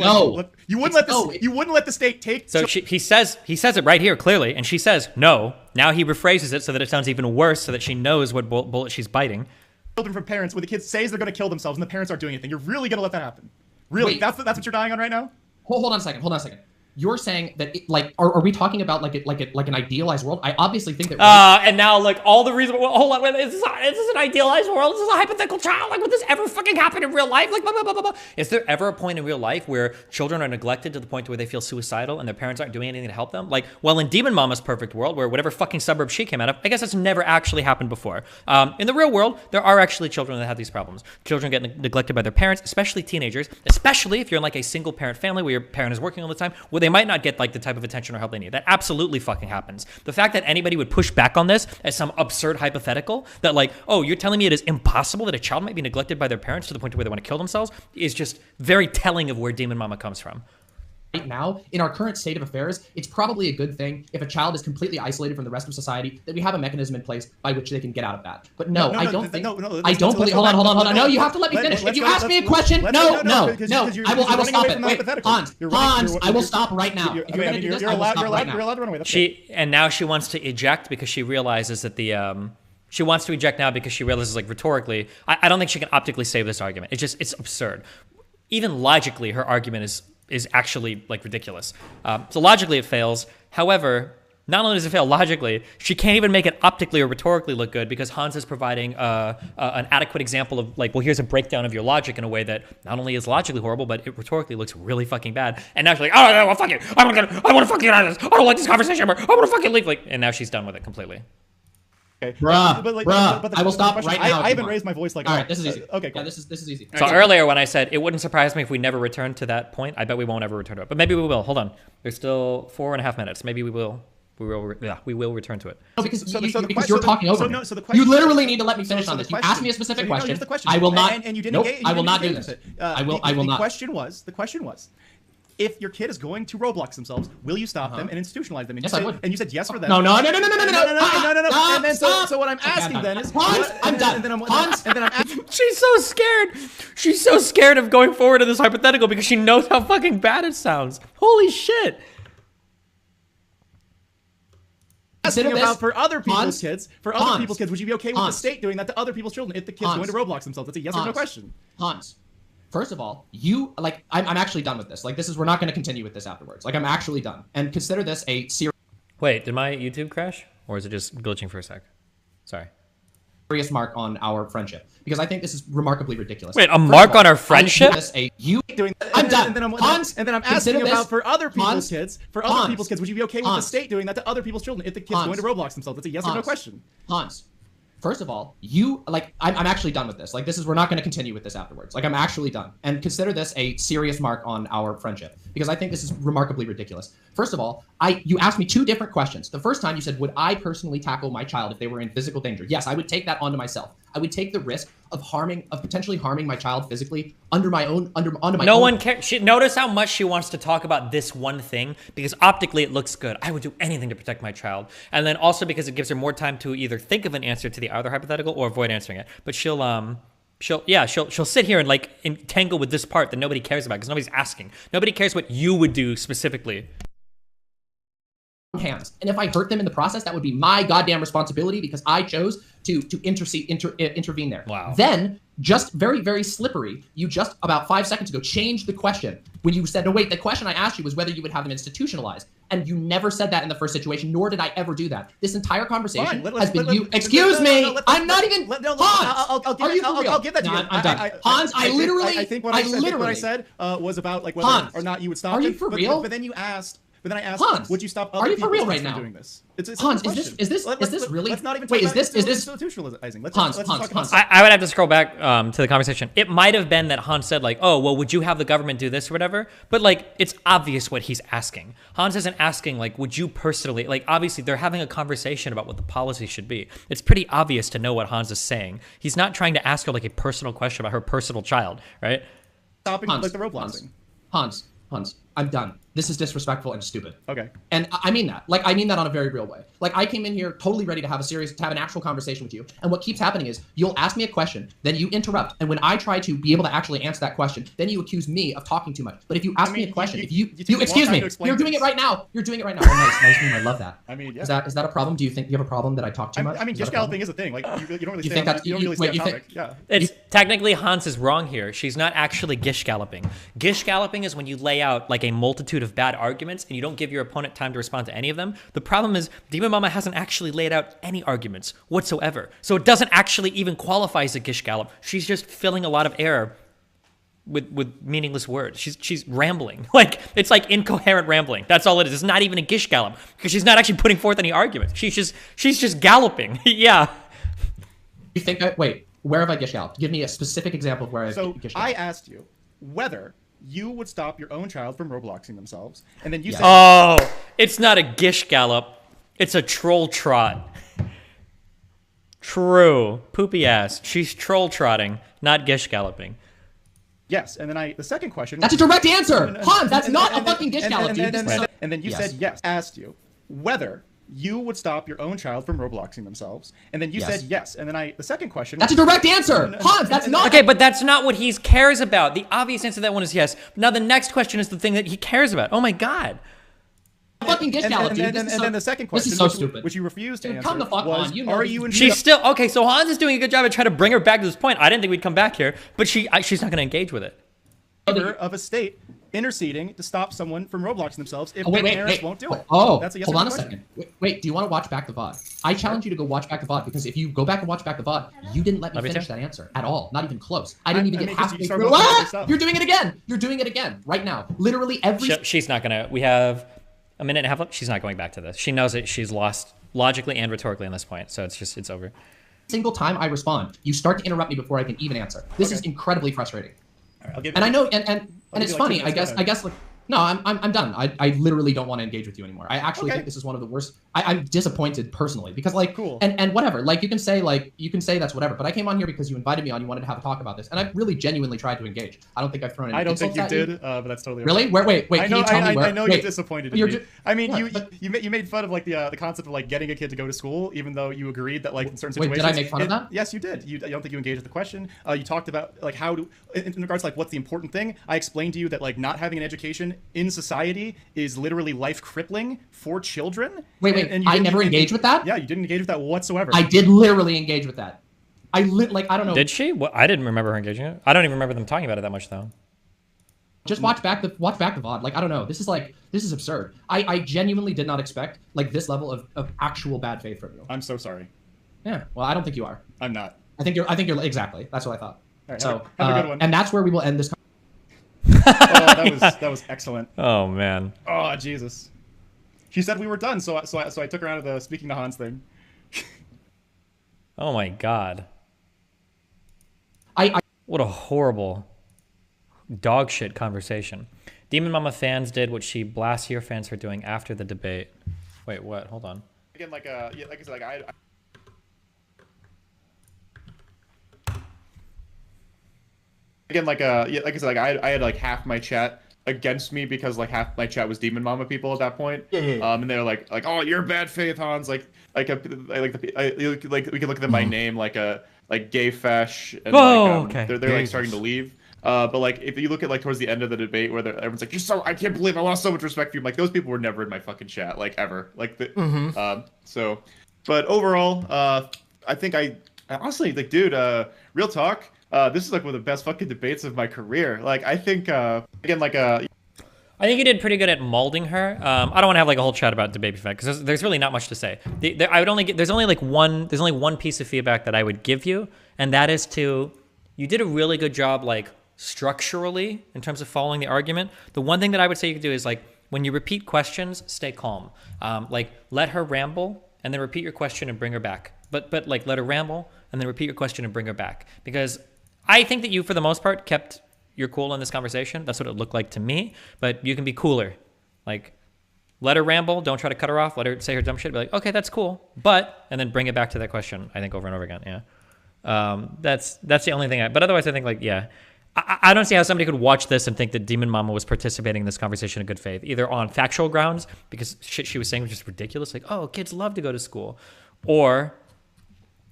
you wouldn't let the state take? So he says it right here clearly, and she says no. Now he rephrases it so that it sounds even worse, so that she knows what bullet she's biting. Children from parents when the kids say they're going to kill themselves and the parents aren't doing anything. You're really going to let that happen? Really? Wait. That's what you're dying on right now? Hold on a second. You're saying that, are we talking about like an idealized world? I obviously think that. And now, like, all the reason. Hold on, is this an idealized world? Is this a hypothetical child? Like, would this ever fucking happen in real life? Like, blah, blah, blah, blah, blah. Is there ever a point in real life where children are neglected to the point where they feel suicidal and their parents aren't doing anything to help them? Like, well, in Demon Mama's perfect world, where whatever fucking suburb she came out of, I guess that's never actually happened before. In the real world, there are actually children that have these problems. Children get neglected by their parents, especially teenagers, especially if you're in like a single parent family where your parent is working all the time, where they might not get like the type of attention or help they need. That absolutely fucking happens. The fact that anybody would push back on this as some absurd hypothetical that like, oh, you're telling me it is impossible that a child might be neglected by their parents to the point where they want to kill themselves is just very telling of where Demon Mama comes from. Right now, in our current state of affairs, it's probably a good thing if a child is completely isolated from the rest of society that we have a mechanism in place by which they can get out of that. But I don't think. I don't believe. Hold on. No, you have to let me finish. If you ask me a question, no. I will stop it. Wait, Hanz, I will stop right now. If you're going to do this, I will stop right now. You're allowed to run away. And now she wants to eject because she realizes that she wants to eject now because she realizes, like, rhetorically, I don't think she can optically save this argument. It's absurd. Even logically, her argument is actually like ridiculous. So logically it fails. However, Not only does it fail logically, she can't even make it optically or rhetorically look good because Hanz is providing an adequate example of like, well, here's a breakdown of your logic in a way that not only is logically horrible, but it rhetorically looks really fucking bad. And now she's like, oh, well, fuck you. I want to fucking get out of this. I don't like this conversation anymore. I want to fucking leave. Like, and now she's done with it completely. Okay. Bruh, I will stop right now. I haven't raised my voice like all right, this is easy. Okay, cool. Yeah, this is easy. So earlier when I said it wouldn't surprise me if we never return to that point, I bet we won't ever return to it. But maybe we will. Hold on. There's still 4.5 minutes. Maybe we will. We will return to it. No, because you're talking over me. You literally need to let me finish on this. You asked me a specific question. I will not. And you didn't nope, engage. I will not do this. I will not. The question was, if your kid is going to Roblox themselves, will you stop them and institutionalize them? And yes, I would. And you said yes for that. No. And then so what I'm asking then is, I'm done. She's so scared. She's so scared of going forward in this hypothetical because she knows how fucking bad it sounds. Holy shit. Asking about for other people's kids, would you be okay with the state doing that to other people's children if the kid's going to Roblox themselves? That's a yes or no question. Hanz, first of all, I'm actually done with this. Like, we're not going to continue with this afterwards. Like, I'm actually done. And consider this a serious. Wait, did my YouTube crash? Or is it just glitching for a sec? Sorry. Serious mark on our friendship. Because I think this is remarkably ridiculous. Wait, mark on our friendship? I'm done. And then I'm asking about for other people's kids, would you be okay with the state doing that to other people's children if the kid's going to Roblox themselves? That's a yes or no question. Hanz, first of all, I'm actually done with this. Like, we're not going to continue with this afterwards. Like, I'm actually done. And consider this a serious mark on our friendship. Because I think this is remarkably ridiculous. First of all, you asked me 2 different questions. The first time you said, would I personally tackle my child if they were in physical danger? Yes, I would take that onto myself. I would take the risk of potentially harming my child physically onto my own. No one cares. Notice how much she wants to talk about this one thing because optically it looks good. I would do anything to protect my child. And then also because it gives her more time to either think of an answer to the other hypothetical or avoid answering it. But she'll sit here and like entangle with this part that nobody cares about because nobody's asking. Nobody cares what you would do specifically. Hands. And if I hurt them in the process, that would be my goddamn responsibility because I chose to intervene there. Wow. Then, just very, very slippery, you just about 5 seconds ago changed the question when you said, no, wait, the question I asked you was whether you would have them institutionalized. And you never said that in the first situation, nor did I ever do that. This entire conversation has been you. Excuse me, I'm not even. Hans, are you for real? I'll give that to you. I'm done. Hans, I literally. I think what I said was about like whether or not you would stop. Are you for real? But then you asked. But then I asked, Hans, would you stop other people from right now doing this? Hans, is this really? Let's not even wait. Is this institutionalizing? Hans. I would have to scroll back to the conversation. It might have been that Hans said like, oh, well, would you have the government do this or whatever? But like, it's obvious what he's asking. Hans isn't asking like, would you personally, like, obviously they're having a conversation about what the policy should be. It's pretty obvious to know what Hans is saying. He's not trying to ask her like a personal question about her personal child, right? Stopping like the Roblox thing. Hans, I'm done. This is disrespectful and stupid. Okay. And I mean that. Like, I mean that on a very real way. Like, I came in here totally ready to have an actual conversation with you. And what keeps happening is you'll ask me a question, then you interrupt. And when I try to be able to actually answer that question, then you accuse me of talking too much. But if you ask me a question, you excuse me, you're doing it right now. You're doing it right now. Oh, nice meme. I love that. I mean, yeah. Is that a problem? Do you think you have a problem that I talk too much? I mean, gish galloping is a thing. Like, you don't really stay on topic. Yeah. It's technically Hans is wrong here. She's not actually gish galloping. Gish galloping is when you lay out like a multitude of bad arguments and you don't give your opponent time to respond to any of them. The problem is Demon Mama hasn't actually laid out any arguments whatsoever. So it doesn't actually even qualify as a gish gallop. She's just filling a lot of air with meaningless words. She's rambling. Like, it's like incoherent rambling. That's all it is. It's not even a gish gallop because she's not actually putting forth any arguments. She's just galloping. Yeah. You think wait, where have I gish galloped? Give me a specific example of where I've gish galloped. I asked you whether you would stop your own child from Robloxing themselves, and then you said, "Oh, it's not a gish gallop, it's a troll trot." True, poopy ass. She's troll trotting, not gish galloping. Yes, and then the second question. That's a direct answer, Hans. That's not a fucking gish gallop, dude. And then you said yes. Asked you whether you would stop your own child from Robloxing themselves, and then you said yes. And then the second question. That's a direct answer, Hans. That's not. Okay, but that's not what he cares about. The obvious answer to that one is yes. Now the next question is the thing that he cares about. Oh my god. Fucking gish gallop, dude. And then the second question, this is so stupid, which you refused to answer. Come the fuck on. You know, are you? She's still okay. So Hans is doing a good job at trying to bring her back to this point. I didn't think we'd come back here, but she's not going to engage with it. Of a state interceding to stop someone from Robloxing themselves if their parents won't do it. Oh, that's a yes hold or on no a question. second. Wait, do you want to watch back the VOD? I challenge you to go watch back the VOD because if you go back and watch back the VOD, you didn't let me finish that answer at all. Not even close. I didn't even get halfway through. You're doing it again. You're doing it again right now. Literally every. She's not gonna. We have a minute and a half left. She's not going back to this. She knows that she's lost logically and rhetorically on this point. So it's over. Single time I respond, you start to interrupt me before I can even answer. This is incredibly frustrating. All right, and I know, and it's funny. I guess like. No, I'm done. I literally don't want to engage with you anymore. I actually think this is one of the worst. I'm disappointed personally because like and whatever. Like you can say that's whatever. But I came on here because you invited me on. You wanted to have a talk about this, and I really genuinely tried to engage. I don't think I've thrown any. I don't think you did, you. But that's totally really. Okay. Wait. I know. I know you're disappointed in me. I mean, yeah, you made fun of like the concept of like getting a kid to go to school, even though you agreed that like in certain situations. Wait, did I make fun of that? Yes, you did. I don't think you engaged with the question. You talked about like how to in regards to like what's the important thing. I explained to you that like not having an education in society is literally life crippling for children. Wait, and I never engaged with that? Yeah, you didn't engage with that whatsoever. I did literally engage with that. I don't know. Did she? Well, I didn't remember her engaging it. I don't even remember them talking about it that much though. Just watch back the VOD. Like I don't know. This is absurd. I genuinely did not expect like this level of actual bad faith from you. I'm so sorry. Yeah. Well, I don't think you are. I'm not. I think you're exactly. That's what I thought. All right, so have a good one. And that's where we will end this. That was excellent. Oh man. Oh Jesus. She said we were done, so I took her out of the speaking to Hanz thing. Oh my God. I what a horrible dog shit conversation. Demon Mama fans did what she blasts your fans for doing after the debate. Wait, what? Hold on. Again, like I said, like I had like half my chat against me because like half my chat was Demon Mama people at that point. And they're like oh, you're bad faith, Hanz. Like we can look at my name like gay fesh and they're like starting to leave. But like if you look at like towards the end of the debate where everyone's like I can't believe I lost so much respect for you. Like those people were never in my fucking chat like ever. Like so, but overall, I think I honestly like, dude, real talk. This is like one of the best fucking debates of my career. Like I think I think you did pretty good at molding her. I don't want to have like a whole chat about debate feedback because there's really not much to say. There's only one piece of feedback that I would give you, and that is you did a really good job like structurally in terms of following the argument. The one thing that I would say you could do is like when you repeat questions, stay calm. Like let her ramble and then repeat your question and bring her back. But like let her ramble and then repeat your question and bring her back, because I think that you, for the most part, kept your cool in this conversation. That's what it looked like to me. But you can be cooler. Like, let her ramble. Don't try to cut her off. Let her say her dumb shit. Be like, okay, that's cool. But, and then bring it back to that question, I think, over and over again. Yeah. That's the only thing. But otherwise, I think, like, yeah. I don't see how somebody could watch this and think that Demon Mama was participating in this conversation in good faith, either on factual grounds, because shit she was saying was just ridiculous. Like, oh, kids love to go to school. Or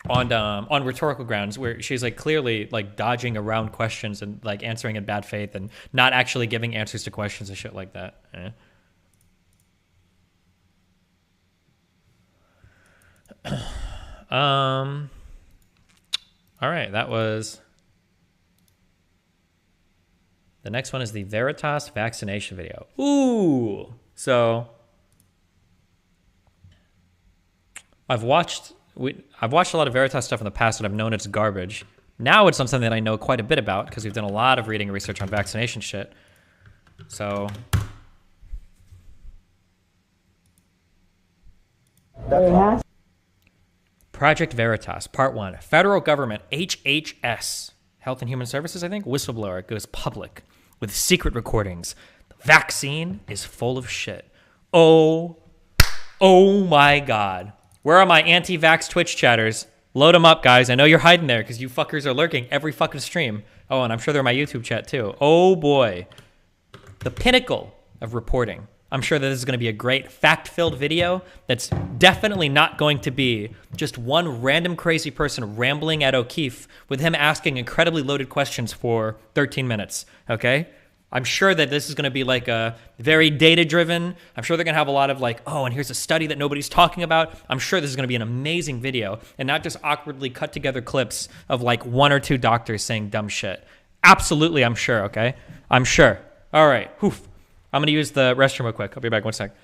on rhetorical grounds where she's like clearly like dodging around questions and like answering in bad faith and not actually giving answers to questions and shit like that. All right, that was the next one is the Veritas vaccination video. Ooh, so I've watched a lot of Veritas stuff in the past and I've known it's garbage. Now it's something that I know quite a bit about because we've done a lot of reading and research on vaccination shit. So Project Veritas, Part 1. Federal Government, HHS, Health and Human Services, I think, whistleblower goes public with secret recordings. The vaccine is full of shit. Oh my God. Where are my anti-vax Twitch chatters? Load them up, guys. I know you're hiding there because you fuckers are lurking every fucking stream. Oh, and I'm sure they're in my YouTube chat too. Oh boy. The pinnacle of reporting. I'm sure that this is going to be a great fact-filled video that's definitely not going to be just one random crazy person rambling at O'Keefe with him asking incredibly loaded questions for 13 minutes, okay? I'm sure that this is going to be like a very data-driven. I'm sure they're going to have a lot of like, oh, and here's a study that nobody's talking about. I'm sure this is going to be an amazing video and not just awkwardly cut together clips of like one or two doctors saying dumb shit. Absolutely, I'm sure, okay? I'm sure. All right. Oof. I'm gonna use the restroom real quick. I'll be back 1 sec.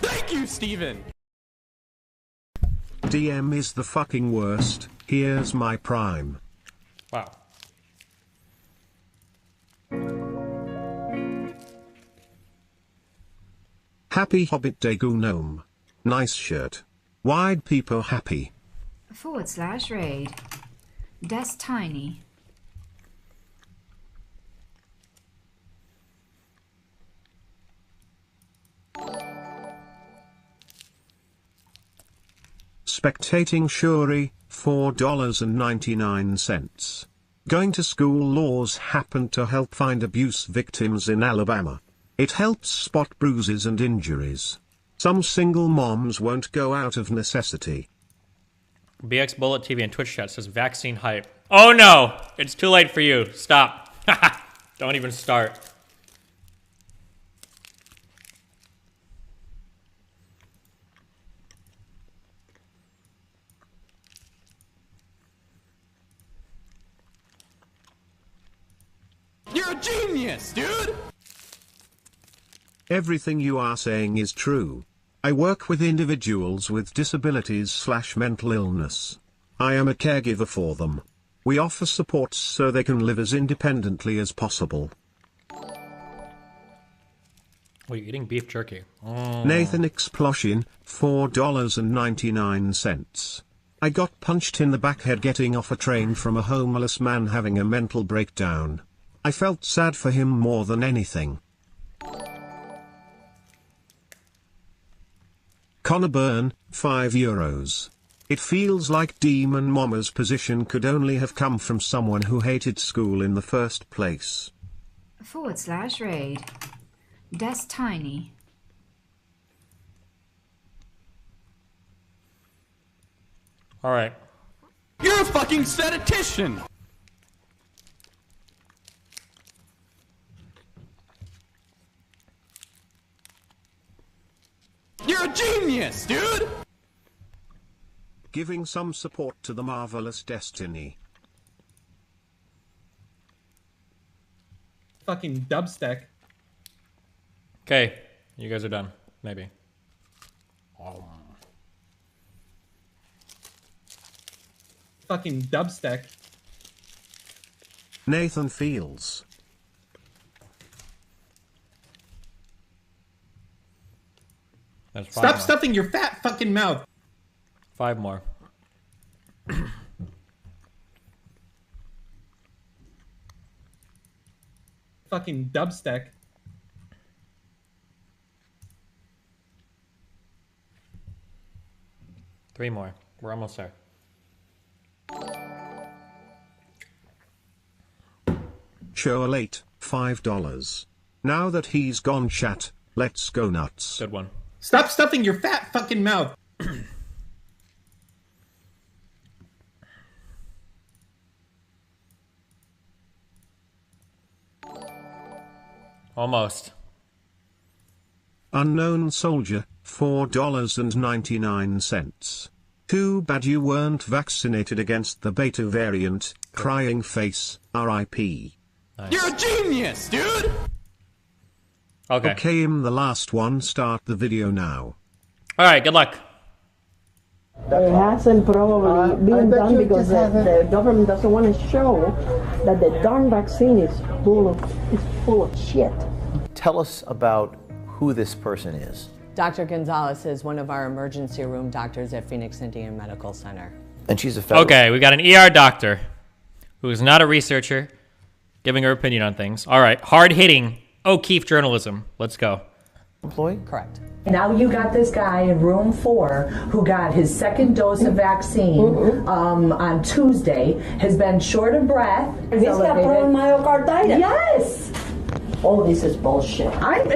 Thank you, Steven! DM is the fucking worst. Here's my prime. Wow. Happy Hobbit Day Gnome. Nice shirt. Why'd people happy? /raid. That's tiny. Spectating Shuri, $4.99. Going to school laws happened to help find abuse victims in Alabama. It helps spot bruises and injuries. Some single moms won't go out of necessity. BX Bullet TV and Twitch chat says vaccine hype. Oh no! It's too late for you. Stop. Don't even start. You're a genius, dude! Everything you are saying is true. I work with individuals with disabilities/mental illness. I am a caregiver for them. We offer supports so they can live as independently as possible. What are you eating? Beef jerky. Oh. Nathan Explosion, $4.99. I got punched in the backhead getting off a train from a homeless man having a mental breakdown. I felt sad for him more than anything. Connor Byrne, €5. It feels like Demon Mama's position could only have come from someone who hated school in the first place. /raid. That's tiny. All right. You're a fucking statistician! You're a genius, dude! Giving some support to the marvelous destiny. Fucking dubstep. Okay, you guys are done. Maybe. Fucking dubstep. Nathan Fields. Stop stuffing your fat fucking mouth. 5 more. Fucking dubstep. Three more. We're almost there. Show a late, $5. Now that he's gone, chat, let's go nuts. Good one. Stop stuffing your fat fucking mouth. Almost. Unknown soldier, $4.99. Too bad you weren't vaccinated against the beta variant. Crying face, R.I.P. Nice. You're a genius, dude! Okay. Okay, the last one. Start the video now. Alright, good luck. It hasn't probably been done because the government doesn't want to show that the darn vaccine is full of shit. Tell us about who this person is. Dr. Gonzalez is one of our emergency room doctors at Phoenix Indian Medical Center. And she's a federal. Okay, we got an ER doctor who is not a researcher giving her opinion on things. All right, hard-hitting O'Keefe journalism. Let's go. Employee? Correct. Now you got this guy in room 4 who got his second dose of vaccine on Tuesday, has been short of breath. He's got myocarditis. Yes. Oh, this is bullshit. Let's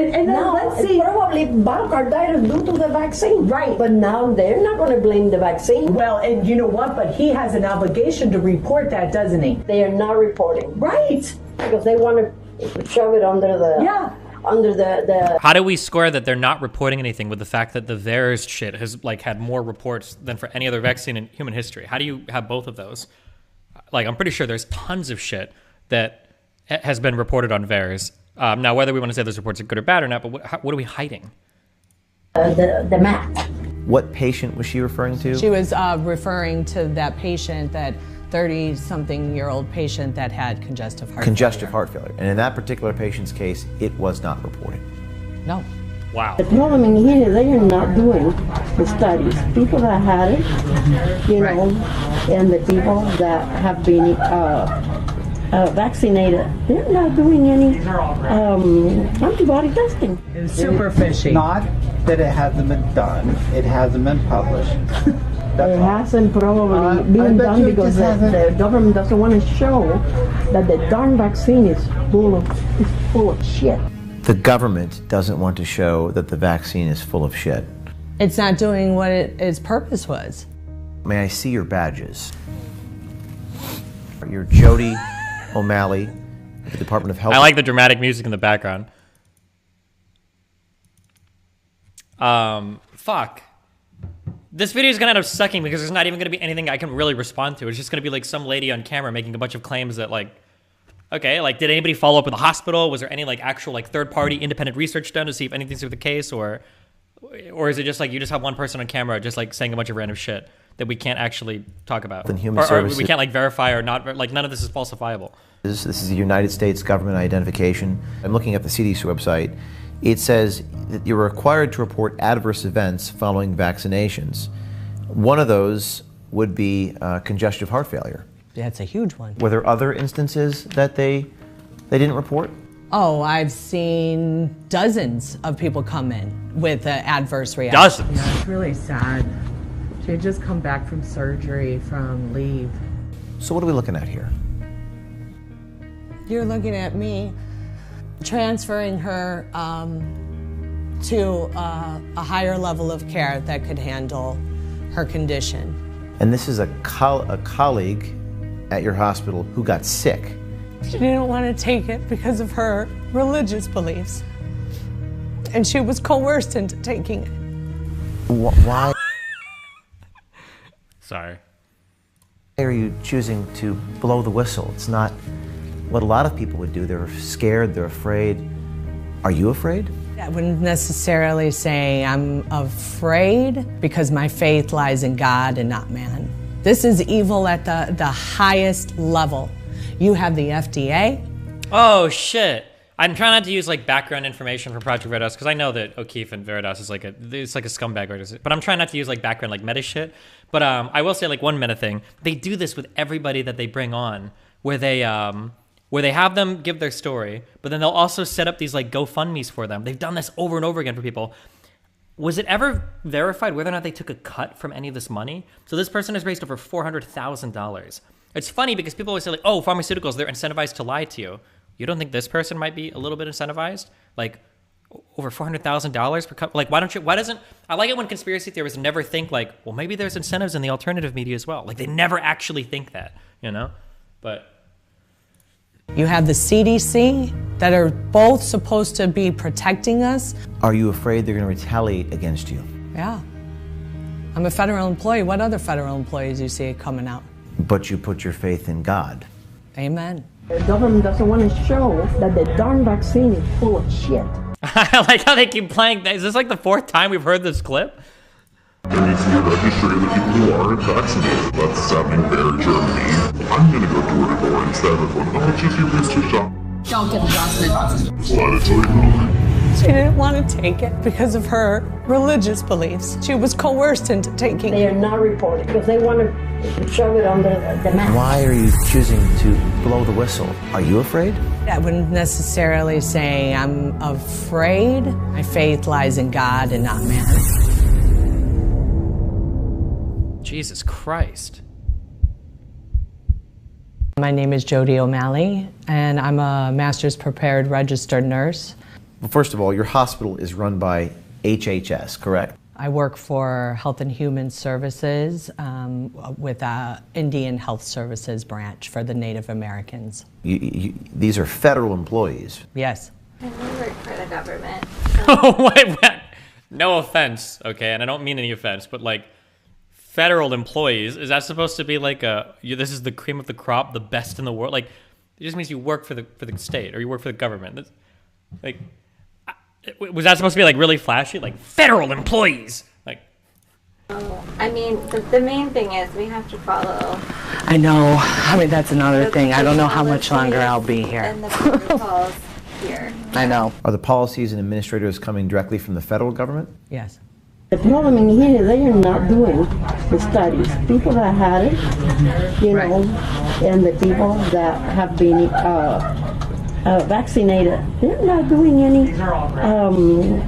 see. It's probably myocarditis due to the vaccine. Right. But now they're not going to blame the vaccine. Well, and you know what? But he has an obligation to report that, doesn't he? They are not reporting. Right. Because they want to shove it under the... Yeah. Under the... How do we square that they're not reporting anything with the fact that the VAERS shit has had more reports than for any other vaccine in human history? How do you have both of those? I'm pretty sure there's tons of shit that has been reported on VAERS. Now, whether we want to say those reports are good or bad or not, but what are we hiding? The map. What patient was she referring to? She was referring to that patient, that 30-something-year-old patient that had congestive heart failure. And in that particular patient's case, it was not reported. No. Wow. The problem in here, they are not doing the studies. People that had it, you know, and the people that have been vaccinated, they're not doing any antibody testing. It's super fishy. Not that it hasn't been done, it hasn't been published. It hasn't probably been done because the government doesn't want to show that the darn vaccine is full of shit. The government doesn't want to show that the vaccine is full of shit. It's not doing what its purpose was. May I see your badges? You're Jody O'Malley at the Department of Health. I like the dramatic music in the background. Fuck. This video is gonna end up sucking because there's not even gonna be anything I can really respond to. It's just gonna be some lady on camera making a bunch of claims that okay, did anybody follow up with the hospital? Was there any actual third-party independent research done to see if anything's with the case, or is it just you just have one person on camera just saying a bunch of random shit that we can't actually talk about, or we can't verify or not? None of this is falsifiable. This is the United States government identification. I'm looking at the CDC website. It says that you're required to report adverse events following vaccinations. One of those would be congestive heart failure. Yeah, it's a huge one. Were there other instances that they didn't report? Oh, I've seen dozens of people come in with adverse reactions. Dozens? Yeah, it's really sad. She had just come back from surgery, from leave. So what are we looking at here? You're looking at me transferring her to a higher level of care that could handle her condition. And this is a colleague at your hospital who got sick. She didn't want to take it because of her religious beliefs. And she was coerced into taking it. Why? Sorry. Why are you choosing to blow the whistle? It's not what a lot of people would do. They're scared, they're afraid. Are you afraid? I wouldn't necessarily say I'm afraid because my faith lies in God and not man. This is evil at the highest level. You have the FDA. Oh, shit. I'm trying not to use like background information for Project Veritas because I know that O'Keefe and Veritas is like it's like a scumbag organization. But I'm trying not to use like background like meta shit. But I will say like one meta thing. They do this with everybody that they bring on, where they have them give their story, but then they'll also set up these like GoFundMe's for them. They've done this over and over again for people. Was it ever verified whether or not they took a cut from any of this money? So this person has raised over $400,000. It's funny because people always say like, oh, pharmaceuticals, they're incentivized to lie to you. You don't think this person might be a little bit incentivized? Like over $400,000 per cut? Like, why doesn't, I like it when conspiracy theorists never think like, well, maybe there's incentives in the alternative media as well. Like they never actually think that, you know? But. You have the CDC that are both supposed to be protecting us. Are you afraid they're going to retaliate against you? Yeah. I'm a federal employee. What other federal employees do you see coming out? But you put your faith in God. Amen. The government doesn't want to show that the darn vaccine is full of shit. I like how they keep playing. Is this like the 4th time we've heard this clip? There needs to be a registry of the people who aren't vaccinated. That's happening there in Germany. I'm gonna go door to door instead of going, how much is your booster shot? Don't get the Johnson & Johnson. Slide it till you know. She didn't want to take it because of her religious beliefs. She was coerced into taking it. They are not reporting because they want to shove it under the mat. Why are you choosing to blow the whistle? Are you afraid? I wouldn't necessarily say I'm afraid. My faith lies in God and not man. Jesus Christ. My name is Jody O'Malley, and I'm a master's prepared registered nurse. Well, first of all, your hospital is run by HHS, correct? I work for Health and Human Services with Indian Health Services branch for the Native Americans. These are federal employees. Yes. I work for the government. Oh, wait. No offense, okay, and I don't mean any offense, but like federal employees, is that supposed to be like this is the cream of the crop, the best in the world? Like, it just means you work for the state or you work for the government. That's, like, was that supposed to be like really flashy, like federal employees? Like, oh, I mean, the main thing is we have to follow. I know. I mean, that's another thing. I don't know how much longer I'll be here. And the protocols here. I know. Are the policies and administrators coming directly from the federal government? Yes. The problem in here, they are not doing the studies. People that had it, you know, and the people that have been vaccinated, they're not doing any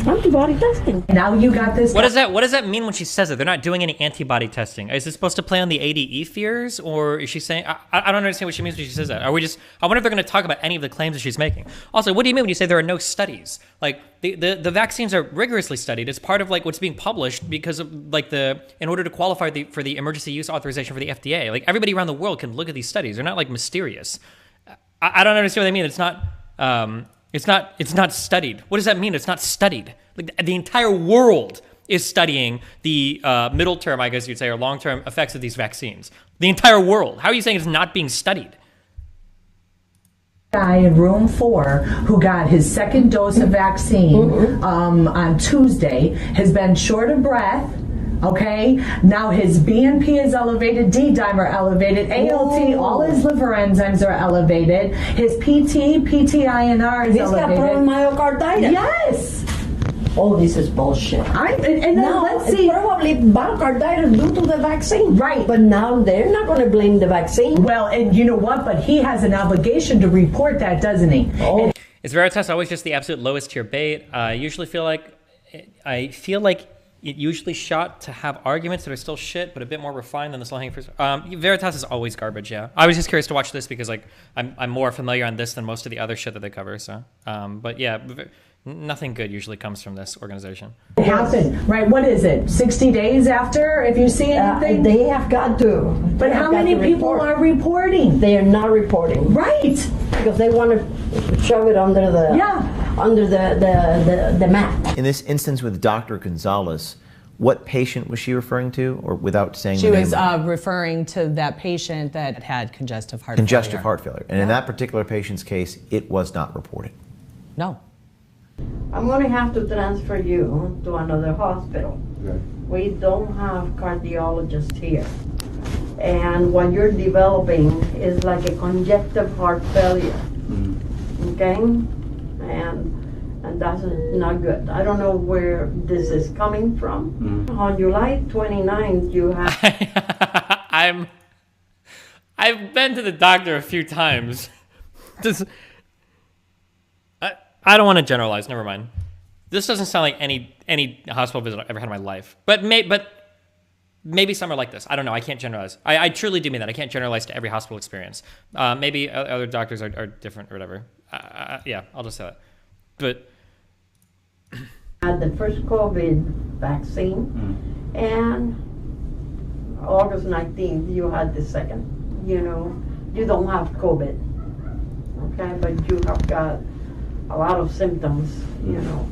antibody testing. Now you got this. What does that mean when she says it? They're not doing any antibody testing. Is it supposed to play on the ADE fears, or is she saying? I don't understand what she means when she says that. Are we just? I wonder if they're going to talk about any of the claims that she's making. Also, what do you mean when you say there are no studies? Like the vaccines are rigorously studied. It's part of like what's being published because of like in order to qualify for the emergency use authorization for the FDA. Like everybody around the world can look at these studies. They're not like mysterious. I don't understand what they mean. It's not studied. What does that mean? It's not studied. Like the entire world is studying the middle term, I guess you'd say, or long term effects of these vaccines. The entire world. How are you saying it's not being studied? Guy in room 4 who got his second dose of vaccine on Tuesday has been short of breath. Okay, now his BNP is elevated, D-dimer elevated, ALT, all his liver enzymes are elevated, his PT, PTINR is elevated. He's got myocarditis. Yes. Oh, this is bullshit. Now, let's see. It's probably myocarditis due to the vaccine. Right. But now they're not going to blame the vaccine. Well, and you know what? But he has an obligation to report that, doesn't he? Oh. Is Veritas always just the absolute lowest tier bait? I usually feel like it usually shot to have arguments that are still shit, but a bit more refined than the slow hanging fruit. Veritas is always garbage, yeah. I was just curious to watch this because like I'm more familiar on this than most of the other shit that they cover. So, but yeah, nothing good usually comes from this organization. It happened, right? What is it? 60 days after, if you see anything? They have got to. But how many people are reporting? They are not reporting. Right. Because they want to shove it under the mat. In this instance with Dr. Gonzalez, what patient was she referring to, or without saying she the name? She was referring to that patient that had congestive heart failure. Congestive heart failure. And in that particular patient's case, it was not reported. No. I'm going to have to transfer you to another hospital. Okay. We don't have cardiologists here. And what you're developing is like a congestive heart failure. Okay? And that's not good. I don't know where this is coming from. On July 29th, you have... I've been to the doctor a few times. I don't want to generalize. Never mind. This doesn't sound like any hospital visit I've ever had in my life. But maybe some are like this. I don't know. I can't generalize. I truly do mean that. I can't generalize to every hospital experience. Maybe other doctors are different or whatever. Yeah, I'll just say that. But had the first COVID vaccine, and August 19th you had the second. You know, you don't have COVID, okay, but you have got a lot of symptoms, you know,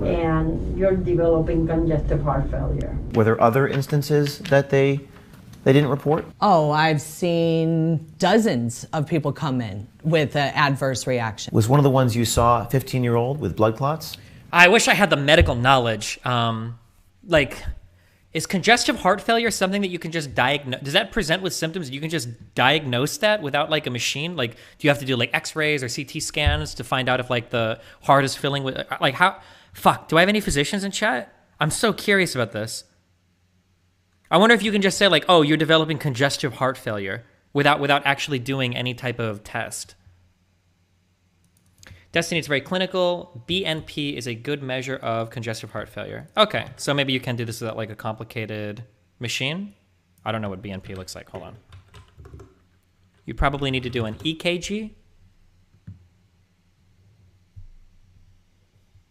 and you're developing congestive heart failure. Were there other instances that they didn't report? Oh, I've seen dozens of people come in with an adverse reaction. Was one of the ones you saw a 15-year-old with blood clots? I wish I had the medical knowledge. Is congestive heart failure something that you can just diagnose? Does that present with symptoms? You can just diagnose that without like a machine? Like, do you have to do like x-rays or CT scans to find out if like the heart is filling with, like how, fuck, do I have any physicians in chat? I'm so curious about this. I wonder if you can just say like, oh, you're developing congestive heart failure without actually doing any type of test. Destiny is very clinical. BNP is a good measure of congestive heart failure. Okay, so maybe you can do this without like a complicated machine. I don't know what BNP looks like. Hold on. You probably need to do an EKG.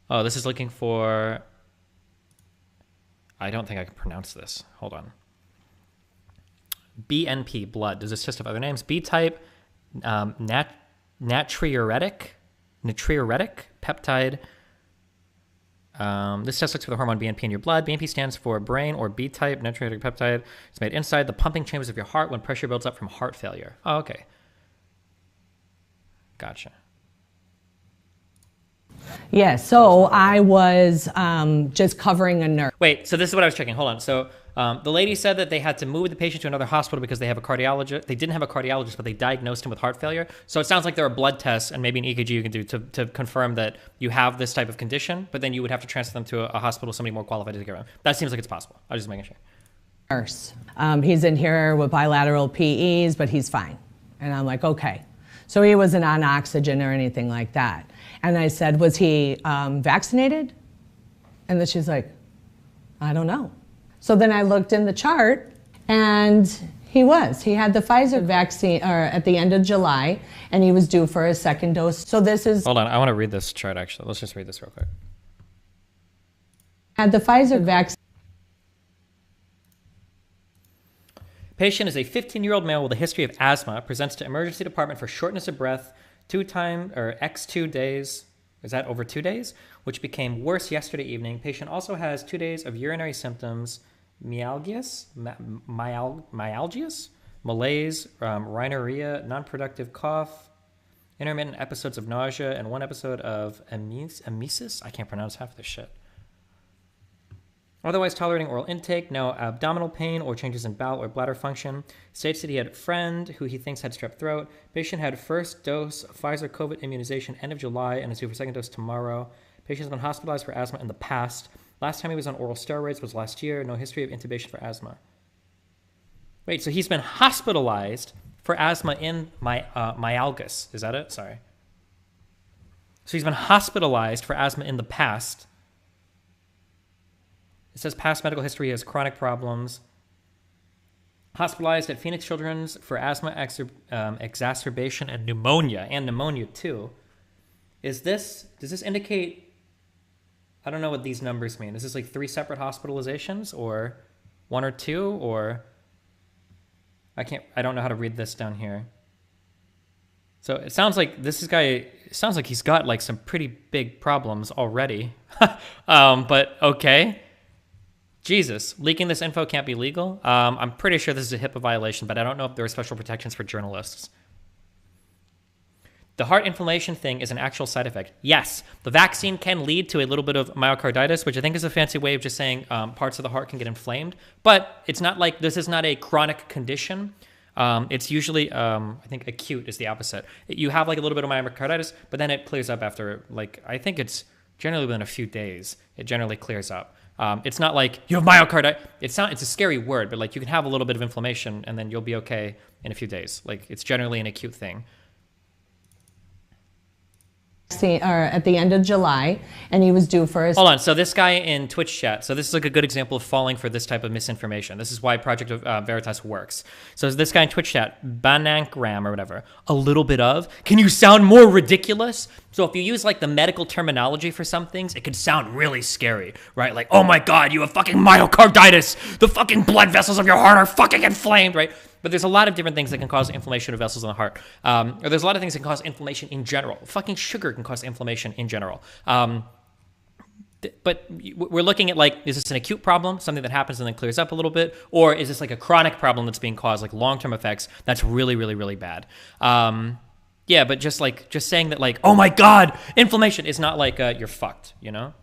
Oh, this is looking for... I don't think I can pronounce this. Hold on. BNP, blood. Does this test have other names? B-type, natriuretic peptide. This test looks for the hormone BNP in your blood. BNP stands for brain or B-type natriuretic peptide. It's made inside the pumping chambers of your heart when pressure builds up from heart failure. Oh, okay. Gotcha. Yeah, so I was just covering a nerve. Wait, so this is what I was checking. Hold on. So the lady said that they had to move the patient to another hospital because they have a cardiologist. They didn't have a cardiologist, but they diagnosed him with heart failure. So it sounds like there are blood tests and maybe an EKG you can do to confirm that you have this type of condition, but then you would have to transfer them to a hospital, somebody more qualified to take care of them. That seems like it's possible. I was just making sure. Nurse. He's in here with bilateral PEs, but he's fine. And I'm like, okay. So he wasn't on oxygen or anything like that. And I said, was he vaccinated? And then she's like, I don't know. So then I looked in the chart, and he was. He had the Pfizer vaccine at the end of July, and he was due for a second dose. So this is... Hold on, I want to read this chart, actually. Let's just read this real quick. Had the Pfizer vaccine... Patient is a 15-year-old male with a history of asthma, presents to emergency department for shortness of breath, X2 days, is that over 2 days? Which became worse yesterday evening. Patient also has 2 days of urinary symptoms, myalgias, malaise, rhinorrhea, non-productive cough, intermittent episodes of nausea, and one episode of emesis. I can't pronounce half this shit. Otherwise tolerating oral intake, no abdominal pain or changes in bowel or bladder function. States that he had a friend who he thinks had strep throat. Patient had first dose Pfizer COVID immunization end of July and is due for second dose tomorrow. Patient has been hospitalized for asthma in the past. Last time he was on oral steroids was last year. No history of intubation for asthma. Wait, so he's been hospitalized for asthma in myalgus. Is that it? Sorry. So he's been hospitalized for asthma in the past. It says past medical history has chronic problems. Hospitalized at Phoenix Children's for asthma exacerbation and pneumonia too. Does this indicate, I don't know what these numbers mean. Is this like 3 separate hospitalizations or 1 or 2 or I don't know how to read this down here. So it sounds like he's got like some pretty big problems already. But okay. Jesus, leaking this info can't be legal. I'm pretty sure this is a HIPAA violation, but I don't know if there are special protections for journalists. The heart inflammation thing is an actual side effect. Yes, the vaccine can lead to a little bit of myocarditis, which I think is a fancy way of just saying parts of the heart can get inflamed. But it's not like this is not a chronic condition. It's usually, I think acute is the opposite. You have like a little bit of myocarditis, but then it clears up after like, I think it's generally within a few days. It generally clears up. It's not like you have myocarditis. It's a scary word, but like you can have a little bit of inflammation and then you'll be okay in a few days. Like it's generally an acute thing. Or at the end of July, and he was due for his... Hold on, so this guy in Twitch chat, so this is like a good example of falling for this type of misinformation. This is why Project Veritas works. So this guy in Twitch chat, Banangram or whatever, a little bit of, can you sound more ridiculous? So if you use like the medical terminology for some things, it could sound really scary, right? Like, oh my God, you have fucking myocarditis. The fucking blood vessels of your heart are fucking inflamed, right? But there's a lot of different things that can cause inflammation of vessels in the heart. Or there's a lot of things that can cause inflammation in general. Fucking sugar can cause inflammation in general. But we're looking at like, is this an acute problem, something that happens and then clears up a little bit? Or is this like a chronic problem that's being caused, like long-term effects, that's really, really, really bad? Yeah, but just saying that like, oh my God, inflammation is not like you're fucked, you know?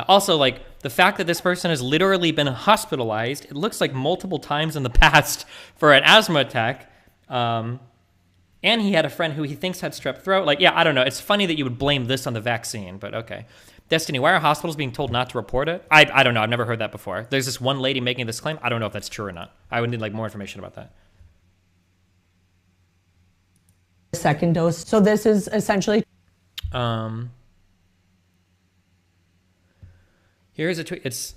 Also, like, the fact that this person has literally been hospitalized, it looks like multiple times in the past for an asthma attack, and he had a friend who he thinks had strep throat. Like, yeah, I don't know. It's funny that you would blame this on the vaccine, but okay. Destiny, why are hospitals being told not to report it? I don't know. I've never heard that before. There's this one lady making this claim. I don't know if that's true or not. I would need, like, more information about that. Second dose. So this is essentially... Here's a tweet. It's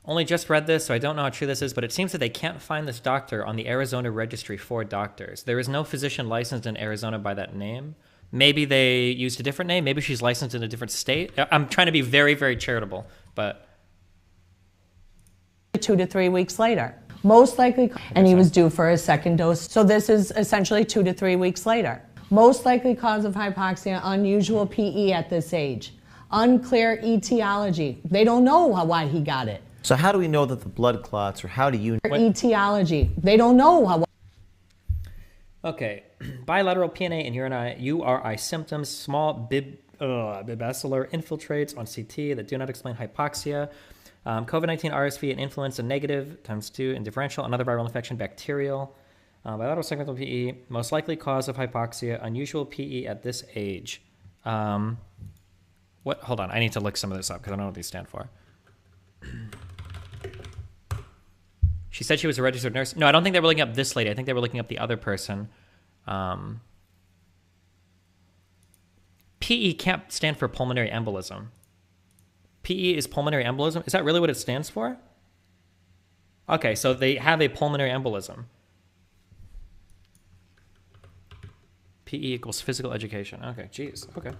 only just read this, so I don't know how true this is, but it seems that they can't find this doctor on the Arizona registry for doctors. There is no physician licensed in Arizona by that name. Maybe they used a different name. Maybe she's licensed in a different state. I'm trying to be very, very charitable, but... 2 to 3 weeks later. Most likely, and he was due for his second dose. So this is essentially 2 to 3 weeks later. Most likely cause of hypoxia, unusual PE at this age. Unclear etiology. They don't know why he got it. So how do we know that the blood clots, or how do you... Etiology. They don't know how... Okay. Bilateral PNA and URI symptoms, small bibacillar infiltrates on CT that do not explain hypoxia. COVID-19, RSV, and influenza negative, ×2, and differential, another viral infection, bacterial. Bilateral segmental PE, most likely cause of hypoxia, unusual PE at this age. What? Hold on, I need to look some of this up because I don't know what these stand for. She said she was a registered nurse. No, I don't think they were looking up this lady. I think they were looking up the other person. PE can't stand for pulmonary embolism. PE is pulmonary embolism? Is that really what it stands for? Okay, so they have a pulmonary embolism. PE equals physical education. Okay, geez. Okay.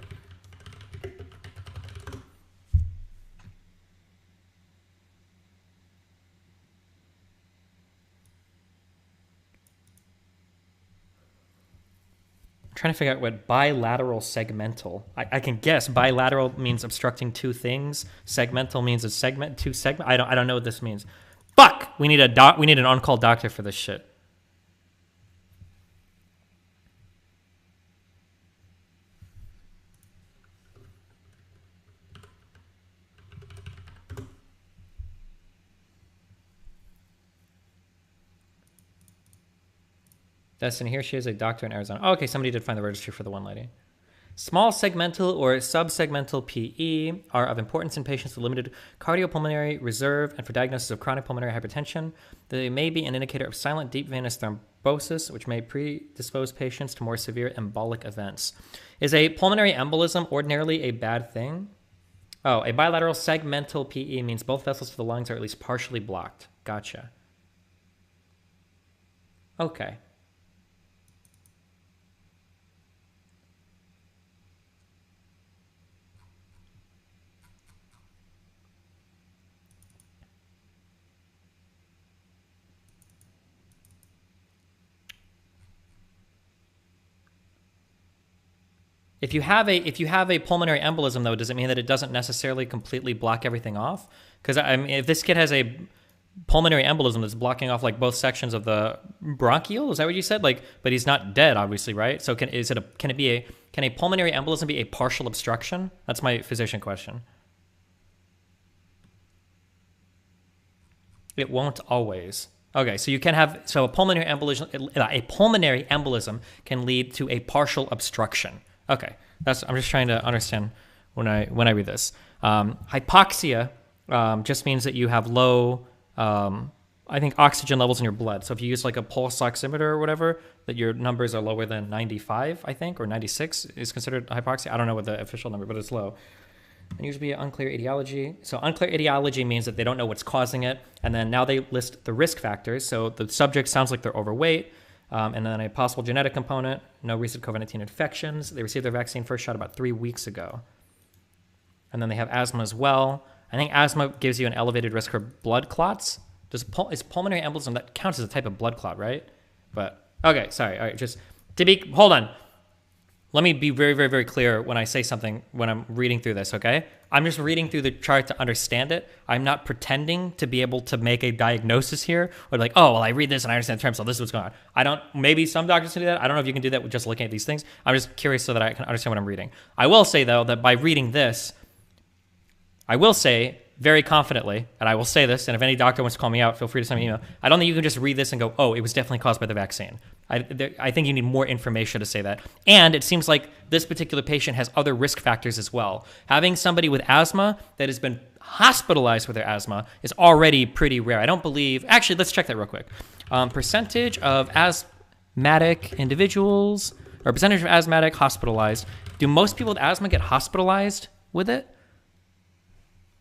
Trying to figure out what bilateral segmental. I can guess bilateral means obstructing two things. Segmental means a segment, two segment. I don't know what this means. Fuck! We need an on-call doctor for this shit. Destiny, here she is, a doctor in Arizona. Oh, okay, somebody did find the registry for the one lady. Small segmental or subsegmental PE are of importance in patients with limited cardiopulmonary reserve and for diagnosis of chronic pulmonary hypertension. They may be an indicator of silent deep venous thrombosis, which may predispose patients to more severe embolic events. Is a pulmonary embolism ordinarily a bad thing? Oh, a bilateral segmental PE means both vessels of the lungs are at least partially blocked. Gotcha. Okay. If you have a pulmonary embolism, though, does it mean that it doesn't necessarily completely block everything off? Because I mean, if this kid has a pulmonary embolism that's blocking off like both sections of the bronchial. Is that what you said? Like, but he's not dead, obviously, right? So can a pulmonary embolism be a partial obstruction? That's my physician question. It won't always. Okay, so you can have, so a pulmonary embolism can lead to a partial obstruction. Okay, I'm just trying to understand when I read this. Hypoxia just means that you have low, I think, oxygen levels in your blood. So if you use like a pulse oximeter or whatever, that your numbers are lower than 95, I think, or 96 is considered hypoxia. I don't know what the official number, but it's low. And usually unclear etiology. So unclear etiology means that they don't know what's causing it. And then now they list the risk factors. So the subject sounds like they're overweight. And then a possible genetic component, no recent COVID-19 infections. They received their vaccine first shot about 3 weeks ago. And then they have asthma as well. I think asthma gives you an elevated risk for blood clots. Is pulmonary embolism, that counts as a type of blood clot, right? But, okay, sorry. All right, just to be, hold on. Let me be very, very, very clear when I say something when I'm reading through this, okay? I'm just reading through the chart to understand it. I'm not pretending to be able to make a diagnosis here or like, oh, well, I read this and I understand the term, so this is what's going on. Maybe some doctors can do that. I don't know if you can do that with just looking at these things. I'm just curious so that I can understand what I'm reading. I will say, though, that by reading this, I will say very confidently, and I will say this, and if any doctor wants to call me out, feel free to send me an email. I don't think you can just read this and go, oh, it was definitely caused by the vaccine. I think you need more information to say that. And it seems like this particular patient has other risk factors as well. Having somebody with asthma that has been hospitalized with their asthma is already pretty rare. I don't believe, actually, let's check that real quick. Percentage of asthmatic individuals, or percentage of asthmatic hospitalized. Do most people with asthma get hospitalized with it?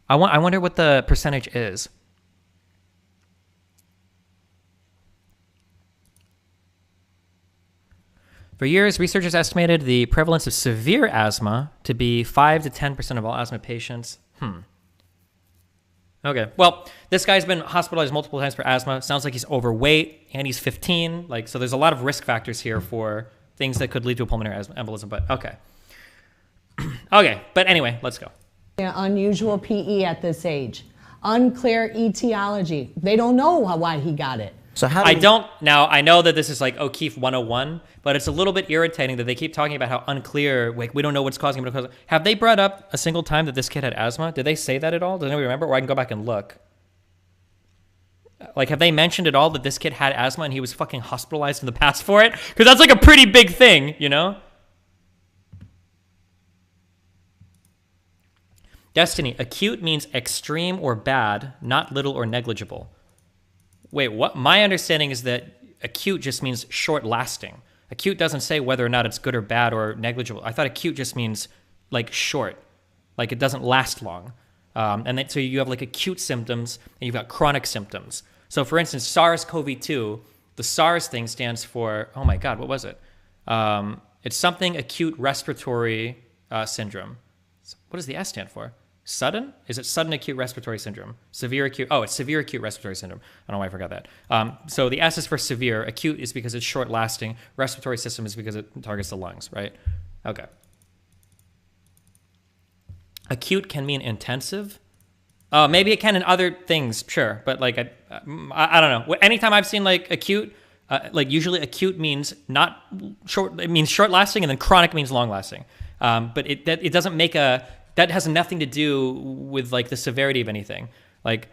I wonder what the percentage is. For years, researchers estimated the prevalence of severe asthma to be 5 to 10% of all asthma patients. Okay, well, this guy's been hospitalized multiple times for asthma. Sounds like he's overweight, and he's 15. So there's a lot of risk factors here for things that could lead to a pulmonary embolism, but okay. Okay, but anyway, let's go. Unusual PE at this age. Unclear etiology. They don't know why he got it. So how now I know that this is like O'Keefe 101, but it's a little bit irritating that they keep talking about how unclear, like we don't know what's causing it. Have they brought up a single time that this kid had asthma? Did they say that at all? Does anybody remember? Or I can go back and look. Like, have they mentioned at all that this kid had asthma and he was fucking hospitalized in the past for it? Because that's like a pretty big thing, you know? Destiny, acute means extreme or bad, not little or negligible. Wait, what? My understanding is that acute just means short-lasting. Acute doesn't say whether or not it's good or bad or negligible. I thought acute just means like short, like it doesn't last long. And then, so you have like acute symptoms and you've got chronic symptoms. So for instance, SARS-CoV-2, the SARS thing stands for, oh my God, what was it? It's something acute respiratory syndrome. What does the S stand for? Sudden? Is it sudden acute respiratory syndrome? Severe acute, oh, it's severe acute respiratory syndrome. I don't know why I forgot that. So the S is for severe. Acute is because it's short lasting. Respiratory system is because it targets the lungs, right? Okay. Acute can mean intensive. Maybe it can in other things, sure. But like, I don't know. Anytime I've seen like acute, like usually acute means not short, it means short lasting, and then chronic means long lasting. But it doesn't make that has nothing to do with like the severity of anything. Like,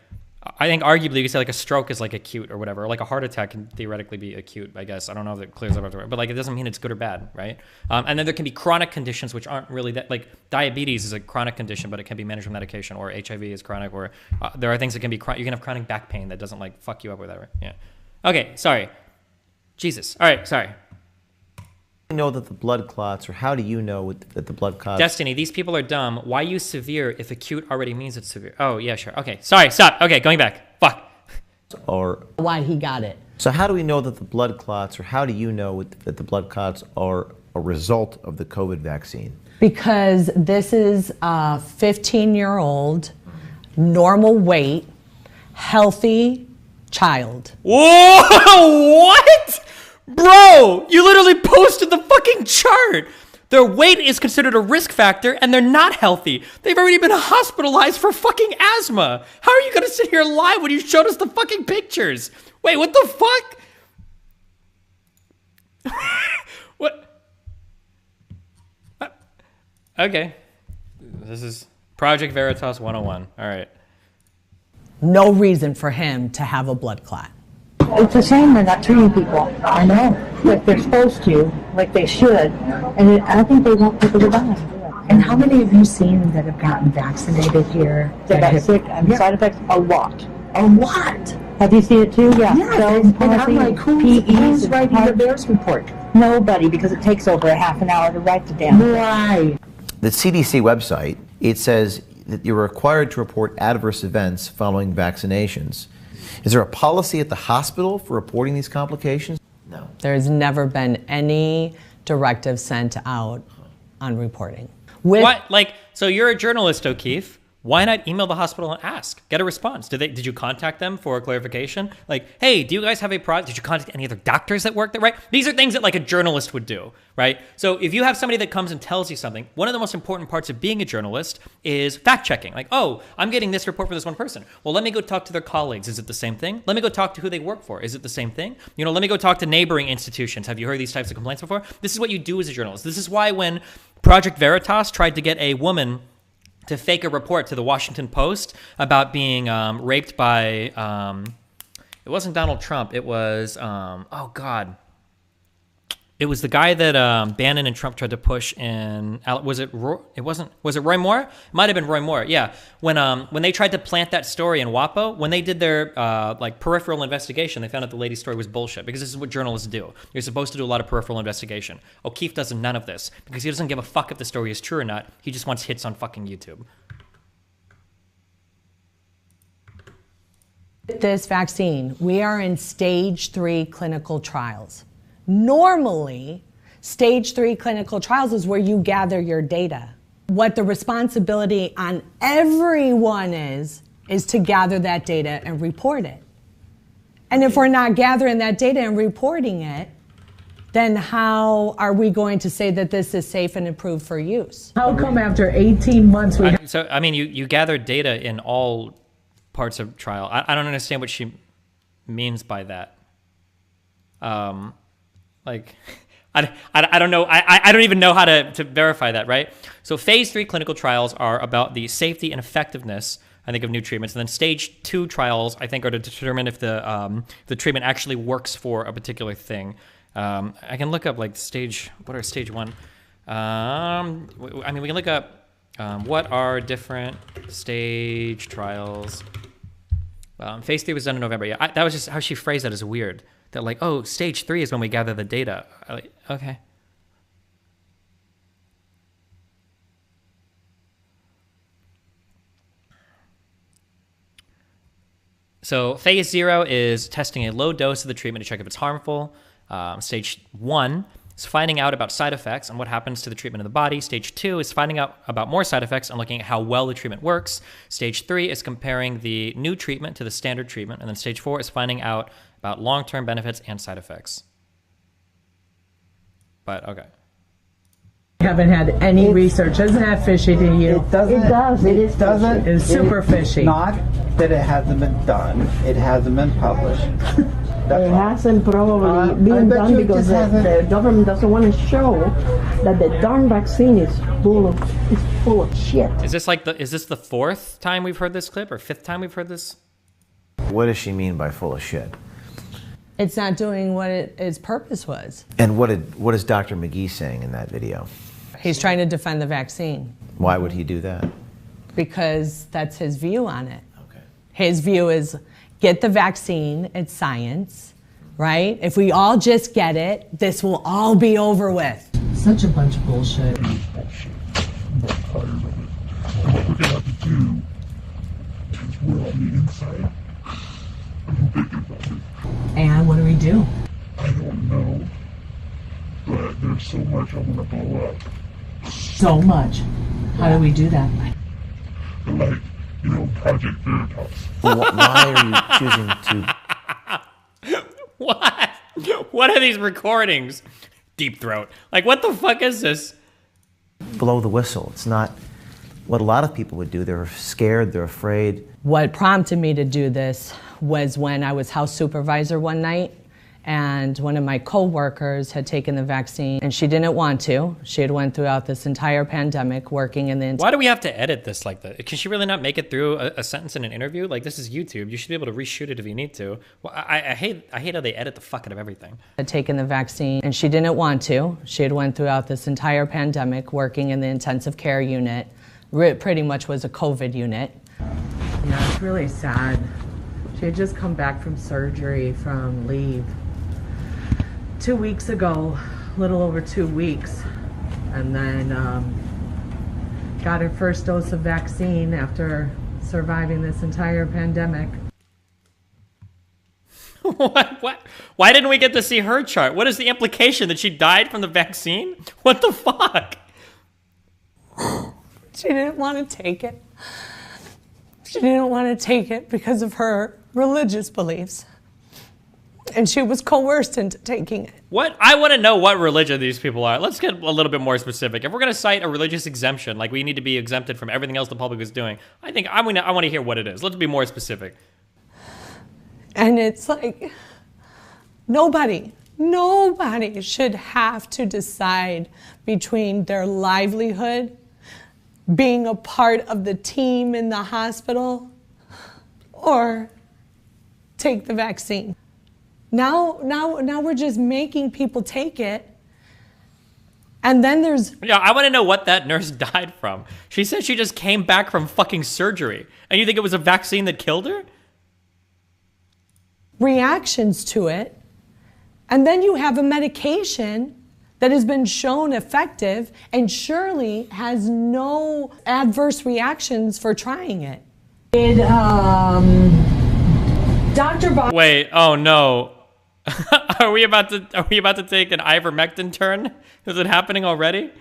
I think arguably you could say like a stroke is like acute or whatever. Or like a heart attack can theoretically be acute, I guess. I don't know if it clears up after, but like it doesn't mean it's good or bad, right? And then there can be chronic conditions which aren't really that, like diabetes is a chronic condition, but it can be managed with medication, or HIV is chronic, or there are things that can be chronic. You can have chronic back pain that doesn't like fuck you up or whatever. Yeah. Okay, sorry. Jesus. All right, sorry. Know that the blood clots, or how do you know that the blood clots? Destiny, these people are dumb. Why use severe if acute already means it's severe? Oh, yeah, sure. Okay, sorry, stop. Okay, going back. Fuck. Or why he got it. So how do we know that the blood clots, or how do you know that the blood clots are a result of the COVID vaccine? Because this is a 15-year-old, normal weight, healthy child. Whoa, what? Bro, you literally posted the fucking chart. Their weight is considered a risk factor, and they're not healthy. They've already been hospitalized for fucking asthma. How are you going to sit here and lie when you showed us the fucking pictures? Wait, what the fuck? What? Okay. This is Project Veritas 101. All right. No reason for him to have a blood clot. It's a shame they're not treating people. I know. Like they're supposed to, like they should. And I think they want people to die. And how many have you seen that have gotten vaccinated here? That got sick and side effects? A lot. A lot? Have you seen it too? Yeah. Yes. And I'm like, who's writing the VAERS report? Nobody, because it takes over a half an hour to write the damn thing. Right. The CDC website, it says that you're required to report adverse events following vaccinations. Is there a policy at the hospital for reporting these complications? No. There's never been any directive sent out on reporting. What? Like, so you're a journalist, O'Keefe. Why not email the hospital and ask? Get a response. Did you contact them for a clarification? Like, hey, do you guys have a product? Did you contact any other doctors that work there? Right? These are things that like a journalist would do, right? So if you have somebody that comes and tells you something, one of the most important parts of being a journalist is fact checking. Like, oh, I'm getting this report from this one person. Well, let me go talk to their colleagues. Is it the same thing? Let me go talk to who they work for. Is it the same thing? You know, let me go talk to neighboring institutions. Have you heard these types of complaints before? This is what you do as a journalist. This is why when Project Veritas tried to get a woman to fake a report to the Washington Post about being raped by, it wasn't Donald Trump, it was, oh God. It was the guy that Bannon and Trump tried to push in, was it Roy Moore? It might have been Roy Moore, yeah. When they tried to plant that story in WAPO, when they did their like peripheral investigation, they found out the lady's story was bullshit, because this is what journalists do. You're supposed to do a lot of peripheral investigation. O'Keefe does none of this, because he doesn't give a fuck if the story is true or not. He just wants hits on fucking YouTube. This vaccine, we are in stage 3 clinical trials. Normally, stage 3 clinical trials is where you gather your data. What the responsibility on everyone is to gather that data and report it. And if we're not gathering that data and reporting it, then how are we going to say that this is safe and approved for use? How come after 18 months we... So, I mean, you gather data in all parts of trial. I don't understand what she means by that. Like, I don't know. I don't even know how to verify that, right? So phase 3 clinical trials are about the safety and effectiveness, I think, of new treatments. And then stage 2 trials, I think, are to determine if the treatment actually works for a particular thing. I can look up, like, what are stage 1? I mean, we can look up what are different stage trials. Phase 3 was done in November. Yeah, that was just how she phrased that as weird. That like, oh, stage 3 is when we gather the data. Okay. So phase 0 is testing a low dose of the treatment to check if it's harmful. Stage 1 is finding out about side effects and what happens to the treatment in the body. Stage 2 is finding out about more side effects and looking at how well the treatment works. Stage 3 is comparing the new treatment to the standard treatment. And then stage 4 is finding out about long-term benefits and side effects. But, okay. Haven't had any research. Doesn't that fishy to you? It doesn't. It does. It doesn't. It's super fishy. Not that it hasn't been done. It hasn't been published. It hasn't probably been done because the government doesn't want to show that the darn vaccine is full of shit. Is this the 4th time we've heard this clip, or 5th time we've heard this? What does she mean by full of shit? It's not doing what its purpose was. And what is Dr. McGee saying in that video? He's trying to defend the vaccine. Why would he do that? Because that's his view on it. Okay. His view is get the vaccine, it's science, right? If we all just get it, this will all be over with. Such a bunch of bullshit. And what do we do? I don't know. But there's so much I want to blow up. So much. How do we do that? Like, you know, Project Veritas. Why are you choosing to... What? What are these recordings? Deep Throat. Like, what the fuck is this? blow the whistle. It's not what a lot of people would do. They're scared, they're afraid. What prompted me to do this was when I was house supervisor one night, and one of my co-workers had taken the vaccine, and she didn't want to. She had went throughout this entire pandemic working in the... Why do we have to edit this like that? Can she really not make it through a sentence in an interview? Like, this is YouTube. You should be able to reshoot it if you need to. Well, I hate how they edit the fuck out of everything. Had taken the vaccine, and she didn't want to. She had went throughout this entire pandemic working in the intensive care unit. Pretty much was a COVID unit. Yeah, it's really sad. She had just come back from surgery, from leave. 2 weeks ago, a little over 2 weeks, and then got her first dose of vaccine after surviving this entire pandemic. What? Why didn't we get to see her chart? What is the implication, that she died from the vaccine? What the fuck? She didn't want to take it. She didn't want to take it because of her religious beliefs. And she was coerced into taking it. What? I want to know what religion these people are. Let's get a little bit more specific. If we're going to cite a religious exemption, like we need to be exempted from everything else the public is doing, I think I want to hear what it is. Let's be more specific. And it's like, nobody should have to decide between their livelihood, being a part of the team in the hospital, or take the vaccine. Now we're just making people take it. And then there's... Yeah, I want to know what that nurse died from. She said she just came back from fucking surgery. And you think it was a vaccine that killed her? Reactions to it. And then you have a medication that has been shown effective and surely has no adverse reactions for trying it. Dr. Bob... Wait, oh no. Are we about to take an ivermectin turn? Is it happening already?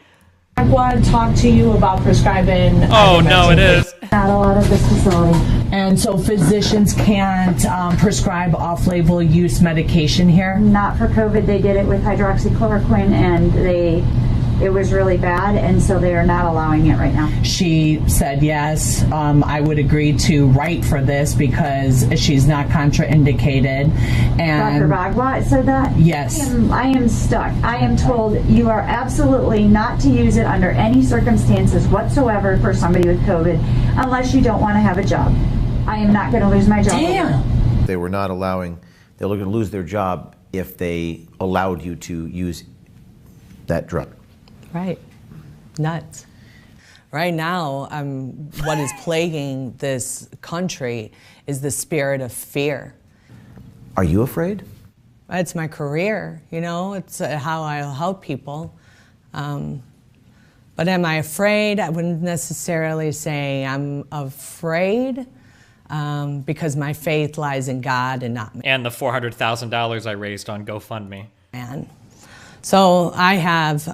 I want to talk to you about prescribing. Oh no, it is. Not a lot of this facility, and so physicians can't prescribe off-label use medication here. Not for COVID. They did it with hydroxychloroquine, and it was really bad, and so they are not allowing it right now. She said yes, I would agree to write for this because she's not contraindicated. And Dr. Bagua said that? Yes. I am stuck. I am told you are absolutely not to use it under any circumstances whatsoever for somebody with COVID unless you don't want to have a job. I am not going to lose my job. Damn. They were not allowing, they were going to lose their job if they allowed you to use that drug. Right. Nuts. Right now, what is plaguing this country is the spirit of fear. Are you afraid? It's my career, you know, it's how I help people. But am I afraid? I wouldn't necessarily say I'm afraid because my faith lies in God and not me. And the $400,000 I raised on GoFundMe. Man. So I have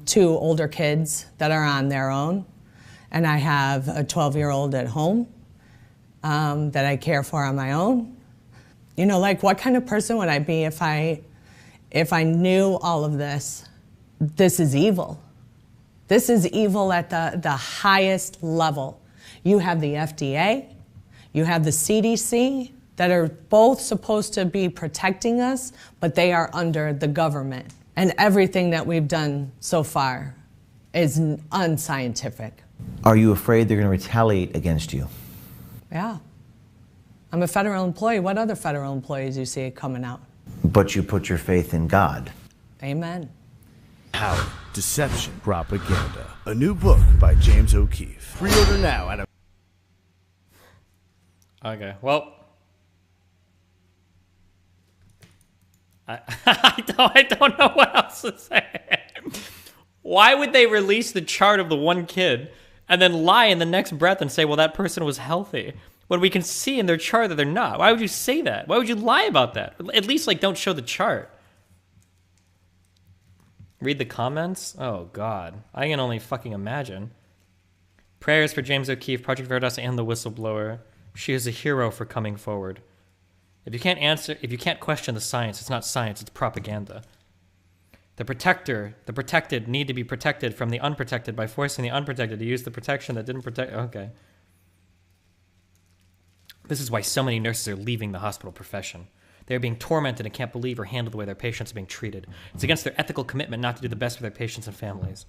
2 older kids that are on their own, and I have a 12-year-old at home that I care for on my own. You know, like, what kind of person would I be if I knew all of this? This is evil. This is evil at the highest level. You have the FDA, you have the CDC that are both supposed to be protecting us, but they are under the government. And everything that we've done so far is unscientific. Are you afraid they're going to retaliate against you? Yeah. I'm a federal employee. What other federal employees you see coming out? But you put your faith in God. Amen. Power, Deception, Propaganda. A new book by James O'Keefe. Pre-order now at Okay, well... I don't know what else to say. Why would they release the chart of the one kid and then lie in the next breath and say, well, that person was healthy, when we can see in their chart that they're not? Why would you say that? Why would you lie about that? At least, like, don't show the chart. Read the comments? Oh, God. I can only fucking imagine. Prayers for James O'Keefe, Project Veritas, and the whistleblower. She is a hero for coming forward. If you can't question the science, it's not science, it's propaganda. The protected need to be protected from the unprotected by forcing the unprotected to use the protection that didn't protect. Okay. This is why so many nurses are leaving the hospital profession. They're being tormented and can't believe or handle the way their patients are being treated. It's against their ethical commitment not to do the best for their patients and families.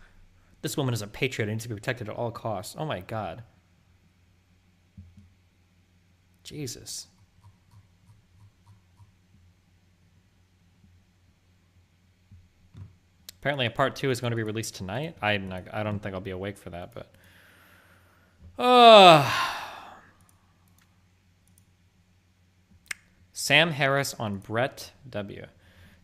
This woman is a patriot and needs to be protected at all costs. Oh my God. Jesus. Apparently a part 2 is going to be released tonight. I don't think I'll be awake for that, but... Sam Harris on Bret W.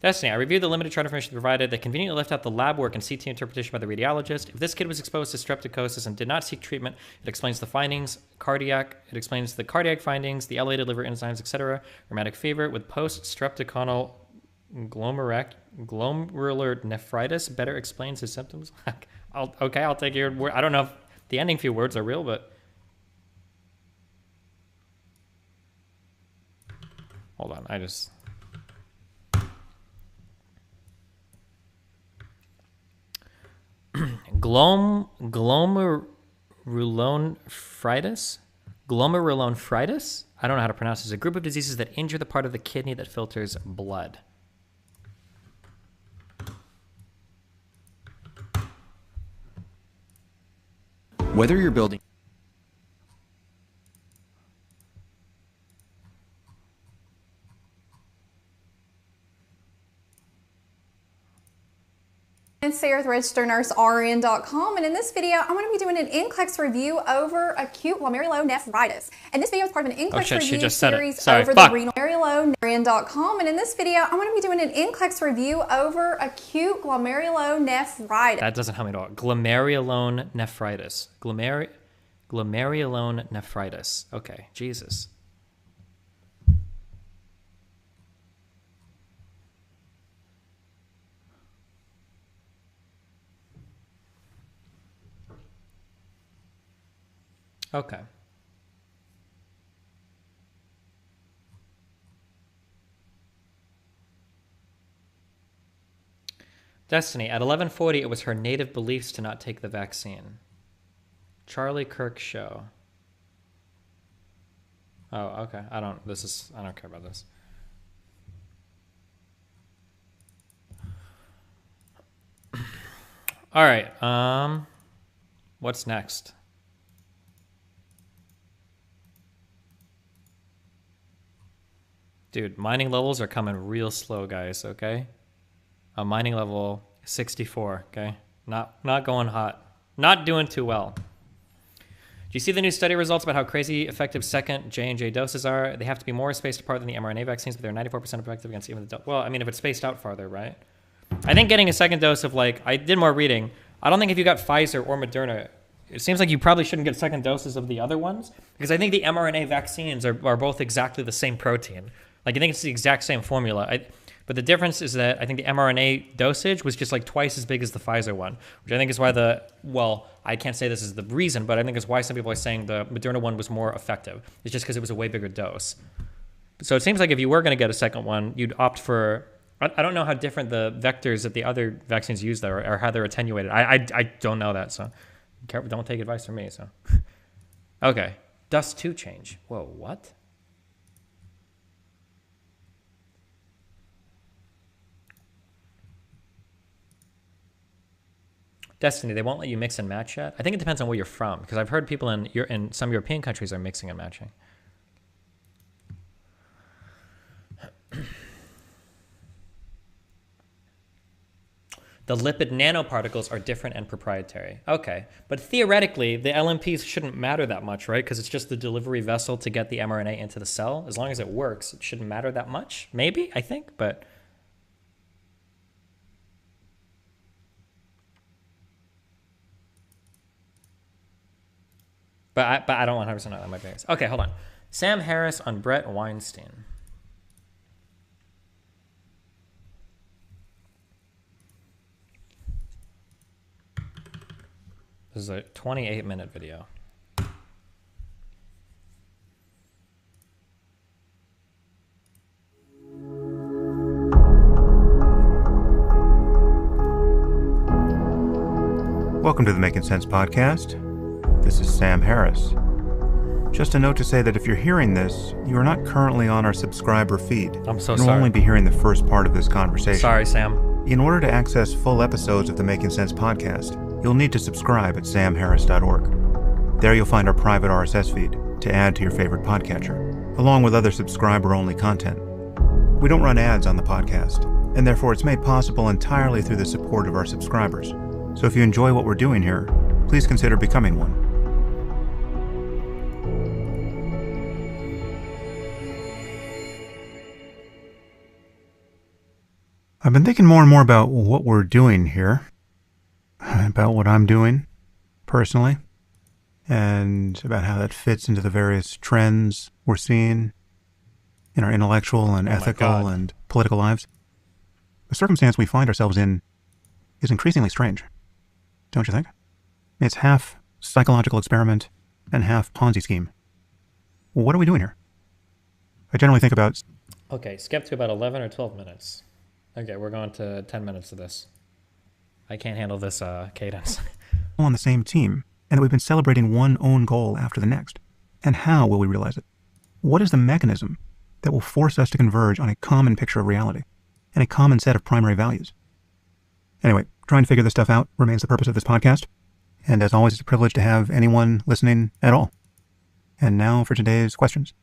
Destiny, I reviewed the limited chart information provided. They conveniently left out the lab work and CT interpretation by the radiologist. If this kid was exposed to streptococcus and did not seek treatment, it explains the findings, it explains the cardiac findings, the elevated liver enzymes, etc. Rheumatic fever with post-streptoconal glomerular nephritis better explains his symptoms. I'll take your word. I don't know if the ending few words are real, but... Hold on, I just... Glomerulonephritis? Glomerulonephritis? I don't know how to pronounce this. A group of diseases that injure the part of the kidney that filters blood. Whether you're building... Sarah with registerednursern.com, and in this video I'm going to be doing an NCLEX review over acute glomerulonephritis. And this video is part of an NCLEX review series over the renal glomerulonephritis.com, and in this video I'm going to be doing an NCLEX review over acute glomerulonephritis. That doesn't help me at all. Glomerulonephritis. Glomerulonephritis. Okay, Jesus. Okay. Destiny, at 11:40, it was her native beliefs to not take the vaccine. Charlie Kirk show. Oh, okay. I don't care about this. All right. What's next? Dude, mining levels are coming real slow, guys, okay? A mining level 64, okay? Not going hot. Not doing too well. Do you see the new study results about how crazy effective second J&J doses are? They have to be more spaced apart than the mRNA vaccines, but they're 94% effective against even the Delta. Well, I mean, if it's spaced out farther, right? I think getting a second dose of, like, I did more reading. I don't think if you got Pfizer or Moderna, it seems like you probably shouldn't get second doses of the other ones, because I think the mRNA vaccines are both exactly the same protein. Like, I think it's the exact same formula. But the difference is that I think the mRNA dosage was just like twice as big as the Pfizer one, which I think is why I can't say this is the reason, but I think it's why some people are saying the Moderna one was more effective. It's just because it was a way bigger dose. So it seems like if you were going to get a second one, you'd opt for, I don't know how different the vectors that the other vaccines use there or how they're attenuated. I don't know that, so don't take advice from me. So, okay. Dust 2 change. Whoa, what? Destiny, they won't let you mix and match yet? I think it depends on where you're from, because I've heard people in some European countries are mixing and matching. The lipid nanoparticles are different and proprietary. Okay, but theoretically, the LNPs shouldn't matter that much, right? Because it's just the delivery vessel to get the mRNA into the cell. As long as it works, it shouldn't matter that much. Maybe, I think, but... But I don't 100% know that might be nice. Okay, hold on. Sam Harris on Bret Weinstein. This is a 28-minute video. Welcome to the Making Sense podcast. This is Sam Harris. Just a note to say that if you're hearing this, you are not currently on our subscriber feed. I'm so You'll sorry. only be hearing the first part of this conversation. Sorry, Sam. In order to access full episodes of the Making Sense podcast, you'll need to subscribe at samharris.org. There you'll find our private RSS feed to add to your favorite podcatcher, along with other subscriber-only content. We don't run ads on the podcast, and therefore it's made possible entirely through the support of our subscribers. So if you enjoy what we're doing here, please consider becoming one. I've been thinking more and more about what we're doing here, about what I'm doing personally, and about how that fits into the various trends we're seeing in our intellectual and ethical and political lives. The circumstance we find ourselves in is increasingly strange, don't you think? It's half psychological experiment and half Ponzi scheme. What are we doing here? I generally think about... Okay, skip to about 11 or 12 minutes. Okay, we're going to 10 minutes of this. I can't handle this cadence. On the same team, and that we've been celebrating one own goal after the next. And how will we realize it? What is the mechanism that will force us to converge on a common picture of reality and a common set of primary values? Anyway, trying to figure this stuff out remains the purpose of this podcast. And as always, it's a privilege to have anyone listening at all. And now for today's questions.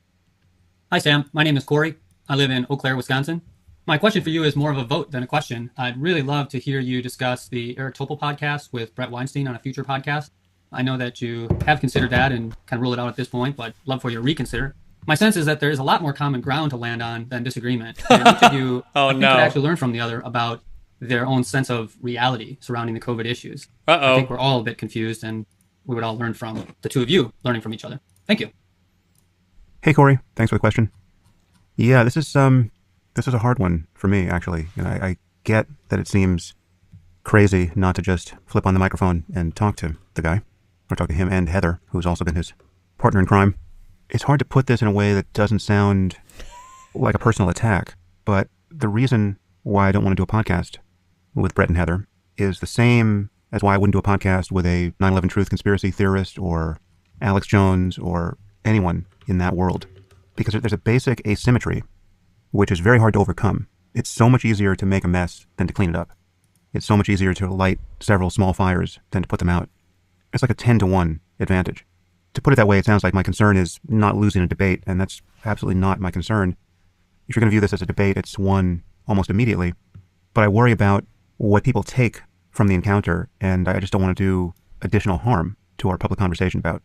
Hi, Sam. My name is Corey. I live in Eau Claire, Wisconsin. My question for you is more of a vote than a question. I'd really love to hear you discuss the Eric Topol podcast with Bret Weinstein on a future podcast. I know that you have considered that and kind of rule it out at this point, but love for you to reconsider. My sense is that there is a lot more common ground to land on than disagreement. And each of you could actually learn from the other about their own sense of reality surrounding the COVID issues. I think we're all a bit confused, and we would all learn from the two of you learning from each other. Thank you. Hey, Corey. Thanks for the question. Yeah, this is a hard one for me, actually. You know, I get that it seems crazy not to just flip on the microphone and talk to the guy, or talk to him and Heather, who's also been his partner in crime. It's hard to put this in a way that doesn't sound like a personal attack, but the reason why I don't want to do a podcast with Bret and Heather is the same as why I wouldn't do a podcast with a 9/11 truth conspiracy theorist or Alex Jones or anyone in that world, because there's a basic asymmetry which is very hard to overcome. It's so much easier to make a mess than to clean it up. It's so much easier to light several small fires than to put them out. It's like a 10-to-1 advantage. To put it that way, it sounds like my concern is not losing a debate, and that's absolutely not my concern. If you're going to view this as a debate, it's won almost immediately. But I worry about what people take from the encounter, and I just don't want to do additional harm to our public conversation about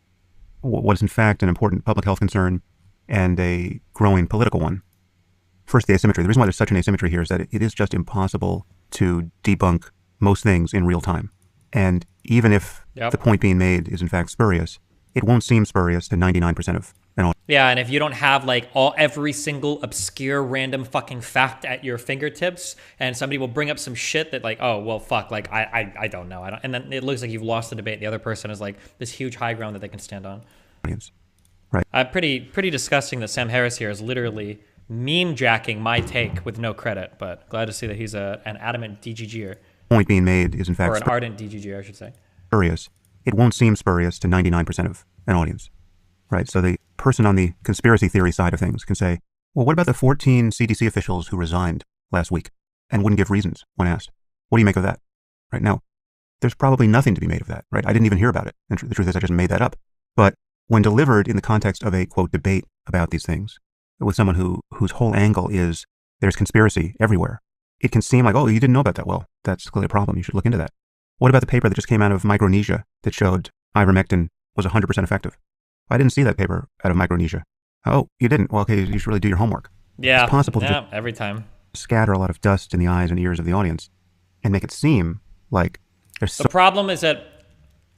what is in fact an important public health concern and a growing political one. First, the asymmetry. The reason why there's such an asymmetry here is that it is just impossible to debunk most things in real time. And even if the point being made is in fact spurious, it won't seem spurious to 99% of an audience. Yeah, and if you don't have like every single obscure random fucking fact at your fingertips, and somebody will bring up some shit that like, oh well, fuck, like I don't know, and then it looks like you've lost the debate. The other person is like this huge high ground that they can stand on. Right. Pretty disgusting that Sam Harris here is literally meme jacking my take with no credit, but glad to see that he's an adamant DGGer. Point being made is in fact... Or an ardent DGGer, I should say. Spurious. It won't seem spurious to 99% of an audience, right? So the person on the conspiracy theory side of things can say, well, what about the 14 CDC officials who resigned last week and wouldn't give reasons when asked? What do you make of that? Right now, there's probably nothing to be made of that, right? I didn't even hear about it. And the truth is I just made that up. But when delivered in the context of a, quote, debate about these things, with someone whose whole angle is there's conspiracy everywhere, it can seem like, oh, you didn't know about that. Well, that's clearly a problem. You should look into that. What about the paper that just came out of Micronesia that showed ivermectin was 100% effective? I didn't see that paper out of Micronesia. Oh, you didn't? Well, okay, you should really do your homework. Yeah, it's possible to just every time scatter a lot of dust in the eyes and ears of the audience and make it seem like there's the problem is that,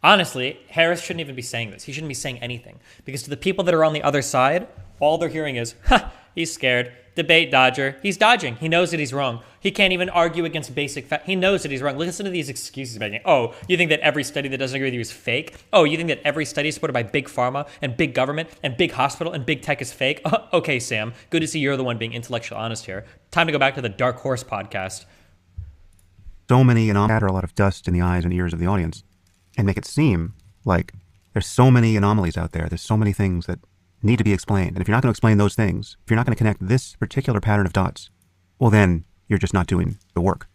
honestly, Harris shouldn't even be saying this. He shouldn't be saying anything. Because to the people that are on the other side, all they're hearing is, ha, he's scared. Debate dodger. He's dodging. He knows that he's wrong. He can't even argue against basic fact. He knows that he's wrong. Listen to these excuses he's making. Oh, you think that every study that doesn't agree with you is fake? Oh, you think that every study supported by big pharma and big government and big hospital and big tech is fake? Okay, Sam. Good to see you're the one being intellectually honest here. Time to go back to the Dark Horse podcast. So many, and scatter a lot of dust in the eyes and ears of the audience and make it seem like there's so many anomalies out there. There's so many things that need to be explained. And if you're not going to explain those things, if you're not going to connect this particular pattern of dots, well, then you're just not doing the work.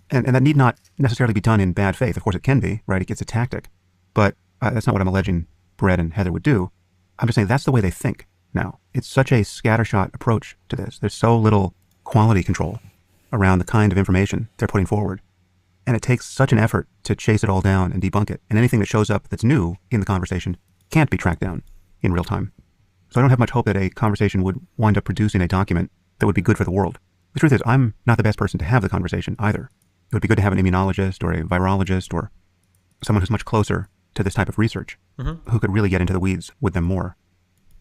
And that need not necessarily be done in bad faith. Of course, it can be, right? It gets a tactic. But that's not what I'm alleging Bret and Heather would do. I'm just saying that's the way they think now. It's such a scattershot approach to this. There's so little quality control around the kind of information they're putting forward. And it takes such an effort to chase it all down and debunk it. And anything that shows up that's new in the conversation can't be tracked down in real time. So I don't have much hope that a conversation would wind up producing a document that would be good for the world. The truth is, I'm not the best person to have the conversation either. It would be good to have an immunologist or a virologist or someone who's much closer to this type of research who could really get into the weeds with them more.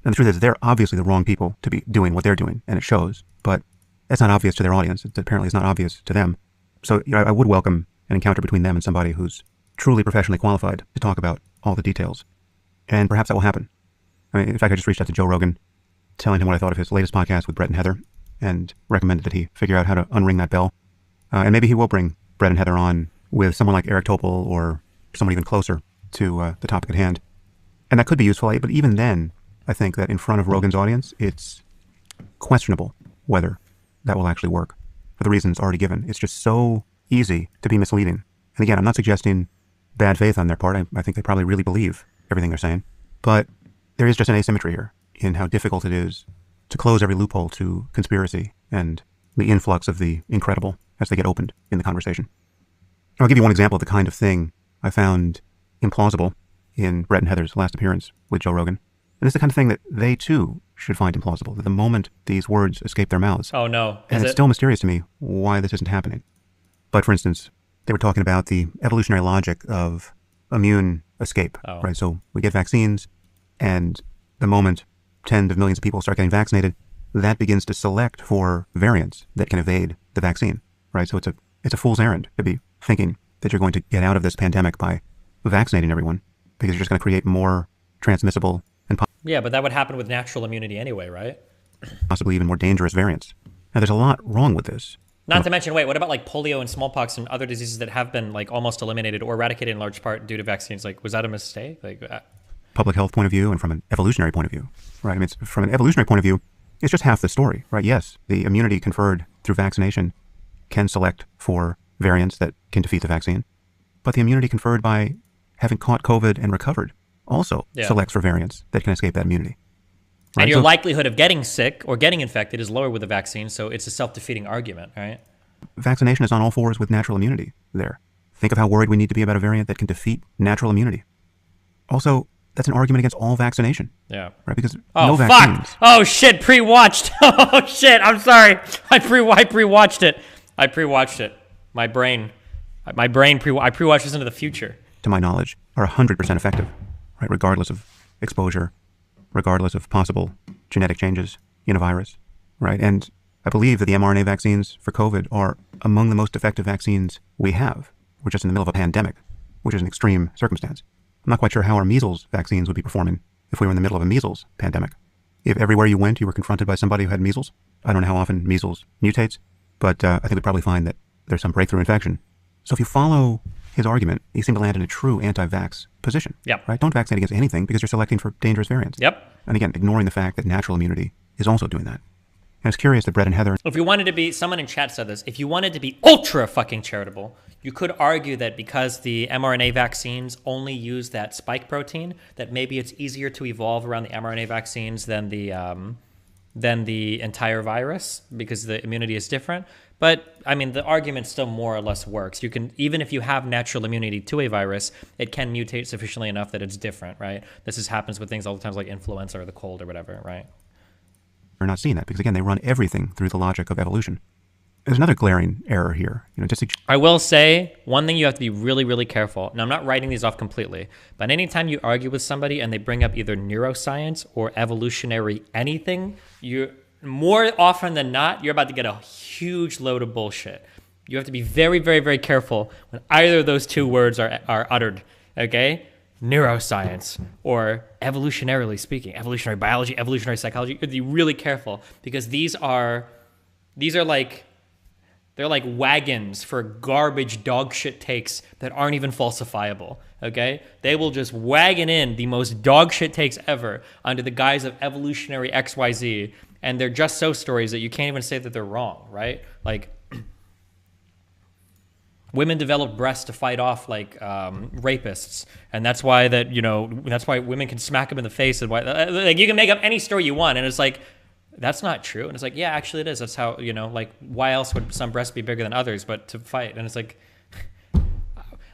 And the truth is, they're obviously the wrong people to be doing what they're doing, and it shows. But that's not obvious to their audience. It apparently is not obvious to them. So I would welcome an encounter between them and somebody who's truly professionally qualified to talk about all the details. And perhaps that will happen. I mean, in fact, I just reached out to Joe Rogan, telling him what I thought of his latest podcast with Bret and Heather, and recommended that he figure out how to unring that bell. And maybe he will bring Bret and Heather on with someone like Eric Topol or someone even closer to the topic at hand. And that could be useful, but even then, I think that in front of Rogan's audience, it's questionable whether that will actually work for the reasons already given. It's just so easy to be misleading. And again, I'm not suggesting bad faith on their part. I think they probably really believe everything they're saying. But there is just an asymmetry here in how difficult it is to close every loophole to conspiracy and the influx of the incredible as they get opened in the conversation. I'll give you one example of the kind of thing I found implausible in Bret and Heather's last appearance with Joe Rogan. And it's the kind of thing that they too should find implausible, that the moment these words escape their mouths. Oh no. And it's still mysterious to me why this isn't happening. But for instance, they were talking about the evolutionary logic of immune escape, right? So we get vaccines, and the moment tens of millions of people start getting vaccinated, that begins to select for variants that can evade the vaccine, right? So it's a fool's errand to be thinking that you're going to get out of this pandemic by vaccinating everyone, because you're just going to create more transmissible and yeah, but that would happen with natural immunity anyway, right? Possibly even more dangerous variants. Now, there's a lot wrong with this. Not to mention, wait, what about like polio and smallpox and other diseases that have been like almost eliminated or eradicated in large part due to vaccines? Like, was that a mistake? Like, public health point of view and from an evolutionary point of view, right? I mean, from an evolutionary point of view, it's just half the story, right? Yes, the immunity conferred through vaccination can select for variants that can defeat the vaccine, but the immunity conferred by having caught COVID and recovered also selects for variants that can escape that immunity. Right? And your likelihood of getting sick or getting infected is lower with the vaccine, so it's a self-defeating argument, right? Vaccination is on all fours with natural immunity there. Think of how worried we need to be about a variant that can defeat natural immunity. Also, that's an argument against all vaccination. Yeah. Right? Because no vaccines. Fuck! Oh, shit, pre-watched. Oh, shit, I'm sorry. I pre-watched it. My brain, I pre-watched this into the future. To my knowledge, are 100% effective, right? Regardless of exposure, regardless of possible genetic changes in a virus, right? And I believe that the mRNA vaccines for COVID are among the most effective vaccines we have. We're just in the middle of a pandemic, which is an extreme circumstance. I'm not quite sure how our measles vaccines would be performing if we were in the middle of a measles pandemic. If everywhere you went, you were confronted by somebody who had measles. I don't know how often measles mutates, but I think we'd probably find that there's some breakthrough infection. So if you follow his argument, you seem to land in a true anti-vax position. Yep. Right? Don't vaccinate against anything because you're selecting for dangerous variants. Yep. And again, ignoring the fact that natural immunity is also doing that. And it's curious that Bret and Heather... If you wanted to be, someone in chat said this, if you wanted to be ultra fucking charitable, you could argue that because the mRNA vaccines only use that spike protein, that maybe it's easier to evolve around the mRNA vaccines than the entire virus because the immunity is different. But I mean, the argument still more or less works. You can, even if you have natural immunity to a virus, it can mutate sufficiently enough that it's different, right? This happens with things all the time like influenza or the cold or whatever, right? Are not seeing that because again, they run everything through the logic of evolution. There's another glaring error here. I will say one thing you have to be really, really careful. Now, I'm not writing these off completely, but anytime you argue with somebody and they bring up either neuroscience or evolutionary anything, you're more often than not, you're about to get a huge load of bullshit. You have to be very, very, very careful when either of those two words are uttered, okay? Neuroscience or evolutionarily speaking, evolutionary biology, evolutionary psychology. You have to be really careful because these are like They're like wagons for garbage dog shit takes that aren't even falsifiable, okay? They will just wagon in the most dog shit takes ever under the guise of evolutionary XYZ, and they're just so stories that you can't even say that they're wrong, right? Like, women develop breasts to fight off like rapists, and that's why that's why women can smack them in the face, and why like you can make up any story you want, and it's like, that's not true. And it's like, yeah, actually it is. That's how, like, why else would some breasts be bigger than others but to fight? And it's like,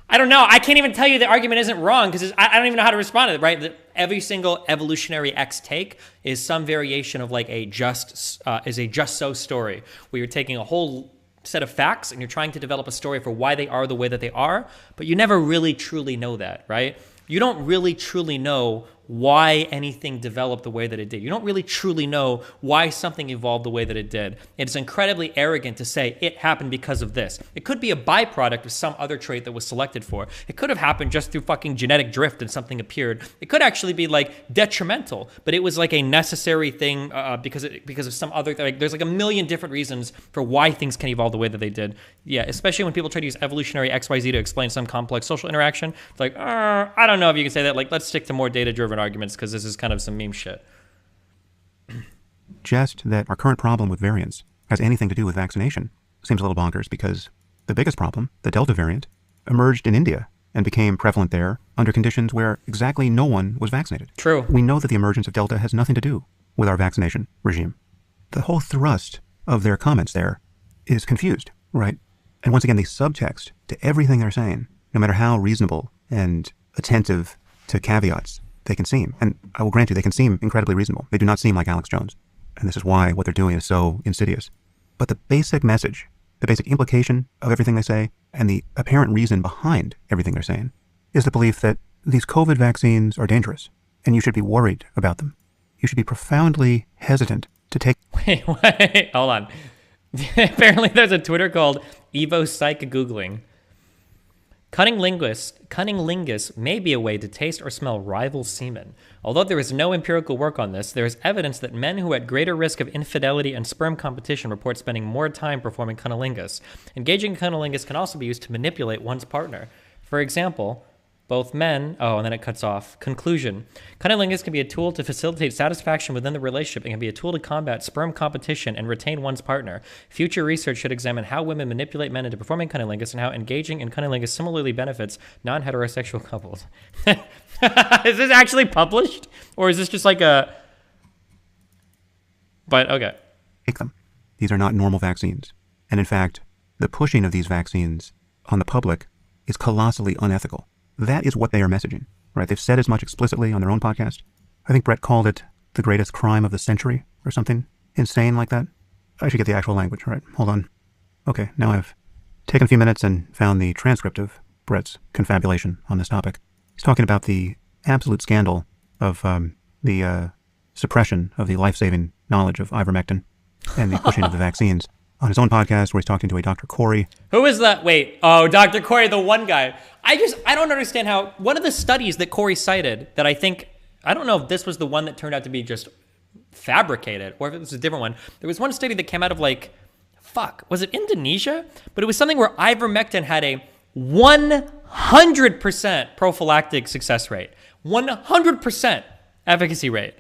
I don't know. I can't even tell you the argument isn't wrong because I don't even know how to respond to it, right? Every single evolutionary X take is some variation of like a just so story where you're taking a whole set of facts and you're trying to develop a story for why they are the way that they are, but you never really truly know that, right? You don't really truly know why anything developed the way that it did. You don't really truly know why something evolved the way that it did. It's incredibly arrogant to say it happened because of this. It could be a byproduct of some other trait that was selected for. It could have happened just through fucking genetic drift and something appeared. It could actually be like detrimental, but it was like a necessary thing because of some other thing. Like, there's like a million different reasons for why things can evolve the way that they did. Yeah, especially when people try to use evolutionary XYZ to explain some complex social interaction. It's like, I don't know if you can say that. Like, let's stick to more data-driven arguments because this is kind of some meme shit. Just that our current problem with variants has anything to do with vaccination seems a little bonkers because the biggest problem, the Delta variant, emerged in India and became prevalent there under conditions where exactly no one was vaccinated. True. We know that the emergence of Delta has nothing to do with our vaccination regime. The whole thrust of their comments there is confused, right? And once again, the subtext to everything they're saying, no matter how reasonable and attentive to caveats they can seem, and I will grant you, they can seem incredibly reasonable. They do not seem like Alex Jones. And this is why what they're doing is so insidious. But the basic message, the basic implication of everything they say, and the apparent reason behind everything they're saying, is the belief that these COVID vaccines are dangerous, and you should be worried about them. You should be profoundly hesitant to take... Wait, hold on. Apparently there's a Twitter called Evo Psych Googling. Cunning linguists may be a way to taste or smell rival semen. Although there is no empirical work on this, there is evidence that men who are at greater risk of infidelity and sperm competition report spending more time performing cunnilingus. Engaging in cunnilingus can also be used to manipulate one's partner. For example, both men... Oh, and then it cuts off. Conclusion. Cunnilingus can be a tool to facilitate satisfaction within the relationship and can be a tool to combat sperm competition and retain one's partner. Future research should examine how women manipulate men into performing cunnilingus and how engaging in cunnilingus similarly benefits non-heterosexual couples. Is this actually published? Or is this just like a... But, okay. Take them. These are not normal vaccines. And in fact, the pushing of these vaccines on the public is colossally unethical. That is what they are messaging, right? They've said as much explicitly on their own podcast. I think Bret called it the greatest crime of the century or something insane like that. I should get the actual language, right? Hold on. Okay, now I've taken a few minutes and found the transcript of Bret's confabulation on this topic. He's talking about the absolute scandal of the suppression of the life-saving knowledge of ivermectin and the pushing of the vaccines on his own podcast where he's talking to a Dr. Corey. Who is that? Wait. Oh, Dr. Corey, the one guy. I don't understand how... One of the studies that Corey cited that I don't know if this was the one that turned out to be just fabricated or if it was a different one. There was one study that came out of was it Indonesia? But it was something where ivermectin had a 100% prophylactic success rate. 100% efficacy rate.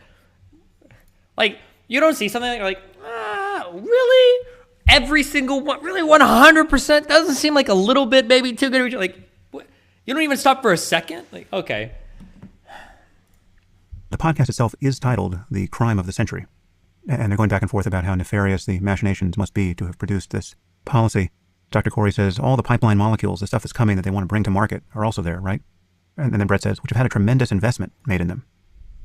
Like, you don't see something like, really? Every single one, really 100%? Doesn't seem like a little bit, maybe too good. Like, what? You don't even stop for a second? Like, okay. The podcast itself is titled The Crime of the Century. And they're going back and forth about how nefarious the machinations must be to have produced this policy. Dr. Corey says all the pipeline molecules, the stuff that's coming that they want to bring to market, are also there, right? And then Bret says, which have had a tremendous investment made in them.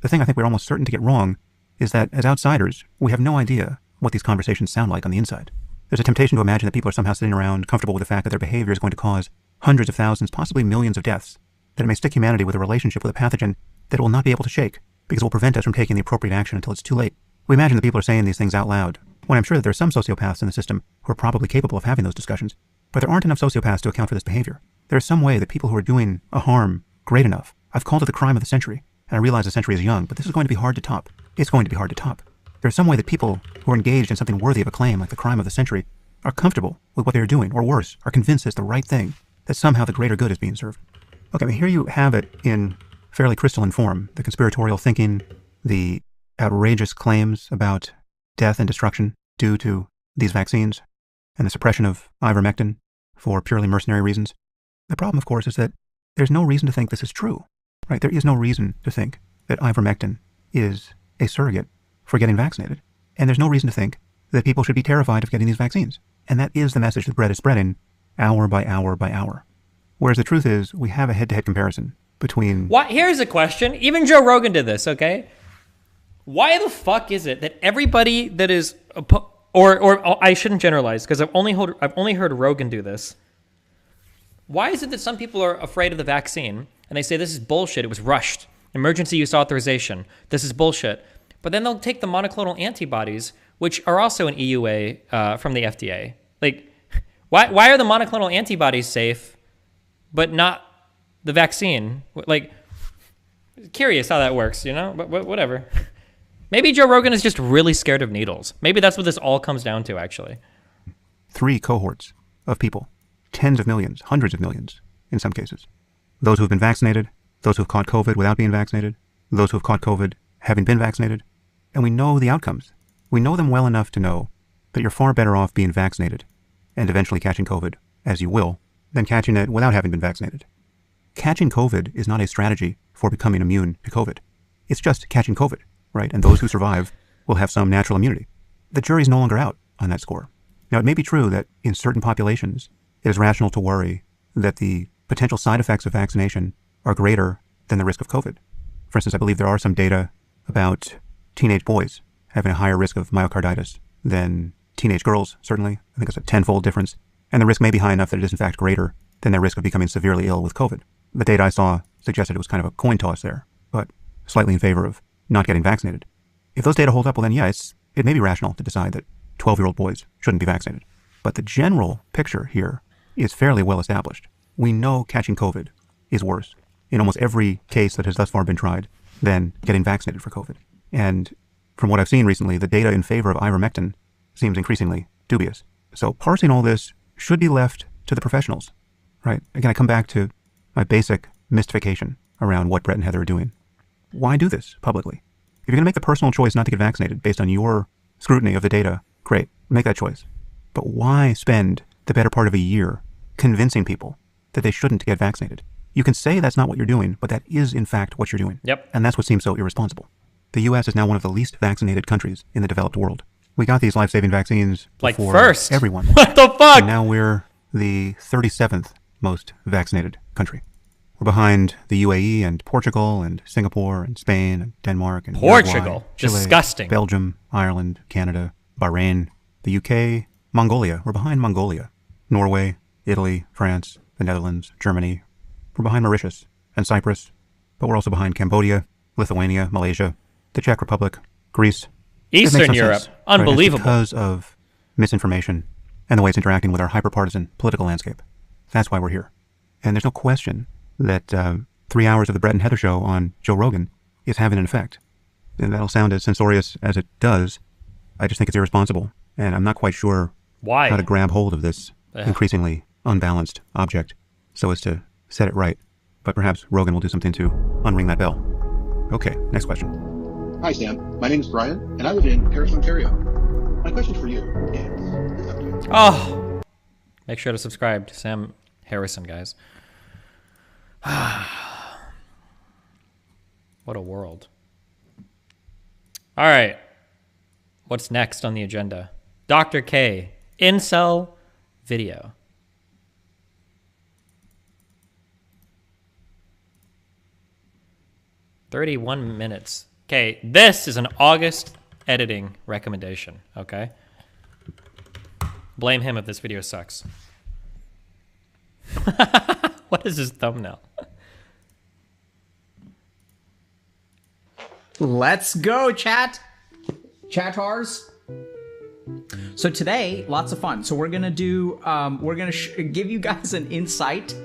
The thing I think we're almost certain to get wrong is that as outsiders, we have no idea what these conversations sound like on the inside. There's a temptation to imagine that people are somehow sitting around comfortable with the fact that their behavior is going to cause hundreds of thousands, possibly millions of deaths, that it may stick humanity with a relationship with a pathogen that it will not be able to shake because it will prevent us from taking the appropriate action until it's too late. We imagine that people are saying these things out loud, when I'm sure that there are some sociopaths in the system who are probably capable of having those discussions, but there aren't enough sociopaths to account for this behavior. There is some way that people who are doing a harm great enough. I've called it the crime of the century, and I realize the century is young, but this is going to be hard to top. It's going to be hard to top. There's some way that people who are engaged in something worthy of a claim, like the crime of the century, are comfortable with what they're doing, or worse, are convinced it's the right thing, that somehow the greater good is being served. Okay, here you have it in fairly crystalline form. The conspiratorial thinking, the outrageous claims about death and destruction due to these vaccines, and the suppression of ivermectin for purely mercenary reasons. The problem, of course, is that there's no reason to think this is true, right? There is no reason to think that ivermectin is a surrogate for getting vaccinated. And there's no reason to think that people should be terrified of getting these vaccines. And that is the message that Bret is spreading hour by hour by hour. Whereas the truth is, we have a head-to-head comparison between... Here's a question. Even Joe Rogan did this, okay? Why the fuck is it that everybody that is... Or I shouldn't generalize, because I've only heard Rogan do this. Why is it that some people are afraid of the vaccine, and they say this is bullshit, it was rushed, emergency use authorization, this is bullshit, but then they'll take the monoclonal antibodies, which are also an EUA from the FDA. Like, why are the monoclonal antibodies safe, but not the vaccine? Like, curious how that works, you know? But whatever. Maybe Joe Rogan is just really scared of needles. Maybe that's what this all comes down to, actually. 3 cohorts of people, tens of millions, hundreds of millions in some cases. Those who have been vaccinated, those who have caught COVID without being vaccinated, those who have caught COVID having been vaccinated. And we know the outcomes. We know them well enough to know that you're far better off being vaccinated and eventually catching COVID, as you will, than catching it without having been vaccinated. Catching COVID is not a strategy for becoming immune to COVID. It's just catching COVID, right? And those who survive will have some natural immunity. The jury's no longer out on that score. Now, it may be true that in certain populations, it is rational to worry that the potential side effects of vaccination are greater than the risk of COVID. For instance, I believe there are some data about teenage boys having a higher risk of myocarditis than teenage girls, certainly. I think it's a 10-fold difference. And the risk may be high enough that it is in fact greater than their risk of becoming severely ill with COVID. The data I saw suggested it was kind of a coin toss there, but slightly in favor of not getting vaccinated. If those data hold up, well then yes, it may be rational to decide that 12-year-old boys shouldn't be vaccinated. But the general picture here is fairly well established. We know catching COVID is worse in almost every case that has thus far been tried than getting vaccinated for COVID. And from what I've seen recently, the data in favor of ivermectin seems increasingly dubious. So parsing all this should be left to the professionals, right? Again, I come back to my basic mystification around what Bret and Heather are doing. Why do this publicly? If you're going to make the personal choice not to get vaccinated based on your scrutiny of the data, great, make that choice. But why spend the better part of a year convincing people that they shouldn't get vaccinated? You can say that's not what you're doing, but that is in fact what you're doing. Yep. And that's what seems so irresponsible. The U.S. is now one of the least vaccinated countries in the developed world. We got these life-saving vaccines like before first. Everyone. What the fuck? And now we're the 37th most vaccinated country. We're behind the UAE and Portugal and Singapore and Spain and Denmark and Portugal. Uruguay, Chile, Disgusting. Belgium, Ireland, Canada, Bahrain, the UK, Mongolia. We're behind Mongolia. Norway, Italy, France, the Netherlands, Germany. We're behind Mauritius and Cyprus, but we're also behind Cambodia, Lithuania, Malaysia, the Czech Republic, Greece. Eastern Europe. Sense, Unbelievable. Right? It's because of misinformation and the way it's interacting with our hyper-partisan political landscape. That's why we're here. And there's no question that 3 hours of the Bret and Heather show on Joe Rogan is having an effect. And that'll sound as censorious as it does. I just think it's irresponsible. And I'm not quite sure why how to grab hold of this increasingly unbalanced object so as to set it right. But perhaps Rogan will do something to unring that bell. Okay, next question. Hi, Sam. My name is Brian, and I live in Paris, Ontario. My question for you is... Oh! Make sure to subscribe to Sam Harrison, guys. What a world. All right. What's next on the agenda? Dr. K. Incel video. "31 minutes. Okay, this is an August editing recommendation, okay? Blame him if this video sucks. What is his thumbnail? Let's go, chat. Chattars. So today, lots of fun. So we're gonna do, give you guys an insight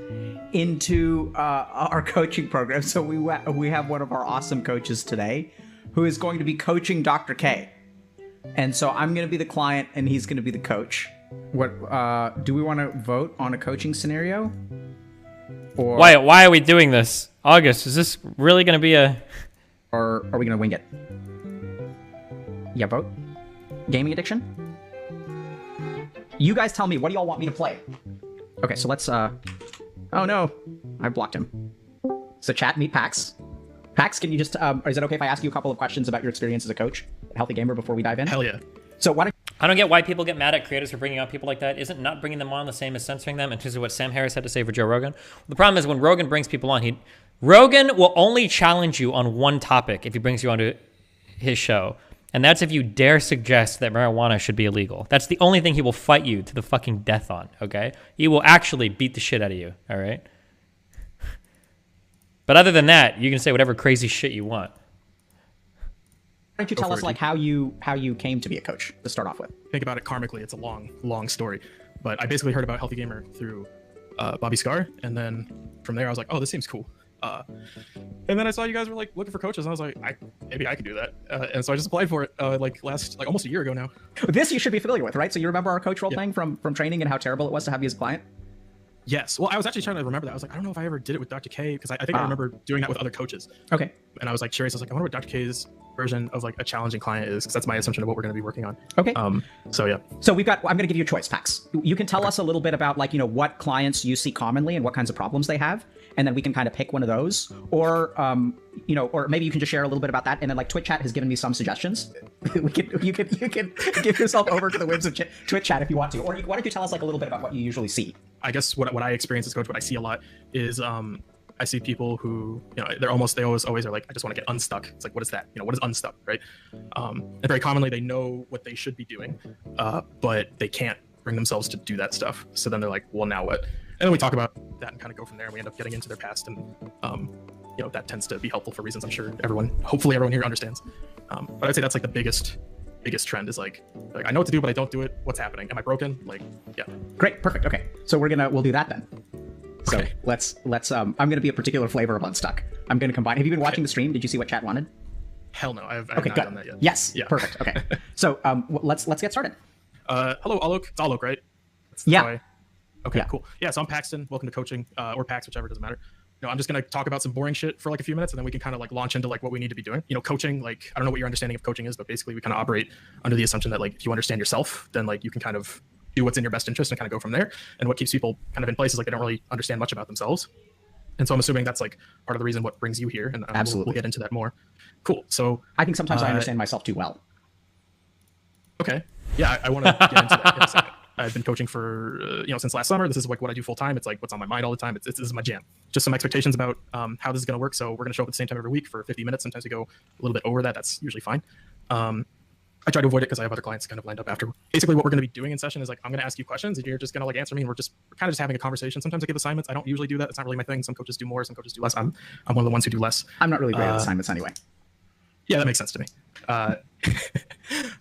into our coaching program. So we have one of our awesome coaches today who is going to be coaching Dr. K. And so I'm going to be the client and he's going to be the coach. What do we want to vote on a coaching scenario? Or Why are we doing this? August, is this really going to be a... Or are we going to wing it? Yeah, vote. Gaming addiction? You guys tell me, what do y'all want me to play? Okay, so let's, oh no, I blocked him. So chat, meet Pax. Pax, can you just, is it okay if I ask you a couple of questions about your experience as a coach, a healthy gamer, before we dive in? Hell yeah. So why don't I don't get why people get mad at creators for bringing out people like that. Isn't not bringing them on the same as censoring them? In terms of what Sam Harris had to say for Joe Rogan. The problem is when Rogan brings people on, Rogan will only challenge you on one topic if he brings you onto his show. And that's if you dare suggest that marijuana should be illegal. That's the only thing he will fight you to the fucking death on, okay? He will actually beat the shit out of you, all right? But other than that, you can say whatever crazy shit you want. Why don't you tell us like how you came to be a coach to start off with? Think about it karmically. It's a long story. But I basically heard about Healthy Gamer through Bobby Scar. And then from there, I was like, oh, this seems cool. And then I saw you guys were like looking for coaches, and I was like, maybe I could do that. And so I just applied for it like almost a year ago now. This you should be familiar with, right? So you remember our coach role playing from training and how terrible it was to have you as a client? Yes. Well, I was actually trying to remember that. I was like, I don't know if I ever did it with Dr. K, because I think I remember doing that with other coaches. Okay. And I was like curious. I was like, I wonder what Dr. K's version of like a challenging client is, because that's my assumption of what we're going to be working on. Okay. So yeah. So I'm going to give you a choice, Pax. You can tell us a little bit about like, what clients you see commonly and what kinds of problems they have. And then we can kind of pick one of those, or or maybe you can just share a little bit about that. And then like Twitch chat has given me some suggestions. You can give yourself over to the whims of Twitch chat if you want to, or why don't you tell us like a little bit about what you usually see? I guess what I experience as a coach, what I see a lot is I see people who they always are like, I just want to get unstuck. It's like, what is that? What is unstuck, right? And very commonly they know what they should be doing, but they can't bring themselves to do that stuff. So then they're like, well, now what? And then we talk about that and kind of go from there. And we end up getting into their past, and that tends to be helpful for reasons I'm sure hopefully everyone here understands. But I'd say that's like the biggest trend is like I know what to do, but I don't do it. What's happening? Am I broken? Like, yeah. Great, perfect. Okay, so we'll do that then. So okay. let's I'm gonna be a particular flavor of unstuck. I'm gonna combine. Have you been watching the stream? Did you see what chat wanted? Hell no, I've not done that yet. Yes, yeah. Perfect. Okay, so let's get started. Hello, Alok. It's Alok, right? Yeah. Okay, cool. Yeah, so I'm Paxton. Welcome to coaching, or Pax, whichever, doesn't matter. I'm just gonna talk about some boring shit for like a few minutes, and then we can kind of like launch into like what we need to be doing. Coaching, like I don't know what your understanding of coaching is, but basically we kind of operate under the assumption that like if you understand yourself, then like you can kind of do what's in your best interest and kind of go from there. And what keeps people kind of in place is like they don't really understand much about themselves. And so I'm assuming that's like part of the reason what brings you here, and absolutely we'll get into that more. Cool. So I think sometimes I understand myself too well. Okay. Yeah, I want to get into that in a second. I've been coaching for since last summer. This is like what I do full time. It's like what's on my mind all the time. This is my jam. Just some expectations about how this is going to work. So we're going to show up at the same time every week for 50 minutes. Sometimes we go a little bit over that. That's usually fine. I try to avoid it because I have other clients kind of lined up after. Basically, what we're going to be doing in session is like I'm going to ask you questions and you're just going to like answer me, and we're kind of just having a conversation. Sometimes I give assignments. I don't usually do that. It's not really my thing. Some coaches do more. Some coaches do less. I'm one of the ones who do less. I'm not really great at assignments anyway. Yeah, that makes sense to me.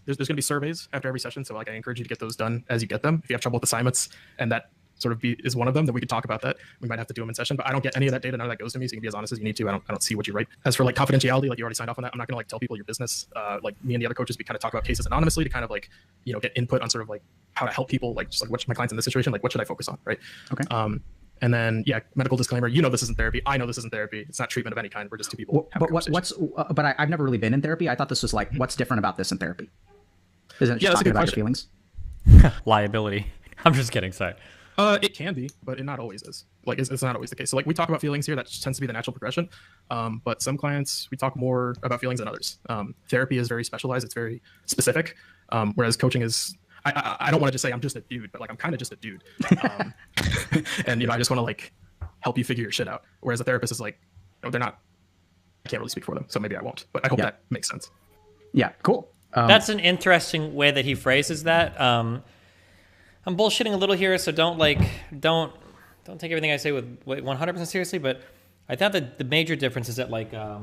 There's going to be surveys after every session, so like I encourage you to get those done as you get them. If you have trouble with assignments, and that sort of is one of them, then we could talk about that. We might have to do them in session, but I don't get any of that data. None of that goes to me, so you can be as honest as you need to. I don't see what you write. As for like confidentiality, like you already signed off on that. I'm not going to like tell people your business. Like me and the other coaches, we kind of talk about cases anonymously to kind of like get input on sort of like how to help people, like just like what's my clients in this situation, like what should I focus on, right? Okay. And then, medical disclaimer. This isn't therapy. I know this isn't therapy. It's not treatment of any kind. We're just two people. But I've never really been in therapy. I thought this was like, what's different about this in therapy? Isn't it just talking about your feelings? Liability. I'm just kidding. Sorry. It can be, but it not always is. Like, it's not always the case. So like we talk about feelings here. That tends to be the natural progression. But some clients, we talk more about feelings than others. Therapy is very specialized. It's very specific. Whereas coaching is, I don't want to just say I'm just a dude, but like I'm kind of just a dude. And I just want to like help you figure your shit out. Whereas a therapist is like, they're not. I can't really speak for them, so maybe I won't. But I hope that makes sense. Yeah, cool. That's an interesting way that he phrases that. I'm bullshitting a little here, so don't take everything I say with 100% seriously. But I thought that the major difference is that like a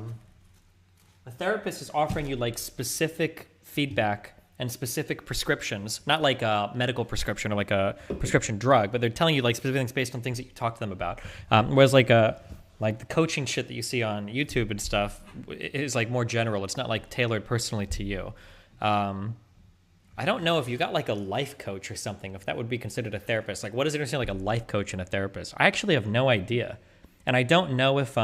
therapist is offering you like specific feedback and specific prescriptions, not like a medical prescription or like a prescription drug, but they're telling you like specific things based on things that you talk to them about. Whereas like the coaching shit that you see on YouTube and stuff is like more general. It's not like tailored personally to you. I don't know if you got like a life coach or something, if that would be considered a therapist. Like, what is it to say like a life coach and a therapist? I actually have no idea. And I don't know if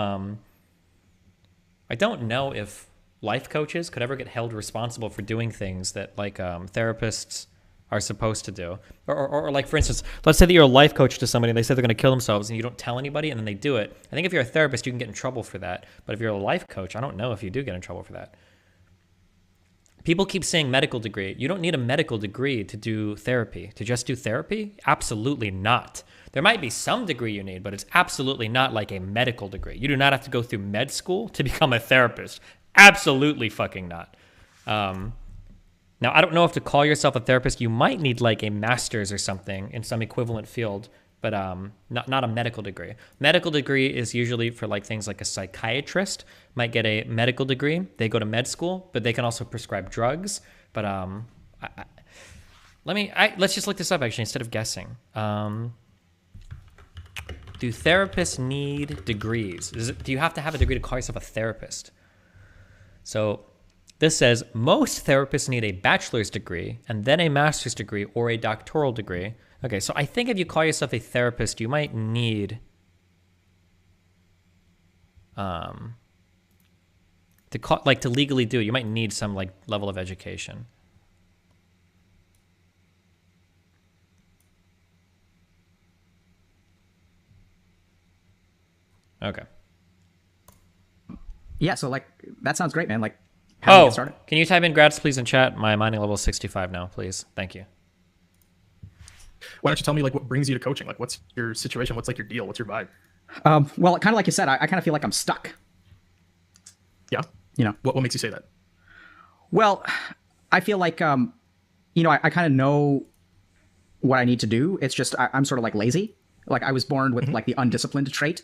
life coaches could ever get held responsible for doing things that like therapists are supposed to do. Or like, for instance, let's say that you're a life coach to somebody and they say they're going to kill themselves and you don't tell anybody and then they do it. I think if you're a therapist, you can get in trouble for that. But if you're a life coach, I don't know if you do get in trouble for that. People keep saying medical degree. You don't need a medical degree to do therapy. To just do therapy? Absolutely not. There might be some degree you need, but it's absolutely not like a medical degree. You do not have to go through med school to become a therapist. Absolutely fucking not. Now, I don't know if to call yourself a therapist, you might need like a master's or something in some equivalent field, but not a medical degree. Medical degree is usually for like things like a psychiatrist might get a medical degree. They go to med school, but they can also prescribe drugs. But let's just look this up actually instead of guessing. Do therapists need degrees? Do you have to have a degree to call yourself a therapist? So this says most therapists need a bachelor's degree and then a master's degree or a doctoral degree. Okay, so I think if you call yourself a therapist, you might need to legally do it. You might need some like level of education. Okay. Yeah, so like that sounds great, man. Like, how do you get started? Can you type in grads please in chat? My mining level is 65 now, please. Thank you. Why don't you tell me like what brings you to coaching? Like, what's your situation? What's like your deal? What's your vibe? Well, kind of like you said, I kind of feel like I'm stuck. Yeah. You know, what makes you say that? Well, I feel like I kind of know what I need to do. It's just I'm sort of like lazy. Like I was born with like the undisciplined trait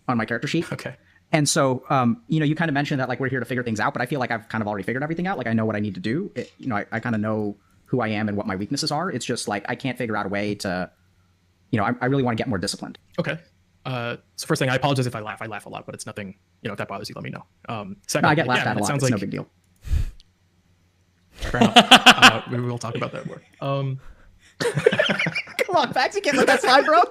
on my character sheet. Okay. And so, you kind of mentioned that like we're here to figure things out, but I feel like I've kind of already figured everything out. Like I know what I need to do. I kind of know who I am and what my weaknesses are. It's just like I can't figure out a way to, I really want to get more disciplined. Okay. So first thing, I apologize if I laugh. I laugh a lot, but it's nothing. If that bothers you, let me know. Second, I get laughed at a lot. It's no big deal. Fair enough. We will talk about that more. Come on, Pax, you can't let that slide, bro.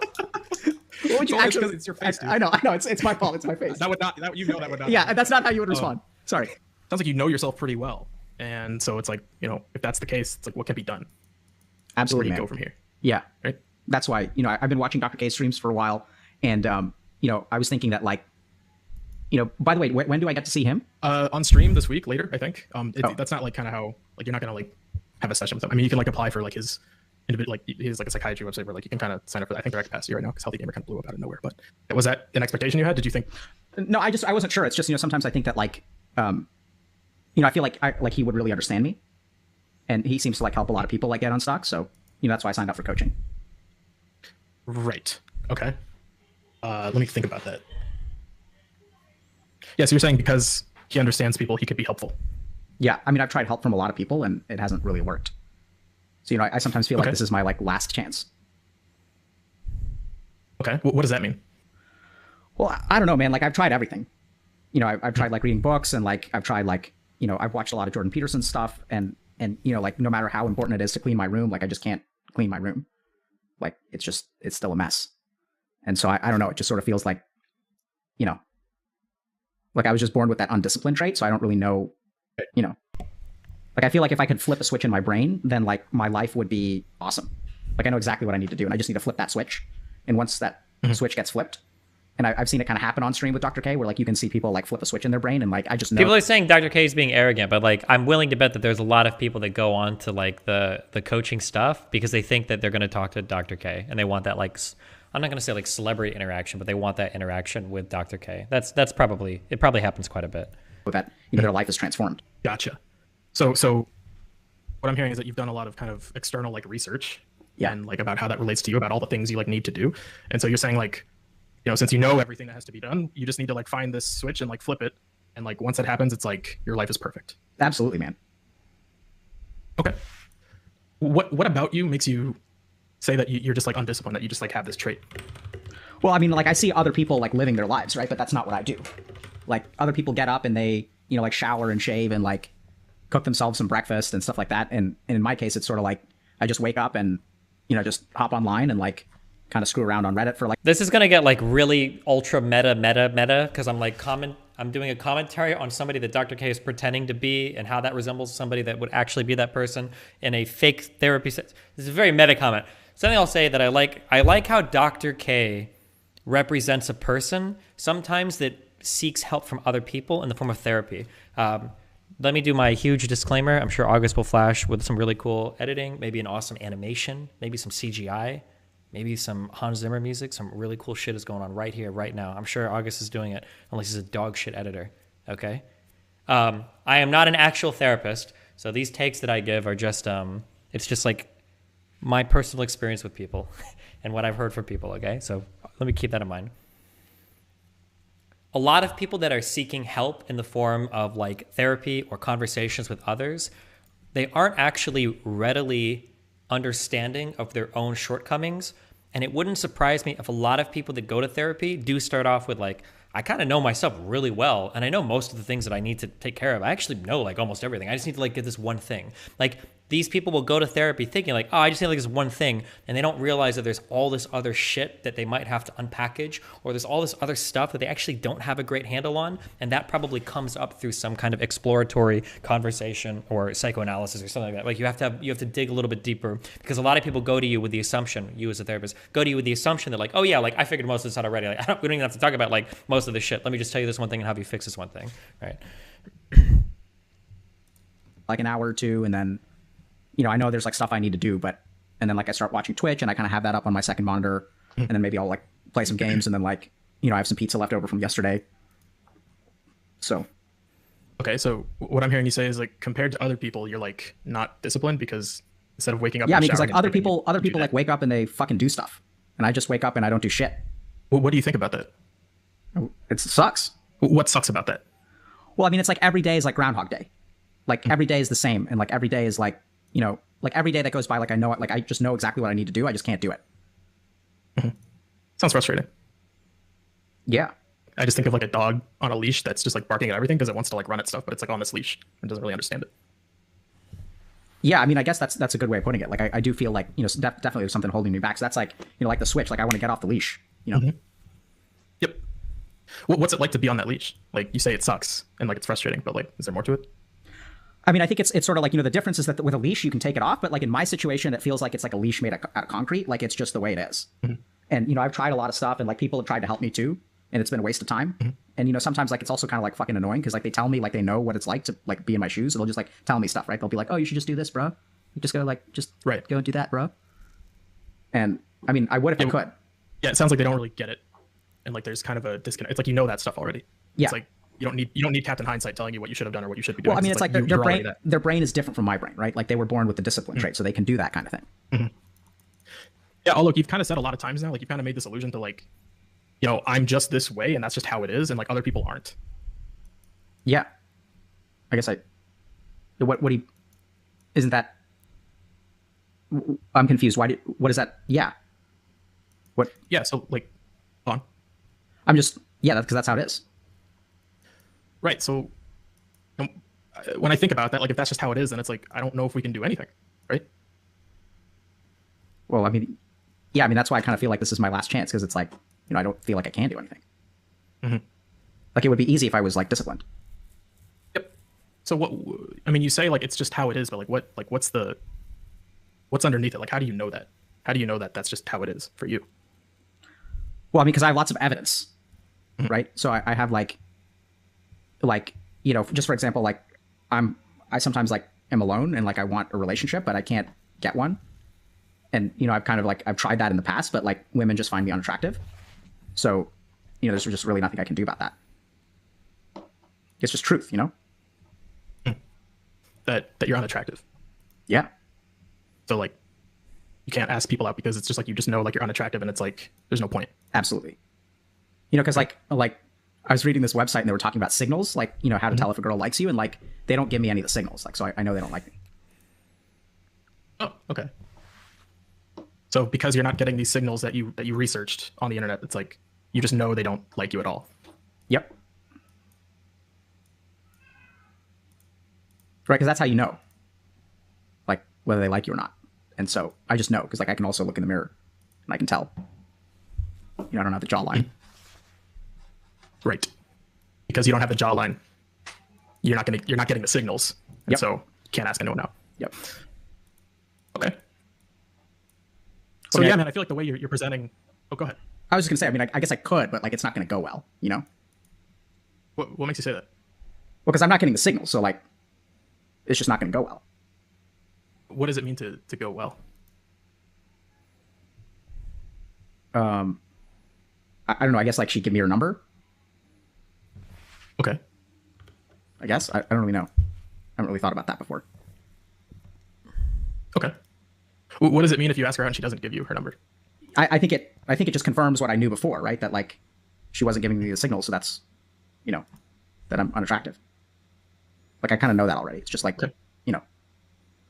What would you actually? It's your face, dude. I know. It's my fault. It's my face. That would not. That would not. Yeah, that's not how you would respond. Sorry. Sounds like you know yourself pretty well, and so it's like if that's the case, it's like what can be done. Absolutely. Where do you go from here? Yeah. Right. That's why I've been watching Dr. K streams for a while, and I was thinking that like, by the way, when do I get to see him? On stream this week, later, I think. That's not like kind of how like you're not gonna like have a session with him. I mean, you can like apply for like his individual, like he has like a psychiatry website where like you can kind of sign up for that. I think they're at capacity right now because Healthy Gamer kind of blew up out of nowhere. But was that an expectation you had? Did you think? No, I wasn't sure. It's just sometimes I think that like I feel like he would really understand me, and he seems to like help a lot of people like get unstuck. So that's why I signed up for coaching. Right. Okay. Let me think about that. Yeah, so you're saying because he understands people, he could be helpful. Yeah, I mean, I've tried help from a lot of people, and it hasn't really worked. So I sometimes feel like this is my like last chance. Okay, what does that mean? Well, I don't know, man. Like I've tried everything. I've tried like reading books, and like I've tried like I've watched a lot of Jordan Peterson's stuff, and like no matter how important it is to clean my room, like I just can't clean my room. Like it's still a mess. And so I don't know. It just sort of feels like, like I was just born with that undisciplined trait. So I don't really know, like I feel like if I could flip a switch in my brain, then like my life would be awesome. Like I know exactly what I need to do, and I just need to flip that switch. And once that switch gets flipped, and I've seen it kind of happen on stream with Dr. K, where like you can see people like flip a switch in their brain, and like I just know. People are saying Dr. K is being arrogant, but like I'm willing to bet that there's a lot of people that go on to like the coaching stuff because they think that they're going to talk to Dr. K, and they want that like. I'm not going to say like celebrity interaction, but they want that interaction with Dr. K. It probably happens quite a bit. That their life is transformed. Gotcha. So what I'm hearing is that you've done a lot of kind of external like research, and like about how that relates to you, about all the things you like need to do. And so you're saying like, since you know everything that has to be done, you just need to like find this switch and like flip it, and like once that happens, it's like your life is perfect. Absolutely, man. Okay. What about you makes you say that you're just like undisciplined, that you just like have this trait? Well, I mean, like I see other people like living their lives, right? But that's not what I do. Like other people get up and they, like shower and shave and like, cook themselves some breakfast and stuff like that. And in my case, it's sort of like I just wake up and, you know, just hop online and like kind of screw around on Reddit for like. This is gonna get like really ultra meta because I'm like I'm doing a commentary on somebody that Dr. K is pretending to be and how that resembles somebody that would actually be that person in a fake therapy set. This is a very meta comment. Something I'll say that I like how Dr. K represents a person sometimes that seeks help from other people in the form of therapy. Let me do my huge disclaimer. I'm sure August will flash with some really cool editing, maybe an awesome animation, maybe some CGI, maybe some Hans Zimmer music. Some really cool shit is going on right here, right now. I'm sure August is doing it, unless he's a dog shit editor, okay? I am not an actual therapist, so these takes that I give are just, it's just like my personal experience with people and what I've heard from people, okay? So let me keep that in mind. A lot of people that are seeking help in the form of like therapy or conversations with others, they aren't actually readily understanding of their own shortcomings. And it wouldn't surprise me if a lot of people that go to therapy do start off with like, I kind of know myself really well, and I know most of the things that I need to take care of. I actually know like almost everything. I just need to like get this one thing. Like these people will go to therapy thinking like, oh, I just need like this one thing, and they don't realize that there's all this other shit that they might have to unpackage, or there's all this other stuff that they actually don't have a great handle on, and that probably comes up through some kind of exploratory conversation or psychoanalysis or something like that. Like you have to dig a little bit deeper, because a lot of people go to you with the assumption, you as a therapist, go to you with the assumption that like, oh yeah, like I figured most of this out already. Like we don't even have to talk about like most of this shit. Let me just tell you this one thing and have you fix this one thing, right? Like an hour or two, and then, you know, I know there's like stuff I need to do, and then like I start watching Twitch and I kind of have that up on my second monitor, and then maybe I'll like play some games, and then like, you know, I have some pizza left over from yesterday. So. Okay, so what I'm hearing you say is like compared to other people, you're like not disciplined because instead of waking up. Yeah, I mean, because like other people like wake up and they fucking do stuff, and I just wake up and I don't do shit. Well, what do you think about that? It sucks. What sucks about that? Well, I mean, it's like every day is like Groundhog Day. Like every day is the same, and like every day is like, you know, like every day that goes by, like I know it, like I just know exactly what I need to do. I just can't do it. Mm-hmm. Sounds frustrating. Yeah. I just think of like a dog on a leash that's just like barking at everything because it wants to like run at stuff, but it's like on this leash and doesn't really understand it. Yeah, I mean, I guess that's a good way of putting it. Like I do feel like, you know, definitely there's something holding me back. So that's like, you know, like the switch. Like I want to get off the leash. You know. Mm-hmm. Yep. What's it like to be on that leash? Like you say it sucks and like it's frustrating, but like is there more to it? I mean, I think it's sort of like, you know, the difference is that with a leash you can take it off, but like in my situation it feels like it's like a leash made out of concrete. Like it's just the way it is. Mm-hmm. And you know, I've tried a lot of stuff, and like people have tried to help me too, and it's been a waste of time. Mm-hmm. And you know, sometimes like it's also kind of like fucking annoying because like they tell me like they know what it's like to like be in my shoes, and they'll just like tell me stuff, right? They'll be like, oh, you should just do this, bro. You just gotta like just go and do that, bro. And I mean, I would if I could. Yeah, it sounds like they don't really get it, and like there's kind of a disconnect. It's like you know that stuff already. Yeah. It's like you don't need Captain Hindsight telling you what you should have done or what you should be doing. Well, I mean, it's like their brain is different from my brain, right? Like they were born with the discipline trait, so they can do that kind of thing. Mm-hmm. Yeah. Oh, look, you've kind of said a lot of times now, like you kind of made this allusion to like, you know, I'm just this way and that's just how it is, and like other people aren't. Yeah. I guess isn't that? I'm confused. What is that? Yeah. What? Yeah. So like, on. I'm just because that's how it is. Right. So when I think about that, like if that's just how it is, then it's like I don't know if we can do anything, right? Well, I mean, yeah, I mean that's why I kind of feel like this is my last chance, because it's like, you know, I don't feel like I can do anything. Mm-hmm. Like it would be easy if I was like disciplined. Yep. So what? I mean, you say like it's just how it is, but like what's underneath it? Like how do you know that? How do you know that that's just how it is for you? Well, I mean, because I have lots of evidence, mm-hmm. right? So I have like, you know, just for example, like I sometimes like am alone and like I want a relationship, but I can't get one. And, you know, I've tried that in the past, but like women just find me unattractive. So, you know, there's just really nothing I can do about that. It's just truth, you know? That you're unattractive. Yeah. So like, you can't ask people out because it's just like, you just know like you're unattractive and it's like, there's no point. Absolutely. You know, because like I was reading this website and they were talking about signals, like, you know, how to tell if a girl likes you, and like they don't give me any of the signals. Like, so I know they don't like me. Oh, okay. So because you're not getting these signals that you researched on the internet, it's like you just know they don't like you at all. Yep. right? Because that's how you know, like, whether they like you or not. And so I just know, because like I can also look in the mirror and I can tell. You know, I don't have the jawline. Right. Because you don't have the jawline, you're not getting the signals. And so you can't ask anyone out. Yep. Okay. So yeah, man, I feel like the way you're presenting. Oh, go ahead. I was just gonna say, I mean, I guess I could, but like it's not gonna go well, you know? What makes you say that? Well, because I'm not getting the signal, so like it's just not gonna go well. What does it mean to go well? I don't know. I guess like she'd give me her number. Okay. I guess I don't really know. I haven't really thought about that before. Okay. What does it mean if you ask her out and she doesn't give you her number? I think it just confirms what I knew before, right? That like she wasn't giving me the signal, so that's, you know, that I'm unattractive. Like I kind of know that already. It's just like, you know,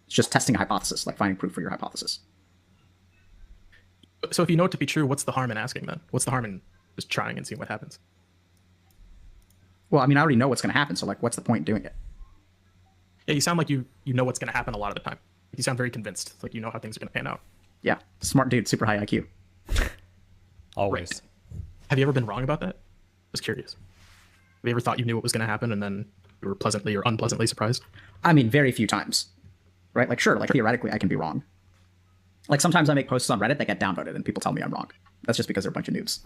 it's just testing a hypothesis, like finding proof for your hypothesis. So if you know it to be true, what's the harm in asking then? What's the harm in just trying and seeing what happens? Well, I mean, I already know what's going to happen, so like, what's the point in doing it? Yeah, you sound like you know what's going to happen a lot of the time. You sound very convinced, like you know how things are going to pan out. Yeah, smart dude, super high IQ. Always. Right. Have you ever been wrong about that? Just curious. Have you ever thought you knew what was going to happen and then you were pleasantly or unpleasantly surprised? I mean, very few times, right? Like, sure, like theoretically I can be wrong. Like sometimes I make posts on Reddit that get downvoted and people tell me I'm wrong. That's just because they're a bunch of noobs.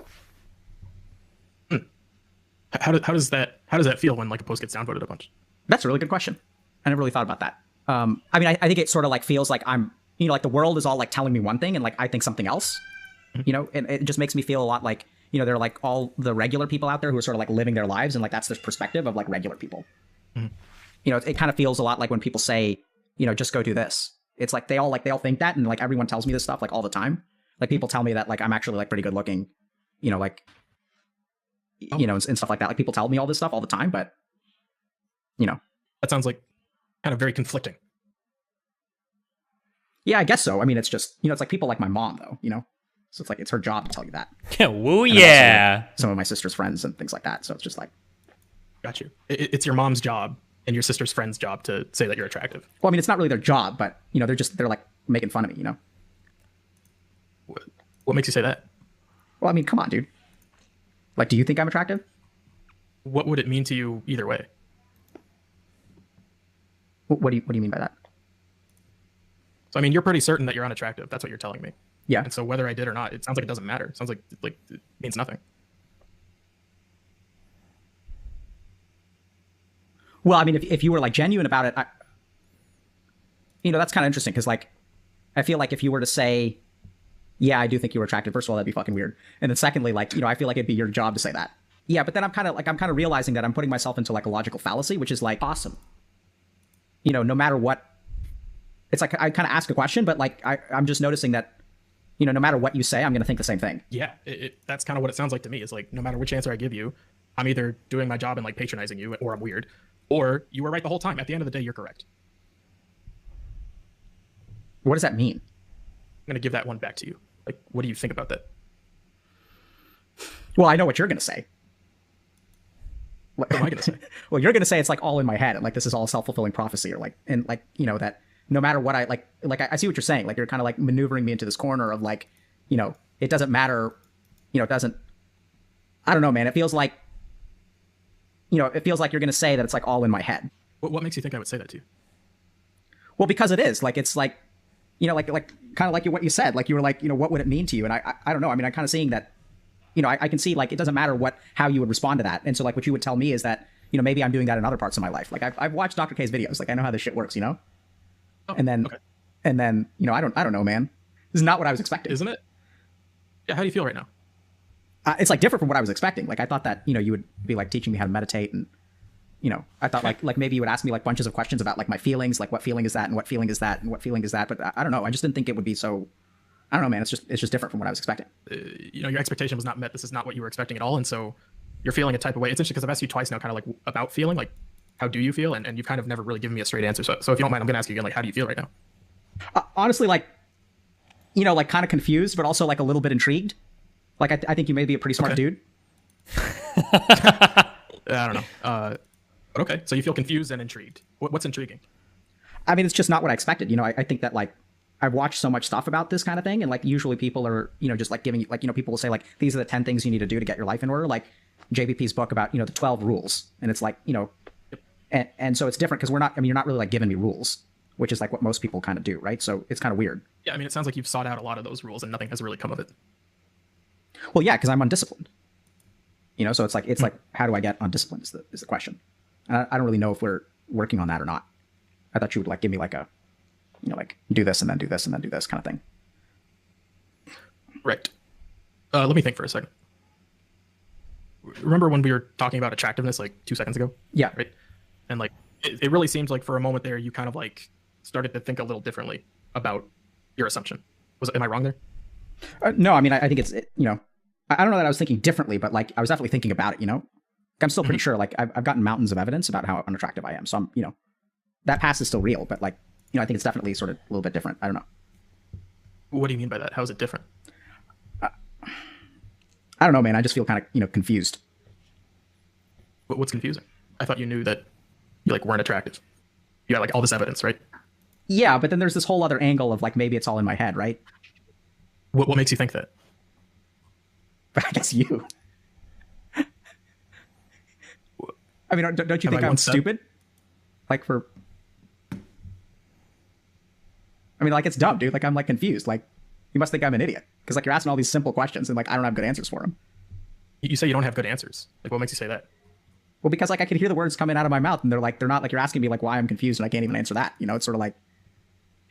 How does that feel when like a post gets downvoted a bunch? That's a really good question. I never really thought about that. I mean, I think it sort of like feels like I'm, you know, like the world is all like telling me one thing and like I think something else, you know, and it just makes me feel a lot like, you know, they're like all the regular people out there who are sort of like living their lives and like that's the perspective of like regular people. You know, it kind of feels a lot like when people say, you know, just go do this. It's like they all think that and like everyone tells me this stuff like all the time. Like people tell me that like I'm actually like pretty good looking, you know, like, you know, and stuff like that. Like people tell me all this stuff all the time, but you know, that sounds like kind of very conflicting. Yeah, I guess so. I mean, it's just, you know, it's like people like my mom though, you know, so it's like, it's her job to tell you that. Woo, yeah. Also, some of my sister's friends and things like that. So it's just like, got you. It's your mom's job and your sister's friend's job to say that you're attractive. Well, I mean, it's not really their job, but you know, they're like making fun of me, you know? What makes you say that? Well, I mean, come on, dude. Like, do you think I'm attractive? What would it mean to you either way? What do you mean by that? So, I mean, you're pretty certain that you're unattractive. That's what you're telling me. Yeah. And so whether I did or not, it sounds like it doesn't matter. It sounds like it means nothing. Well, I mean, if you were like genuine about it, you know, that's kind of interesting because like, I feel like if you were to say, yeah, I do think you were attractive, first of all, that'd be fucking weird. And then secondly, like, you know, I feel like it'd be your job to say that. Yeah, but then I'm kind of realizing that I'm putting myself into like a logical fallacy, which is like awesome. You know, no matter what, it's like I kind of ask a question, but like I'm just noticing that, you know, no matter what you say, I'm going to think the same thing. Yeah, that's kind of what it sounds like to me. Is like no matter which answer I give you, I'm either doing my job and like patronizing you, or I'm weird, or you were right the whole time. At the end of the day, you're correct. What does that mean? I'm going to give that one back to you. Like, what do you think about that? Well, I know what you're going to say. What am I going to say? Well, you're going to say it's like all in my head and like this is all self-fulfilling prophecy, or like, and like, you know, that no matter what I like I see what you're saying. Like you're kind of like maneuvering me into this corner of like, you know, it doesn't matter, you know, it doesn't, I don't know, man. It feels like, you know, it feels like you're going to say that it's like all in my head. What makes you think I would say that to you? Well, because it is like, it's like, you know, like kind of like what you said, like you were like, you know, what would it mean to you? And I don't know. I mean, I'm kind of seeing that, you know, I can see like, it doesn't matter how you would respond to that. And so like what you would tell me is that, you know, maybe I'm doing that in other parts of my life. Like I've watched Dr. K's videos. Like I know how this shit works, you know? Oh, and then, okay. And then, you know, I don't know, man. This is not what I was expecting. Isn't it? Yeah. How do you feel right now? It's like different from what I was expecting. Like I thought that, you know, you would be like teaching me how to meditate and, you know, I thought like maybe you would ask me like bunches of questions about like my feelings, like what feeling is that and what feeling is that and what feeling is that. But I don't know. I just didn't think it would be so, I don't know, man. It's just different from what I was expecting. You know, your expectation was not met. This is not what you were expecting at all. And so you're feeling a type of way. It's interesting because I've asked you twice now kind of like about feeling, like how do you feel? And you've kind of never really given me a straight answer. So if you don't mind, I'm going to ask you again, like, how do you feel right now? Honestly, like, you know, like kind of confused, but also like a little bit intrigued. Like, I think you may be a pretty smart dude. I don't know. But okay. So you feel confused and intrigued. What's intriguing? I mean, it's just not what I expected. You know, I think that like I've watched so much stuff about this kind of thing, and like usually people are, you know, just like giving, like, you know, people will say like, these are the 10 things you need to do to get your life in order. Like JVP's book about, you know, the 12 rules. And it's like, you know, and so it's different because we're not, I mean, you're not really like giving me rules, which is like what most people kind of do, right? So it's kind of weird. Yeah, I mean, it sounds like you've sought out a lot of those rules and nothing has really come of it. Well, yeah, because I'm undisciplined. You know, so it's like how do I get undisciplined is the question. And I don't really know if we're working on that or not. I thought you would like give me like a, you know, like do this and then do this and then do this kind of thing. Right. Let me think for a second. Remember when we were talking about attractiveness like 2 seconds ago? Yeah. Right. And like it really seems like for a moment there you kind of like started to think a little differently about your assumption. Am I wrong there? No, I mean I think it's you know, I don't know that I was thinking differently, but like I was definitely thinking about it. You know, I'm still pretty sure. Like I've gotten mountains of evidence about how unattractive I am. So I'm, you know, that past is still real, but like, you know, I think it's definitely sort of a little bit different. I don't know. What do you mean by that? How is it different? I don't know, man. I just feel kind of, you know, confused. What's confusing? I thought you knew that you like weren't attractive. You got like all this evidence, right? Yeah, but then there's this whole other angle of like maybe it's all in my head, right? What makes you think that? I guess you. I mean, don't you think I'm stupid? Like for... I mean, like, it's dumb, dude. Like, I'm, like, confused. Like, you must think I'm an idiot. Because, like, you're asking all these simple questions, and, like, I don't have good answers for them. You say you don't have good answers. Like, what makes you say that? Well, because, like, I can hear the words coming out of my mouth, and they're not, like, you're asking me, like, why I'm confused, and I can't even answer that. You know, it's sort of like...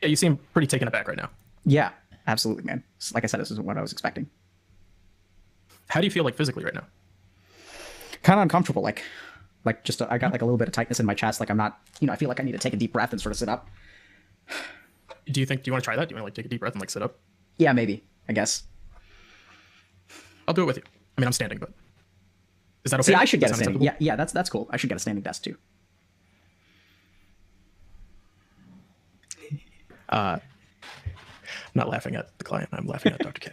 Yeah, you seem pretty taken aback right now. Yeah, absolutely, man. Like I said, this isn't what I was expecting. How do you feel, like, physically right now? Kind of uncomfortable, like just, I got, like, a little bit of tightness in my chest. Like, I'm not, you know, I feel like I need to take a deep breath and sort of sit up. Do you want to try that? Do you want to like take a deep breath and like sit up? Yeah, maybe. I guess. I'll do it with you. I mean, I'm standing, but is that okay? See, I should get a standing. Yeah, that's cool. I should get a standing desk too. I'm not laughing at the client. I'm laughing at Dr. K.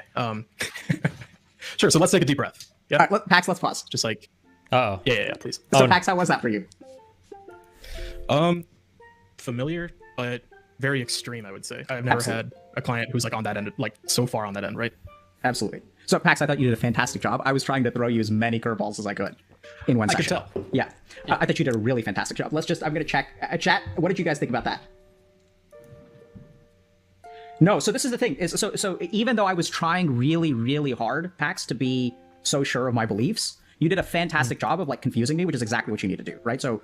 Sure. So let's take a deep breath. Yeah. All right, Pax, let's pause. Just like. Uh-oh. Yeah, please. So Pax, how was that for you? Familiar, but very extreme, I would say. I've never had a client who's like on that end, like so far on that end, right? Absolutely. So Pax, I thought you did a fantastic job. I was trying to throw you as many curveballs as I could in one session. I could tell. Yeah. I thought you did a really fantastic job. I'm going to check. Chat, what did you guys think about that? No, so this is the thing. So even though I was trying really, really hard, Pax, to be so sure of my beliefs, you did a fantastic job of like confusing me, which is exactly what you need to do, right? So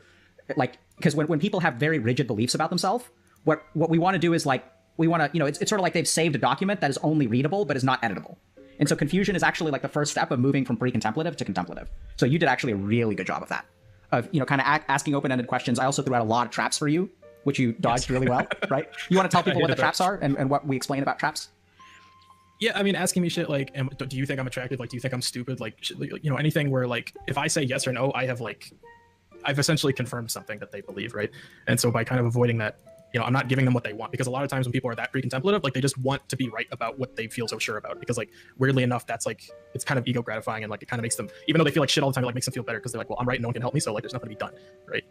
like, because when people have very rigid beliefs about themselves, what we want to do is like, we want to, you know, it's sort of like they've saved a document that is only readable, but is not editable. And so confusion is actually like the first step of moving from pre-contemplative to contemplative. So you did actually a really good job of that, of, you know, kind of asking open-ended questions. I also threw out a lot of traps for you, which you dodged really well, right? You want to tell people what the traps are and what we explain about traps? Yeah, I mean, asking me shit like, do you think I'm attractive? Like, do you think I'm stupid? Like, you know, anything where like, if I say yes or no, I've essentially confirmed something that they believe, right? And so by kind of avoiding that, you know, I'm not giving them what they want, because a lot of times when people are that pre-contemplative, like they just want to be right about what they feel so sure about, because like weirdly enough, that's like, it's kind of ego gratifying, and like it kind of makes them, even though they feel like shit all the time, it like makes them feel better because they're like, well, I'm right, no one can help me, so like there's nothing to be done, right?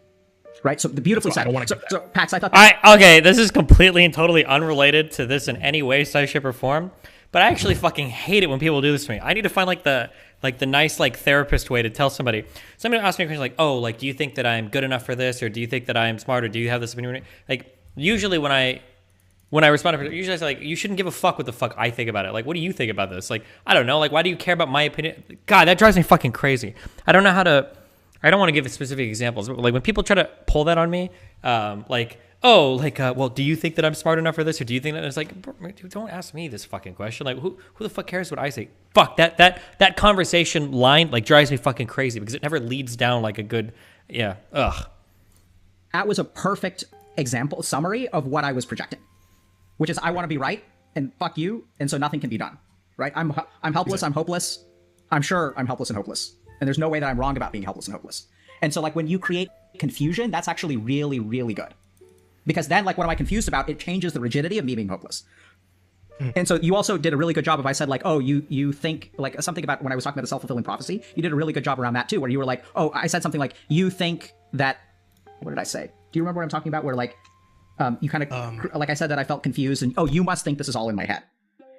Right. So the beautifully said. So Pax, I thought. Okay, this is completely and totally unrelated to this in any way, size, shape, or form. But I actually fucking hate it when people do this to me. I need to find like the nice like therapist way to tell somebody. Somebody asks me a question like, oh, like, do you think that I'm good enough for this, or do you think that I'm smart, or do you have this opinion? Like, usually when I respond to, usually I say like, you shouldn't give a fuck what the fuck I think about it. Like, what do you think about this? Like, I don't know. Like, why do you care about my opinion? God, that drives me fucking crazy. I don't know how to. I don't want to give specific examples, but like when people try to pull that on me, like, oh, like, well, do you think that I'm smart enough for this, or do you think that? It's like, dude, don't ask me this fucking question. Like, who the fuck cares what I say? Fuck that conversation line like drives me fucking crazy, because it never leads down like a good, yeah, ugh. That was a perfect example summary of what I was projecting, which is I want to be right and fuck you, and so nothing can be done. Right? I'm helpless. I'm hopeless. I'm sure I'm helpless and hopeless. And there's no way that I'm wrong about being helpless and hopeless. And so like when you create confusion, that's actually really, really good. Because then like what am I confused about? It changes the rigidity of me being hopeless. And so you also did a really good job if I said like, oh, you think like something about when I was talking about the self-fulfilling prophecy, you did a really good job around that too, where you were like, oh, I said something like, you think that, what did I say? Do you remember what I'm talking about? Where like, You kind of, like I said, that I felt confused and, oh, you must think this is all in my head.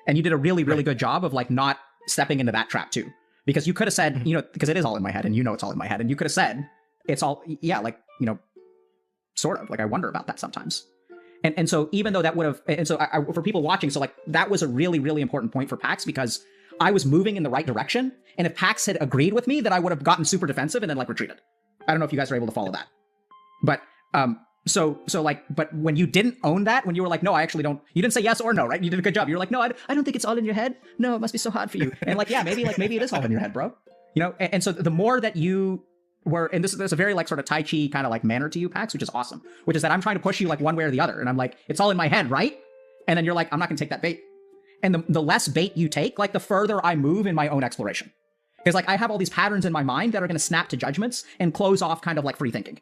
And you did a really, really good job of like not stepping into that trap too. Because you could have said, you know, because it is all in my head and you know it's all in my head. And you could have said, it's all, yeah, like, you know, sort of like I wonder about that sometimes. And so even though that would have, and so for people watching, so like that was a really, really important point for PAX because I was moving in the right direction. And if PAX had agreed with me, then I would have gotten super defensive and then like retreated. I don't know if you guys are able to follow that. But, so like, but when you didn't own that, when you were like, no, I actually don't, you didn't say yes or no, right? You did a good job. You were like, no, I don't think it's all in your head. No, it must be so hard for you. And like, yeah, maybe it is all in your head, bro. You know? And so the more that you were, and there's a very like sort of Tai Chi kind of like manner to you, PAX, which is awesome, which is that I'm trying to push you like one way or the other. And I'm like, it's all in my head, right? And then you're like, I'm not gonna take that bait. And the less bait you take, like the further I move in my own exploration. Because like I have all these patterns in my mind that are gonna snap to judgments and close off kind of like free thinking.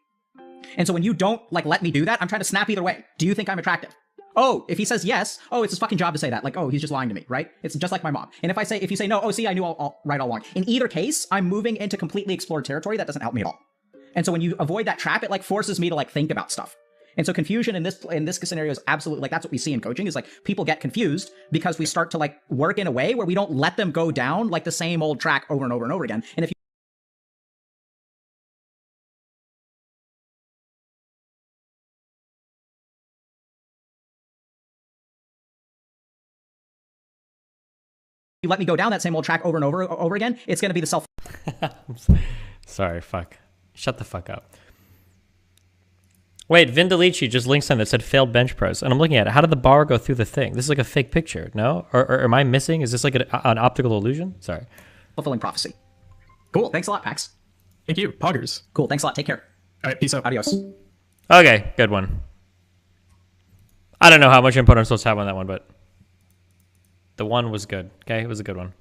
And so when you don't like let me do that, I'm trying to snap either way. Do you think I'm attractive? Oh, if he says yes, oh, it's his fucking job to say that. Like, oh, he's just lying to me, right? It's just like my mom. And if you say no, oh, see, I knew all right all along. In either case, I'm moving into completely explored territory that doesn't help me at all. And so when you avoid that trap, it like forces me to like think about stuff. And so confusion in this scenario is absolutely like that's what we see in coaching is like people get confused because we start to like work in a way where we don't let them go down like the same old track over and over and over again. And if you let me go down that same old track over and over again, it's going to be the self. Sorry, fuck. Shut the fuck up. Wait, Vindalici just linked something that said failed bench press, and I'm looking at it. How did the bar go through the thing? This is like a fake picture, no? Or am I missing? Is this like an optical illusion? Sorry. Fulfilling prophecy. Cool. Thanks a lot, Pax. Thank you. Poggers. Cool. Thanks a lot. Take care. All right. Peace out. Adios. Okay, good one. I don't know how much input I'm supposed to have on that one, but the one was good. Okay, it was a good one.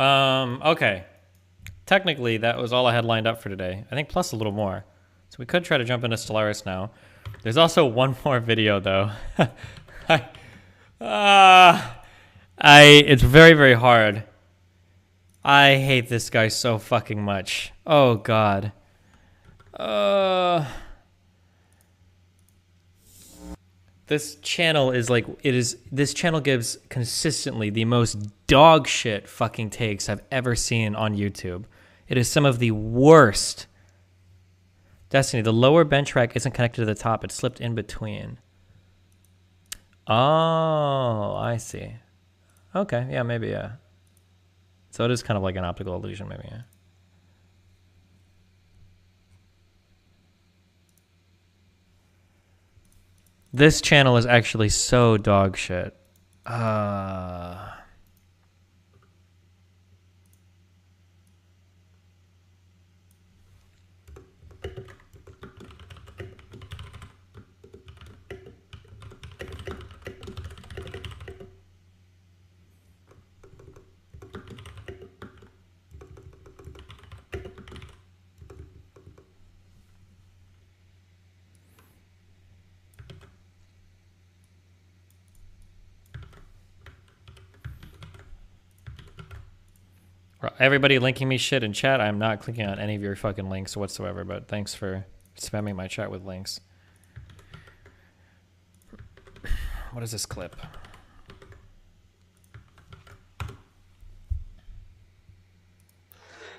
Okay. Technically, that was all I had lined up for today. I think plus a little more. So we could try to jump into Stellaris now. There's also one more video, though. It's very, very hard. I hate this guy so fucking much. Oh, God. This channel is like, this channel gives consistently the most dog shit fucking takes I've ever seen on YouTube. It is some of the worst. Destiny, the lower bench rack isn't connected to the top. It's slipped in between. Oh, I see. Okay, yeah, maybe, yeah. So it is kind of like an optical illusion, maybe, yeah. This channel is actually so dog shit. Everybody linking me shit in chat. I'm not clicking on any of your fucking links whatsoever, but thanks for spamming my chat with links. What is this clip? I'm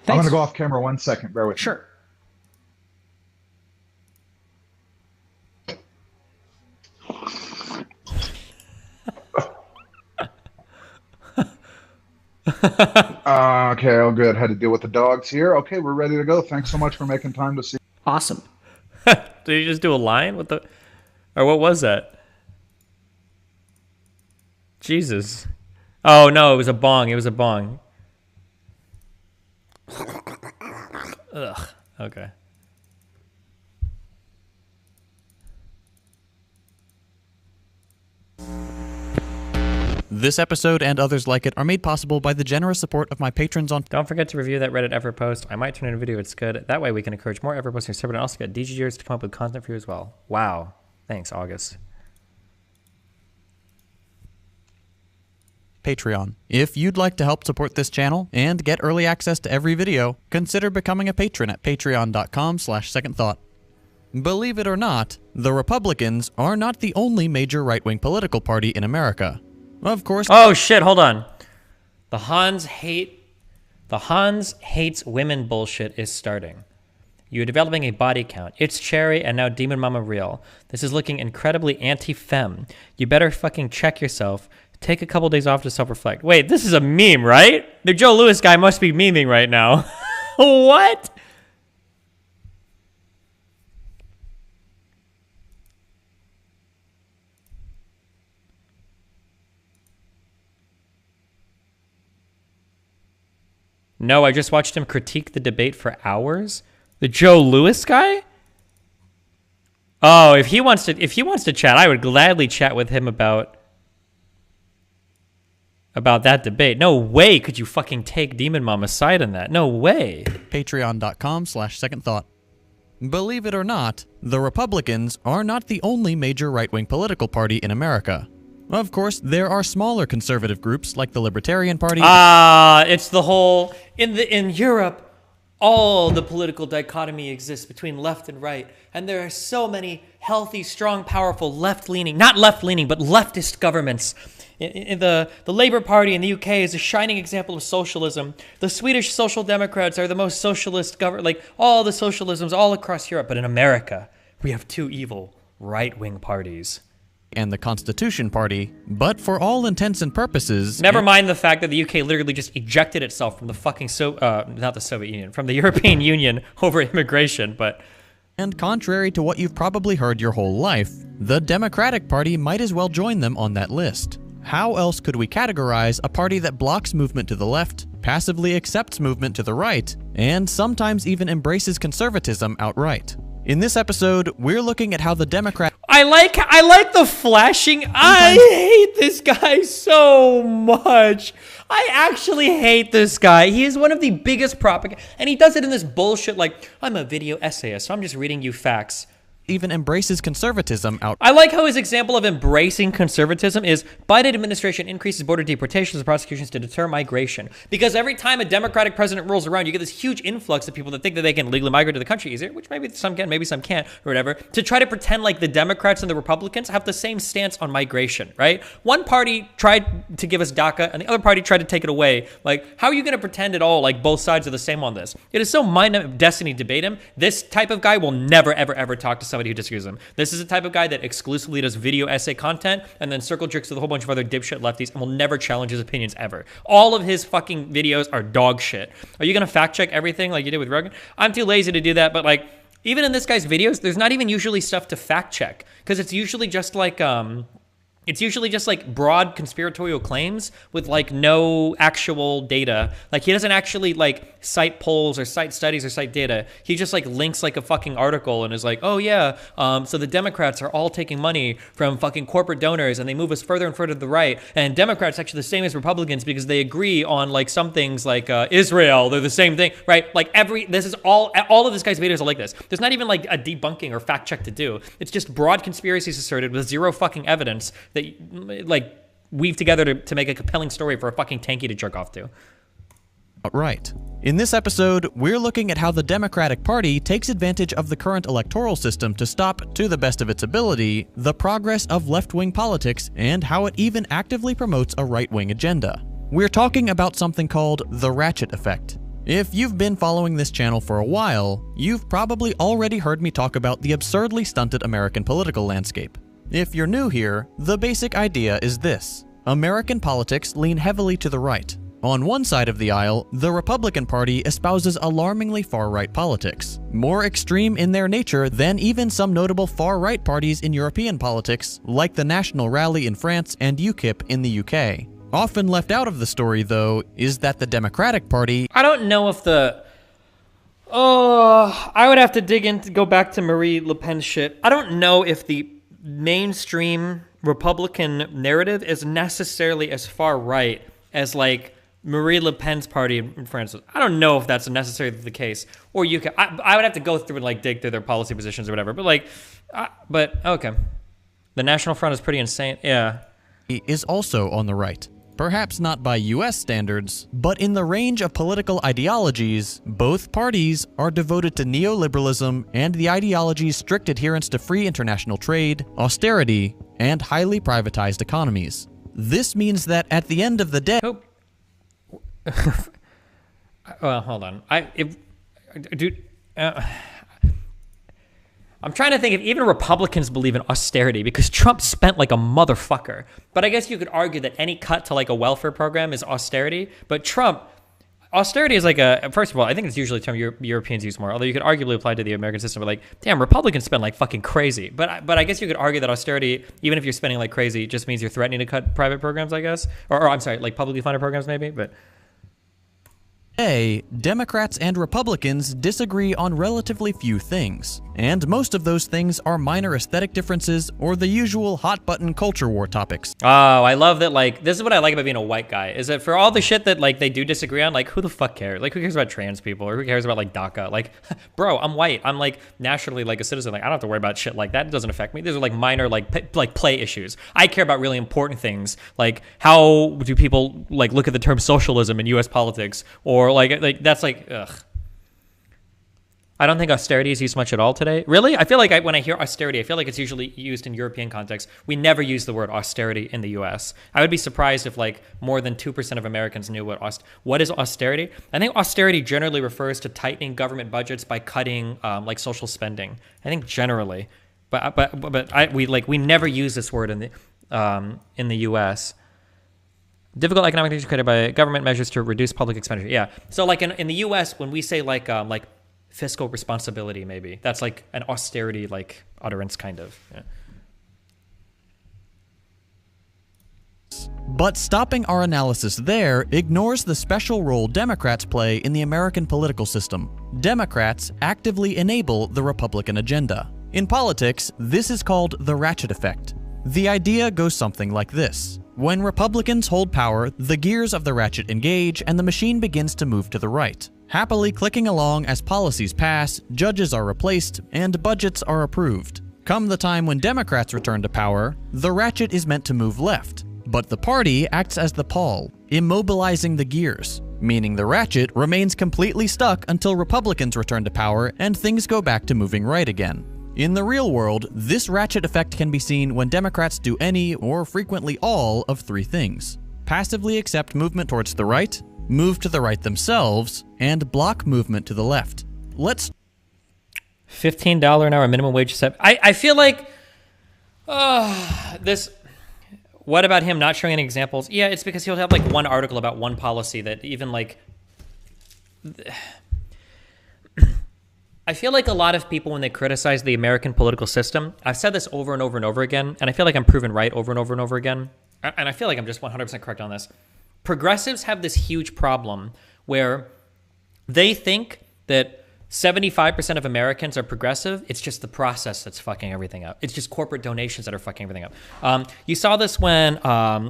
going to go off camera 1 second. Bear with me. Sure. Okay, all good. Had to deal with the dogs here. Okay, we're ready to go. Thanks so much for making time to see. Awesome. Did you just do a line? What the? Or what was that? Jesus. Oh, no, it was a bong. It was a bong. Ugh. Okay. This episode and others like it are made possible by the generous support of my patrons on... Don't forget to review that Reddit effort post. I might turn in a video. It's good. That way we can encourage more effort posting server and also get DGers to come up with content for you as well. Wow. Thanks, August. Patreon. If you'd like to help support this channel and get early access to every video, consider becoming a patron at patreon.com/secondthought. Believe it or not, the Republicans are not the only major right-wing political party in America. Of course... Oh shit, hold on. The Hanz hates women bullshit is starting. You're developing a body count. It's Cherry and now Demon Mama Real. This is looking incredibly anti-fem. You better fucking check yourself. Take a couple days off to self-reflect. Wait, this is a meme, right? The Joe Lewis guy must be memeing right now. What? No, I just watched him critique the debate for hours. The Joe Lewis guy? Oh, if he wants to chat, I would gladly chat with him about that debate. No way could you fucking take Demon Mama's side on that. No way. Patreon.com/secondthought. Believe it or not, the Republicans are not the only major right-wing political party in America. Of course, there are smaller conservative groups like the Libertarian Party. It's the whole in Europe, all the political dichotomy exists between left and right, and there are so many healthy, strong, powerful left-leaning, not left-leaning, but leftist governments. The Labour Party in the UK is a shining example of socialism. The Swedish Social Democrats are the most socialist government, like all the socialisms all across Europe. But in America, we have two evil right-wing parties. And the Constitution Party, but for all intents and purposes... Never mind the fact that the UK literally just ejected itself from the fucking, not the Soviet Union, from the European Union over immigration, but... And contrary to what you've probably heard your whole life, the Democratic Party might as well join them on that list. How else could we categorize a party that blocks movement to the left, passively accepts movement to the right, and sometimes even embraces conservatism outright? In this episode, we're looking at how the Democrat... I like the flashing. I hate this guy so much. I actually hate this guy. He is one of the biggest propaganda, and he does it in this bullshit like, I'm a video essayist, so I'm just reading you facts. Even embraces conservatism out. I like how his example of embracing conservatism is Biden administration increases border deportations and prosecutions to deter migration. Because every time a Democratic president rolls around, you get this huge influx of people that think that they can legally migrate to the country easier, which maybe some can, maybe some can't, or whatever, to try to pretend like the Democrats and the Republicans have the same stance on migration, right? One party tried to give us DACA, and the other party tried to take it away. Like, how are you going to pretend at all like both sides are the same on this? It is so mind of destiny to debate him. This type of guy will never, ever, ever talk to somebody who disagrees with him. This is the type of guy that exclusively does video essay content and then circle jerks with a whole bunch of other dipshit lefties and will never challenge his opinions ever. All of his fucking videos are dog shit. Are you gonna fact check everything like you did with Rogan? I'm too lazy to do that, but like even in this guy's videos, there's not even usually stuff to fact check because it's usually just like broad conspiratorial claims with like no actual data. Like he doesn't actually like cite polls or cite studies or cite data. He just like links like a fucking article and is like, oh yeah, so the Democrats are all taking money from fucking corporate donors and they move us further and further to the right. And Democrats actually the same as Republicans because they agree on like some things like Israel. They're the same thing, right? Like this is all of this guy's videos are like this. There's not even like a debunking or fact check to do. It's just broad conspiracies asserted with zero fucking evidence that like weave together to make a compelling story for a fucking tanky to jerk off to. Right. In this episode, we're looking at how the Democratic Party takes advantage of the current electoral system to stop, to the best of its ability, the progress of left-wing politics and how it even actively promotes a right-wing agenda. We're talking about something called the ratchet effect. If you've been following this channel for a while, you've probably already heard me talk about the absurdly stunted American political landscape. If you're new here, the basic idea is this. American politics lean heavily to the right. On one side of the aisle, the Republican Party espouses alarmingly far-right politics, more extreme in their nature than even some notable far-right parties in European politics, like the National Rally in France and UKIP in the UK. Often left out of the story, though, is that the Democratic Party... I don't know if the... I would have to go back to Marie Le Pen shit. I don't know if the mainstream Republican narrative is necessarily as far right as like Marie Le Pen's party in France. I don't know if that's necessarily the case. Or you can, I would have to go through and like dig through their policy positions or whatever. But like, okay. The National Front is pretty insane. Yeah. Is also on the right. perhaps not by US standards, but in the range of political ideologies, both parties are devoted to neoliberalism and the ideology's strict adherence to free international trade, austerity, and highly privatized economies. This means that at the end of the day... Well, hold on. I'm trying to think if even Republicans believe in austerity, because Trump spent like a motherfucker. But I guess you could argue that any cut to like a welfare program is austerity. But austerity is like first of all, I think it's usually a term Europeans use more, although you could arguably apply to the American system. But like, damn, Republicans spend like fucking crazy. But I guess you could argue that austerity, even if you're spending like crazy, just means you're threatening to cut private programs, I guess. Or I'm sorry, like publicly funded programs maybe, but... Democrats and Republicans disagree on relatively few things, and most of those things are minor aesthetic differences or the usual hot-button culture war topics. Oh, I love that, like, this is what I like about being a white guy, is that for all the shit that, like, they do disagree on, like, who the fuck cares? Like, who cares about trans people, or who cares about, like, DACA? Like, bro, I'm white. I'm, like, nationally, like, a citizen. Like, I don't have to worry about shit like that. It doesn't affect me. These are, like, minor, like play issues. I care about really important things, like, how do people, like, look at the term socialism in U.S. politics, or, like that's like, ugh. I don't think austerity is used much at all today. Really? I feel like when I hear austerity, I feel like it's usually used in European context. We never use the word austerity in the US. I would be surprised if like more than 2% of Americans knew what is austerity. I think austerity generally refers to tightening government budgets by cutting like social spending. I think generally, but we never use this word in the US. Difficult economic conditions created by government measures to reduce public expenditure. Yeah. So like in the US, when we say like fiscal responsibility, maybe that's like an austerity like utterance kind of. Yeah. But stopping our analysis there ignores the special role Democrats play in the American political system. Democrats actively enable the Republican agenda. In politics, this is called the ratchet effect. The idea goes something like this. When Republicans hold power, the gears of the ratchet engage and the machine begins to move to the right, happily clicking along as policies pass, judges are replaced, and budgets are approved. Come the time when Democrats return to power, the ratchet is meant to move left, but the party acts as the pawl, immobilizing the gears, meaning the ratchet remains completely stuck until Republicans return to power and things go back to moving right again. In the real world, this ratchet effect can be seen when Democrats do any, or frequently all, of three things. Passively accept movement towards the right, move to the right themselves, and block movement to the left. Let's... $15 an hour minimum wage set. I feel like... this... What about him not showing any examples? Yeah, it's because he'll have like one article about one policy that even like... I feel like a lot of people, when they criticize the American political system, I've said this over and over and over again, and I feel like I'm proven right over and over and over again, and I feel like I'm just 100% correct on this. Progressives have this huge problem where they think that 75% of Americans are progressive. It's just the process that's fucking everything up. It's just corporate donations that are fucking everything up. You saw this when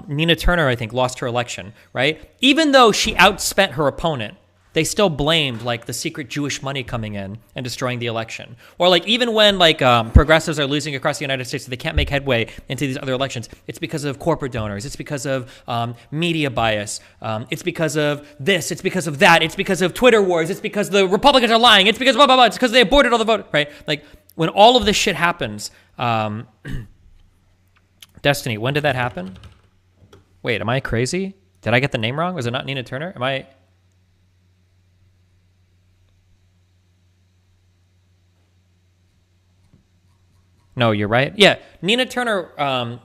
Nina Turner, I think, lost her election, right? Even though she outspent her opponent, they still blamed like the secret Jewish money coming in and destroying the election. Or like even when like progressives are losing across the United States so they can't make headway into these other elections, it's because of corporate donors. It's because of media bias. It's because of this. It's because of that. It's because of Twitter wars. It's because the Republicans are lying. It's because blah, blah, blah. It's because they aborted all the vote, right? Like when all of this shit happens, Destiny, when did that happen? Wait, am I crazy? Did I get the name wrong? Was it not Nina Turner? Am I... No, you're right. Yeah, Nina Turner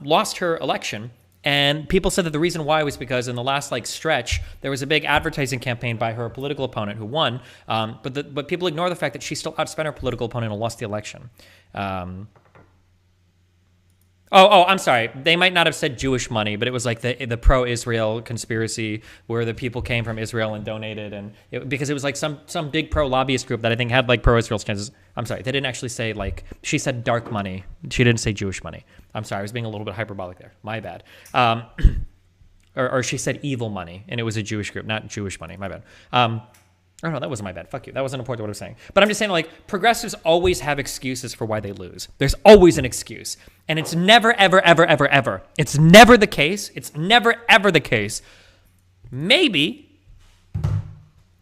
lost her election, and people said that the reason why was because in the last like stretch, there was a big advertising campaign by her political opponent who won, but people ignore the fact that she still outspent her political opponent and lost the election. I'm sorry. They might not have said Jewish money, but it was like the pro-Israel conspiracy where the people came from Israel and donated, and because it was like some big pro-lobbyist group that I think had like pro-Israel stances. I'm sorry. They didn't actually say like, she said dark money. She didn't say Jewish money. I'm sorry. I was being a little bit hyperbolic there. My bad. Or she said evil money, and it was a Jewish group, not Jewish money. My bad. Oh, no, that wasn't my bad. Fuck you. That wasn't important to what I was saying. But I'm just saying, like, progressives always have excuses for why they lose. There's always an excuse. And it's never, ever, ever, ever, ever. It's never the case. It's never, ever the case. Maybe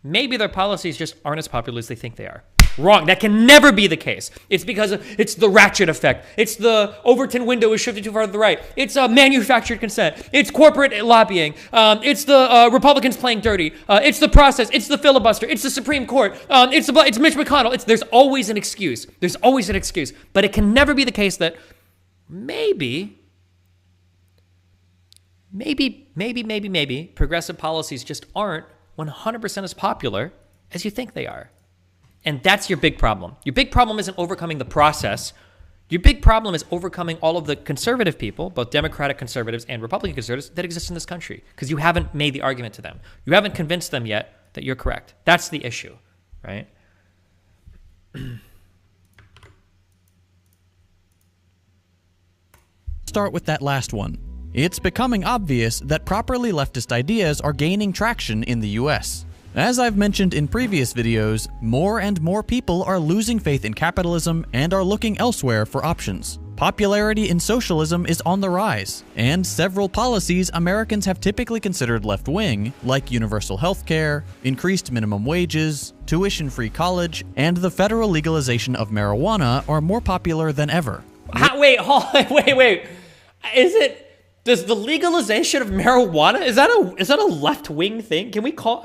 their policies just aren't as popular as they think they are. Wrong. That can never be the case. It's because it's the ratchet effect. It's the Overton window is shifted too far to the right. It's manufactured consent. It's corporate lobbying. It's the Republicans playing dirty. It's the process. It's the filibuster. It's the Supreme Court. It's Mitch McConnell. There's always an excuse. There's always an excuse. But it can never be the case that maybe progressive policies just aren't 100% as popular as you think they are. And that's your big problem. Your big problem isn't overcoming the process. Your big problem is overcoming all of the conservative people, both Democratic conservatives and Republican conservatives, that exist in this country, because you haven't made the argument to them. You haven't convinced them yet that you're correct. That's the issue, right? Start with that last one. It's becoming obvious that properly leftist ideas are gaining traction in the US. As I've mentioned in previous videos, more and more people are losing faith in capitalism and are looking elsewhere for options. Popularity in socialism is on the rise, and several policies Americans have typically considered left-wing, like universal health care, increased minimum wages, tuition-free college, and the federal legalization of marijuana are more popular than ever. Wait. Does the legalization of marijuana, is that a left-wing thing? Can we call,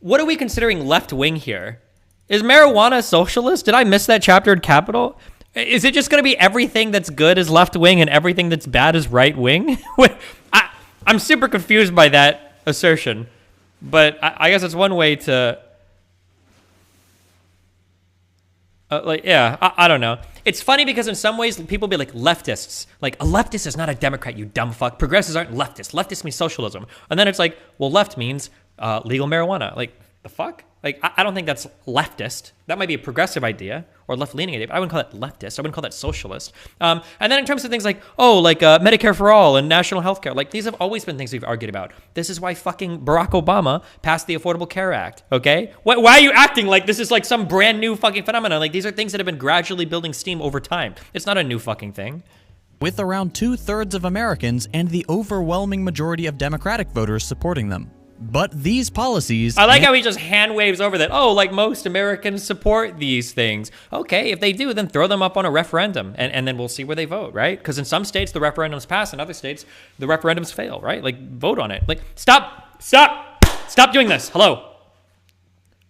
what are we considering left-wing here? Is marijuana socialist? Did I miss that chapter in Capital? Is it just going to be everything that's good is left-wing and everything that's bad is right-wing? I'm super confused by that assertion, but I guess it's one way to... I don't know. It's funny because in some ways people be like leftists. Like, a leftist is not a Democrat, you dumb fuck. Progressives aren't leftists. Leftist means socialism. And then it's like, well, left means legal marijuana. Like, the fuck? Like, I don't think that's leftist. That might be a progressive idea or left-leaning idea, but I wouldn't call that leftist. I wouldn't call that socialist. And then in terms of things like, Medicare for all and national health care, like, these have always been things we've argued about. This is why fucking Barack Obama passed the Affordable Care Act, okay? Why are you acting like this is like some brand new fucking phenomenon? Like, these are things that have been gradually building steam over time. It's not a new fucking thing. With around 2/3 of Americans and the overwhelming majority of Democratic voters supporting them. But these policies... I like how he just hand waves over that, most Americans support these things. Okay, if they do, then throw them up on a referendum, and then we'll see where they vote, right? Because in some states, the referendums pass. In other states, the referendums fail, right? Like, vote on it. Like, stop doing this. Hello.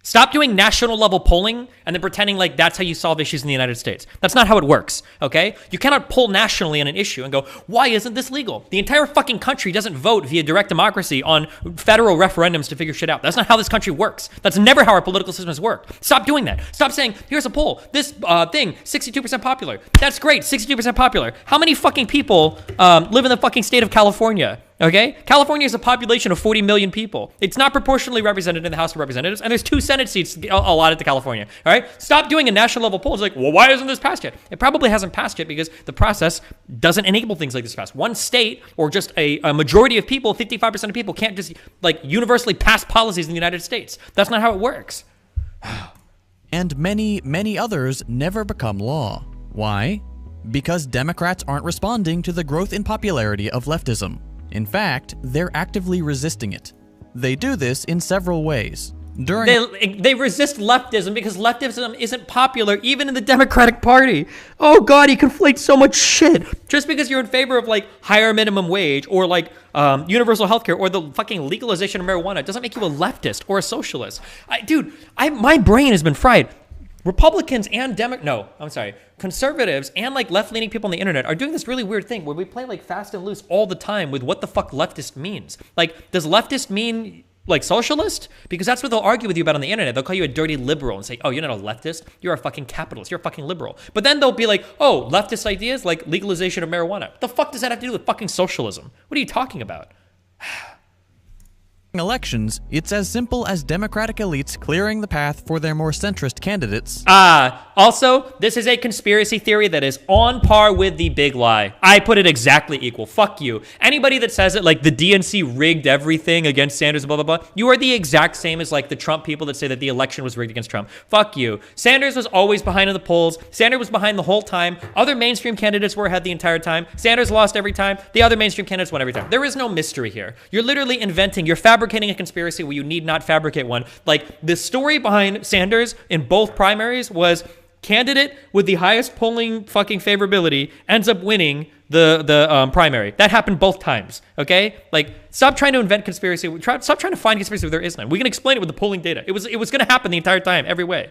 Stop doing national level polling and then pretending like that's how you solve issues in the United States. That's not how it works, okay? You cannot poll nationally on an issue and go, why isn't this legal? The entire fucking country doesn't vote via direct democracy on federal referendums to figure shit out. That's not how this country works. That's never how our political systems work. Stop doing that. Stop saying, here's a poll. This thing, 62% popular. That's great, 62% popular. How many fucking people live in the fucking state of California? Okay? California has a population of 40 million people. It's not proportionally represented in the House of Representatives, and there's 2 Senate seats allotted to California. All right? Stop doing a national level poll. It's like, well, why isn't this passed yet? It probably hasn't passed yet because the process doesn't enable things like this to pass. One state or just a majority of people, 55% of people, can't just universally pass policies in the United States. That's not how it works. And many, many others never become law. Why? Because Democrats aren't responding to the growth in popularity of leftism. In fact, they're actively resisting it. They do this in several ways. They resist leftism because leftism isn't popular even in the Democratic Party. Oh God, he conflates so much shit. Just because you're in favor of higher minimum wage or universal healthcare or the fucking legalization of marijuana doesn't make you a leftist or a socialist. My brain has been fried. Republicans and conservatives and left-leaning people on the internet are doing this really weird thing where we play fast and loose all the time with what the fuck leftist means. Does leftist mean socialist? Because that's what they'll argue with you about on the internet. They'll call you a dirty liberal and say, oh, you're not a leftist, you're a fucking capitalist, you're a fucking liberal. But then they'll be like, oh, leftist ideas like legalization of marijuana. What the fuck does that have to do with fucking socialism? What are you talking about? Elections, it's as simple as Democratic elites clearing the path for their more centrist candidates. Also, this is a conspiracy theory that is on par with the big lie. I put it exactly equal. Fuck you. Anybody that says it like the DNC rigged everything against Sanders, blah, blah, blah, you are the exact same as like the Trump people that say that the election was rigged against Trump. Fuck you. Sanders was always behind in the polls. Sanders was behind the whole time. Other mainstream candidates were ahead the entire time. Sanders lost every time. The other mainstream candidates won every time. There is no mystery here. You're literally you're fabricating a conspiracy where you need not fabricate one. Like, the story behind Sanders in both primaries was candidate with the highest polling fucking favorability ends up winning the primary. That happened both times, okay? Like, stop trying to invent conspiracy. Stop trying to find conspiracy where there is none. We can explain it with the polling data. It was going to happen the entire time, every way.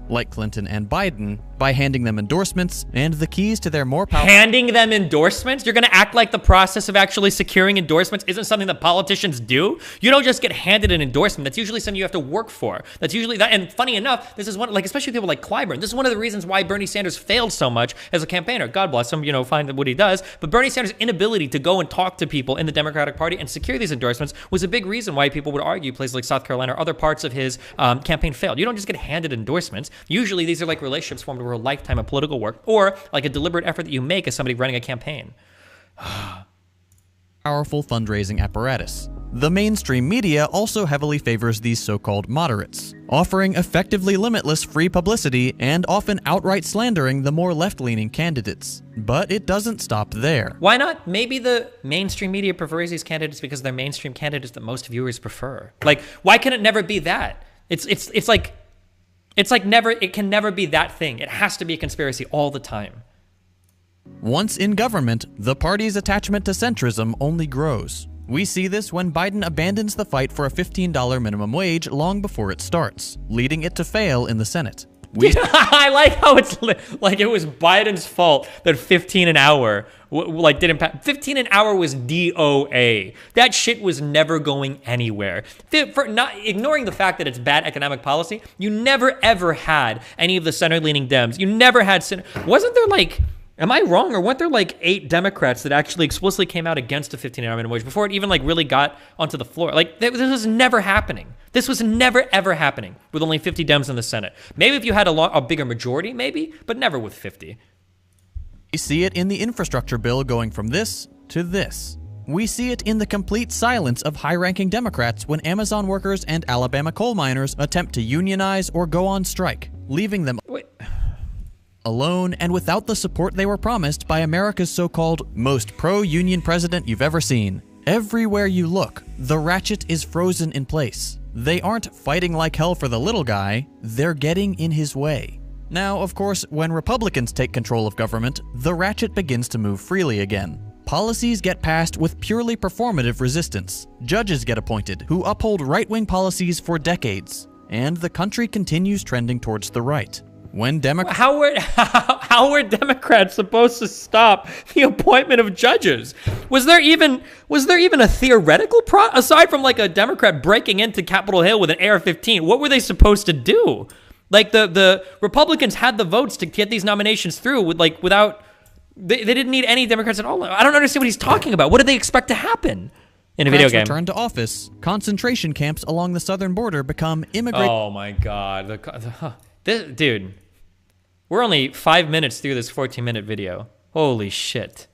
Like Clinton and Biden, by handing them endorsements and the keys to their more powerful... Handing them endorsements? You're going to act like the process of actually securing endorsements isn't something that politicians do? You don't just get handed an endorsement. That's usually something you have to work for. That's usually that. And funny enough, this is one, like, especially people like Clyburn, this is one of the reasons why Bernie Sanders failed so much as a campaigner. God bless him, find what he does. But Bernie Sanders' inability to go and talk to people in the Democratic Party and secure these endorsements was a big reason why people would argue places like South Carolina or other parts of his campaign failed. You don't just get handed endorsements. Usually these are like relationships formed over a lifetime of political work or like a deliberate effort that you make as somebody running a campaign. Powerful fundraising apparatus. The mainstream media also heavily favors these so-called moderates, offering effectively limitless free publicity and often outright slandering the more left-leaning candidates. But it doesn't stop there. Why not? Maybe the mainstream media prefers these candidates because they're mainstream candidates that most viewers prefer. Like, why can it never be that? It's like never, it can never be that thing. It has to be a conspiracy all the time. Once in government, the party's attachment to centrism only grows. We see this when Biden abandons the fight for a $15 minimum wage long before it starts, leading it to fail in the Senate. I like how it's like it was Biden's fault that 15 an hour didn't pass. 15 an hour was DOA. That shit was never going anywhere. For not ignoring the fact that it's bad economic policy, you never ever had any of the center-leaning Dems. You never had wasn't there like, am I wrong, or weren't there like 8 Democrats that actually explicitly came out against a 15-hour minimum wage before it even like really got onto the floor? Like, this was never happening. This was never ever happening with only 50 Dems in the Senate. Maybe if you had a bigger majority, maybe, but never with 50. We see it in the infrastructure bill going from this to this. We see it in the complete silence of high-ranking Democrats when Amazon workers and Alabama coal miners attempt to unionize or go on strike, leaving them alone and without the support they were promised by America's so-called most pro-union president you've ever seen. Everywhere you look, the ratchet is frozen in place. They aren't fighting like hell for the little guy, they're getting in his way. Now, of course, when Republicans take control of government, the ratchet begins to move freely again. Policies get passed with purely performative resistance. Judges get appointed who uphold right-wing policies for decades. And the country continues trending towards the right. When Democrats... How were Democrats supposed to stop the appointment of judges? Was there even a theoretical aside from like a Democrat breaking into Capitol Hill with an AR-15? What were they supposed to do? Like the Republicans had the votes to get these nominations through without they didn't need any Democrats at all. I don't understand what he's talking about. What did they expect to happen in a video game? Return to office. Concentration camps along the southern border become immigrant. Oh my God, dude. We're only 5 minutes through this 14-minute video. Holy shit.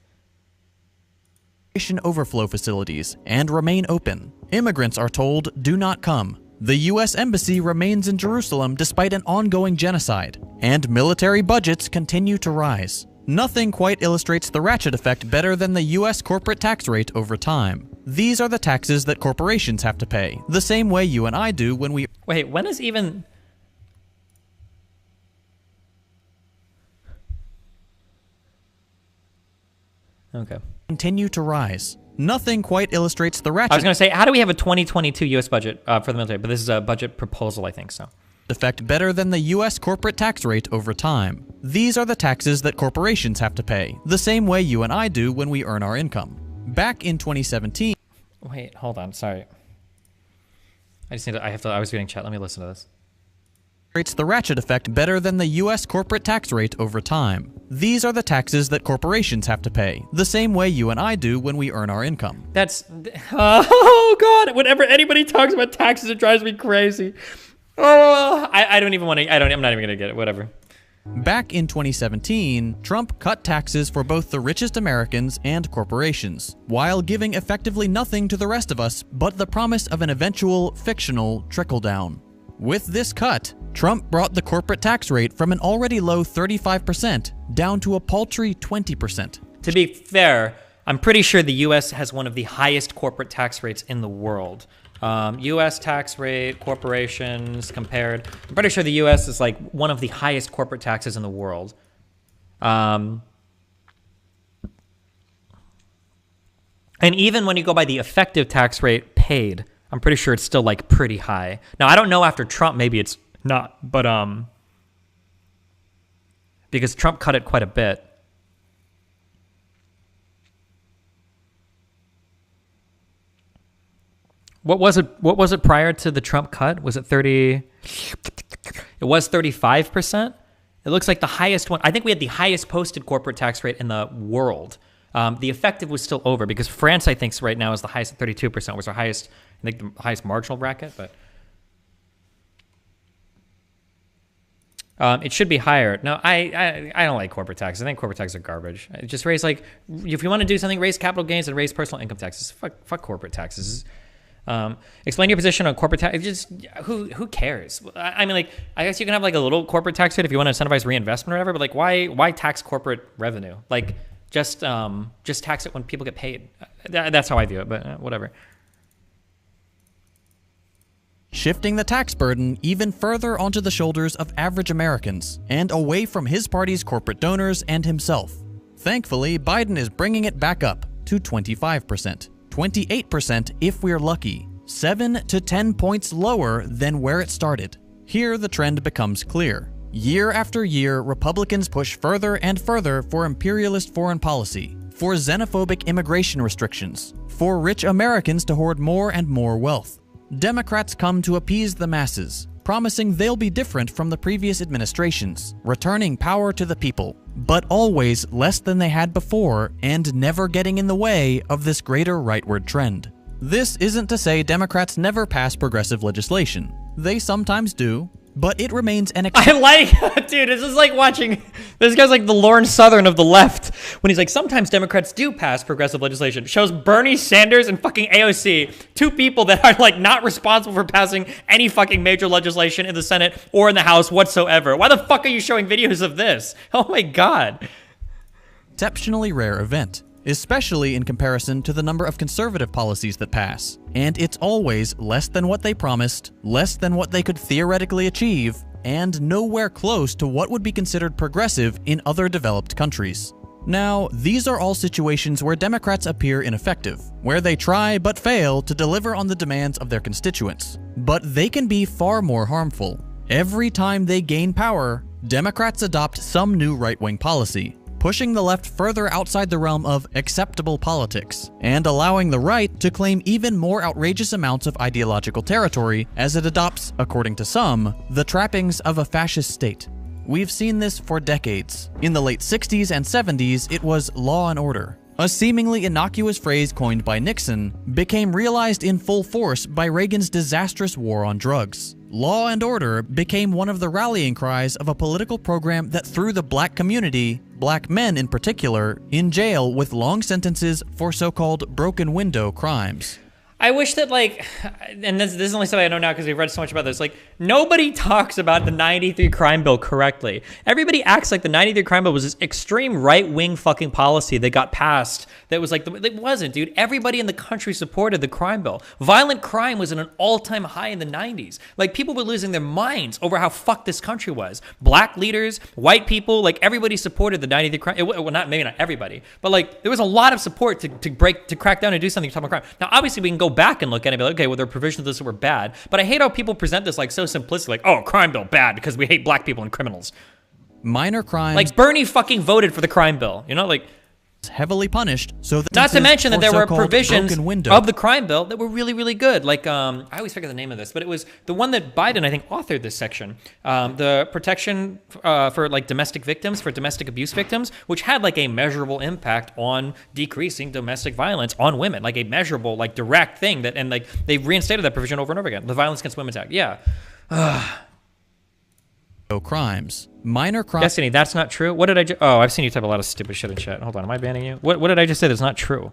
Overflow facilities and remain open. Immigrants are told, do not come. The U.S. Embassy remains in Jerusalem despite an ongoing genocide. And military budgets continue to rise. Nothing quite illustrates the ratchet effect better than the U.S. corporate tax rate over time. These are the taxes that corporations have to pay, the same way you and I do when we... Wait, when is even... Okay. Continue to rise. Nothing quite illustrates the ratchet. I was going to say, how do we have a 2022 U.S. budget for the military? But this is a budget proposal, I think so. Effect better than the U.S. corporate tax rate over time. These are the taxes that corporations have to pay, the same way you and I do when we earn our income. Back in 2017... Wait, hold on, sorry. I was reading chat, let me listen to this. Rates the ratchet effect better than the U.S. corporate tax rate over time. These are the taxes that corporations have to pay, the same way you and I do when we earn our income. Oh God, whenever anybody talks about taxes, it drives me crazy. Oh, I don't even want to. I'm not even gonna get it. Whatever. Back in 2017, Trump cut taxes for both the richest Americans and corporations, while giving effectively nothing to the rest of us but the promise of an eventual, fictional trickle-down. With this cut, Trump brought the corporate tax rate from an already low 35% down to a paltry 20%. To be fair, I'm pretty sure the U.S. has one of the highest corporate tax rates in the world. U.S. tax rate, corporations compared. I'm pretty sure the U.S. is like one of the highest corporate taxes in the world. And even when you go by the effective tax rate paid, I'm pretty sure it's still like pretty high. Now, I don't know after Trump, maybe it's not, but because Trump cut it quite a bit. What was it prior to the Trump cut? Was it 30? It was 35%. It looks like the highest one. I think we had the highest posted corporate tax rate in the world. The effective was still over because France, I think, right now is the highest at 32%, was our highest, I think, the highest marginal bracket, but it should be higher. No, I don't like corporate taxes. I think corporate taxes are garbage. Just raise, like, if you want to do something, raise capital gains and raise personal income taxes. Fuck corporate taxes. Explain your position on corporate tax. Just who cares? I mean, like, I guess you can have like a little corporate tax rate if you want to incentivize reinvestment or whatever. But like, why tax corporate revenue? Like, just tax it when people get paid. That's how I view it. But whatever. Shifting the tax burden even further onto the shoulders of average Americans and away from his party's corporate donors and himself. Thankfully, Biden is bringing it back up to 25%. 28% if we're lucky, 7 to 10 points lower than where it started. Here the trend becomes clear. Year after year, Republicans push further and further for imperialist foreign policy, for xenophobic immigration restrictions, for rich Americans to hoard more and more wealth. Democrats come to appease the masses, promising they'll be different from the previous administrations, returning power to the people, but always less than they had before and never getting in the way of this greater rightward trend. This isn't to say Democrats never pass progressive legislation. They sometimes do, but it remains an dude, this is like watching, this guy's like the Lawrence Southern of the left, when he's like, sometimes Democrats do pass progressive legislation. Shows Bernie Sanders and fucking AOC, two people that are like not responsible for passing any fucking major legislation in the Senate or in the House whatsoever. Why the fuck are you showing videos of this? Oh my God. Exceptionally rare event, especially in comparison to the number of conservative policies that pass. And it's always less than what they promised, less than what they could theoretically achieve, and nowhere close to what would be considered progressive in other developed countries. Now, these are all situations where Democrats appear ineffective, where they try but fail to deliver on the demands of their constituents. But they can be far more harmful. Every time they gain power, Democrats adopt some new right-wing policy, pushing the left further outside the realm of acceptable politics, and allowing the right to claim even more outrageous amounts of ideological territory as it adopts, according to some, the trappings of a fascist state. We've seen this for decades. In the late 60s and 70s, it was law and order. A seemingly innocuous phrase coined by Nixon became realized in full force by Reagan's disastrous war on drugs. Law and order became one of the rallying cries of a political program that threw the black community, black men in particular, in jail with long sentences for so-called broken window crimes. I wish that, like, and this is only something I know now because we've read so much about this, like, nobody talks about the 93 crime bill correctly. Everybody acts like the 93 crime bill was this extreme right-wing fucking policy that got passed that was like, it wasn't, dude. Everybody in the country supported the crime bill. Violent crime was at an all-time high in the 90s. Like, people were losing their minds over how fucked this country was. Black leaders, white people, like, everybody supported the 93 crime. Well, maybe not everybody, but, like, there was a lot of support to crack down and do something to stop crime. Now, obviously, we can go back and look at it and be like, okay, well, there are provisions of this that were bad, but I hate how people present this like so simplistic, like, oh, crime bill bad because we hate black people and criminals. Minor crimes. Like, Bernie fucking voted for the crime bill, you know, like. heavily punished so that not to mention that there were provisions window of the crime bill that were really, really good. Like, I always forget the name of this, but it was the one that Biden, I think, authored this section. The protection for like domestic victims, for domestic abuse victims, which had like a measurable impact on decreasing domestic violence on women, like a measurable, like direct thing that, and like they reinstated that provision over and over again. The Violence Against Women's Act. Yeah. crimes. Minor crimes. Destiny, that's not true. What did I just... Oh, I've seen you type a lot of stupid shit in chat. Hold on, am I banning you? What did I just say that's not true?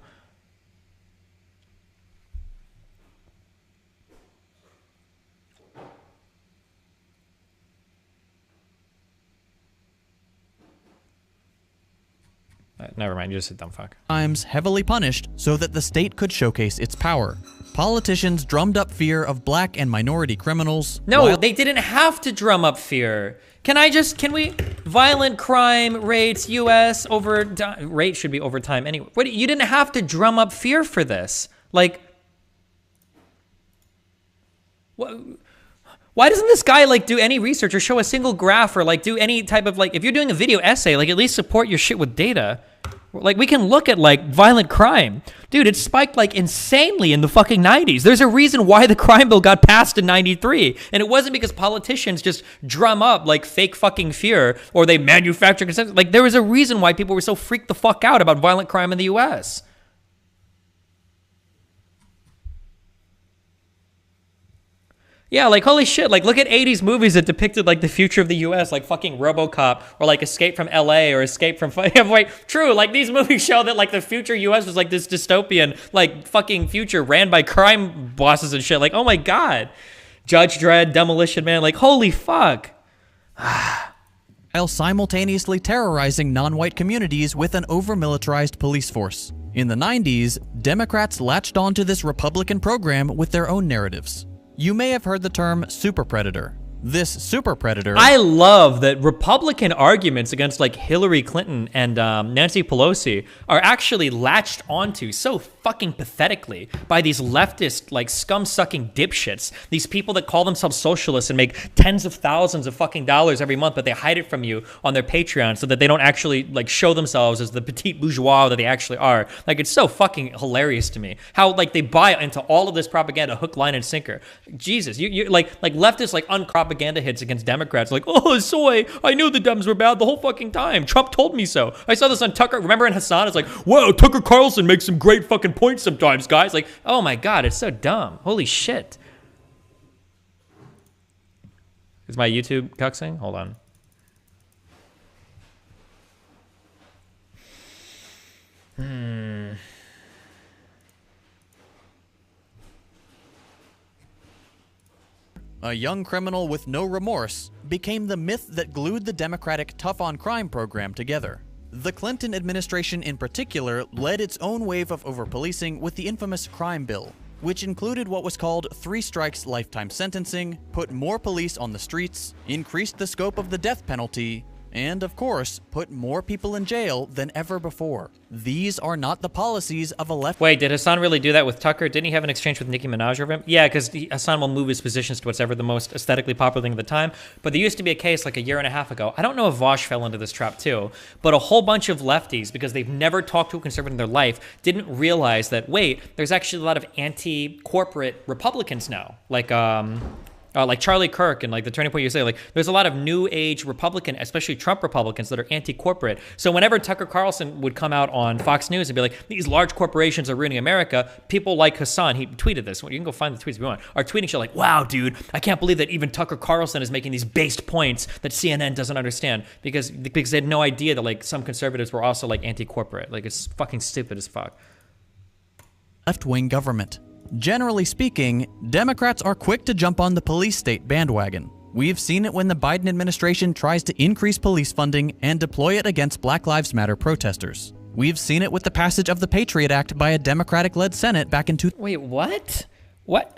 Never mind, you just said dumb fuck. Crimes heavily punished so that the state could showcase its power. Politicians drummed up fear of black and minority criminals. No, they didn't have to drum up fear. Can we, violent crime rates, U.S. rate should be over time anyway. You didn't have to drum up fear for this. Like, what? Why doesn't this guy like do any research or show a single graph or like do any type of like, if you're doing a video essay, like at least support your shit with data. Like we can look at like violent crime. Dude, it spiked like insanely in the fucking 90s. There's a reason why the crime bill got passed in 93. And it wasn't because politicians just drum up like fake fucking fear or they manufacture consensus. Like there was a reason why people were so freaked the fuck out about violent crime in the US. Yeah, like, holy shit, like, look at 80s movies that depicted, like, the future of the U.S., like fucking RoboCop, or, like, Escape from L.A., or Escape from... Wait, true, like, these movies show that, like, the future U.S. was, like, this dystopian, like, fucking future ran by crime bosses and shit. Like, oh my god. Judge Dredd, Demolition Man, like, holy fuck. While simultaneously terrorizing non-white communities with an over-militarized police force. In the 90s, Democrats latched onto this Republican program with their own narratives. You may have heard the term super predator. This super predator... I love that Republican arguments against like Hillary Clinton and Nancy Pelosi are actually latched onto so fucking pathetically by these leftist like scum-sucking dipshits. These people that call themselves socialists and make tens of thousands of fucking dollars every month, but they hide it from you on their Patreon so that they don't actually like show themselves as the petite bourgeois that they actually are. Like it's so fucking hilarious to me how like they buy into all of this propaganda hook, line, and sinker. Jesus, you like leftists like propaganda hits against Democrats like, oh, soy, I knew the Dems were bad the whole fucking time. Trump told me so. I saw this on Tucker. Remember in Hassan? It's like, whoa, Tucker Carlson makes some great fucking points sometimes, guys. Like, oh my God, it's so dumb. Holy shit. Is my YouTube cuxing? Hold on. A young criminal with no remorse became the myth that glued the Democratic tough-on-crime program together. The Clinton administration in particular led its own wave of over-policing with the infamous crime bill, which included what was called 3 strikes lifetime sentencing, put more police on the streets, increased the scope of the death penalty, and, of course, put more people in jail than ever before. These are not the policies of a left... Wait, did Hassan really do that with Tucker? Didn't he have an exchange with Nicki Minaj over him? Yeah, because Hassan will move his positions to whatever the most aesthetically popular thing at the time. But there used to be a case like a year and a half ago. I don't know if Vosh fell into this trap too, but a whole bunch of lefties, because they've never talked to a conservative in their life, didn't realize that, wait, there's actually a lot of anti-corporate Republicans now. Like Charlie Kirk and like the Turning Point USA, like there's a lot of new age Republican, especially Trump Republicans that are anti-corporate. So whenever Tucker Carlson would come out on Fox News and be like, these large corporations are ruining America, people like Hassan, he tweeted this, you can go find the tweets if you want, are tweeting shit like, wow, dude, I can't believe that even Tucker Carlson is making these based points that CNN doesn't understand because they had no idea that like some conservatives were also like anti-corporate. Like it's fucking stupid as fuck. Left-wing government. Generally speaking, Democrats are quick to jump on the police state bandwagon. We've seen it when the Biden administration tries to increase police funding and deploy it against Black Lives Matter protesters. We've seen it with the passage of the Patriot Act by a Democratic-led Senate back in... Wait, what? What?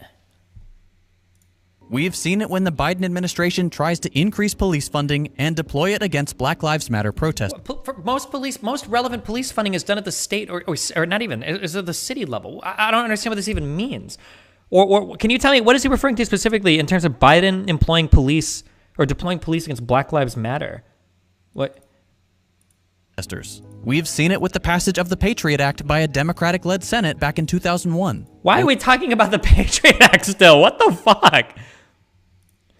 We've seen it when the Biden administration tries to increase police funding and deploy it against Black Lives Matter protesters. Most relevant police funding is done at the state or not even, is at the city level. I don't understand what this even means. Or can you tell me, what is he referring to specifically in terms of Biden employing police or deploying police against Black Lives Matter? What? protesters. We've seen it with the passage of the Patriot Act by a Democratic-led Senate back in 2001. Why are we talking about the Patriot Act still? What the fuck?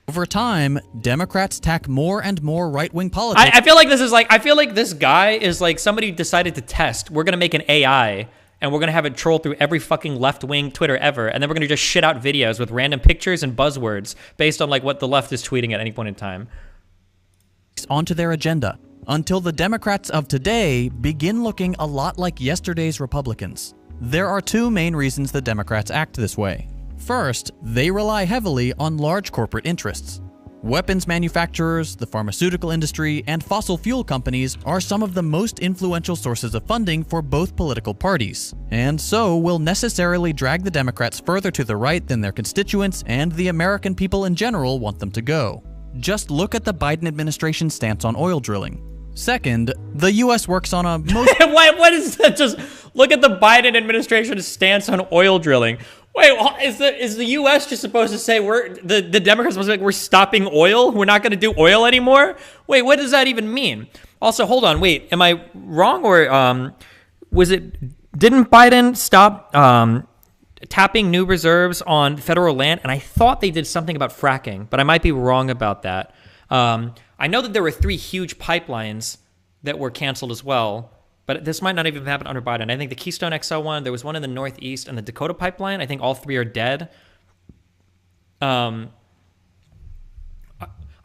Over time, Democrats tack more and more right-wing politics. I feel like this is like, I feel like this guy is like somebody decided to test. We're going to make an AI and we're going to have it troll through every fucking left-wing Twitter ever. And then we're going to just shit out videos with random pictures and buzzwords based on like what the left is tweeting at any point in time. Onto their agenda, until the Democrats of today begin looking a lot like yesterday's Republicans. There are two main reasons the Democrats act this way. First, they rely heavily on large corporate interests. Weapons manufacturers, the pharmaceutical industry, and fossil fuel companies are some of the most influential sources of funding for both political parties, and so will necessarily drag the Democrats further to the right than their constituents and the American people in general want them to go. Just look at the Biden administration's stance on oil drilling. Second, the U.S. works on a what is that? Just look at the Biden administration's stance on oil drilling. Wait, is the U.S. just supposed to say the Democrats supposed to be like, we're stopping oil? We're not going to do oil anymore? Wait, what does that even mean? Also, hold on, wait, am I wrong or didn't Biden stop tapping new reserves on federal land? And I thought they did something about fracking, but I might be wrong about that. I know that there were 3 huge pipelines that were canceled as well, but this might not even happen under Biden. I think the Keystone XL one, there was one in the Northeast, and the Dakota pipeline, I think all 3 are dead. I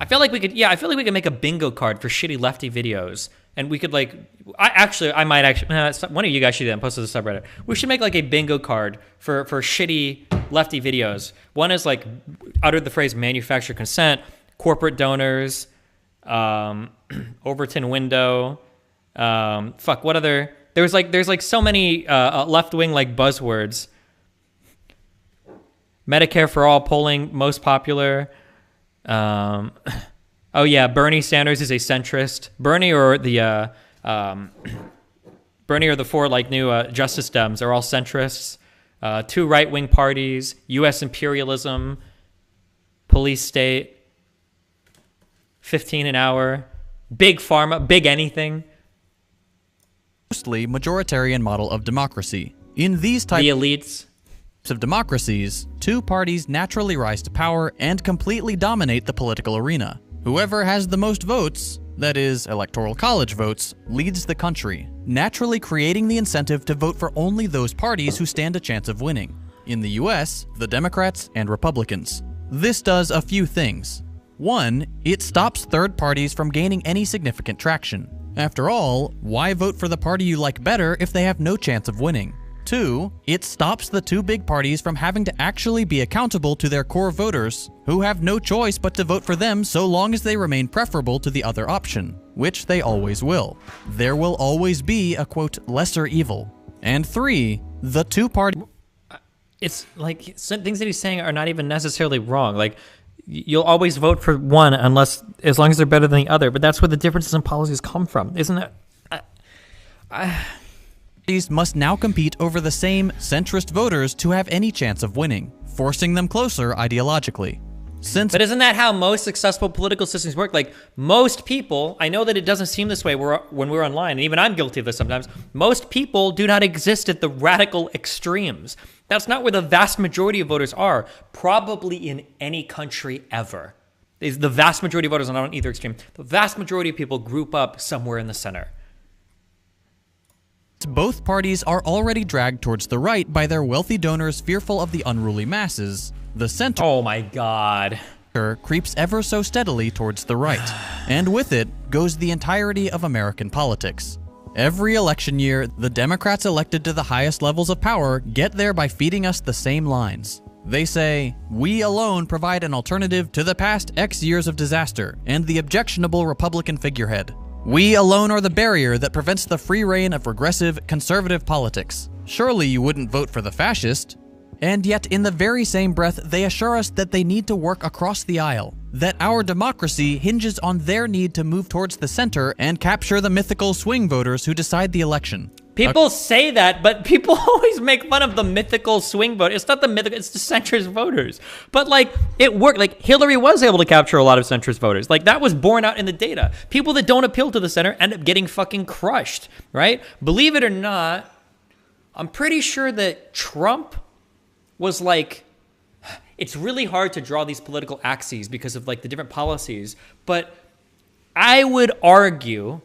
feel like we could make a bingo card for shitty lefty videos, and we could like, one of you guys should do that and post it to the subreddit. We should make like a bingo card for shitty lefty videos. One is like uttered the phrase manufacturer consent, corporate donors, Overton window, what other, there's like so many left-wing like buzzwords. Medicare for all polling most popular. Oh yeah, Bernie Sanders is a centrist. Bernie or the 4 like new Justice Dems are all centrists. 2 right-wing parties, U.S. imperialism, police state, 15 an hour, big pharma, big anything. Mostly majoritarian model of democracy. In these types of democracies, 2 parties naturally rise to power and completely dominate the political arena. Whoever has the most votes, that is, electoral college votes, leads the country, naturally creating the incentive to vote for only those parties who stand a chance of winning. In the US, the Democrats and Republicans. This does a few things. 1, it stops third parties from gaining any significant traction. After all, why vote for the party you like better if they have no chance of winning? 2, it stops the 2 big parties from having to actually be accountable to their core voters, who have no choice but to vote for them so long as they remain preferable to the other option, which they always will. There will always be a, quote, lesser evil. And 3, the 2 parties... It's like, some things that he's saying are not even necessarily wrong. Like, you'll always vote for one as long as they're better than the other. But that's where the differences in policies come from, isn't it? These must now compete over the same centrist voters to have any chance of winning, forcing them closer ideologically. But isn't that how most successful political systems work? Like, most people, I know that it doesn't seem this way when we're online, and even I'm guilty of this sometimes, most people do not exist at the radical extremes. That's not where the vast majority of voters are, probably in any country ever. The vast majority of voters are not on either extreme. The vast majority of people group up somewhere in the center. Both parties are already dragged towards the right by their wealthy donors fearful of the unruly masses. The center, oh my God, creeps ever so steadily towards the right, and with it goes the entirety of American politics. Every election year, the Democrats elected to the highest levels of power get there by feeding us the same lines. They say, we alone provide an alternative to the past X years of disaster and the objectionable Republican figurehead. We alone are the barrier that prevents the free reign of regressive, conservative politics. Surely you wouldn't vote for the fascist. And yet, in the very same breath, they assure us that they need to work across the aisle, that our democracy hinges on their need to move towards the center and capture the mythical swing voters who decide the election. People say that, but people always make fun of the mythical swing vote. It's not the mythical, it's the centrist voters. But like, it worked. Like, Hillary was able to capture a lot of centrist voters. Like, that was borne out in the data. People that don't appeal to the center end up getting fucking crushed, right? Believe it or not, I'm pretty sure that Trump was like, it's really hard to draw these political axes because of like the different policies. But I would argue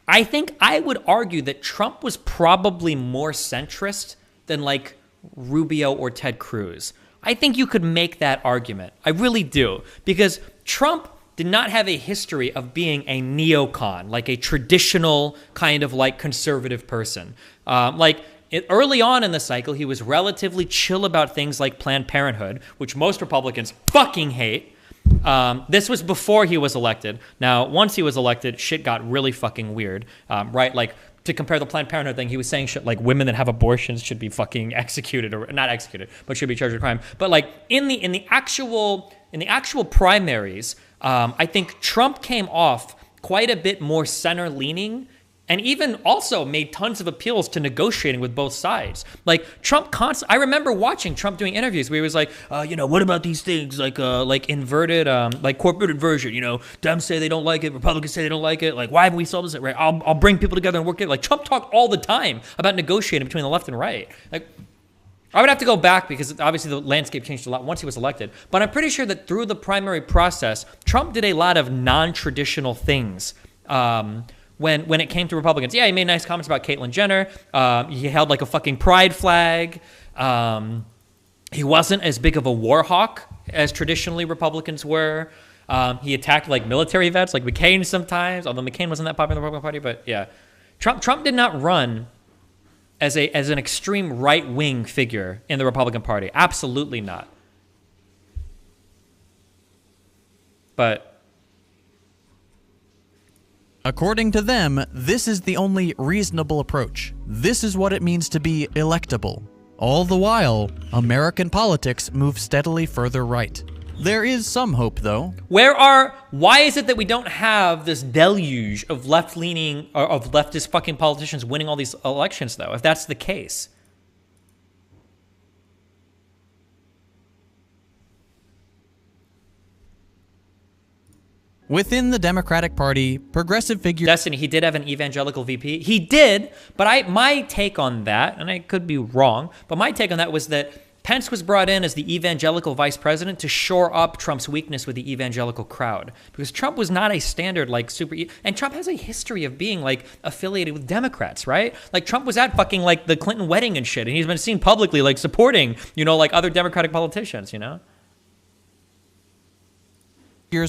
that Trump was probably more centrist than like Rubio or Ted Cruz. I think you could make that argument. I really do. Because Trump did not have a history of being a neocon, like a traditional kind of like conservative person. Early on in the cycle, he was relatively chill about things like Planned Parenthood, which most Republicans fucking hate. This was before he was elected. Now, once he was elected, shit got really fucking weird, right? Like, to compare the Planned Parenthood thing, he was saying shit like women that have abortions should be fucking executed, or not executed, but should be charged with crime. But like in the actual primaries, I think Trump came off quite a bit more center-leaning, and even also made tons of appeals to negotiating with both sides. Like Trump I remember watching Trump doing interviews where he was like, what about these things like inverted, like corporate inversion? Dems say they don't like it, Republicans say they don't like it. Like, why haven't we solved this? Right? I'll bring people together and work it. Like Trump talked all the time about negotiating between the left and right. Like, I would have to go back because obviously the landscape changed a lot once he was elected. But I'm pretty sure that through the primary process, Trump did a lot of non-traditional things. When it came to Republicans. Yeah, he made nice comments about Caitlyn Jenner. He held like a fucking pride flag. He wasn't as big of a war hawk as traditionally Republicans were. He attacked like military vets, like McCain sometimes, although McCain wasn't that popular in the Republican Party. But yeah, Trump did not run as an extreme right-wing figure in the Republican Party. Absolutely not. But according to them, this is the only reasonable approach. This is what it means to be electable. All the while, American politics move steadily further right. There is some hope, though. Why is it that we don't have this deluge of left-leaning, or of leftist fucking politicians winning all these elections, though, if that's the case? Within the Democratic Party, progressive figures... Destiny, he did have an evangelical VP. He did, but my take on that, and I could be wrong, but my take on that was that Pence was brought in as the evangelical vice president to shore up Trump's weakness with the evangelical crowd. Because Trump was not a standard, like, and Trump has a history of being, like, affiliated with Democrats, right? Like, Trump was at fucking, like, the Clinton wedding and shit, and he's been seen publicly, like, supporting, like, other Democratic politicians,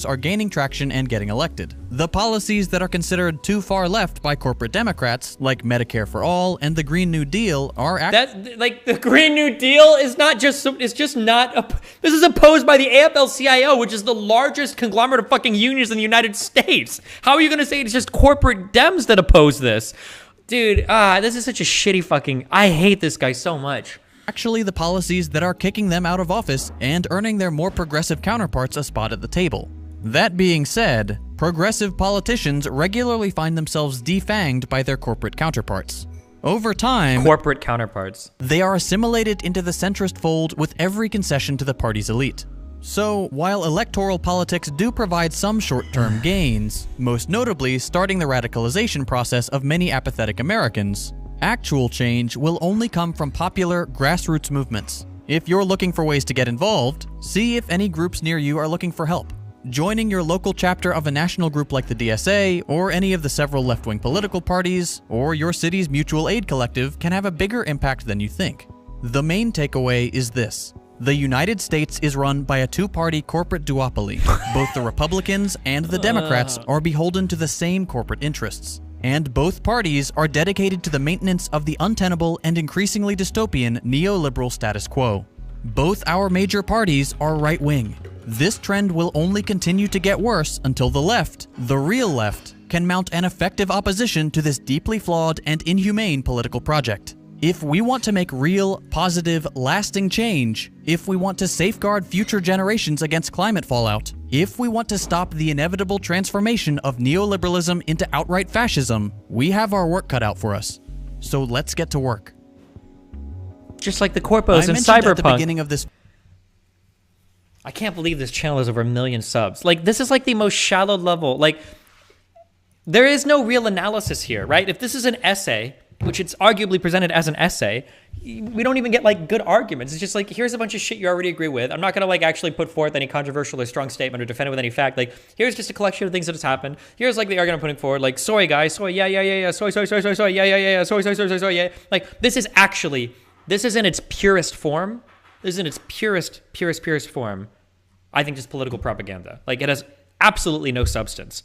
are gaining traction and getting elected. The policies that are considered too far left by corporate Democrats, like Medicare for All and the Green New Deal, are the Green New Deal is not just, it's just not, this is opposed by the AFL-CIO, which is the largest conglomerate of fucking unions in the United States. How are you going to say it's just corporate Dems that oppose this? Dude, this is such a shitty fucking, I hate this guy so much. Actually the policies that are kicking them out of office and earning their more progressive counterparts a spot at the table. That being said, progressive politicians regularly find themselves defanged by their corporate counterparts. Over time, corporate counterparts, they are assimilated into the centrist fold with every concession to the party's elite. So, while electoral politics do provide some short-term gains, most notably starting the radicalization process of many apathetic Americans, actual change will only come from popular grassroots movements. If you're looking for ways to get involved, see if any groups near you are looking for help. Joining your local chapter of a national group like the DSA, or any of the several left-wing political parties, or your city's mutual aid collective can have a bigger impact than you think. The main takeaway is this. The United States is run by a two-party corporate duopoly. Both the Republicans and the Democrats are beholden to the same corporate interests. And both parties are dedicated to the maintenance of the untenable and increasingly dystopian neoliberal status quo. Both our major parties are right-wing. This trend will only continue to get worse until the left, the real left, can mount an effective opposition to this deeply flawed and inhumane political project. If we want to make real, positive, lasting change, if we want to safeguard future generations against climate fallout, if we want to stop the inevitable transformation of neoliberalism into outright fascism, we have our work cut out for us. so let's get to work. Just like the corpos in Cyberpunk. At the Cyberpunk. beginning of this, I can't believe this channel has over 1 million subs. Like, this is like the most shallow level. Like, there is no real analysis here, right? If this is an essay, which it's arguably presented as an essay, we don't even get like good arguments. It's just like, here's a bunch of shit you already agree with. I'm not gonna like actually put forth any controversial or strong statement or defend it with any fact. Like, here's just a collection of things that has happened. Here's like the argument I'm putting forward. Like, soy guys, soy, yeah, soy, yeah, yeah, soy, yeah. Like, this is actually, this is in its purest form. This is in its purest form. I think just political propaganda. Like, it has absolutely no substance.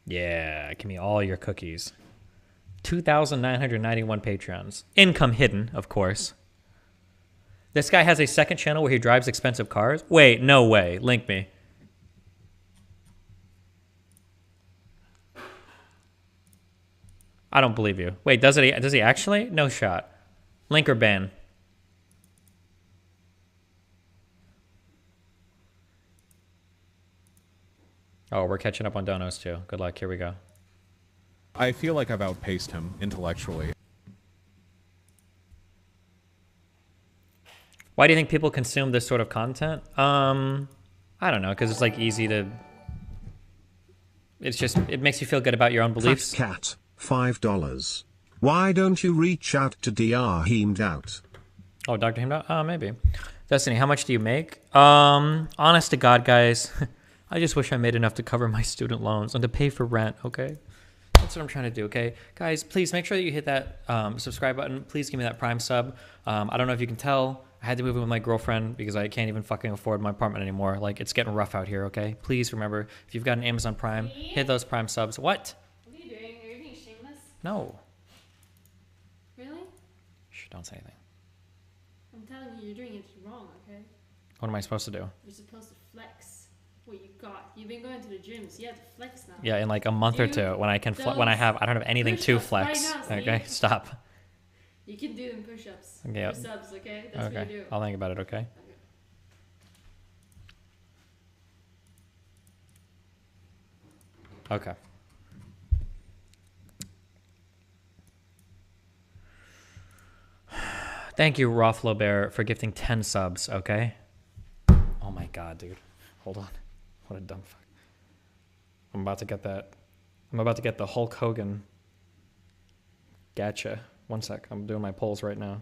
Yeah, give me all your cookies. 2,991 Patreons. Income hidden, of course. This guy has a second channel where he drives expensive cars? Wait, no way. Link me. I don't believe you. Wait, does he actually? No shot. Link or ban? Oh, we're catching up on donos too. Good luck. Here we go. I feel like I've outpaced him intellectually. Why do you think people consume this sort of content? I don't know, because it's like easy to... It's just, it makes you feel good about your own beliefs. Cat, $5. Why don't you reach out to Dr. Hemed Out? Oh, Dr. Hemed Out? Maybe. Destiny, how much do you make? Honest to God, guys, I just wish I made enough to cover my student loans and to pay for rent, okay? That's what I'm trying to do, okay? Guys, please make sure that you hit that subscribe button. Please give me that Prime sub. I don't know if you can tell, I had to move in with my girlfriend because I can't even fucking afford my apartment anymore. Like, it's getting rough out here, okay? Please remember, if you've got an Amazon Prime, hit those Prime subs. What? What are you doing? Are you being shameless? No. Really? Shh, don't say anything. I'm telling you, you're doing it wrong, okay? What am I supposed to do? You're supposed to flex what you got. You've been going to the gym, so you have to flex now. Yeah, in like a month or two, when I can, when I don't have anything to flex. Right now, okay, stop. You can do them push-ups. Okay. For subs, okay? That's okay. what you do. I'll think about it, okay? Okay. Thank you, Rothlo Bear, for gifting 10 subs, okay? Oh my god, dude. Hold on. What a dumb fuck. I'm about to get that. I'm about to get the Hulk Hogan. Gotcha. One sec. I'm doing my polls right now.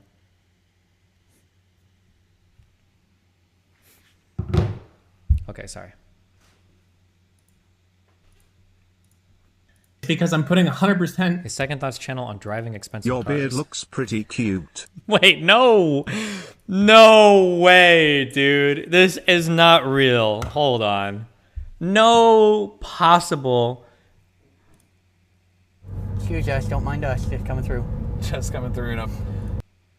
Okay, sorry. Because I'm putting 100%. His Second Thoughts channel on driving expensive Your cars. beard looks pretty cute. Wait, no. No way, dude. This is not real. Hold on. No possible. Excuse us, don't mind us, just coming through. Just coming through, you know.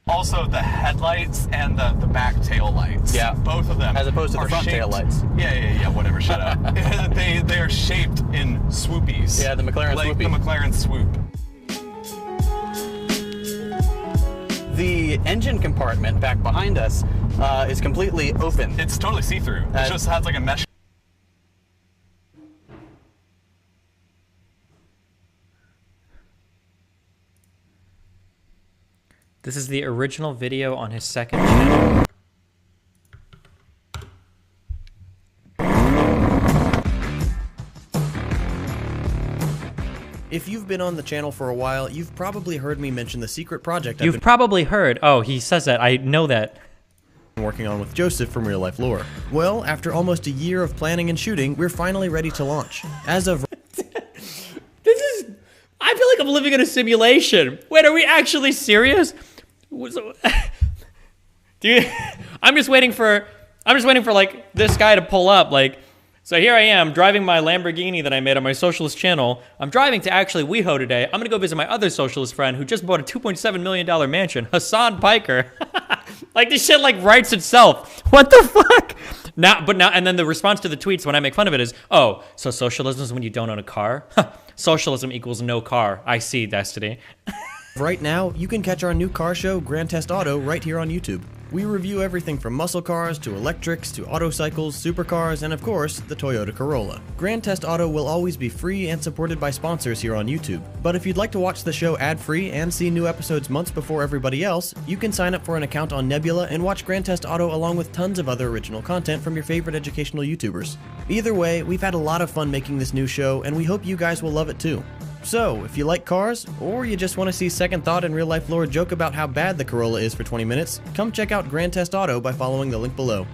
Also, the headlights and the back tail lights. Yeah. Both of them. As opposed to the front tail lights. Yeah, whatever, shut up. they are shaped in swoopies. Yeah, the McLaren like swoopy. The McLaren swoop. The engine compartment back behind us is completely open. It's totally see-through. It just has like a mesh. This is the original video on his second channel. If you've been on the channel for a while, you've probably heard me mention the secret project You've probably heard. Oh, he says that. I know that. Working on with Joseph from Real Life Lore. Well, after almost a year of planning and shooting, we're finally ready to launch. As of I feel like I'm living in a simulation. Wait, are we actually serious? Dude, I'm just waiting for like this guy to pull up. Like, so here I am driving my Lamborghini that I made on my socialist channel. I'm driving to actually WeHo today. I'm gonna go visit my other socialist friend who just bought a $2.7 million mansion, Hassan Piker. Like, this shit like writes itself. What the fuck? Now, and then the response to the tweets when I make fun of it is, oh, so socialism is when you don't own a car? Socialism equals no car. I see, Destiny. Right now, you can catch our new car show, Grand Test Auto, right here on YouTube. We review everything from muscle cars to electrics to autocycles, supercars, and of course, the Toyota Corolla. Grand Test Auto will always be free and supported by sponsors here on YouTube. But if you'd like to watch the show ad-free and see new episodes months before everybody else, you can sign up for an account on Nebula and watch Grand Test Auto along with tons of other original content from your favorite educational YouTubers. Either way, we've had a lot of fun making this new show, and we hope you guys will love it too. So, if you like cars, or you just want to see Second Thought and Real Life Lore joke about how bad the Corolla is for 20 minutes, come check out Grand Test Auto by following the link below.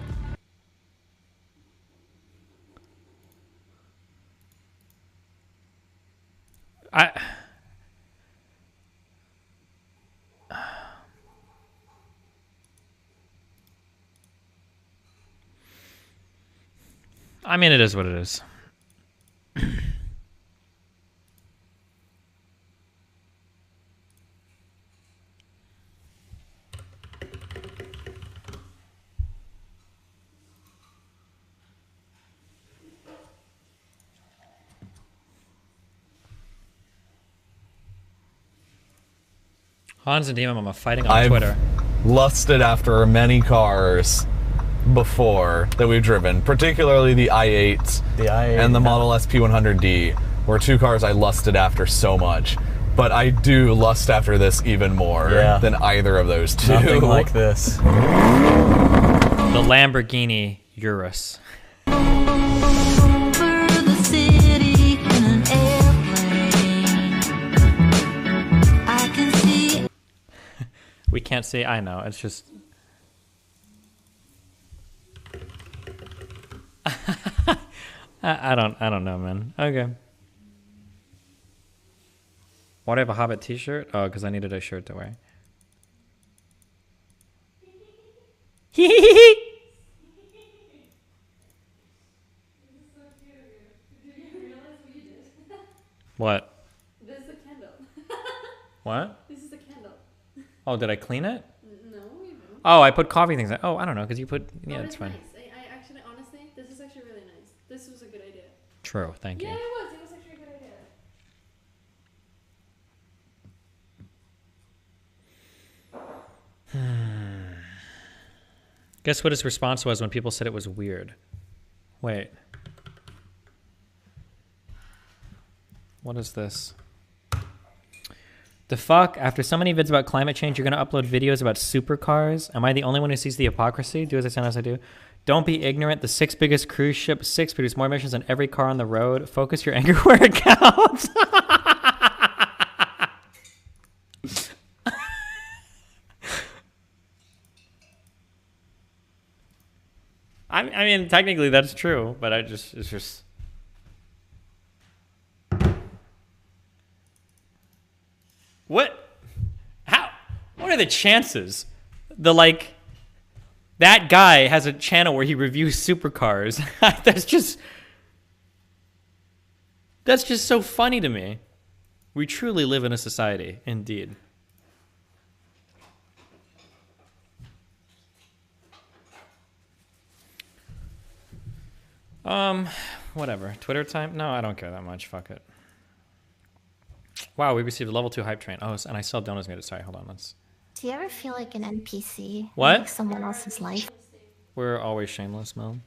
I mean, it is what it is. Hanz and Demon Mama fighting on Twitter. Lusted after many cars before that we've driven, particularly the i8, and the Model S P100D, were two cars I lusted after so much. But I do lust after this even more than either of those two. Nothing like this. The Lamborghini Urus. We can't see. I know. It's just. I don't know, man. Okay. Why do I have a Hobbit t-shirt? Oh, because I needed a shirt to wear. What? This is a candle. What? This is a candle. Oh, did I clean it? No, you don't. Oh, I put coffee things in. Oh, I don't know, because you put... Yeah, it's fine. Nice. I actually, honestly, this is actually really nice. This was a good idea. True, thank you. Yeah, it was. It was actually a good idea. Guess what his response was when people said it was weird? Wait. What is this? The fuck? After so many vids about climate change, you're going to upload videos about supercars? Am I the only one who sees the hypocrisy? Do as I say, as I do. Don't be ignorant. The 6 biggest cruise ships, 6, produce more emissions than every car on the road. Focus your anger where it counts. I mean, technically that's true, but it's just... What? How? What are the chances? That guy has a channel where he reviews supercars. That's just so funny to me. We truly live in a society, indeed. Whatever. Twitter time? No, I don't care that much. Fuck it. Wow, we received a level 2 hype train. Oh, and I still don't get it. Sorry, hold on. Do you ever feel like an NPC? What? Like someone else's life? We're always shameless, Mel.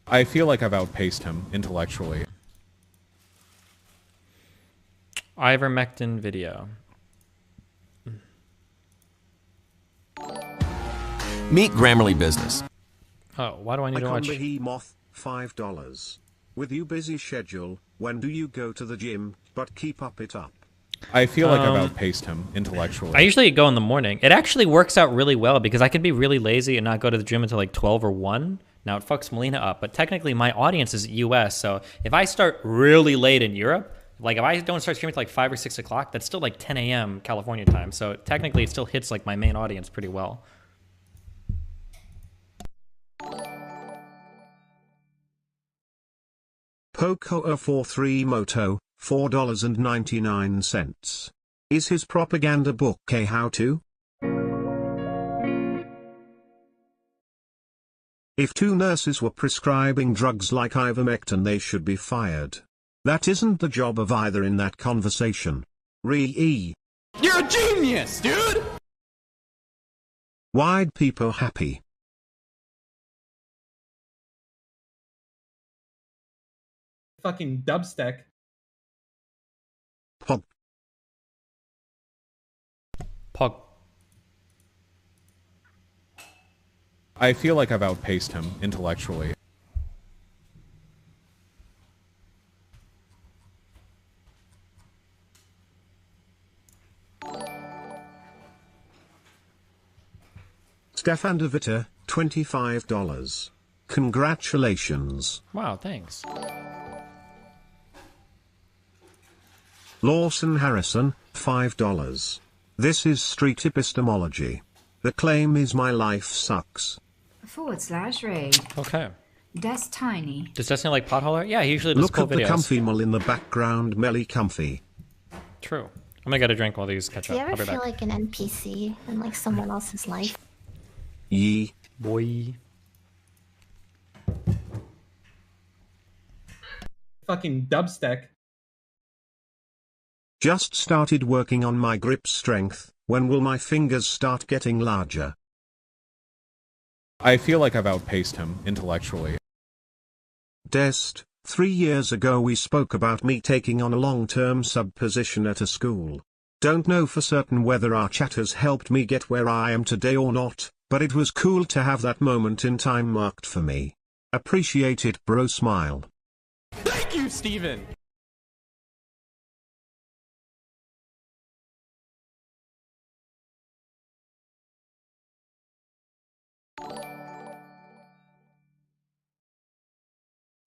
I feel like I've outpaced him intellectually. Ivermectin video. Meet Grammarly Business. Oh, why do I need to watch? Behemoth, $5. With you busy schedule, when do you go to the gym? But keep it up. I feel like I've outpaced him intellectually. I usually go in the morning. It actually works out really well because I can be really lazy and not go to the gym until like 12 or 1. Now, it fucks Melina up, but technically my audience is US, so if I start really late in Europe, like if I don't start streaming till like 5 or 6 o'clock, that's still like 10 a.m. California time, so technically it still hits like my main audience pretty well. Poco 43 Moto, $4.99. Is his propaganda book a how-to? If 2 nurses were prescribing drugs like ivermectin, they should be fired. That isn't the job of either in that conversation. You're a genius, dude! Why'd people happy? Fucking dubstep. Pog. Pog. I feel like I've outpaced him intellectually. Stefan DeVita, $25. Congratulations. Wow, thanks. Lawson Harrison, $5. This is street epistemology. The claim is my life sucks. /raid. Okay. Des Tiny. Does Destiny like Potholer? Yeah, he usually does Look cool at videos. the comfy mull in the background, Melly comfy. True. I'm gonna get a drink while these catch Do you up. ever I'll be feel back. like an NPC in like someone else's life? Yee. Boy. Fucking dubstep. Just started working on my grip strength. When will my fingers start getting larger? I feel like I've outpaced him intellectually. Dest, 3 years ago we spoke about me taking on a long-term sub position at a school. Don't know for certain whether our chat has helped me get where I am today or not, but it was cool to have that moment in time marked for me. Appreciate it, bro. Smile. Thank you, Steven!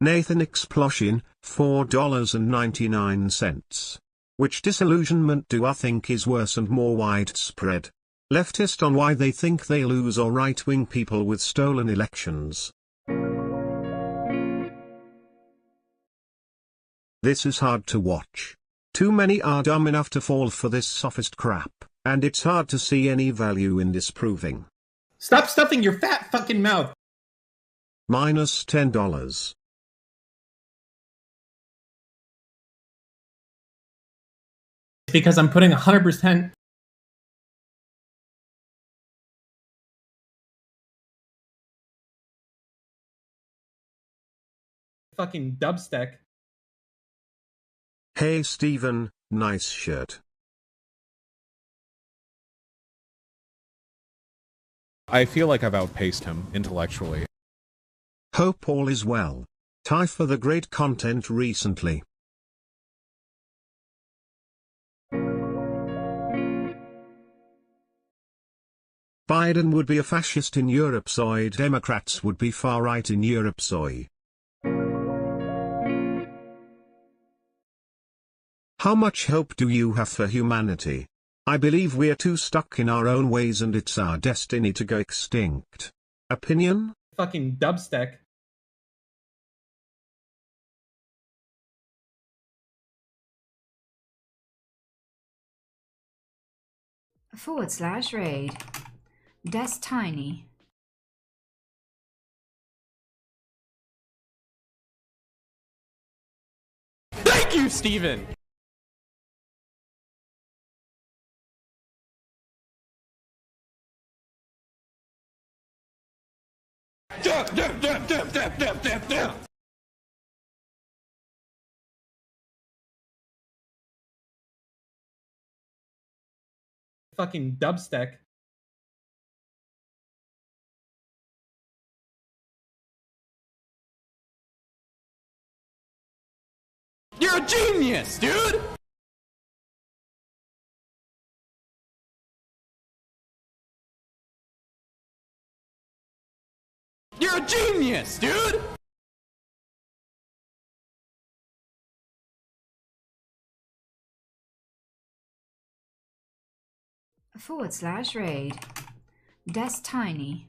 Nathan Explosion, $4.99. Which disillusionment do I think is worse and more widespread? Leftist on why they think they lose, or right-wing people with stolen elections? This is hard to watch. Too many are dumb enough to fall for this sophist crap, and it's hard to see any value in disproving. Stop stuffing your fat fucking mouth. Minus $10. Because I'm putting 100%. Fucking dubstep. Hey Steven, nice shirt. I feel like I've outpaced him intellectually. Hope all is well. Ty for the great content recently. Biden would be a fascist in Europe, soy Democrats would be far right in Europe, soy. How much hope do you have for humanity? I believe we're too stuck in our own ways and it's our destiny to go extinct. Opinion? Fucking dubstep. /raid. Des Tiny. Thank you, Steven! Down! Fucking dubstep. You're a genius, dude! You're a genius, dude! /raid. Des Tiny.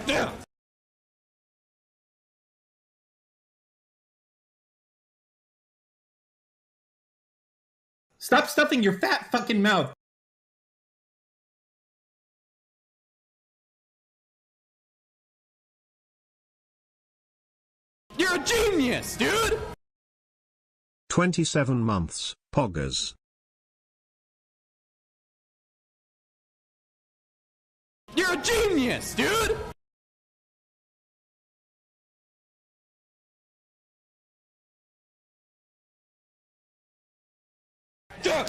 Down! Stop stuffing your fat fucking mouth. You're a genius, dude! 27 months, poggers. You're a genius, dude! Damn.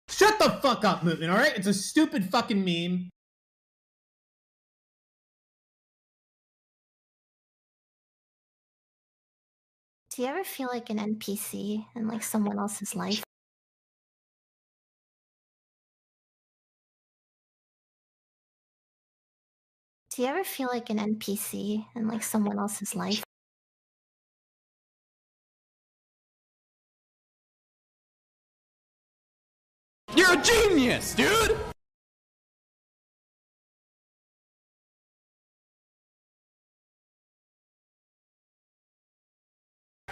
Shut the fuck up, movement, alright? It's a stupid fucking meme. Do you ever feel like an NPC in like someone else's life? Do you ever feel like an NPC in like someone else's life? You're a genius, dude!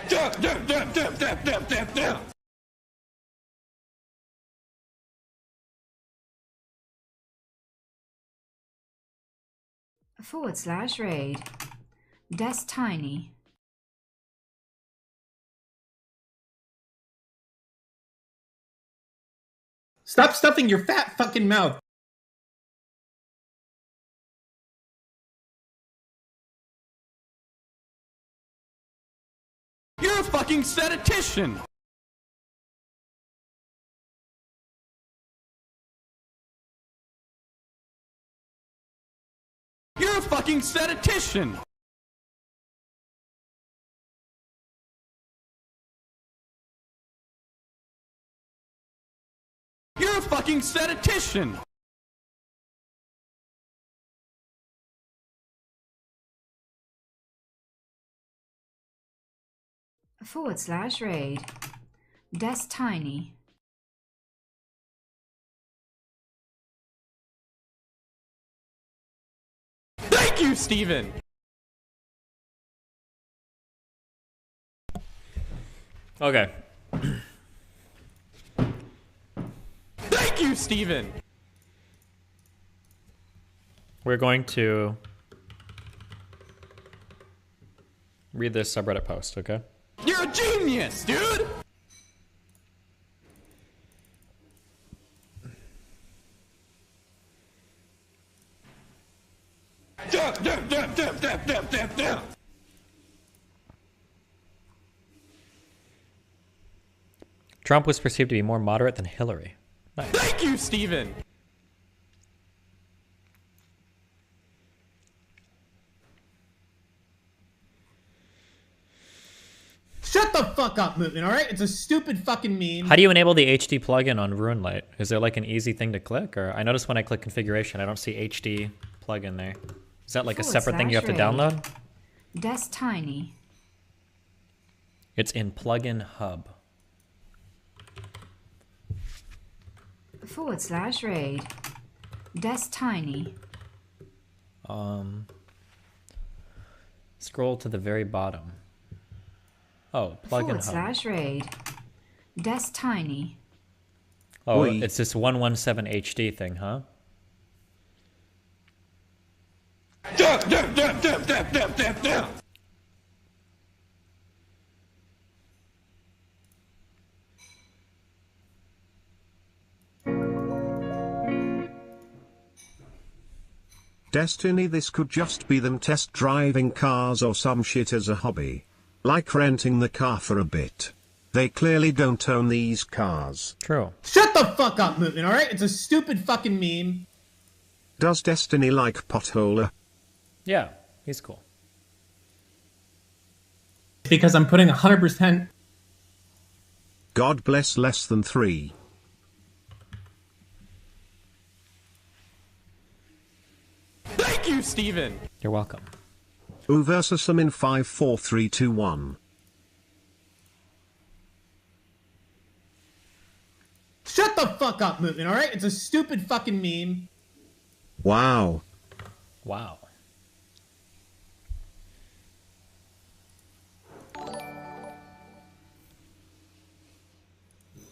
Damn. /raid. Des Tiny. Stop stuffing your fat fucking mouth. You're a fucking statistician! You're a fucking statistician! You're a fucking statistician! /raid. Des Tiny. Thank you, Steven! Okay. Thank you, Steven! We're going to read this subreddit post, okay? You're a genius, dude! Damn. Trump was perceived to be more moderate than Hillary. Nice. Thank you, Steven! Shut the fuck up, movement, alright? It's a stupid fucking meme. How do you enable the HD plugin on RuneLite? Is there like an easy thing to click? Or I notice when I click configuration, I don't see HD plugin there. Is that like a separate thing you have to download? Des Tiny. It's in Plugin Hub. /raid. Des Tiny. Scroll to the very bottom. Oh, Plugin Hub. /raid. Des Tiny. Oh, it's this 117 HD thing, huh? Damn. Destiny, this could just be them test driving cars or some shit as a hobby. Like renting the car for a bit. They clearly don't own these cars. True. Shut the fuck up, movement, alright? It's a stupid fucking meme. Does Destiny like Potholer? Yeah, he's cool. Because I'm putting 100%. God bless less than 3. Thank you, Steven! You're welcome. U versus them in 5, 4, 3, 2, 1. Shut the fuck up, movement, alright? It's a stupid fucking meme. Wow. Wow.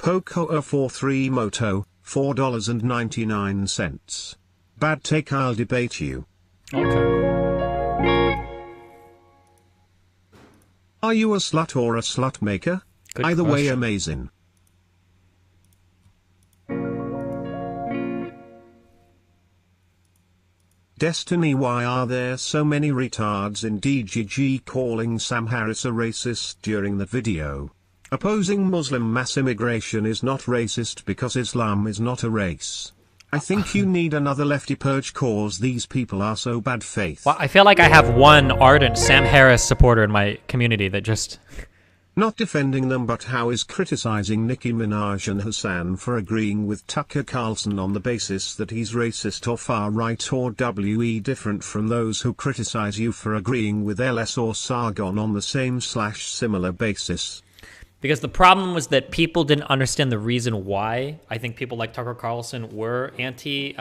Pocoa43 Moto, $4.99. Bad take, I'll debate you. Okay. Are you a slut or a slut maker? Good Either way, question. amazing. Destiny, why are there so many retards in DGG calling Sam Harris a racist during the video? Opposing Muslim mass immigration is not racist because Islam is not a race. I think you need another lefty purge cause these people are so bad faith. Well, I feel like I have one ardent Sam Harris supporter in my community that just... Not defending them, but how is criticizing Nicki Minaj and Hassan for agreeing with Tucker Carlson on the basis that he's racist or far-right or WE different from those who criticize you for agreeing with LS or Sargon on the same/similar basis? Because the problem was that people didn't understand the reason why I think people like Tucker Carlson were anti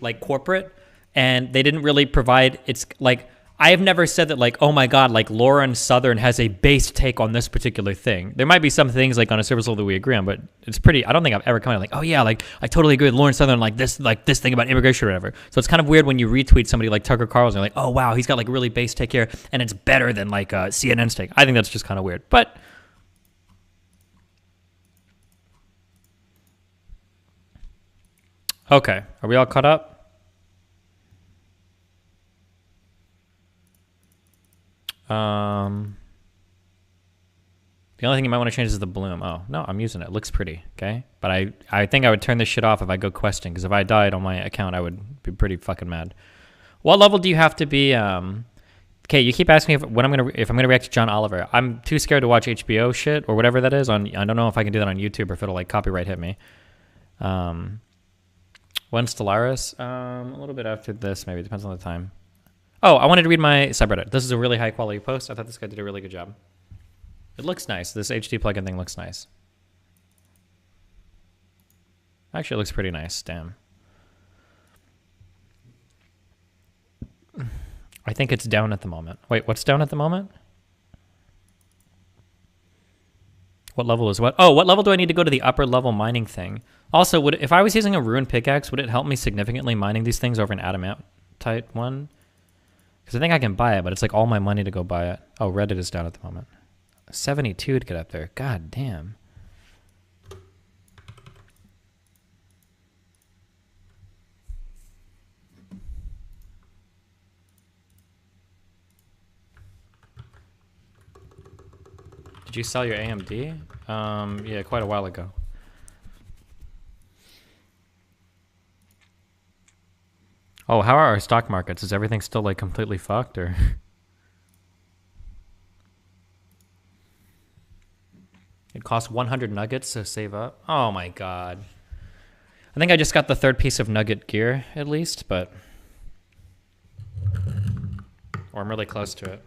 like corporate, and they didn't really provide. It's like I have never said that like, oh my God, like Lauren Southern has a base take on this particular thing. There might be some things like on a surface level that we agree on, but it's pretty. I don't think I've ever come out like, oh yeah, like I totally agree with Lauren Southern like this thing about immigration or whatever. So it's kind of weird when you retweet somebody like Tucker Carlson, like, oh wow, he's got like a really base take here, and it's better than like CNN's take. I think that's just kind of weird, but. Okay, are we all caught up? The only thing you might want to change is the bloom. Oh, no, I'm using it. It looks pretty, okay? But I think I would turn this shit off if I go questing, because if I died on my account, I would be pretty fucking mad. What level do you have to be? Okay, you keep asking me if I'm gonna react to John Oliver. I'm too scared to watch HBO shit or whatever that is. I don't know if I can do that on YouTube or if it'll like copyright hit me. When Stellaris? A little bit after this, maybe. Depends on the time. Oh, I wanted to read my subreddit. This is a really high quality post. I thought this guy did a really good job. It looks nice. This HD plugin thing looks nice. Actually, it looks pretty nice. Damn. I think it's down at the moment. Wait, what's down at the moment? What level is what? Oh, what level do I need to go to the upper level mining thing? Also, if I was using a rune pickaxe, would it help me significantly mining these things over an adamantite one? Because I think I can buy it, but it's like all my money to go buy it. Oh, Reddit is down at the moment. 72 to get up there. God damn. Did you sell your AMD? Yeah, quite a while ago. Oh, how are our stock markets? Is everything still like completely fucked or? It costs 100 nuggets to save up. Oh my God. I think I just got the third piece of nugget gear at least, but. Or I'm really close to it.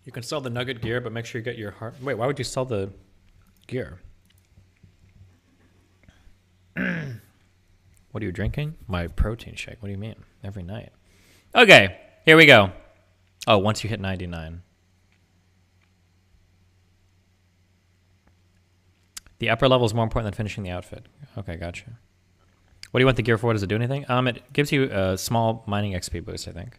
You can sell the nugget gear, but make sure you get your heart. Wait, why would you sell the gear? What are you drinking? My protein shake. What do you mean? Every night. Okay, here we go. Oh, once you hit 99. The upper level is more important than finishing the outfit. Okay, gotcha. What do you want the gear for? Does it do anything? It gives you a small mining XP boost, I think.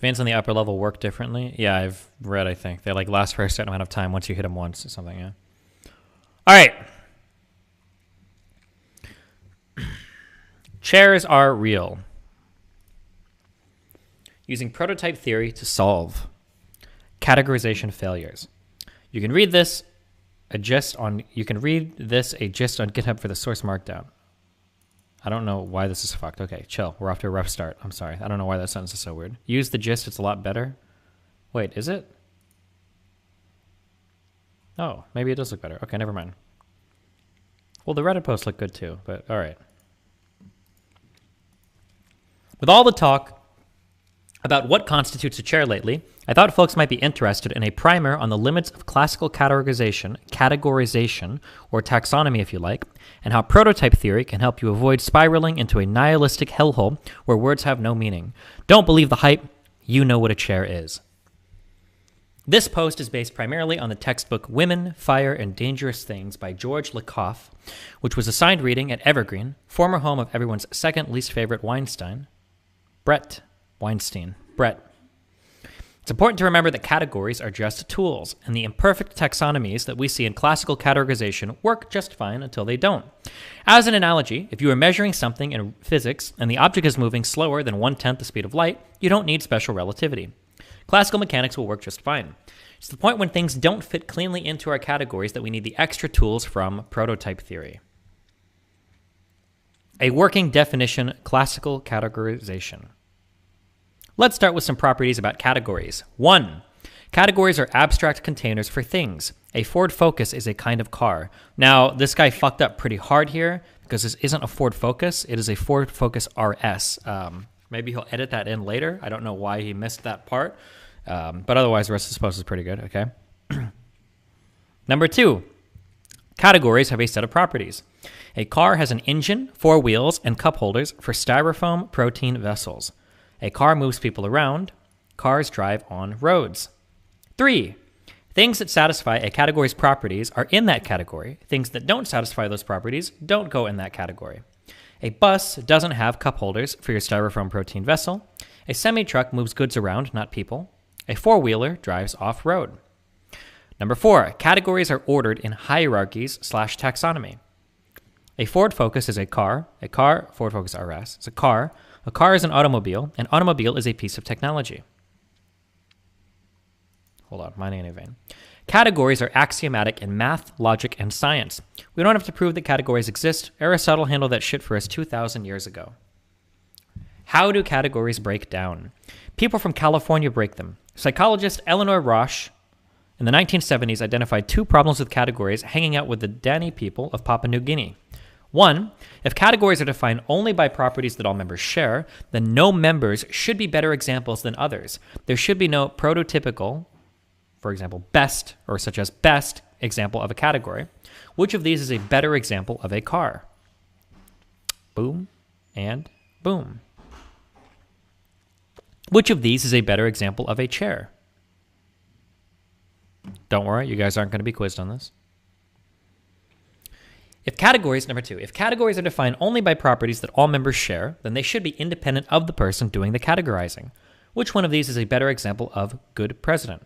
Fans on the upper level work differently. Yeah, I've read, I think. They like last for a certain amount of time once you hit them once or something, yeah. All right. Chairs are real. Using prototype theory to solve categorization failures. You can read this a gist on GitHub for the source markdown. I don't know why this is fucked. Okay, chill. We're off to a rough start. I'm sorry. I don't know why that sentence is so weird. Use the gist. It's a lot better. Wait, is it? Oh, maybe it does look better. Okay, never mind. Well, the Reddit posts look good too, but all right. With all the talk about what constitutes a chair lately, I thought folks might be interested in a primer on the limits of classical categorization, or taxonomy if you like, and how prototype theory can help you avoid spiraling into a nihilistic hellhole where words have no meaning. Don't believe the hype. You know what a chair is. This post is based primarily on the textbook Women, Fire, and Dangerous Things by George Lakoff, which was assigned reading at Evergreen, former home of everyone's second least favorite Weinstein, Bret Weinstein. Bret. It's important to remember that categories are just tools, and the imperfect taxonomies that we see in classical categorization work just fine until they don't. As an analogy, if you are measuring something in physics and the object is moving slower than 1/10 the speed of light, you don't need special relativity. Classical mechanics will work just fine. It's the point when things don't fit cleanly into our categories that we need the extra tools from prototype theory. A working definition, classical categorization. Let's start with some properties about categories. 1. Categories are abstract containers for things. A Ford Focus is a kind of car. Now, this guy fucked up pretty hard here because this isn't a Ford Focus. It is a Ford Focus RS. Maybe he'll edit that in later. I don't know why he missed that part. But otherwise, the rest of the post is pretty good, okay? Number 2. Categories have a set of properties. A car has an engine, 4 wheels, and cup holders for styrofoam protein vessels. A car moves people around. Cars drive on roads. 3. Things that satisfy a category's properties are in that category. Things that don't satisfy those properties don't go in that category. A bus doesn't have cup holders for your styrofoam protein vessel. A semi-truck moves goods around, not people. A four-wheeler drives off-road. Number 4, categories are ordered in hierarchies/taxonomy. A Ford Focus is a car. Ford Focus RS is a car. A car is an automobile. An automobile is a piece of technology. Hold on, mine ain't in vain. Categories are axiomatic in math, logic, and science. We don't have to prove that categories exist. Aristotle handled that shit for us 2,000 years ago. How do categories break down? People from California break them. Psychologist Eleanor Roche in the 1970s identified 2 problems with categories hanging out with the Dani people of Papua New Guinea. 1, if categories are defined only by properties that all members share, then no members should be better examples than others. There should be no prototypical, for example, best, or such as best, example of a category. Which of these is a better example of a car? Boom and boom. Which of these is a better example of a chair? Don't worry, you guys aren't going to be quizzed on this. Number 2, if categories are defined only by properties that all members share, then they should be independent of the person doing the categorizing. Which one of these is a better example of good president?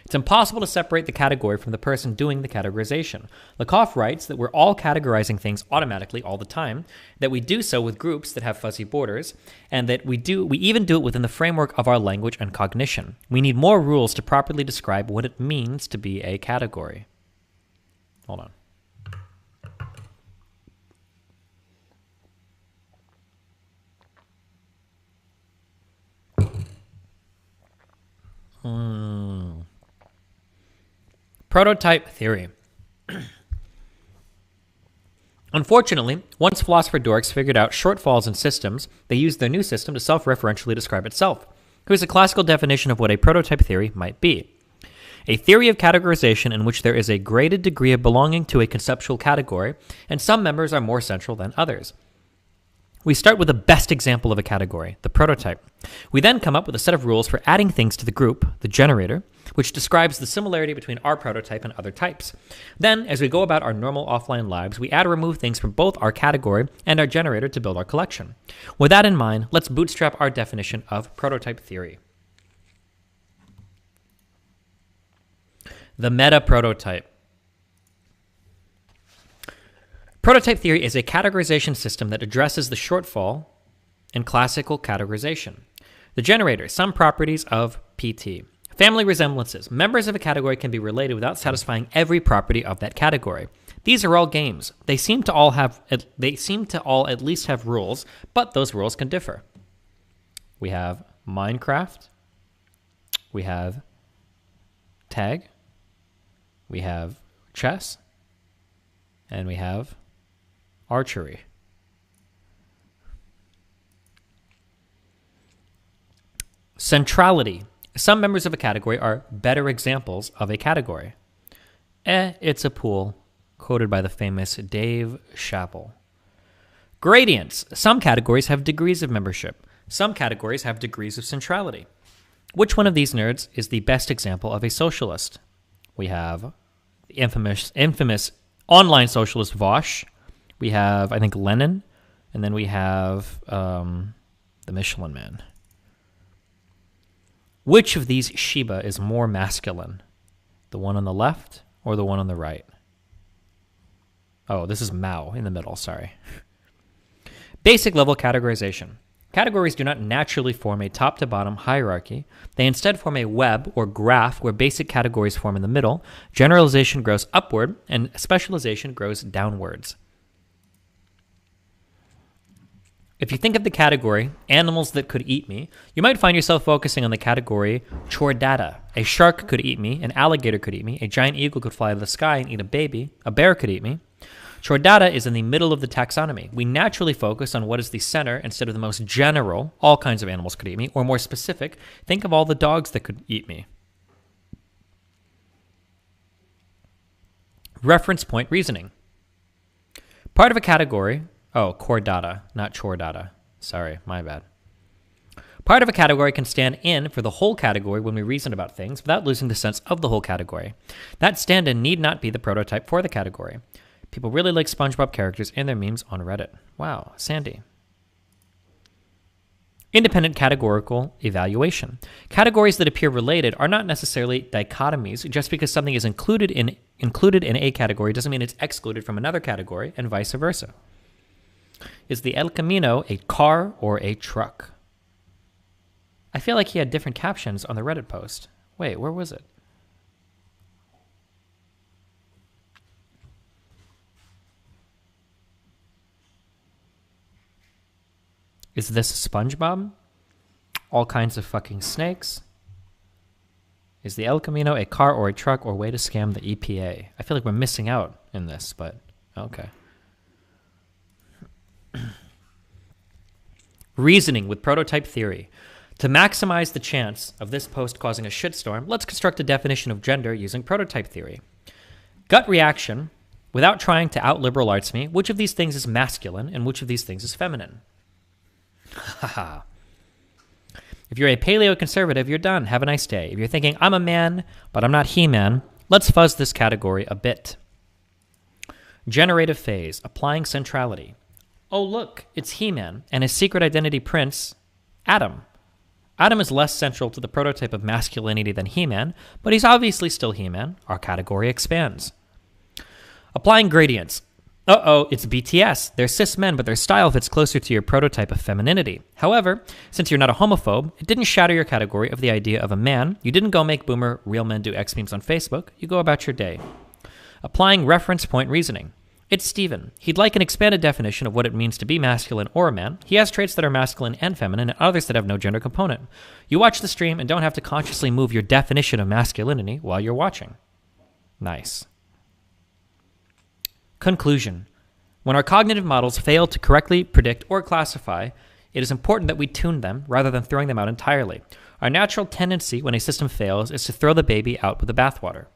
It's impossible to separate the category from the person doing the categorization. Lakoff writes that we're all categorizing things automatically all the time, that we do so with groups that have fuzzy borders, and that we even do it within the framework of our language and cognition. We need more rules to properly describe what it means to be a category. Hold on. Prototype theory. Unfortunately, once philosopher dorks figured out shortfalls in systems, they used their new system to self-referentially describe itself. Here's a classical definition of what a prototype theory might be. A theory of categorization in which there is a graded degree of belonging to a conceptual category, and some members are more central than others. We start with the best example of a category, the prototype. We then come up with a set of rules for adding things to the group, the generator, which describes the similarity between our prototype and other types. Then, as we go about our normal offline lives, we add or remove things from both our category and our generator to build our collection. With that in mind, let's bootstrap our definition of prototype theory. The meta-prototype. Prototype theory is a categorization system that addresses the shortfall in classical categorization. The generator, some properties of PT. Family resemblances. Members of a category can be related without satisfying every property of that category. These are all games. They seem to all at least have rules, but those rules can differ. We have Minecraft. We have tag, we have chess, and we have archery. Centrality. Some members of a category are better examples of a category. It's a pool, quoted by the famous Dave Chappelle. Gradients. Some categories have degrees of membership. Some categories have degrees of centrality. Which one of these nerds is the best example of a socialist? We have the infamous online socialist Vosh. We have, I think, Lenin. And then we have the Michelin Man. Which of these Shiba is more masculine? The one on the left or the one on the right? Oh, this is Mao in the middle, sorry. Basic level categorization. Categories do not naturally form a top-to-bottom hierarchy. They instead form a web or graph where basic categories form in the middle, generalization grows upward, and specialization grows downwards. If you think of the category, animals that could eat me, you might find yourself focusing on the category chordata. A shark could eat me, an alligator could eat me, a giant eagle could fly to the sky and eat a baby, a bear could eat me. Chordata is in the middle of the taxonomy. We naturally focus on what is the center instead of the most general, all kinds of animals could eat me, or more specific, think of all the dogs that could eat me. Reference point reasoning. Part of a category, chordata, not chordata. Sorry, my bad. Part of a category can stand in for the whole category when we reason about things without losing the sense of the whole category. That stand-in need not be the prototype for the category. People really like SpongeBob characters and their memes on Reddit. Wow, Sandy. Independent categorical evaluation. Categories that appear related are not necessarily dichotomies. Just because something is included in a category doesn't mean it's excluded from another category, and vice versa. Is the El Camino a car or a truck? I feel like he had different captions on the Reddit post. Wait, where was it? Is this SpongeBob? All kinds of fucking snakes. Is the El Camino a car or a truck or way to scam the EPA? I feel like we're missing out in this, but okay. Reasoning with prototype theory. To maximize the chance of this post causing a shitstorm, let's construct a definition of gender using prototype theory. Gut reaction, without trying to out-liberal arts me, which of these things is masculine and which of these things is feminine? Haha. If you're a paleo-conservative, you're done. Have a nice day. If you're thinking, I'm a man, but I'm not he-man, let's fuzz this category a bit. Generative phase, applying centrality. Oh, look, it's He-Man and his secret identity prince, Adam. Adam is less central to the prototype of masculinity than He-Man, but he's obviously still He-Man. Our category expands. Applying gradients. Uh-oh, it's BTS. They're cis men, but their style fits closer to your prototype of femininity. However, since you're not a homophobe, it didn't shatter your category of the idea of a man. You didn't go make boomer real men do X memes on Facebook. You go about your day. Applying reference point reasoning. It's Steven. He'd like an expanded definition of what it means to be masculine or a man. He has traits that are masculine and feminine and others that have no gender component. You watch the stream and don't have to consciously move your definition of masculinity while you're watching. Nice. Conclusion. When our cognitive models fail to correctly predict or classify, it is important that we tune them rather than throwing them out entirely. Our natural tendency when a system fails is to throw the baby out with the bathwater.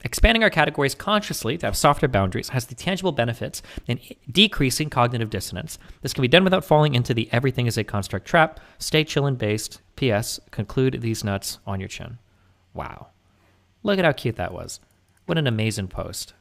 Expanding our categories consciously to have softer boundaries has the tangible benefits in decreasing cognitive dissonance. This can be done without falling into the everything is a construct trap. Stay chillin' based. P.S. Conclude these nuts on your chin. Wow. Look at how cute that was. What an amazing post.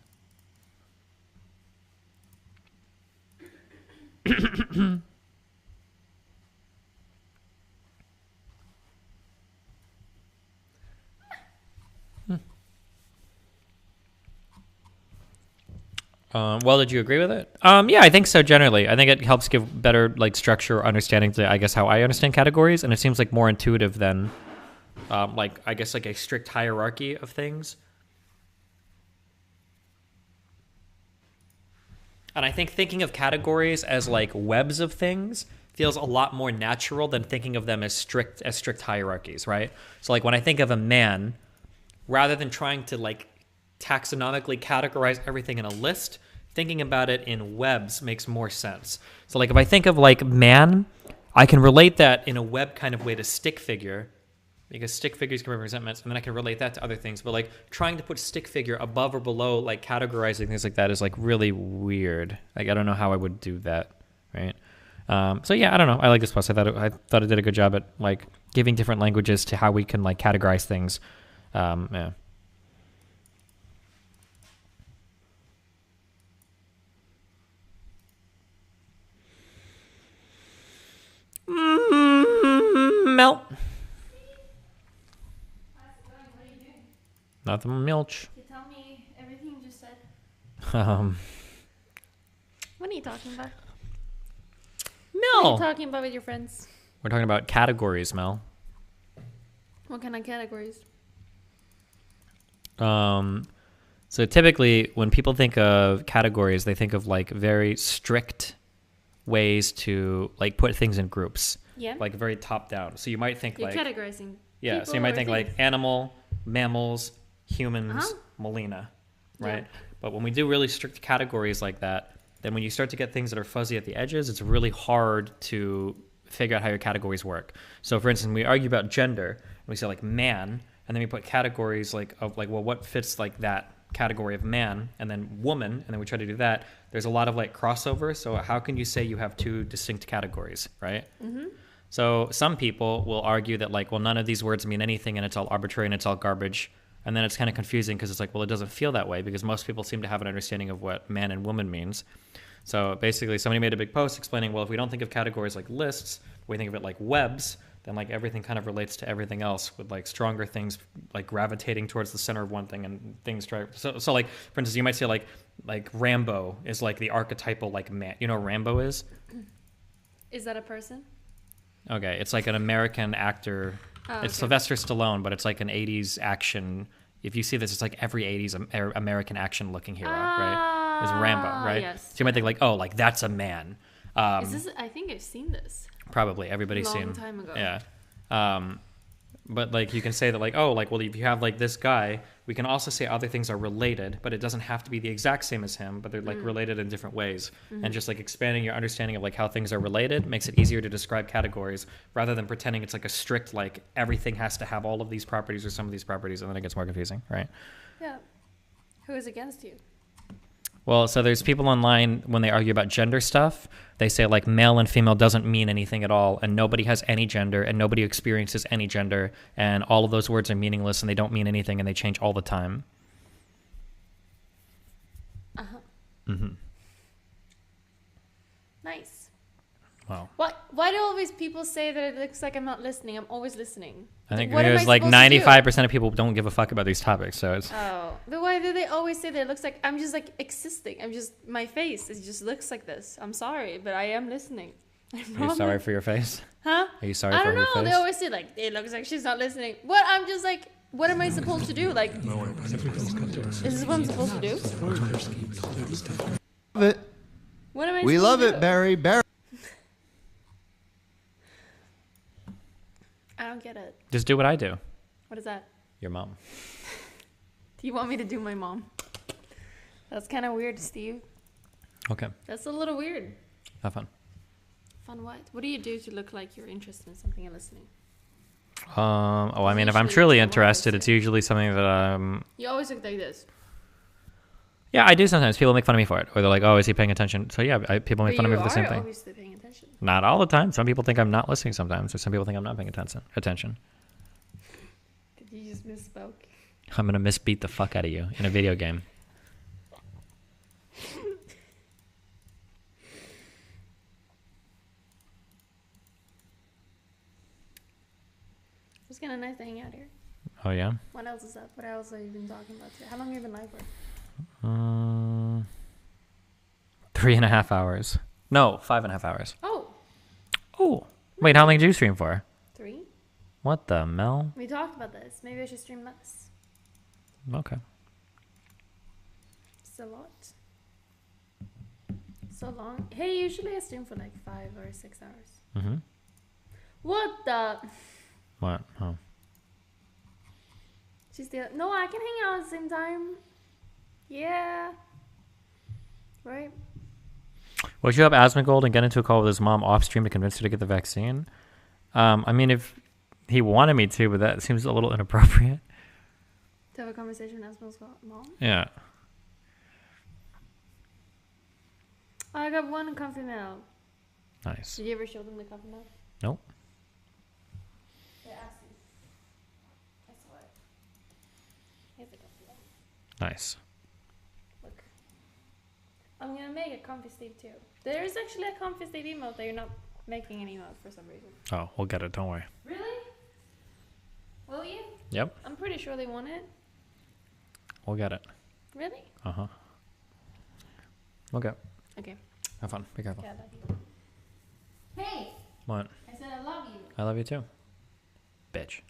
Well, did you agree with it? Yeah, I think so generally. I think it helps give better structure or understanding to, I guess, how I understand categories, and it seems like more intuitive than I guess a strict hierarchy of things. And I think thinking of categories as webs of things feels a lot more natural than thinking of them as strict hierarchies, right? So when I think of a man, rather than trying to like taxonomically categorize everything in a list, thinking about it in webs makes more sense. So like if I think of like man, I can relate that in a web kind of way to stick figure, because stick figures can represent men, and then I can relate that to other things. But like trying to put stick figure above or below, like categorizing things like that is like really weird. Like I don't know how I would do that, right? So yeah, I don't know. I like this post. I thought it did a good job at like giving different languages to how we can like categorize things. Yeah. Melt. Nothing milch. You tell me everything you just said. What are you talking about? Mel. What are you talking about with your friends? We're talking about categories, Mel. What kind of categories? So typically when people think of categories, they think of like very strict ways to like put things in groups. Yeah. Like very top down. So you might think You're like categorizing. Yeah, so you might think like animal, mammals, humans, Melina, right? Yeah. But when we do really strict categories like that, then when you start to get things that are fuzzy at the edges, it's really hard to figure out how your categories work. So for instance, we argue about gender, and we say like man, and then we put categories like of like, well, what fits like that category of man, and then woman, and then we try to do that. There's a lot of like crossover. So how can you say you have two distinct categories, right? Mm-hmm. So some people will argue that like, well, none of these words mean anything and it's all arbitrary and it's all garbage. And then it's kind of confusing because it's like, well, it doesn't feel that way because most people seem to have an understanding of what man and woman means. So basically somebody made a big post explaining, well, if we don't think of categories like lists, we think of it like webs, then like everything kind of relates to everything else with like stronger things like gravitating towards the center of one thing and things try. So like, for instance, you might say like Rambo is like the archetypal like man. You know what Rambo is? Is that a person? Okay, it's like an American actor. Oh, It's okay. Sylvester Stallone, but it's like an 80s action. If you see this, it's like every 80s American action looking hero, right? Is Rambo, right? Yes. So you might think like, oh, like that's a man. Is this? I think I've seen this. Probably everybody's Long seen. time ago. Yeah. But like you can say that like, oh, like, well, if you have like this guy, we can also say other things are related, but it doesn't have to be the exact same as him, but they're like related in different ways. Mhm. And just like expanding your understanding of like how things are related makes it easier to describe categories rather than pretending it's like a strict, like everything has to have all of these properties or some of these properties, and then it gets more confusing, right? Yeah. Who is against you? Well, so there's people online when they argue about gender stuff, they say like male and female doesn't mean anything at all, and nobody has any gender, and nobody experiences any gender, and all of those words are meaningless, and they don't mean anything, and they change all the time. Uh-huh. Mm-hmm. Nice. Wow. Why do always people say that it looks like I'm not listening? I'm always listening. I think What am I because like supposed to do? 95% of people don't give a fuck about these topics, so it's... Oh, but why do they always say that it looks like I'm just like existing? I'm just my face. It just looks like this. I'm sorry, but I am listening. Are you sorry for your face? Huh? Are you sorry I for don't your know. face? They always say like it looks like she's not listening. What? I'm just like, what am I supposed to do? Like, is this what I'm supposed to do? Love it. What am I? We supposed love to it, do? Barry. I don't get it. Just do what I do. What is that? Your mom. Do you want me to do my mom? That's kind of weird, Steve. Okay. That's a little weird. Have fun. Fun what? What do you do to look like you're interested in something and listening? Oh, I mean, if I'm truly interested, it's usually something that You always look like this. yeah, I do sometimes. People make fun of me for it, or they're like, "Oh, is he paying attention?" So yeah, people make fun of me for the same thing. You are obviously paying attention. Not all the time. Some people think I'm not listening sometimes, or some people think I'm not paying attention. Did you just misspoke? I'm gonna misbeat the fuck out of you in a video game. It's kind of nice to hang out here. Oh yeah. What else is up? What else have you been talking about today? How long have you been live for? 3.5 hours. No, 5.5 hours. Oh. Oh. Wait, how long did you stream for? 3. What the Mel? We talked about this. Maybe I should stream less. Okay. It's a lot. So long. Hey, usually I stream for like 5 or 6 hours. Mm-hmm. What the? What? Oh. She's the no. I can hang out at the same time. Yeah. Right. Would you have Asmongold and get into a call with his mom off stream to convince her to get the vaccine? I mean, if he wanted me to, but that seems a little inappropriate. To have a conversation with Asmon's mom? Yeah. I got one comfy milk. Nice. Did you ever show them the comfy milk? Nope. Yeah, ask you. I saw it. Here's the comfy milk. Nice. Look. I'm gonna make a comfy state too. There is actually a comfy state emote that you're not making any emote for some reason. Oh, we'll get it. Don't worry. Really? Will you? Yep. I'm pretty sure they want it. We'll get it. Really? Uh-huh. Okay. Okay. Have fun. Be careful. Okay, I love you. Hey! What? I said I love you. I love you too. Bitch.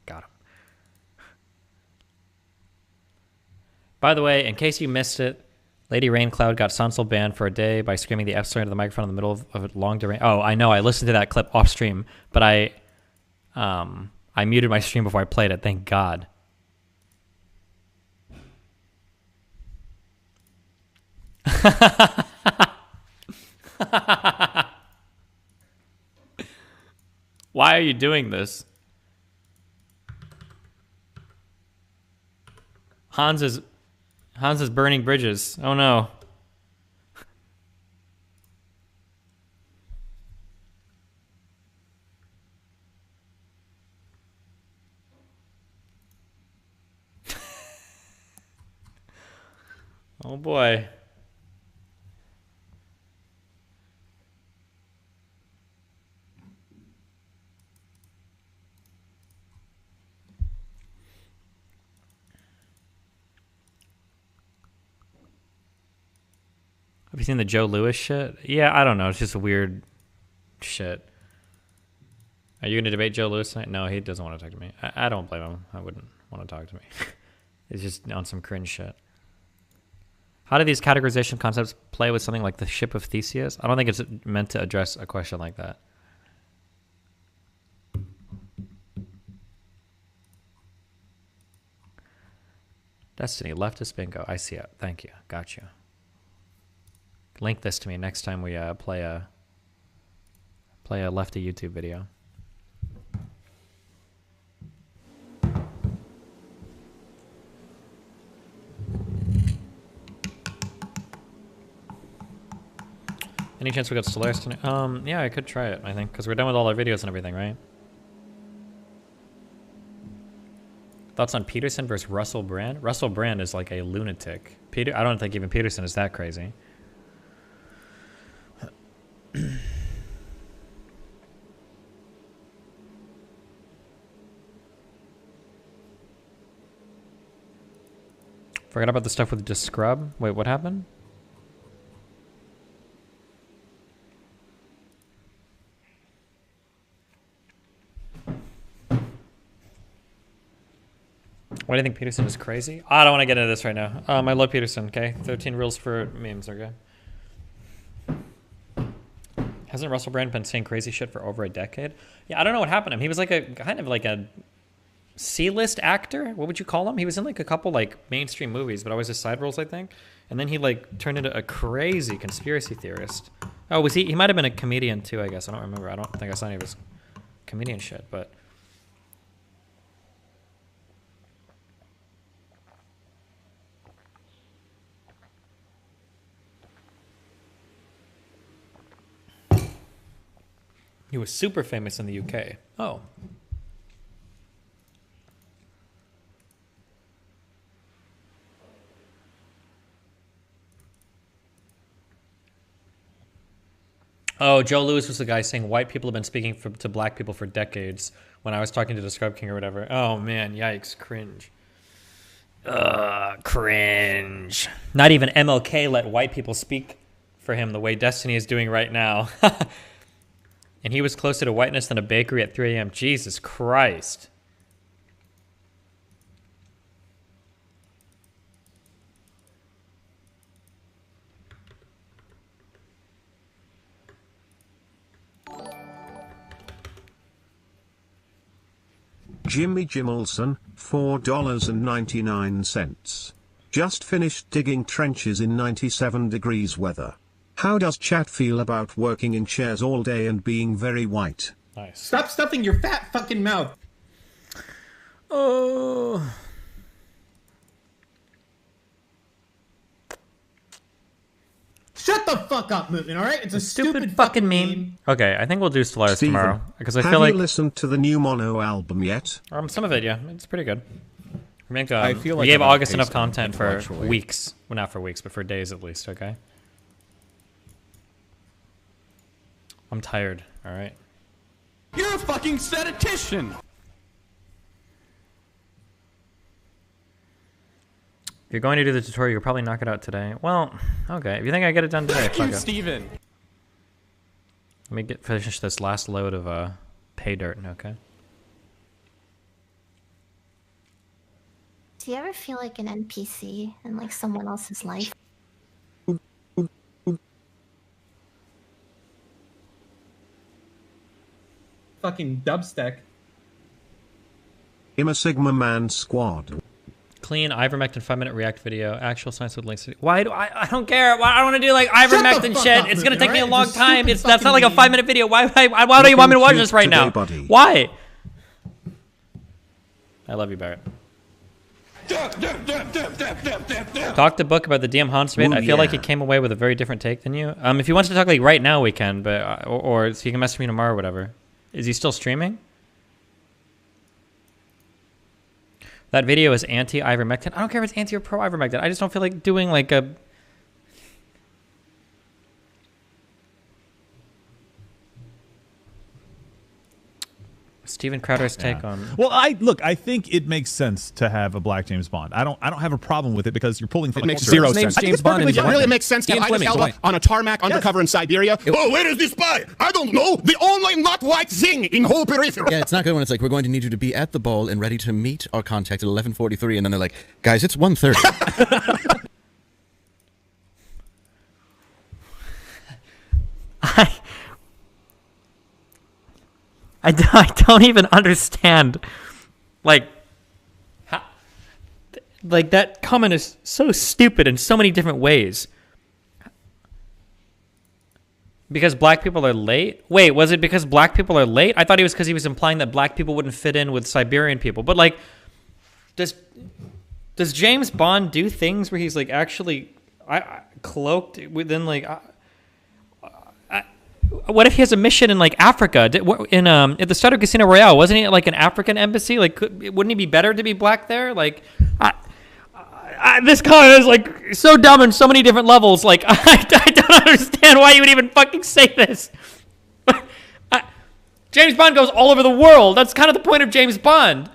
Got him. By the way, in case you missed it, Lady Raincloud got Sansel banned for a day by screaming the F slur into the microphone in the middle of a long duration. Oh, I know. I listened to that clip off stream, but I muted my stream before I played it. Thank God. Why are you doing this? Hanz is burning bridges. Oh no. Oh boy. Have you seen the Joe Lewis shit? Yeah, I don't know. It's just weird shit. Are you going to debate Joe Lewis tonight? No, he doesn't want to talk to me. I don't blame him. I wouldn't want to talk to me. It's just on some cringe shit. How do these categorization concepts play with something like the ship of Theseus? I don't think it's meant to address a question like that. Destiny, leftist bingo. I see it. Thank you. Got you. Link this to me next time we play a lefty YouTube video. Any chance we got Solaris tonight? Yeah, I could try it, I think, because we're done with all our videos and everything, right? Thoughts on Peterson versus Russell Brand? Russell Brand is like a lunatic. I don't think even Peterson is that crazy. Forgot about the stuff with the scrub. Wait, what happened? Why do you think Peterson is crazy? I don't want to get into this right now. I love Peterson, okay? 13 rules for memes, okay? Hasn't Russell Brand been saying crazy shit for over a decade? Yeah, I don't know what happened to him. He was like a kind of like a C-list actor. What would you call him? He was in like a couple like mainstream movies, but always his side roles, I think. And then he like turned into a crazy conspiracy theorist. Oh, was he? He might have been a comedian too, I guess. I don't remember. I don't think I saw any of his comedian shit, but. He was super famous in the UK. Oh. Oh, Joe Lewis was the guy saying white people have been speaking to black people for decades when I was talking to the Scrub King or whatever. Oh, man. Yikes. Cringe. Cringe. Not even MLK let white people speak for him the way Destiny is doing right now. And he was closer to whiteness than a bakery at 3 a.m. Jesus Christ. Jimmy Jimelson, $4.99. Just finished digging trenches in 97 degrees weather. How does chat feel about working in chairs all day and being very white? Nice. Stop stuffing your fat fucking mouth. Oh. Shut the fuck up, Mutin, alright? It's a stupid fucking meme. Okay, I think we'll do Stellaris Steven, tomorrow. Because I have feel like... you listened to the new Mono album yet? Some of it, yeah. It's pretty good. I think, I feel like we gave I'm August enough paced content for intellectually. weeks. Well, not for weeks, but for days at least, okay? I'm tired, alright? You're a fucking statistician! If you're going to do the tutorial, you'll probably knock it out today. Well, okay. If you think I get it done today, Thank you, fuck it. Steven! Let me finish this last load of pay dirt, okay? Do you ever feel like an NPC in like someone else's life? fucking dubstep. I'm a Sigma Man Squad. Clean ivermectin 5-minute react video. Actual science with links. Why do I don't care. Why I don't want to do like ivermectin shit. It's gonna take me a long time. That's not like a 5-minute video. Why do you want me to watch this right now? Why? I love you, Barrett. Talked a book about the DM Hanz debate. I feel like he came away with a very different take than you. If he wants to talk like right now, we can, but or so you can message me tomorrow or whatever. Is he still streaming? That video is anti-ivermectin. I don't care if it's anti or pro-ivermectin. I just don't feel like doing like a... Steven Crowder's take on... Well, I think it makes sense to have a black James Bond. I don't have a problem with it because you're pulling from zero sense. I think it's perfectly fine. Really, it makes sense to have Idris Elba on a tarmac undercover in Siberia. Oh, where is the spy? I don't know. The only not white thing in whole peripheral. Yeah, it's not good when it's like, we're going to need you to be at the ball and ready to meet our contact at 11:43, and then they're like, guys, it's 1:30. I don't even understand, like that comment is so stupid in so many different ways. Because black people are late? Wait, was it because black people are late? I thought he was because he was implying that black people wouldn't fit in with Siberian people. But like, does James Bond do things where he's like actually cloaked within like... What if he has a mission in like Africa? At the start of Casino Royale, wasn't he at like an African embassy? Like, wouldn't he be better to be black there? Like, this comment is like so dumb on so many different levels. Like, I don't understand why you would even fucking say this. James Bond goes all over the world. That's kind of the point of James Bond.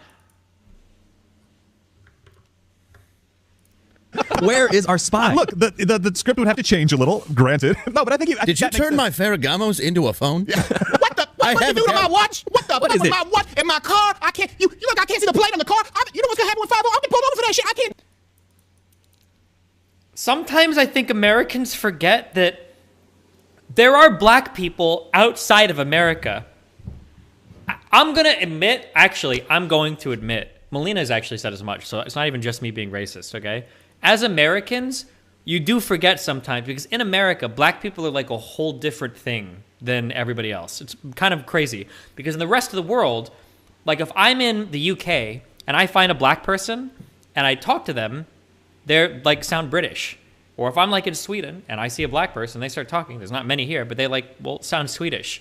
Where is our spy? Look, the script would have to change a little, granted. No, but I think Did you turn my Ferragamos into a phone? Yeah. What you do to my watch? What is it? My watch in my car? I can't. You look. I can't see the plate on the car. You know what's gonna happen with 50? I'll get pulled over for that shit. I can't. Sometimes I think Americans forget that there are black people outside of America. I'm going to admit, Melina has actually said as much, so it's not even just me being racist, okay? As Americans, you do forget sometimes, because in America, black people are like a whole different thing than everybody else. It's kind of crazy, because in the rest of the world, like if I'm in the UK and I find a black person and I talk to them, they're like sound British. Or if I'm like in Sweden and I see a black person, they start talking. There's not many here, but they sound Swedish.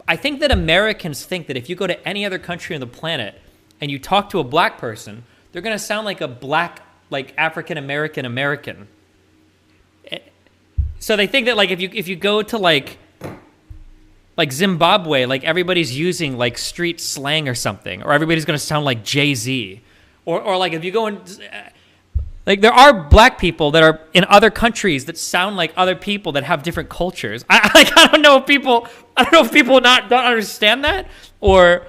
I think that Americans think that if you go to any other country on the planet and you talk to a black person, they're going to sound like a black, like African-American American. So they think that like if you go to like Zimbabwe, like everybody's using like street slang or something, or everybody's going to sound like Jay-Z. Or like if you go in... Like there are black people that are in other countries that sound like other people that have different cultures. I don't know if people don't understand that, or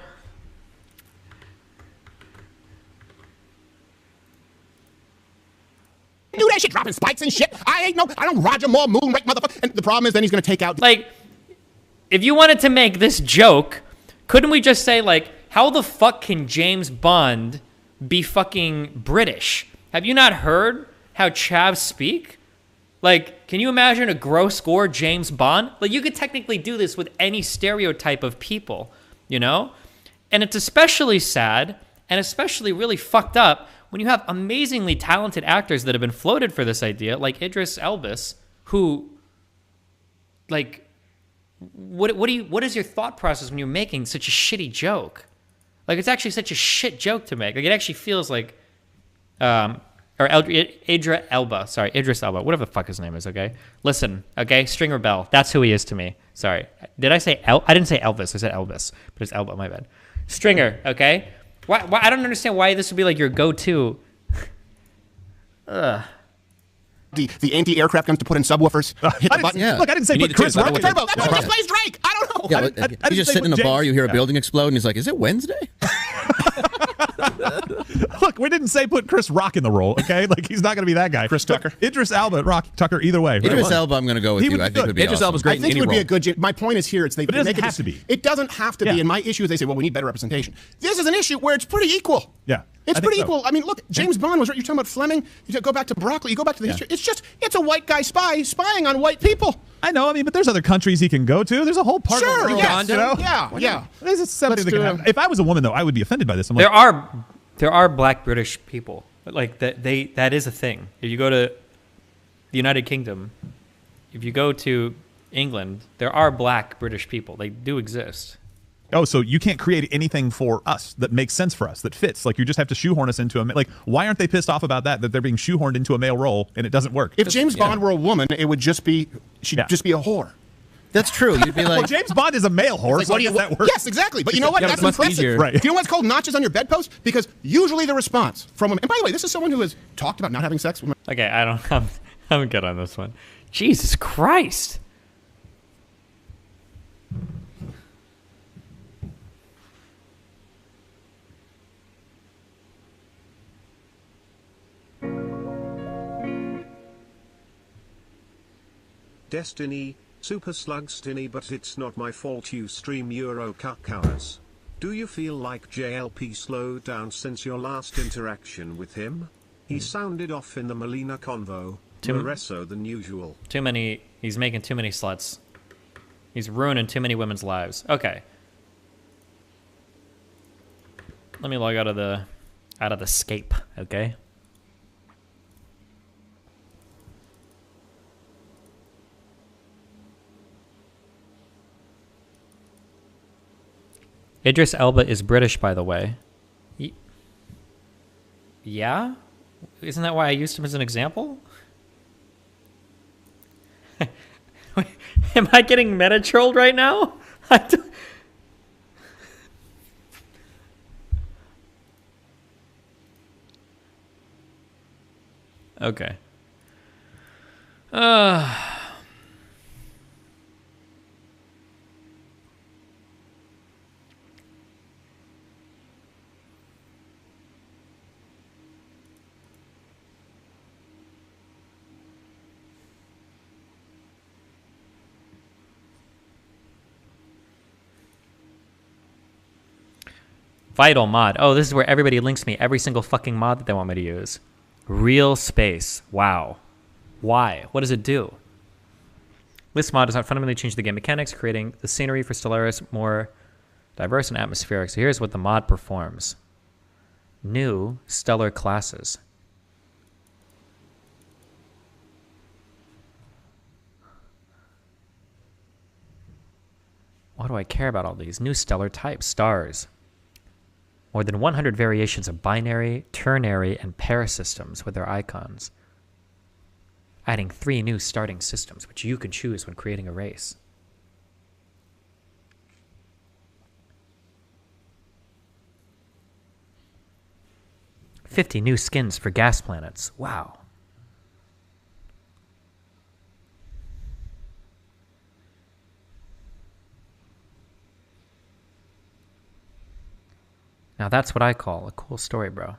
do that shit, dropping spikes and shit. I don't Roger Moore moonrake motherfucker. And the problem is then he's gonna take out like if you wanted to make this joke, couldn't we just say like how the fuck can James Bond be fucking British? Have you not heard how chavs speak? Like, can you imagine a gross score James Bond? Like, you could technically do this with any stereotype of people, you know? And it's especially sad and especially really fucked up when you have amazingly talented actors that have been floated for this idea, like Idris Elba, who, like, what is your thought process when you're making such a shitty joke? Like, it's actually such a shit joke to make. Like, it actually feels like, Idris Elba, whatever the fuck his name is, okay? Listen, okay? Stringer Bell, that's who he is to me. Sorry. Did I say I didn't say Elvis, I said Elvis, but it's Elba, my bad. Stringer, okay? Why I don't understand why this would be like your go-to. Ugh. The anti-aircraft guns to put in subwoofers. Hit the button. Look, I didn't say put Chris Rock. Turbo. That's what plays Drake. I don't know. Yeah, you just sit in a bar, you hear a building explode, and he's like, "Is it Wednesday?" Look, we didn't say put Chris Rock in the role, okay? Like, he's not going to be that guy. Chris Tucker. Idris Elba, Rock, Tucker, either way. Idris Elba, I'm going to go with you. I think would be Idris awesome. Elba's great I think it would be a good. My point is here. It's they But it make doesn't it have to be. It doesn't have to be. And my issue is they say, well, we need better representation. This is an issue where it's pretty equal. Yeah. It's I think pretty so. equal. I mean, look, James Bond was right. You're talking about Fleming. You go back to Broccoli. You go back to the history. It's a white guy spying on white people. I know. I mean, but there's other countries he can go to. There's a whole part of the world. Yes, you know? Yeah. There's something that can happen. If I was a woman, though, I would be offended by this. I'm like, There are black British people. Like, that is a thing. If you go to the United Kingdom, if you go to England, there are black British people. They do exist. oh, so you can't create anything for us that makes sense for us, that fits. Like, you just have to shoehorn us into a... Like, why aren't they pissed off about that they're being shoehorned into a male role and it doesn't work? If James Bond were a woman, it would just be... She'd just be a whore. That's true. You'd be like... well, James Bond is a male whore, Like, so I guess that works. Yes, exactly. But you know what? That's impressive. Right. Do you know what's called notches on your bedpost? Because usually the response from women... And by the way, this is someone who has talked about not having sex with... Okay, I'm good on this one. Jesus Christ. Destiny, Super Slugstiny, but it's not my fault you stream Euro Cup hours. Do you feel like JLP slowed down since your last interaction with him? He sounded off in the Molina convo, more resso than usual. Too many, he's making too many sluts. He's ruining too many women's lives. Okay. Let me log out of the scape, okay? Idris Elba is British, by the way. Yeah? Isn't that why I used him as an example? Am I getting meta-trolled right now? Okay. Vital mod. Oh, this is where everybody links me every single fucking mod that they want me to use. Real space. Wow. Why? What does it do? This mod does not fundamentally change the game mechanics, creating the scenery for Stellaris more diverse and atmospheric. So here's what the mod performs. New stellar classes. Why do I care about all these? New stellar types, stars. More than 100 variations of binary, ternary, and pair systems with their icons. Adding 3 new starting systems, which you can choose when creating a race. $50 new skins for gas planets. Wow. Now that's what I call a cool story, bro.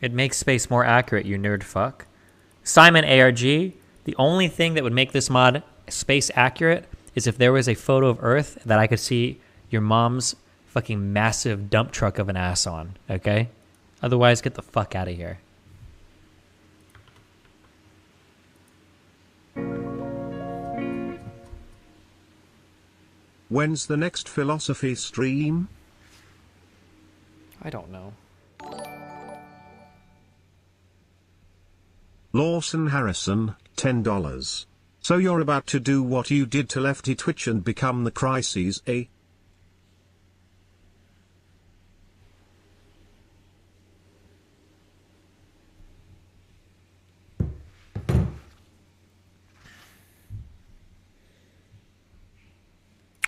It makes space more accurate, you nerd fuck. Simon ARG, The only thing that would make this mod space accurate is if there was a photo of Earth that I could see your mom's fucking massive dump truck of an ass on, okay? Otherwise, get the fuck out of here. When's the next philosophy stream? I don't know. Lawson Harrison, $10. So you're about to do what you did to Lefty Twitch and become the Crises, eh?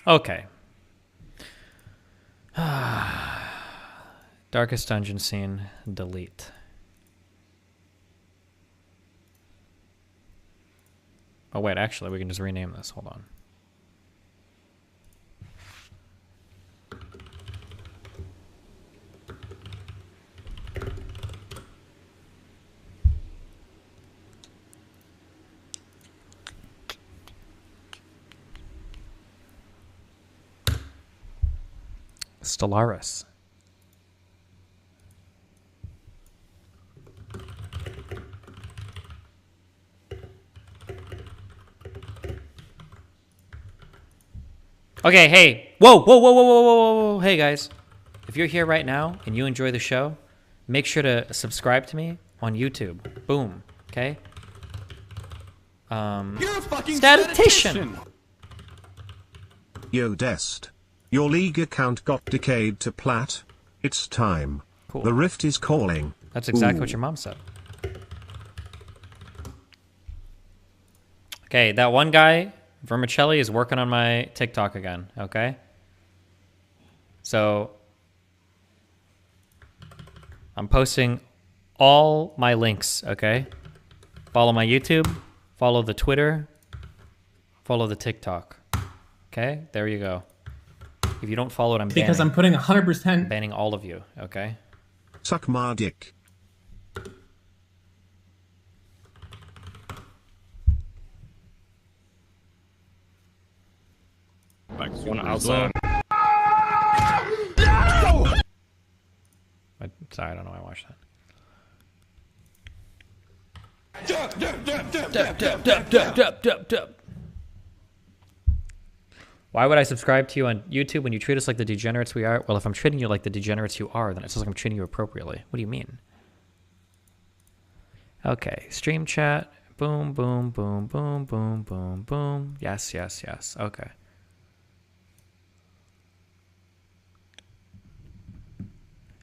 Okay. Darkest dungeon scene, delete. Oh wait, actually we can just rename this, hold on. Stellaris. Okay, hey. Whoa, whoa, whoa, whoa, whoa, whoa, whoa. Hey, guys. If you're here right now and you enjoy the show, make sure to subscribe to me on YouTube. Boom. Okay? You're a fucking statistician. Yo Dest. Your league account got decayed to plat. It's time. Cool. The rift is calling. That's exactly Ooh. what your mom said. Okay, that one guy, Vermicelli, is working on my TikTok again, okay? So, I'm posting all my links, okay? Follow my YouTube, follow the Twitter, follow the TikTok. Okay, there you go. If you don't follow it, I'm banning. Because I'm putting 100%. Banning all of you, okay? Suck my dick. One outside. Sorry, I don't know why I watched that. Why would I subscribe to you on YouTube when you treat us like the degenerates we are? Well, if I'm treating you like the degenerates you are, then it sounds like I'm treating you appropriately. What do you mean? Okay, stream chat. Boom, boom, boom, boom, boom, boom, boom. Yes, yes, yes. Okay.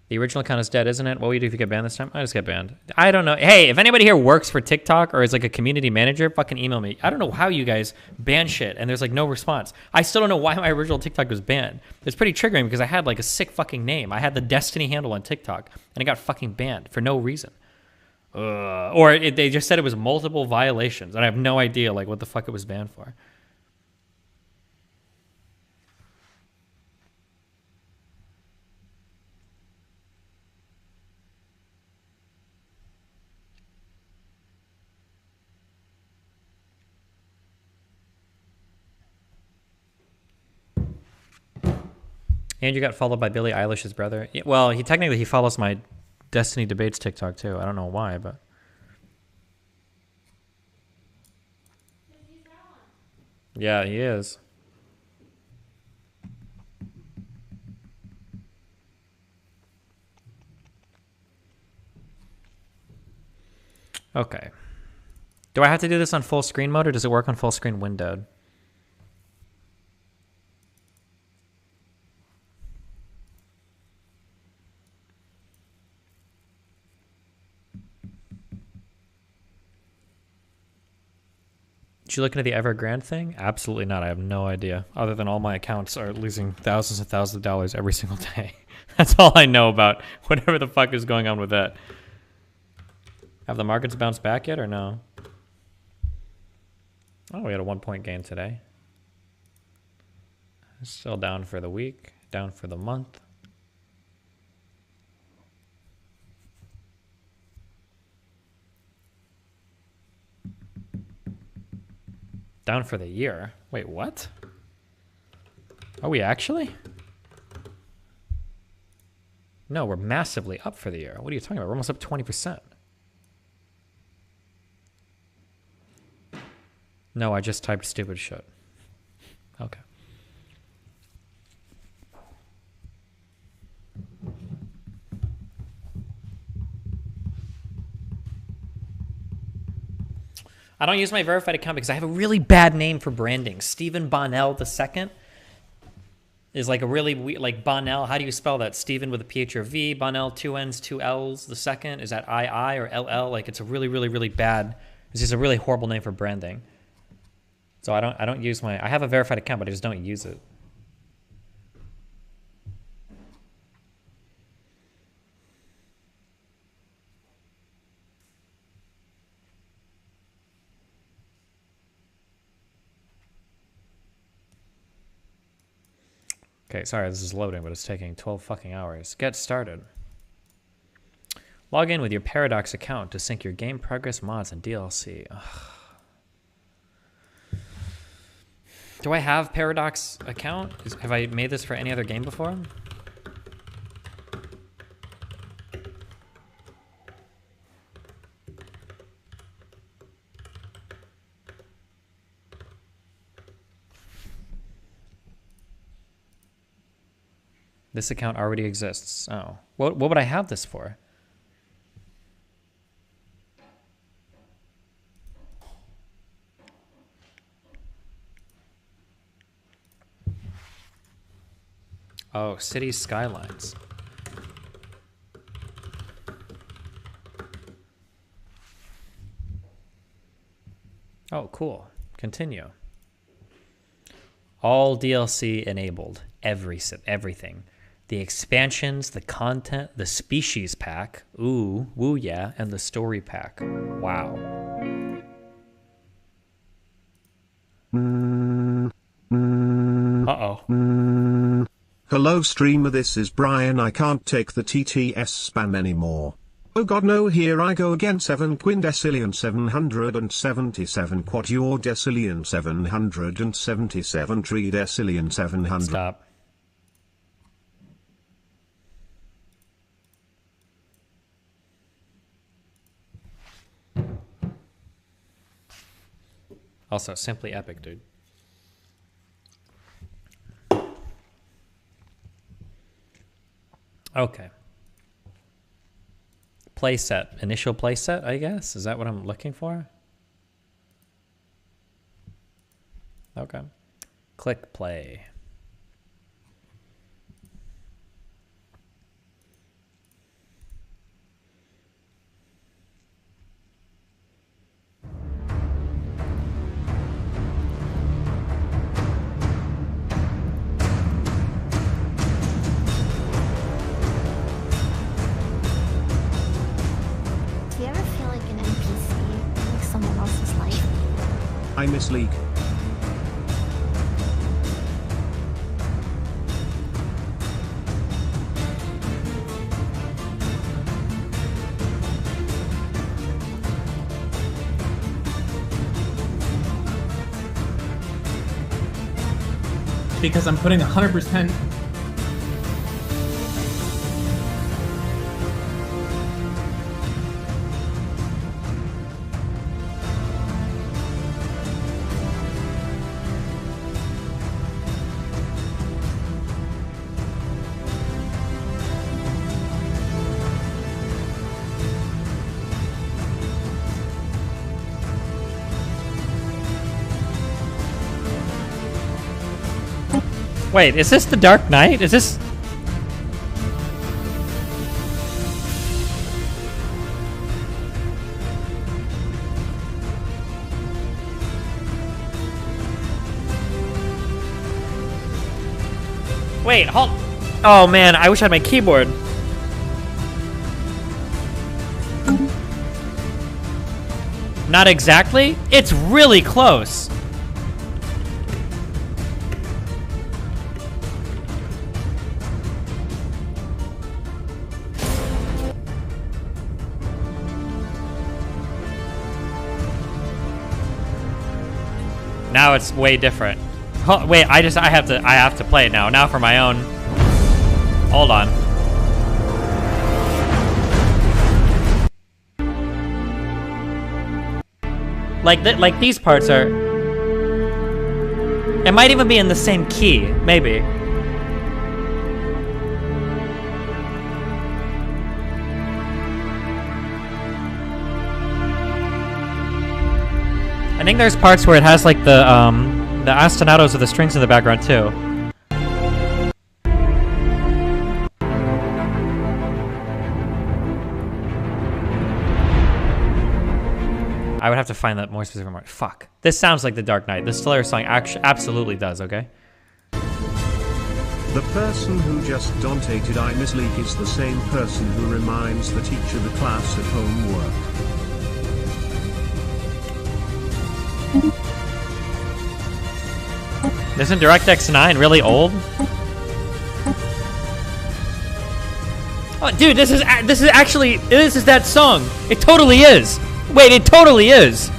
The original account is dead, isn't it? What will you do if you get banned this time? I just get banned. I don't know. Hey, if anybody here works for TikTok or is like a community manager, fucking email me. I don't know how you guys ban shit and there's like no response. I still don't know why my original TikTok was banned. It's pretty triggering because I had like a sick fucking name. I had the Destiny handle on TikTok and it got fucking banned for no reason. They just said it was multiple violations and I have no idea like what the fuck it was banned for. And you got followed by Billie Eilish's brother. Well, he follows my Destiny Debates TikTok too. I don't know why, but yeah, he is. Okay. Do I have to do this on full screen mode or does it work on full screen windowed? Did you look into the Evergrande thing? Absolutely not. I have no idea. Other than all my accounts are losing thousands and thousands of dollars every single day. That's all I know about whatever the fuck is going on with that. Have the markets bounced back yet or no? Oh, we had a 1 point gain today. Still down for the week, down for the month. Down for the year. Wait, what? Are we actually? No, we're massively up for the year. What are you talking about? We're almost up 20%. No, I just typed stupid shit. Okay. I don't use my verified account because I have a really bad name for branding. Stephen Bonnell II is like a really like Bonnell. How do you spell that? Stephen with a PH or V. Bonnell, 2 N's, 2 L's. The second is that II or LL. Like it's a really, really, really bad. It's just a really horrible name for branding. So I don't use my. I have a verified account, but I just don't use it. Okay, sorry, this is loading, but it's taking 12 fucking hours. Get started. Log in with your Paradox account to sync your game progress, mods, and DLC. Ugh. Do I have Paradox account? Have I made this for any other game before? This account already exists. Oh. What would I have this for? Oh, City Skylines. Oh, cool. Continue. All DLC enabled. Everything. The expansions, the content, the species pack. Ooh, woo yeah, and the story pack. Wow. Uh-oh. Hello streamer, this is Brian. I can't take the TTS spam anymore. Oh god no, here I go again. 7 quindecillion 777 quadriordecillion 777 tridecillion 700. Stop. Also, simply epic, dude. Okay. Playset. Initial playset, I guess? Is that what I'm looking for? Okay. Click play. Do you ever feel like an NPC, like someone else's life? I miss League. Because I'm putting 100%. Wait, is this the Dark Knight? Is this... Wait, hold... Oh man, I wish I had my keyboard. Not exactly? It's really close. Now it's way different. Oh, wait, I have to play it now. Now for my own. Hold on. Like these parts are. It might even be in the same key, maybe. I think there's parts where it has like the ostinatos with the strings in the background too. I would have to find that more specific part. Fuck. This sounds like the Dark Knight. This Stellaris song absolutely does, okay? The person who just donated I miss Leak is the same person who reminds the teacher the class at homework. Isn't DirectX 9 really old? Oh, dude, this is that song. It totally is. Wait, it totally is.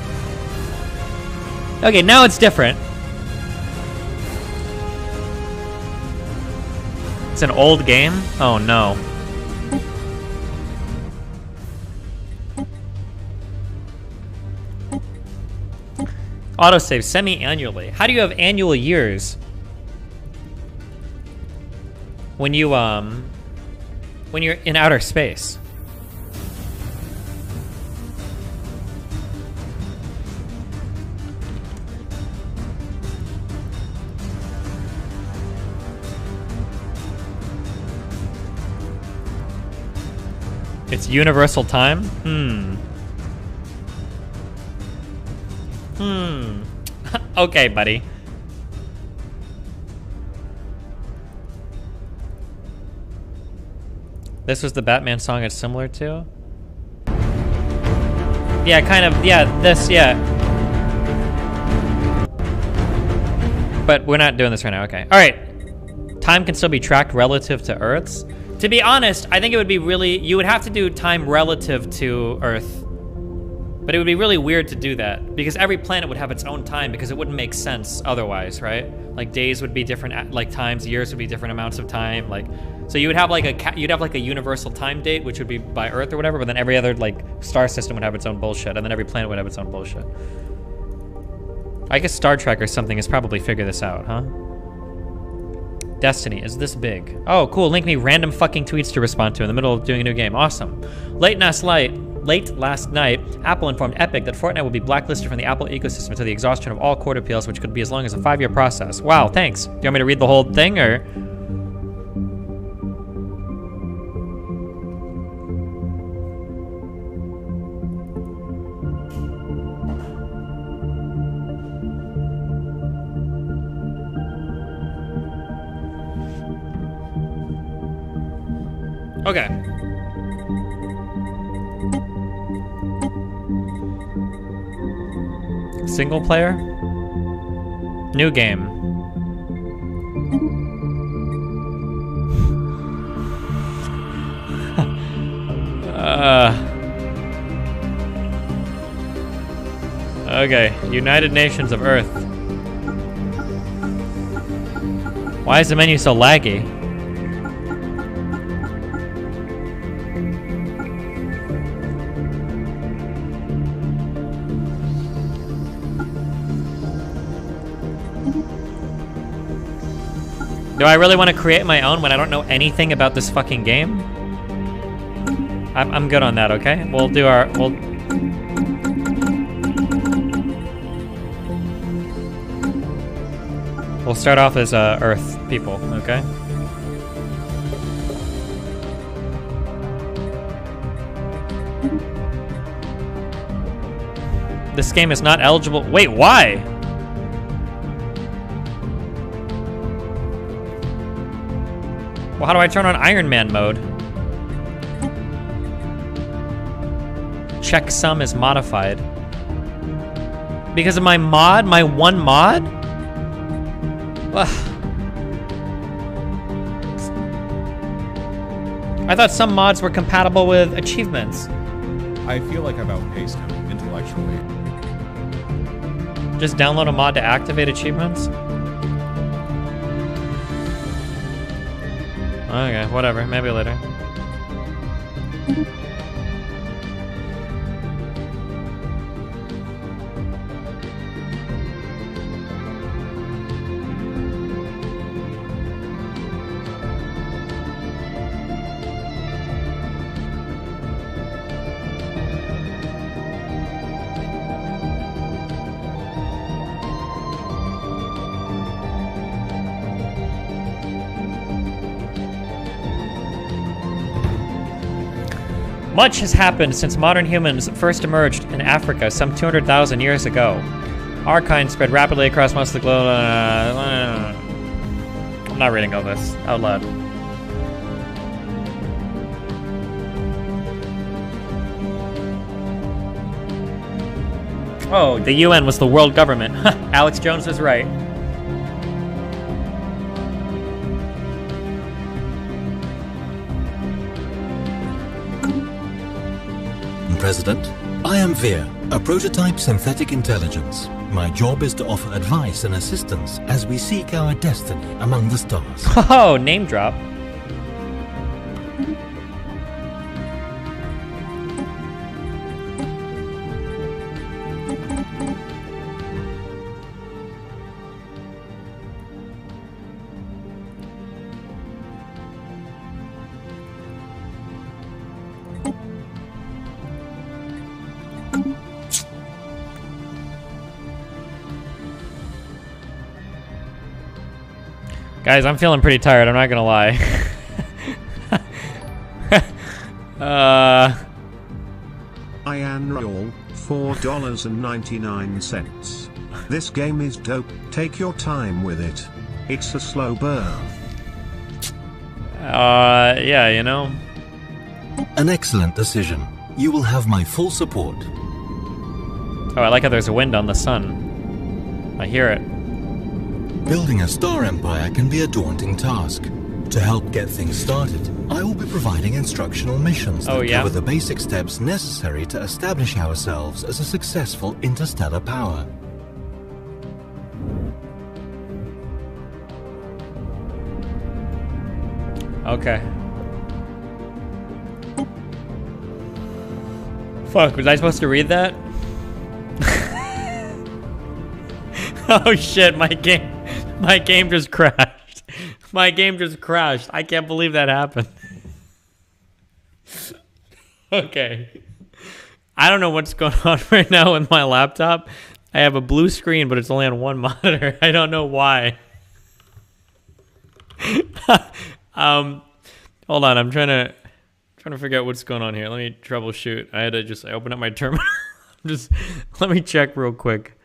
Okay, now it's different. It's an old game? Oh no. Autosave semi-annually. How do you have annual years? When you're in outer space. It's universal time? Okay, buddy. This was the Batman song it's similar to? Yeah, kind of, yeah, this, yeah. But we're not doing this right now, okay. All right, time can still be tracked relative to Earth's. To be honest, I think it would be really, you would have to do time relative to Earth. But it would be really weird to do that because every planet would have its own time because it wouldn't make sense otherwise, right? Like days would be different, like times, years would be different amounts of time. Like, so you would have like a universal time date, which would be by Earth or whatever. But then every other like star system would have its own bullshit, and then every planet would have its own bullshit. I guess Star Trek or something has probably figured this out, huh? Destiny is this big. Oh, cool. Link me random fucking tweets to respond to in the middle of doing a new game. Awesome. Late last night, Apple informed Epic that Fortnite will be blacklisted from the Apple ecosystem until the exhaustion of all court appeals, which could be as long as a 5-year process. Wow, thanks. Do you want me to read the whole thing, or? Okay. Single player? New game. Okay, United Nations of Earth. Why is the menu so laggy? Do I really want to create my own when I don't know anything about this fucking game? I'm good on that, okay? We'll do our... We'll start off as Earth people, okay? This game is not eligible... Wait, why? Well, how do I turn on Iron Man mode? Checksum is modified. Because of my mod? My one mod? Ugh. I thought some mods were compatible with achievements. I feel like I've outpaced him intellectually. Just download a mod to activate achievements? Okay, whatever. Maybe later. Much has happened since modern humans first emerged in Africa some 200,000 years ago. Our kind spread rapidly across most of the globe. I'm not reading all this out loud. Oh, the UN was the world government. Alex Jones was right. President, I am Veer, a prototype synthetic intelligence. My job is to offer advice and assistance as we seek our destiny among the stars. Oh, name drop. Guys, I'm feeling pretty tired, I'm not gonna lie. Ian Roll, $4.99. This game is dope, take your time with it. It's a slow burn. Yeah, you know. An excellent decision. You will have my full support. Oh, I like how there's a wind on the sun. I hear it. Building a star empire can be a daunting task. To help get things started, I will be providing instructional missions that cover the basic steps necessary to establish ourselves as a successful interstellar power. Okay. Fuck, was I supposed to read that? Oh shit, my game just crashed. My game just crashed. I can't believe that happened. Okay. I don't know what's going on right now with my laptop. I have a blue screen, but it's only on one monitor. I don't know why. Hold on, I'm trying to figure out what's going on here. Let me troubleshoot. I opened up my terminal. Let me check real quick.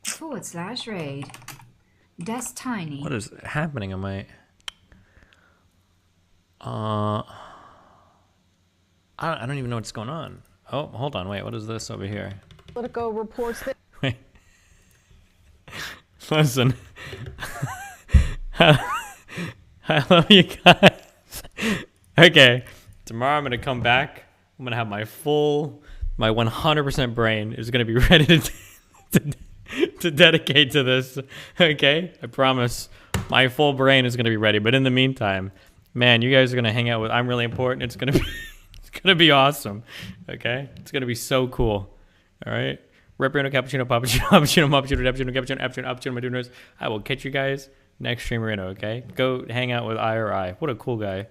/raid. Des Tiny. What is happening? Am I don't even know what's going on. Oh, hold on, wait, what is this over here? Politico reports that. Wait. Listen. I love you guys. Okay, tomorrow I'm gonna come back. I'm gonna have my 100% brain is gonna be ready to dedicate to this. Okay, I promise. My full brain is gonna be ready. But in the meantime, man, you guys are gonna hang out with I'm Really Important. It's gonna be awesome. Okay, it's gonna be so cool. All right, Reprino, Cappuccino, Pappuccino, Moppuccino, Cappuccino, my donors. I will catch you guys next stream, Marino. Okay, go hang out with I. What a cool guy.